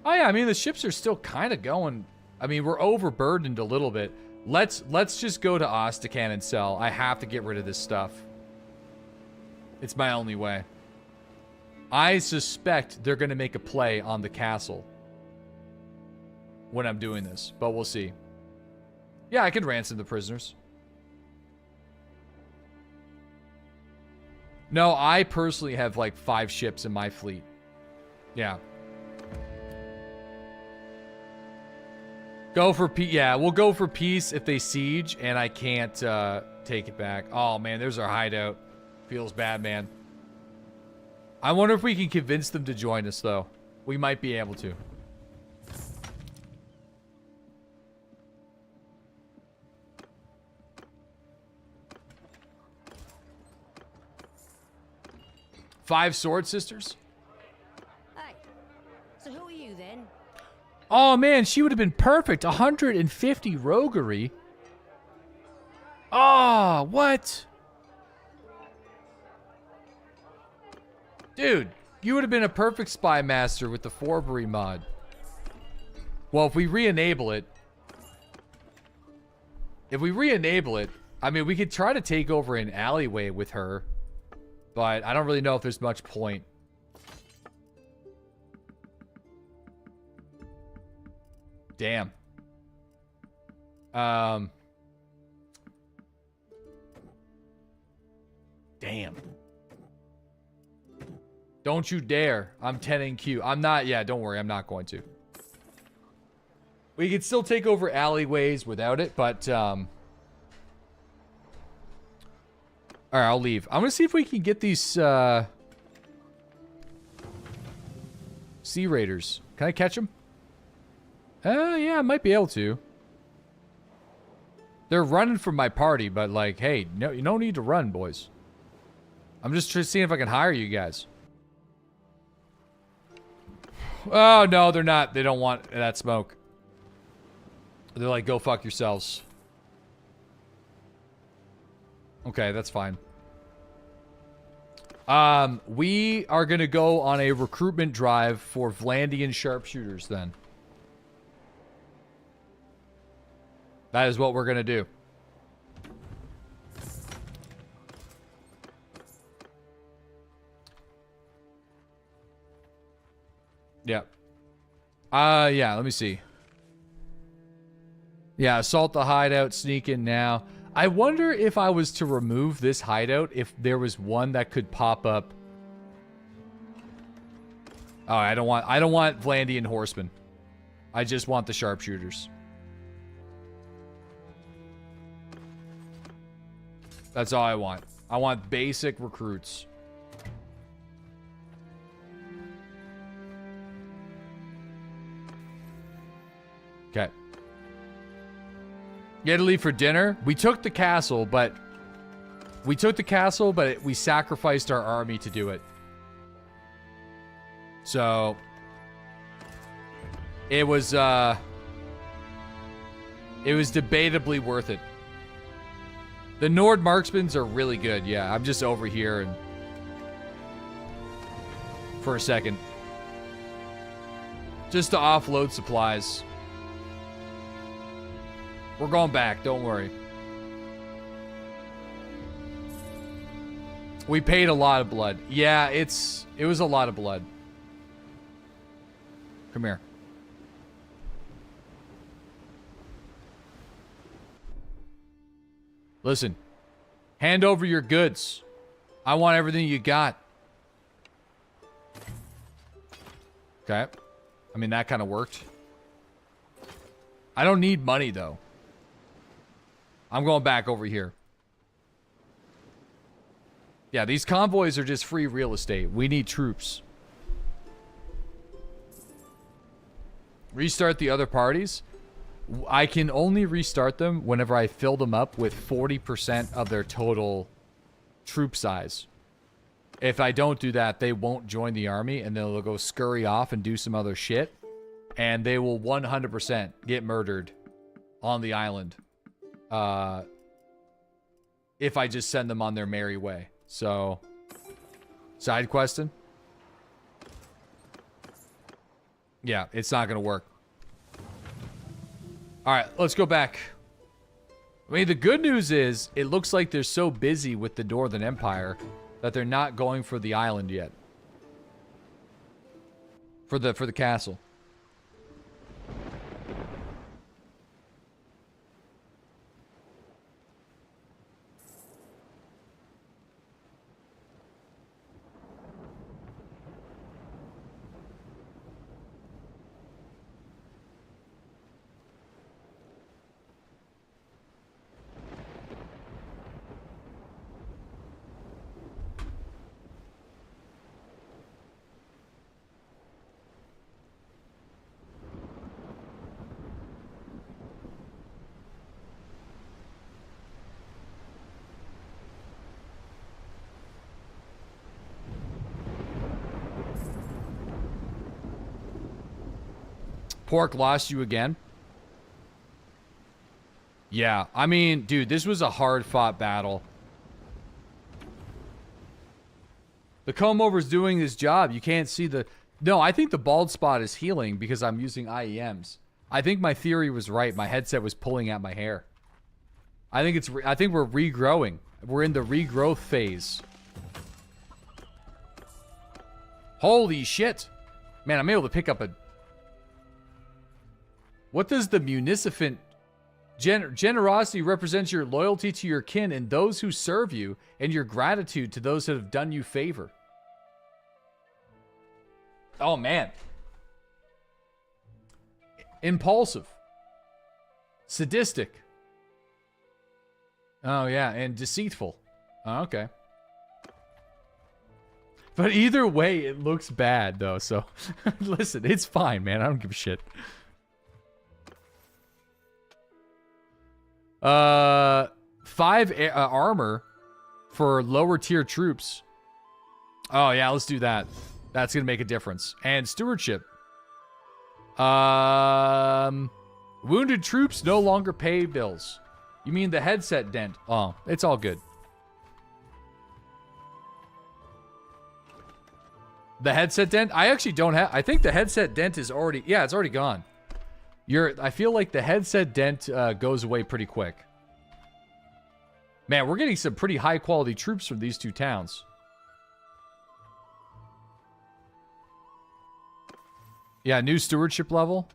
Oh yeah, I mean, the ships are still kind of going. I mean, we're overburdened a little bit. Let's just go to Ostacan and sell. I have to get rid of this stuff. It's my only way. I suspect they're going to make a play on the castle when I'm doing this, but we'll see. Yeah, I can ransom the prisoners. No, I personally have like 5 ships in my fleet. Yeah. Go for peace. Yeah, we'll go for peace if they siege and I can't take it back. Oh, man, there's our hideout. Feels bad, man. I wonder if we can convince them to join us, though. We might be able to. Five sword sisters? Hey, so who are you then? Oh, man, she would have been perfect. 150 roguery. Oh, what? Dude, You would have been a perfect spy master with the Forbury mod. Well, if we re-enable it... I mean, we could try to take over an alleyway with her. But I don't really know if there's much point. Damn. Damn. Don't you dare. I'm 10 in Q. I'm not. Yeah, don't worry. I'm not going to. We could still take over alleyways without it, but, Alright, I'll leave. I'm gonna see if we can get these, Sea Raiders. Can I catch them? Yeah, I might be able to. They're running from my party, but, like, hey, no, you don't need to run, boys. I'm just seeing if I can hire you guys. Oh, no, they're not. They don't want that smoke. They're like, go fuck yourselves. Okay, that's fine. We are gonna go on a recruitment drive for Vlandian sharpshooters then. That is what we're gonna do. Yeah. Yeah, let me see. Yeah, assault the hideout, sneak in now. I wonder if I was to remove this hideout, if there was one that could pop up. Oh, I don't want Vlandian horsemen. I just want the sharpshooters. That's all I want. I want basic recruits. Okay. You had to leave for dinner? We took the castle, but... we sacrificed our army to do it. So... it was debatably worth it. The Nord marksmen are really good, yeah. I'm just over here and... for a second. Just to offload supplies. We're going back, don't worry. We paid a lot of blood. Yeah, it was a lot of blood. Come here. Listen. Hand over your goods. I want everything you got. Okay. I mean, that kind of worked. I don't need money, though. I'm going back over here. Yeah, these convoys are just free real estate. We need troops. Restart the other parties. I can only restart them whenever I fill them up with 40% of their total troop size. If I don't do that, they won't join the army and they'll go scurry off and do some other shit. And they will 100% get murdered on the island. If I just send them on their merry way. So, side questing? Yeah, it's not going to work. Alright, let's go back. I mean, the good news is, it looks like they're so busy with the Northern Empire that they're not going for the island yet. For the castle. Pork lost you again? Yeah, I mean, dude, this was a hard-fought battle. The comb over is doing his job. You can't see the... No, I think the bald spot is healing because I'm using IEMs. I think my theory was right. My headset was pulling at my hair. I think we're regrowing. We're in the regrowth phase. Holy shit. Man, I'm able to pick up a... What does the munificent... Generosity represents your loyalty to your kin and those who serve you, and your gratitude to those that have done you favor. Oh, man. Impulsive. Sadistic. Oh, yeah, and deceitful. Oh, okay. But either way, it looks bad, though, so... Listen, it's fine, man. I don't give a shit. 5 armor for lower tier troops. Oh, yeah, let's do that. That's going to make a difference. And stewardship. Wounded troops no longer pay bills. You mean the headset dent? Oh, it's all good. The headset dent? I actually don't have... I think the headset dent is already... Yeah, it's already gone. I feel like the headset dent goes away pretty quick. Man, we're getting some pretty high quality troops from these two towns. Yeah, new stewardship level.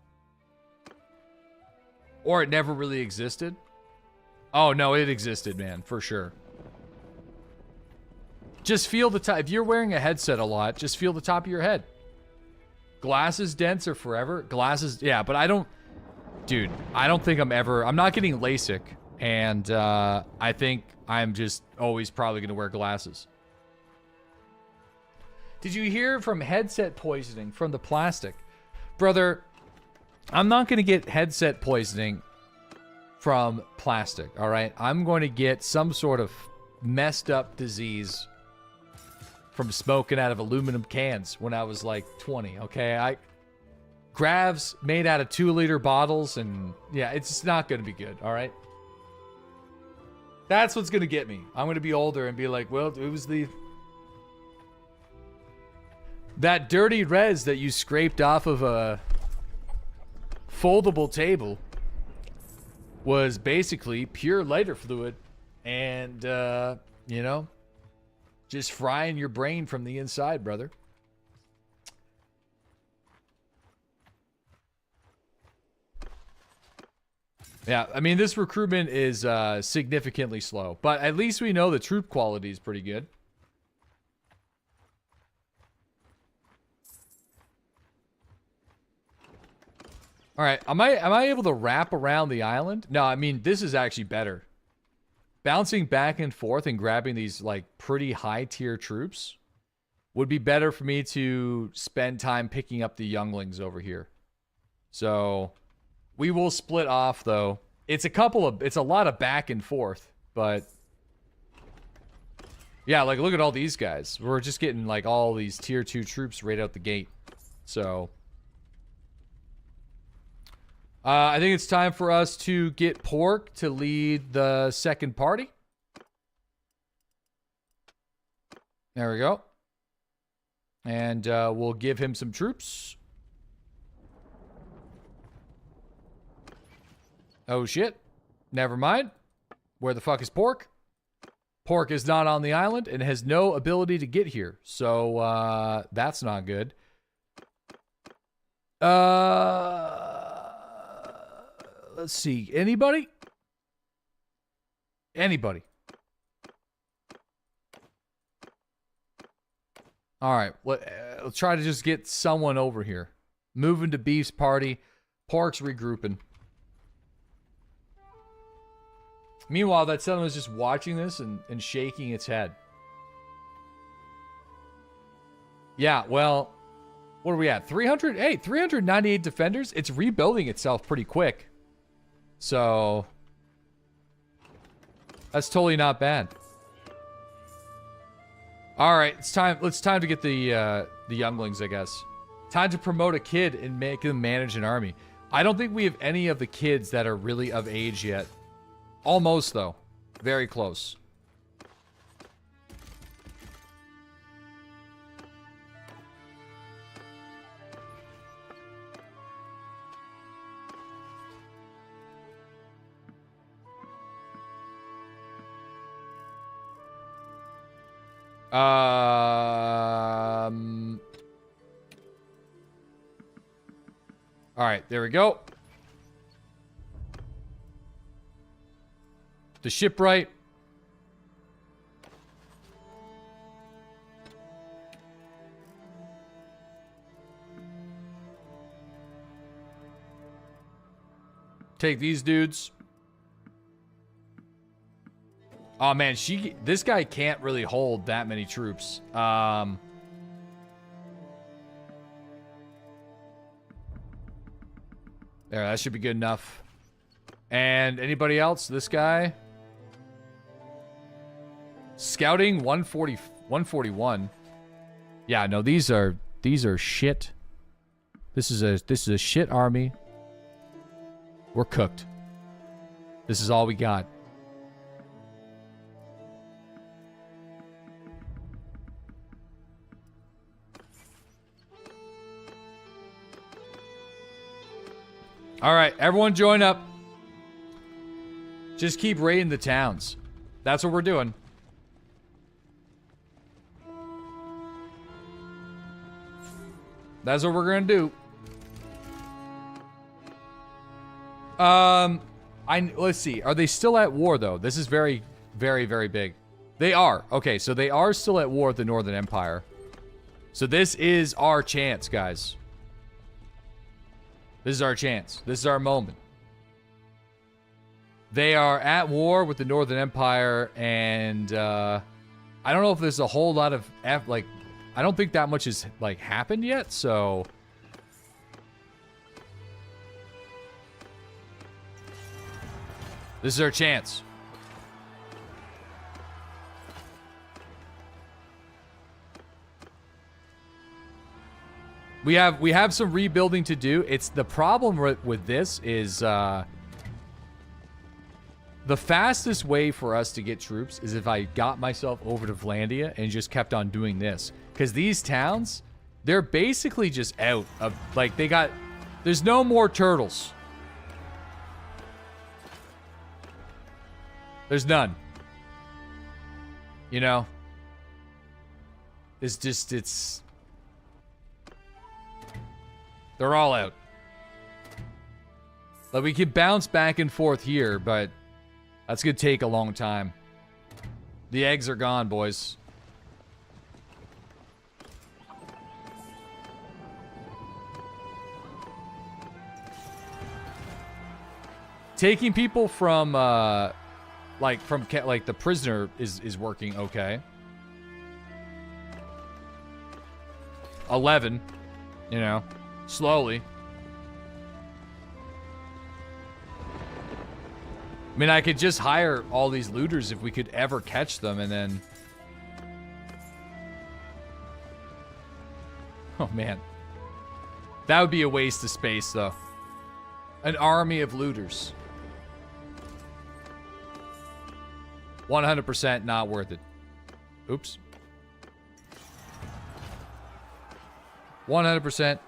Or it never really existed. Oh, no, it existed, man, for sure. Just feel the top. If you're wearing a headset a lot, just feel the top of your head. Glasses dents are forever. Glasses, yeah, but I don't... Dude, I don't think I'm not getting LASIK, and I think I'm just always probably going to wear glasses. Did you hear from headset poisoning from the plastic? Brother, I'm not going to get headset poisoning from plastic, all right? I'm going to get some sort of messed up disease from smoking out of aluminum cans when I was like 20, okay? Gravs made out of 2-liter bottles, and yeah, it's just not going to be good, all right? That's what's going to get me. I'm going to be older and be like, well, it was that dirty res that you scraped off of a foldable table was basically pure lighter fluid and, you know, just frying your brain from the inside, brother. Yeah, I mean, this recruitment is significantly slow, but at least we know the troop quality is pretty good. All right, am I able to wrap around the island? No, I mean, this is actually better. Bouncing back and forth and grabbing these, like, pretty high-tier troops would be better for me to spend time picking up the younglings over here. So, we will split off, though. It's a lot of back and forth, but... Yeah, like, look at all these guys. We're just getting, like, all these tier 2 troops right out the gate. So... I think it's time for us to get Pork to lead the second party. There we go. And we'll give him some troops. Oh, shit. Never mind. Where the fuck is Pork? Pork is not on the island and has no ability to get here. So, that's not good. Let's see. Anybody? Anybody? All right. Let's try to just get someone over here. Moving to Beef's party. Pork's regrouping. Meanwhile, that settlement is just watching this and shaking its head. Yeah, well, what are we at? 300? Hey, 398 defenders? It's rebuilding itself pretty quick. So, that's totally not bad. All right, it's time to get the younglings, I guess. Time to promote a kid and make them manage an army. I don't think we have any of the kids that are really of age yet. Almost, though. Very close. All right, there we go. The shipwright. Take these dudes. Oh man, this guy can't really hold that many troops. There, that should be good enough. And anybody else? This guy? Scouting 141. Yeah, no, these are shit. This is a shit army. We're cooked. This is all we got. All right, everyone join up. Just keep raiding the towns. That's what we're doing. That's what we're gonna do. Let's see. Are they still at war though? This is very, very, very big. They are. Okay, so they are still at war with the Northern Empire. So this is our chance, guys. This is our chance. This is our moment. They are at war with the Northern Empire, and I don't know if there's a whole lot of I don't think that much has happened yet. So this is our chance. We have some rebuilding to do. It's the problem with this is the fastest way for us to get troops is if I got myself over to Vlandia and just kept on doing this. Because these towns, they're basically just out of there's no more turtles. There's none. You know? They're all out. We can bounce back and forth here, but that's gonna take a long time. The eggs are gone, boys. Taking people from, the prisoner is working okay. 11, you know. Slowly. I mean, I could just hire all these looters if we could ever catch them, and then... Oh, man. That would be a waste of space, though. An army of looters. 100% not worth it. Oops. 100%.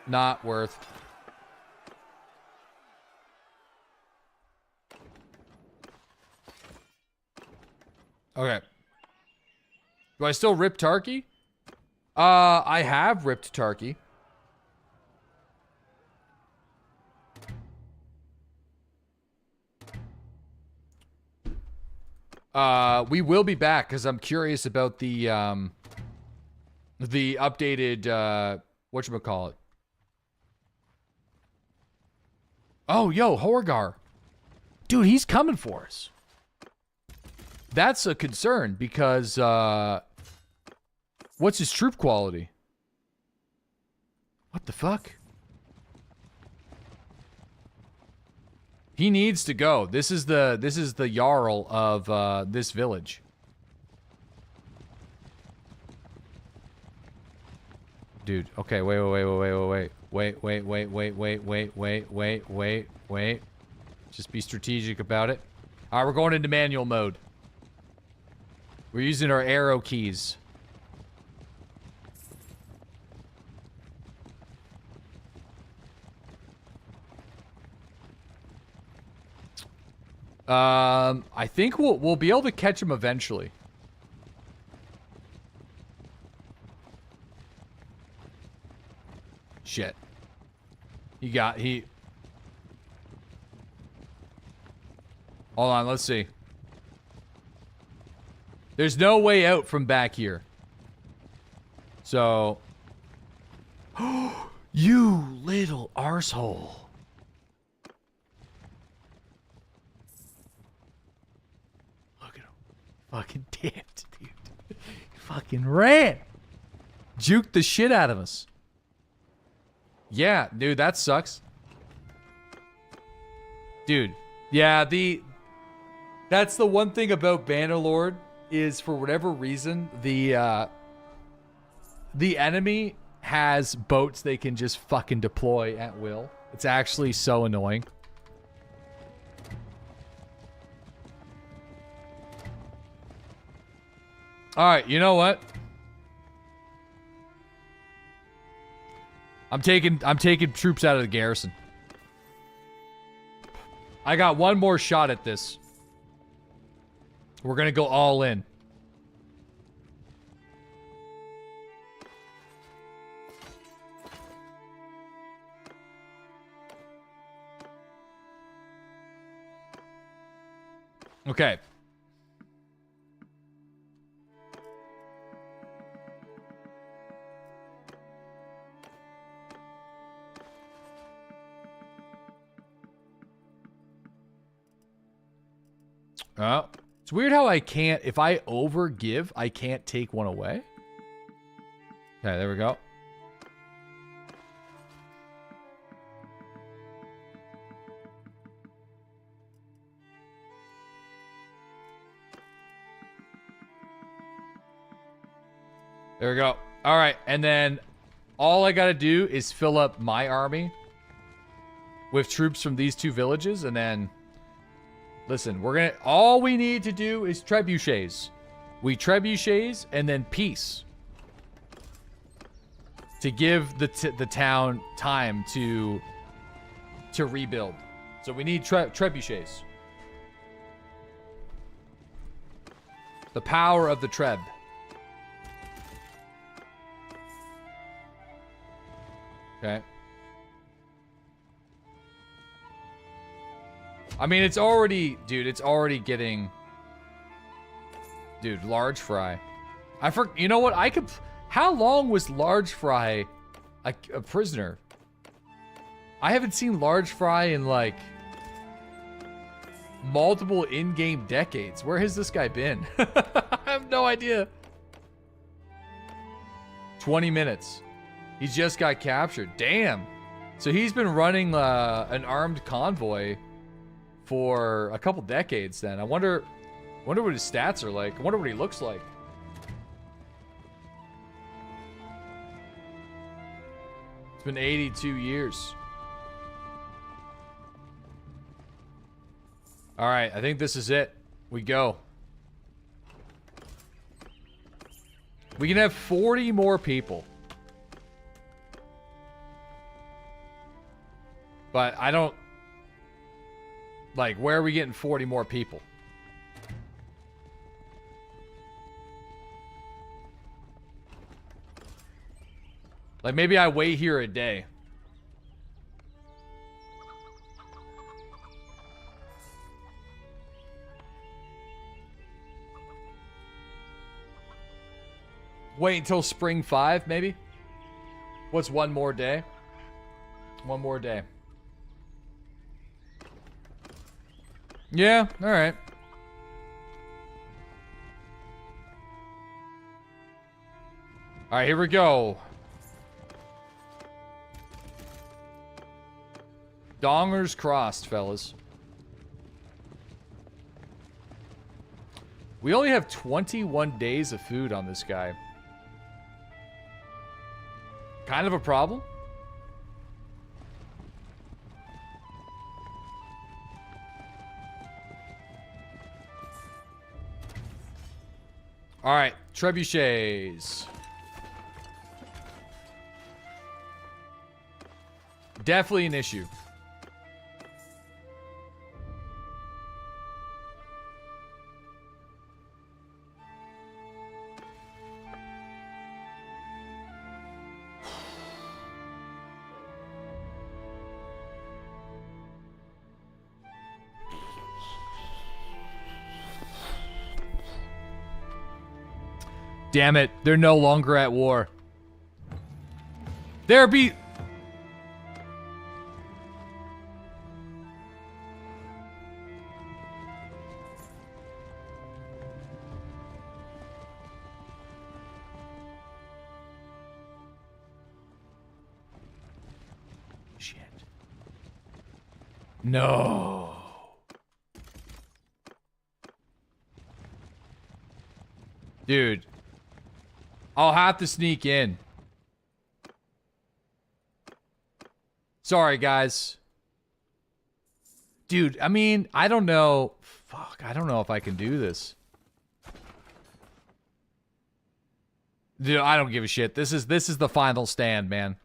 Not worth. Okay. Do I still rip Tarky? I have ripped Tarky. We will be back because I'm curious about the updated whatchamacallit. Oh, yo, Horgar. Dude, he's coming for us. That's a concern because, what's his troop quality? What the fuck? He needs to go. This is the Jarl of, this village. Dude, okay, wait. Wait. Just be strategic about it. All right, we're going into manual mode. We're using our arrow keys. I think we'll be able to catch him eventually. shit. Hold on, let's see. There's no way out from back here. So. You little arsehole. Look at him. Fucking dipped, dude. Fucking ran. Juked the shit out of us. Yeah, dude, that sucks. Dude. Yeah, that's the one thing about Bannerlord is for whatever reason, the enemy has boats they can just fucking deploy at will. It's actually so annoying. Alright, you know what? I'm taking troops out of the garrison. I got one more shot at this. We're gonna go all in. Okay. Oh. It's weird how I can't, if I overgive, I can't take one away. Okay, there we go. There we go. All right, and then all I gotta do is fill up my army with troops from these two villages, and then listen, all we need to do is trebuchets. We trebuchets and then peace to give the town time to rebuild. So we need trebuchets. The power of the treb. Okay. I mean, it's already... Dude, it's already getting... Dude, large fry. You know what? I could... How long was large fry a prisoner? I haven't seen large fry in, like... multiple in-game decades. Where has this guy been? I have no idea. 20 minutes. He just got captured. Damn. So he's been running an armed convoy for a couple decades then. I wonder what his stats are like. I wonder what he looks like. It's been 82 years. All right, I think this is it. We go. We can have 40 more people. But I don't... Like, where are we getting 40 more people? Like, maybe I wait here a day. Wait until spring 5, maybe? What's one more day? One more day. Yeah, alright. Alright, here we go. Dongers crossed, fellas. We only have 21 days of food on this guy. Kind of a problem. All right, trebuchets. Definitely an issue. Damn it. They're no longer at war. There be... Shit. No. Dude. I'll have to sneak in. Sorry, guys. Dude, I mean, I don't know. Fuck, I don't know if I can do this. Dude, I don't give a shit. This is the final stand, man.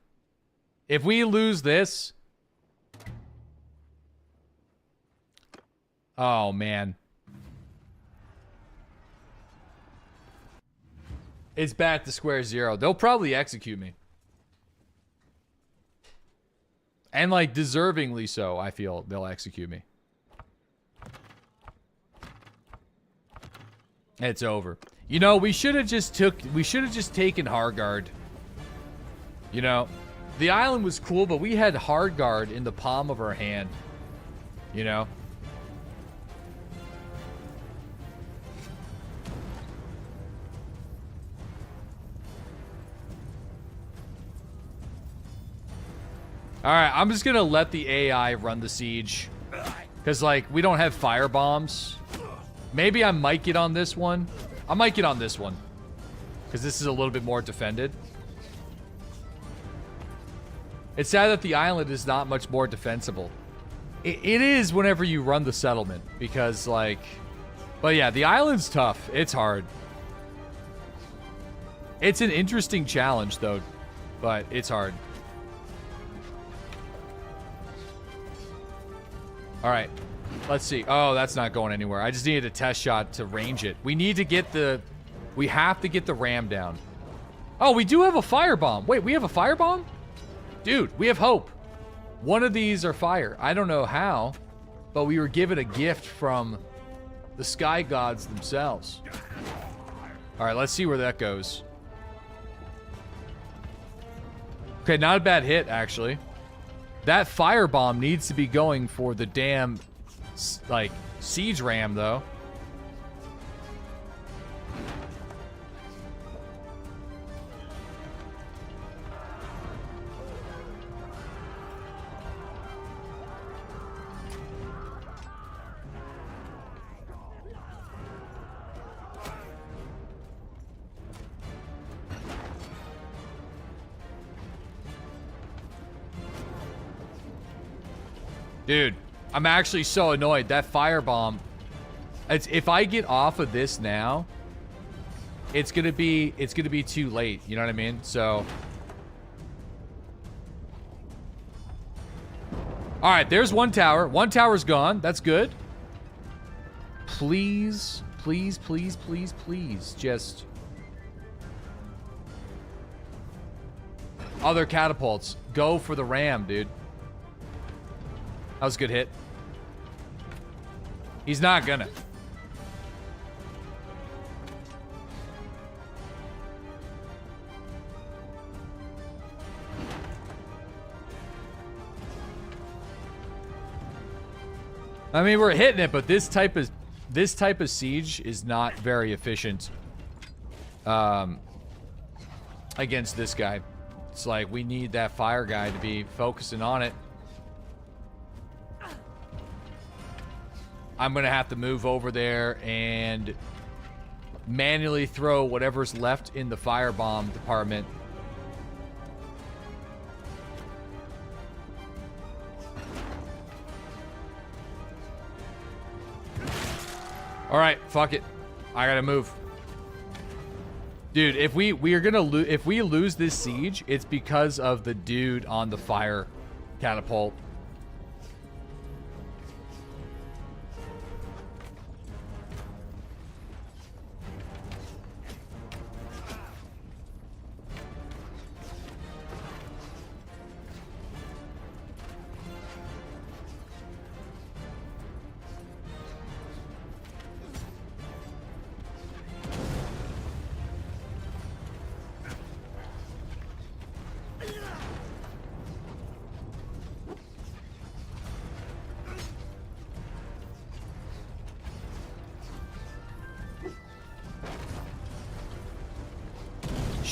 If we lose this... Oh, man. It's back to square zero. They'll probably execute me. And, like, deservingly so, I feel they'll execute me. It's over. You know, we should have just taken Horgar. You know, the island was cool, but we had Horgar in the palm of our hand. You know? Alright, I'm just gonna let the AI run the siege. Because, like, we don't have fire bombs. Maybe I might get on this one. I might get on this one. Because this is a little bit more defended. It's sad that the island is not much more defensible. It is whenever you run the settlement. Because, like... But yeah, the island's tough. It's hard. It's an interesting challenge, though. But it's hard. Alright, let's see. Oh, that's not going anywhere. I just needed a test shot to range it. We need to get the... We have to get the ram down. Oh, we do have a firebomb. Wait, we have a firebomb? Dude, we have hope. One of these are fire. I don't know how, but we were given a gift from the sky gods themselves. Alright, let's see where that goes. Okay, not a bad hit, actually. That firebomb needs to be going for the damn, like, siege ram, though. Dude, I'm actually so annoyed. That firebomb, if I get off of this now, it's gonna be too late. You know what I mean? So, all right, there's one tower. One tower's gone. That's good. Please, please, please, please, please, just other catapults. Go for the ram, dude. That was a good hit. He's not gonna. I mean, we're hitting it, but this type of siege is not very efficient against this guy. It's like we need that fire guy to be focusing on it. I'm going to have to move over there and manually throw whatever's left in the firebomb department. All right, fuck it. I got to move. Dude, if we are going to if we lose this siege, it's because of the dude on the fire catapult.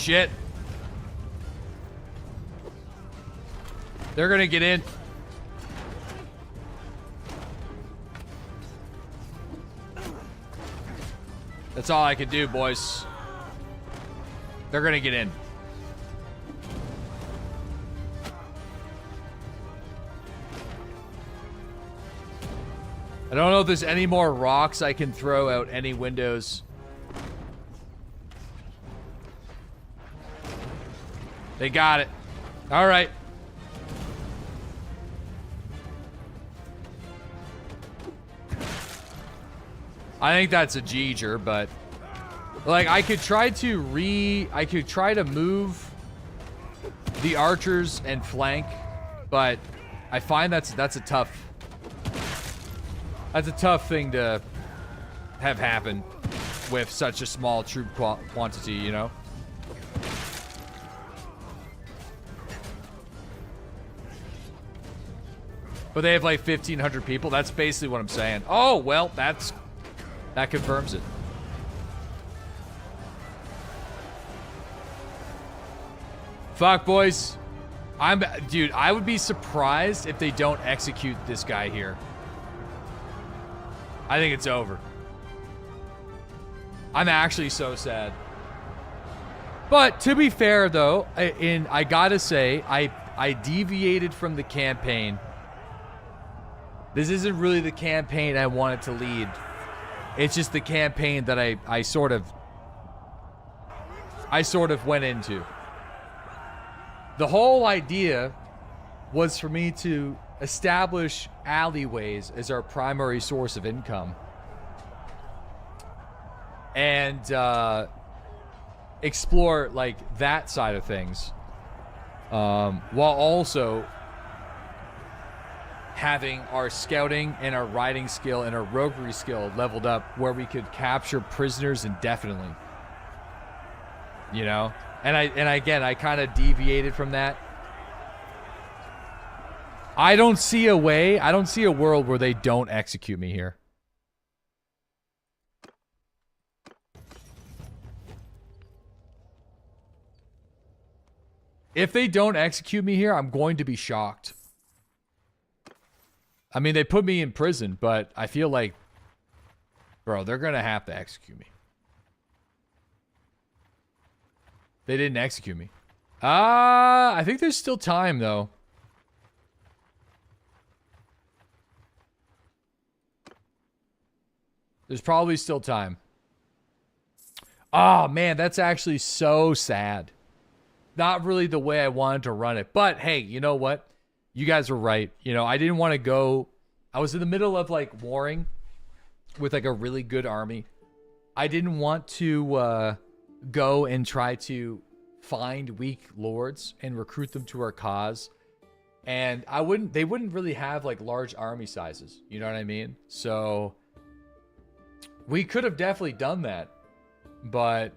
shit. They're gonna get in. That's all I can do, boys. They're gonna get in. I don't know if there's any more rocks I can throw out any windows. They got it. All right. I think that's a G'ger, but like I could try to move the archers and flank, but I find that's a tough thing to have happen with such a small troop quantity, you know? But they have like 1,500 people. That's basically what I'm saying. Oh, well, that confirms it. Fuck, boys. Dude, I would be surprised if they don't execute this guy here. I think it's over. I'm actually so sad. But to be fair, though, I gotta say, I deviated from the campaign. This isn't really the campaign I wanted to lead. It's just the campaign that I sort of went into. The whole idea was for me to establish alleyways as our primary source of income. And explore like that side of things. While also having our scouting and our riding skill and our roguery skill leveled up where we could capture prisoners indefinitely. You know? And again, I kind of deviated from that. I don't see a world where they don't execute me here. If they don't execute me here, I'm going to be shocked. I mean, they put me in prison, but I feel like, bro, they're going to have to execute me. They didn't execute me. I think there's still time, though. There's probably still time. Oh, man, that's actually so sad. Not really the way I wanted to run it. But, hey, you know what? You guys were right. You know, I didn't want to go... I was in the middle of, like, warring with, like, a really good army. I didn't want to go and try to find weak lords and recruit them to our cause. And they wouldn't really have, like, large army sizes. You know what I mean? So, we could have definitely done that. But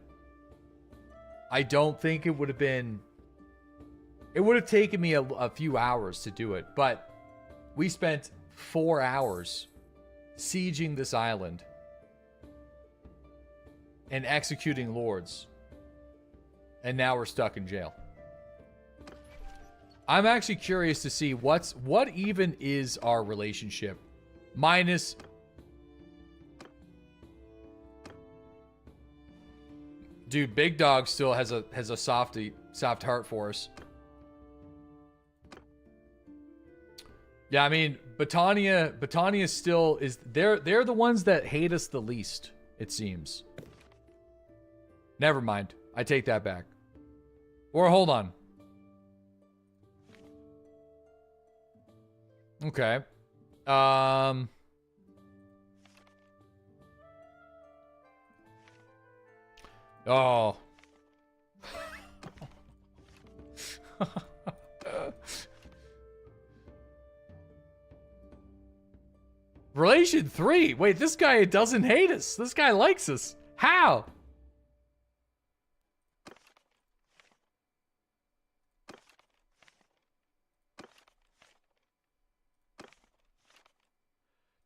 I don't think it would have been... It would have taken me a few hours to do it, but we spent 4 hours sieging this island and executing lords, and now we're stuck in jail. I'm actually curious to see what even is our relationship, minus... Dude, Big Dog still has a soft heart for us. Yeah, I mean, Battania still is... They're the ones that hate us the least, it seems. Never mind. I take that back. Or hold on. Okay. Oh. Relation 3. Wait, this guy doesn't hate us. This guy likes us. How?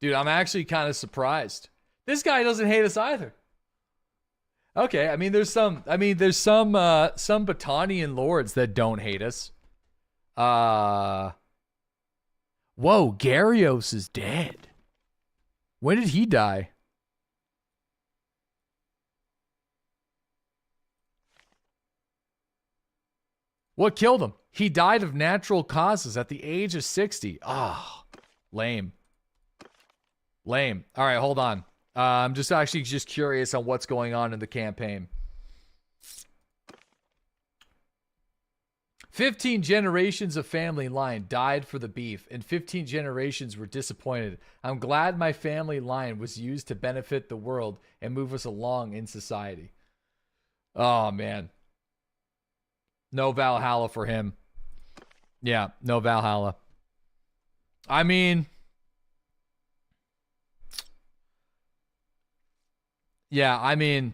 Dude, I'm actually kind of surprised. This guy doesn't hate us either. Okay, I mean, there's some Battanian lords that don't hate us. Whoa, Garrios is dead. When did he die? What killed him? He died of natural causes at the age of 60. Ah, lame. Lame. All right, hold on. I'm just curious on what's going on in the campaign. 15 generations of family line died for the beef, and 15 generations were disappointed. I'm glad my family line was used to benefit the world and move us along in society. Oh, man. No Valhalla for him. Yeah, no Valhalla. I mean... Yeah, I mean...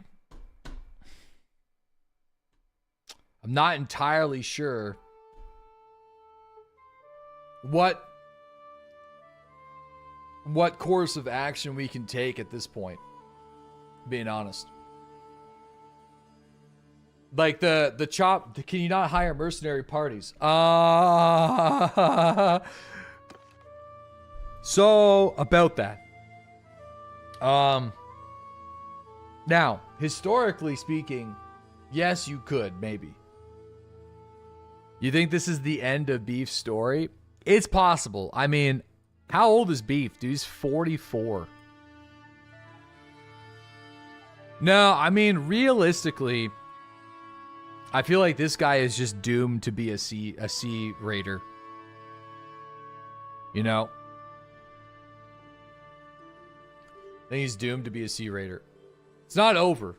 I'm not entirely sure what course of action we can take at this point, being honest. Like the chop, can you not hire mercenary parties? So about that. Now, historically speaking, yes, you could, maybe. You think this is the end of Beef's story? It's possible. I mean, how old is Beef? Dude, he's 44. No, I mean, realistically, I feel like this guy is just doomed to be a sea raider. You know? I think he's doomed to be a sea raider. It's not over.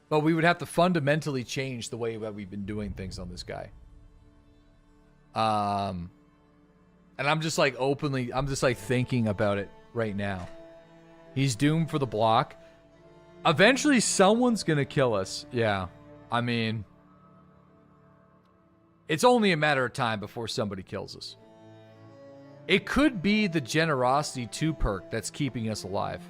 But we would have to fundamentally change the way that we've been doing things on this guy. And I'm just like thinking about it right now. He's doomed for the block. Eventually someone's gonna kill us. Yeah. I mean, it's only a matter of time before somebody kills us. It could be the Generosity 2 perk that's keeping us alive.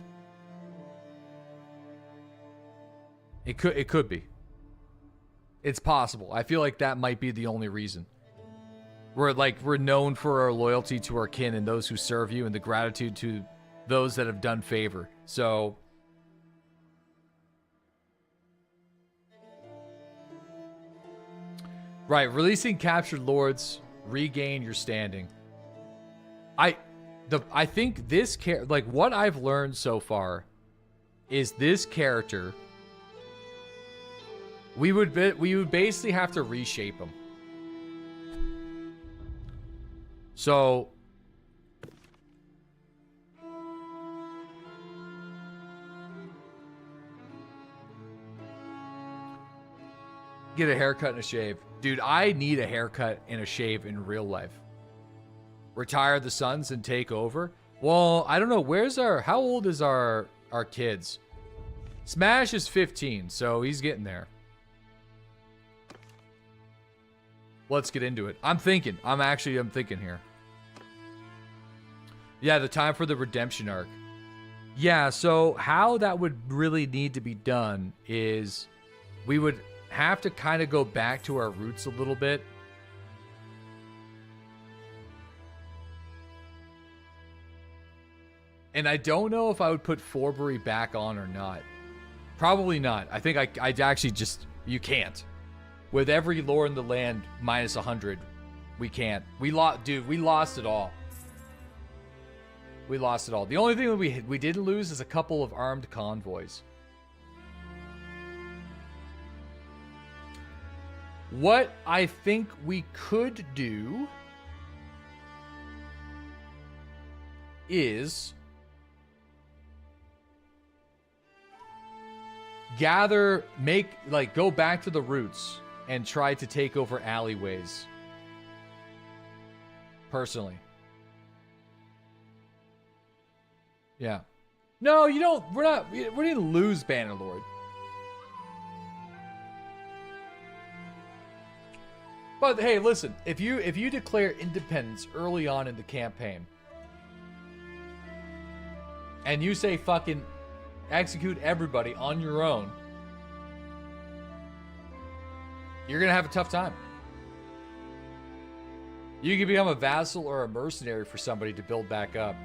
It could be. It's possible. I feel like that might be the only reason. We're known for our loyalty to our kin and those who serve you, and the gratitude to those that have done favor. So right, releasing captured lords, regain your standing. I think this like what I've learned so far is this character, we would basically have to reshape him. So get a haircut and a shave. Dude, I need a haircut and a shave in real life. Retire the sons and take over? Well, I don't know. How old is our kids? Smash is 15, so he's getting there. Let's get into it. I'm thinking here. Yeah, the time for the redemption arc. Yeah, so how that would really need to be done is we would have to kind of go back to our roots a little bit. And I don't know if I would put Forbury back on or not. Probably not. I think I'd actually just... You can't. With every lore in the land minus 100, we can't. Dude, we lost it all. We lost it all. The only thing that we didn't lose is a couple of armed convoys. What I think we could do is go back to the roots and try to take over alleyways. Personally. Yeah. No, you don't. We didn't lose Bannerlord. But hey, listen, if you declare independence early on in the campaign and you say fucking execute everybody on your own, you're going to have a tough time. You can become a vassal or a mercenary for somebody to build back up.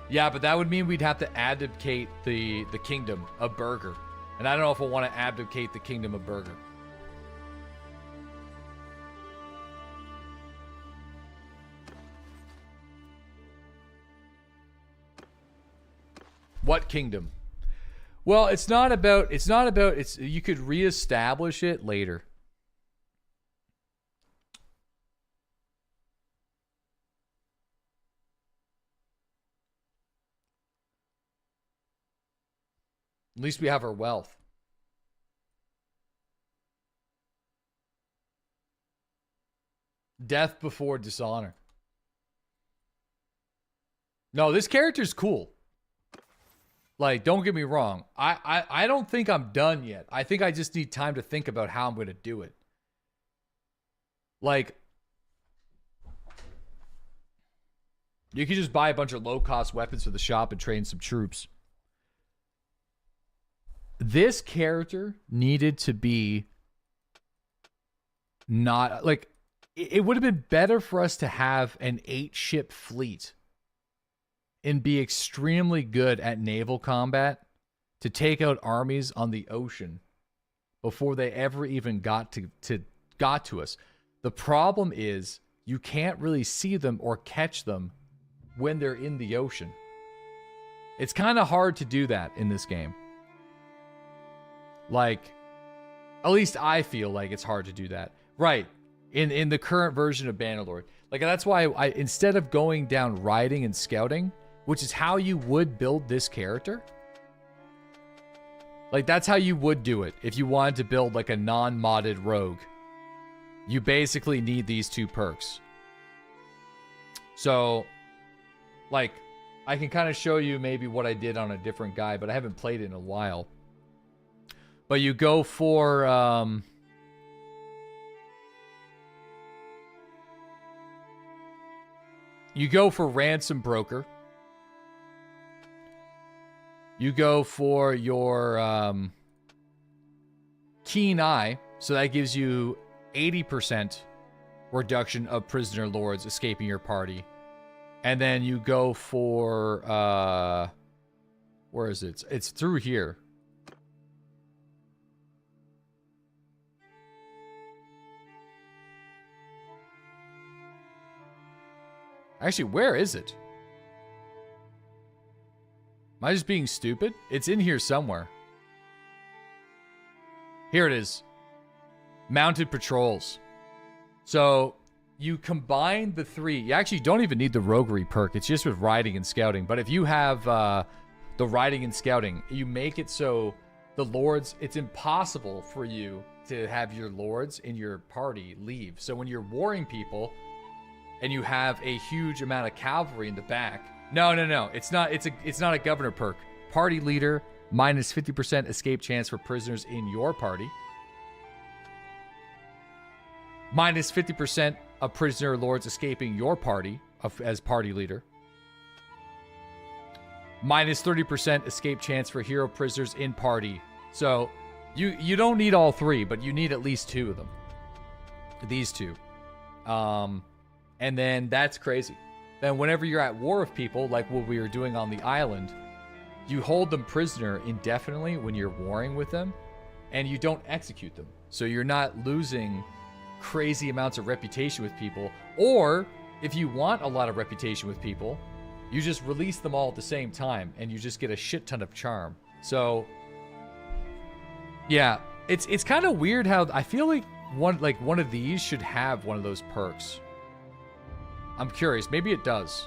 Yeah, but that would mean we'd have to abdicate the kingdom of Burger. And I don't know if I want to abdicate the kingdom of Burger. What kingdom? Well, it's not about you could reestablish it later. At least we have our wealth. Death before dishonor. No, this character's cool. Like, don't get me wrong. I don't think I'm done yet. I think I just need time to think about how I'm going to do it. Like, you could just buy a bunch of low-cost weapons for the shop and train some troops. This character needed to be not like it would have been better for us to have an 8-ship fleet and be extremely good at naval combat to take out armies on the ocean before they ever even got to us. The problem is you can't really see them or catch them when they're in the ocean. It's kind of hard to do that in this game. Like, at least I feel like it's hard to do that. Right. In the current version of Bannerlord. Like, that's why I instead of going down riding and scouting, which is how you would build this character. Like, that's how you would do it if you wanted to build like a non-modded rogue. You basically need these 2 perks. So, like, I can kind of show you maybe what I did on a different guy, but I haven't played it in a while. But you go for ransom broker. You go for your keen eye, so that gives you 80% reduction of prisoner lords escaping your party. And then you go for where is it? It's through here. Actually, where is it? Am I just being stupid? It's in here somewhere. Here it is. Mounted patrols. So you combine the 3. You actually don't even need the roguery perk. It's just with riding and scouting. But if you have the riding and scouting, you make it so the lords, it's impossible for you to have your lords in your party leave. So when you're warring people and you have a huge amount of cavalry in the back. No. It's not a governor perk. Party leader, minus 50% escape chance for prisoners in your party. Minus 50% of prisoner lords escaping your party as party leader. Minus 30% escape chance for hero prisoners in party. So you don't need all 3, but you need at least 2 of them. These 2. And then that's crazy. Then whenever you're at war with people, like what we were doing on the island, you hold them prisoner indefinitely when you're warring with them, and you don't execute them. So you're not losing crazy amounts of reputation with people. Or if you want a lot of reputation with people, you just release them all at the same time, and you just get a shit ton of charm. So yeah, it's kind of weird how I feel like one of these should have one of those perks. I'm curious. Maybe it does.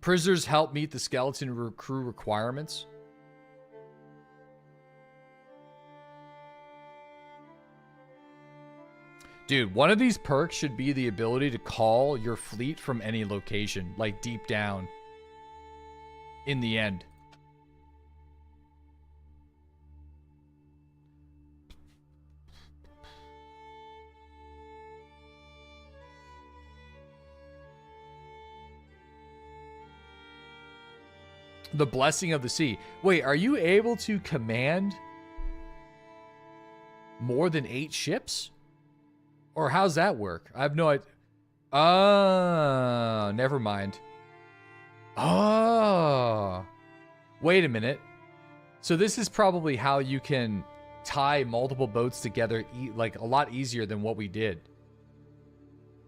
Prisoners help meet the skeleton crew requirements. Dude, one of these perks should be the ability to call your fleet from any location, like deep down in the end. The blessing of the sea. Wait, are you able to command more than 8 ships? Or how's that work? I have no idea. Oh, never mind. Oh. Wait a minute. So this is probably how you can tie multiple boats together like a lot easier than what we did.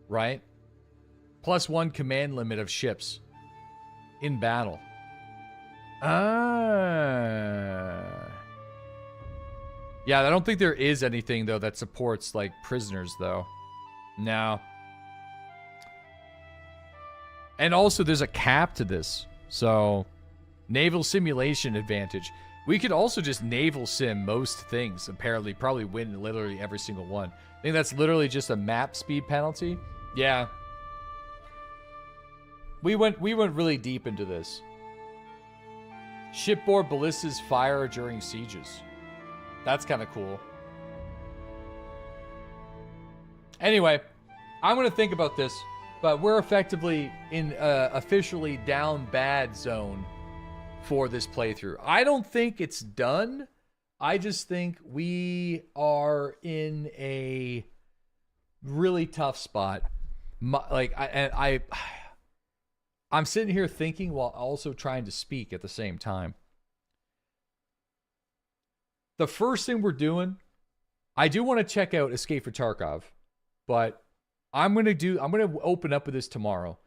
Right? +1 command limit of ships in battle. Yeah, I don't think there is anything, though, that supports, like, prisoners, though. No. And also, there's a cap to this. So, naval simulation advantage. We could also just naval sim most things, apparently. Probably win literally every single one. I think that's literally just a map speed penalty. Yeah. We went really deep into this. Shipboard ballistas fire during sieges. That's kind of cool. Anyway, I'm going to think about this, but we're effectively in officially down bad zone for this playthrough. I don't think it's done. I just think we are in a really tough spot. I'm sitting here thinking while also trying to speak at the same time. The first thing we're doing, I do want to check out Escape for Tarkov, but I'm going to open up with this tomorrow.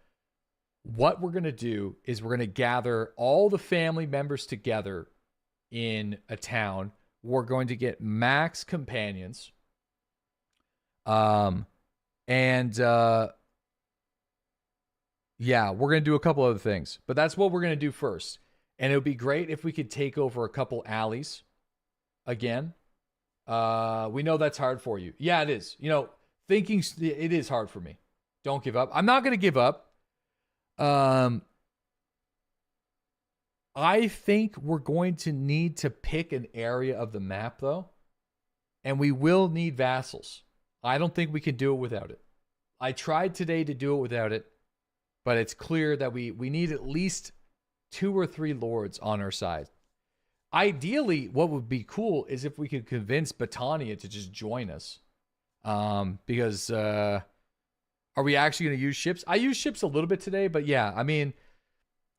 What we're going to do is we're going to gather all the family members together in a town. We're going to get max companions. Yeah, we're going to do a couple other things, but that's what we're going to do first. And it would be great if we could take over a couple alleys again. We know that's hard for you. Yeah, it is. You know, thinking it is hard for me. Don't give up. I'm not going to give up. I think we're going to need to pick an area of the map, though. And we will need vassals. I don't think we can do it without it. I tried today to do it without it. But it's clear that we need at least 2 or 3 lords on our side. Ideally, what would be cool is if we could convince Battania to just join us. Because are we actually going to use ships? I used ships a little bit today, but yeah, I mean,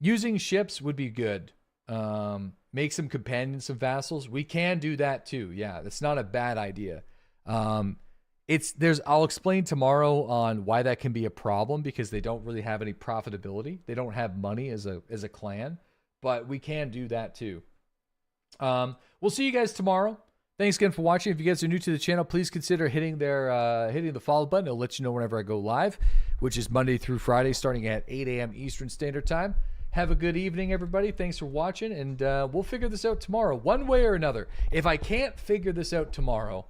using ships would be good. Make some companions, some vassals. We can do that too. Yeah, that's not a bad idea. I'll explain tomorrow on why that can be a problem because they don't really have any profitability. They don't have money as a clan, but we can do that too. We'll see you guys tomorrow. Thanks again for watching. If you guys are new to the channel, please consider hitting the follow button. It'll let you know whenever I go live, which is Monday through Friday, starting at 8 a.m. Eastern Standard Time. Have a good evening, everybody. Thanks for watching, and we'll figure this out tomorrow, one way or another. If I can't figure this out tomorrow,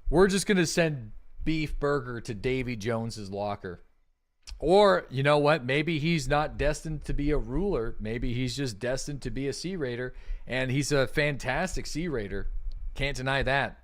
we're just going to send Beef Burger to Davy Jones's locker. Or, you know what? Maybe he's not destined to be a ruler. Maybe he's just destined to be a Sea Raider. And he's a fantastic Sea Raider. Can't deny that.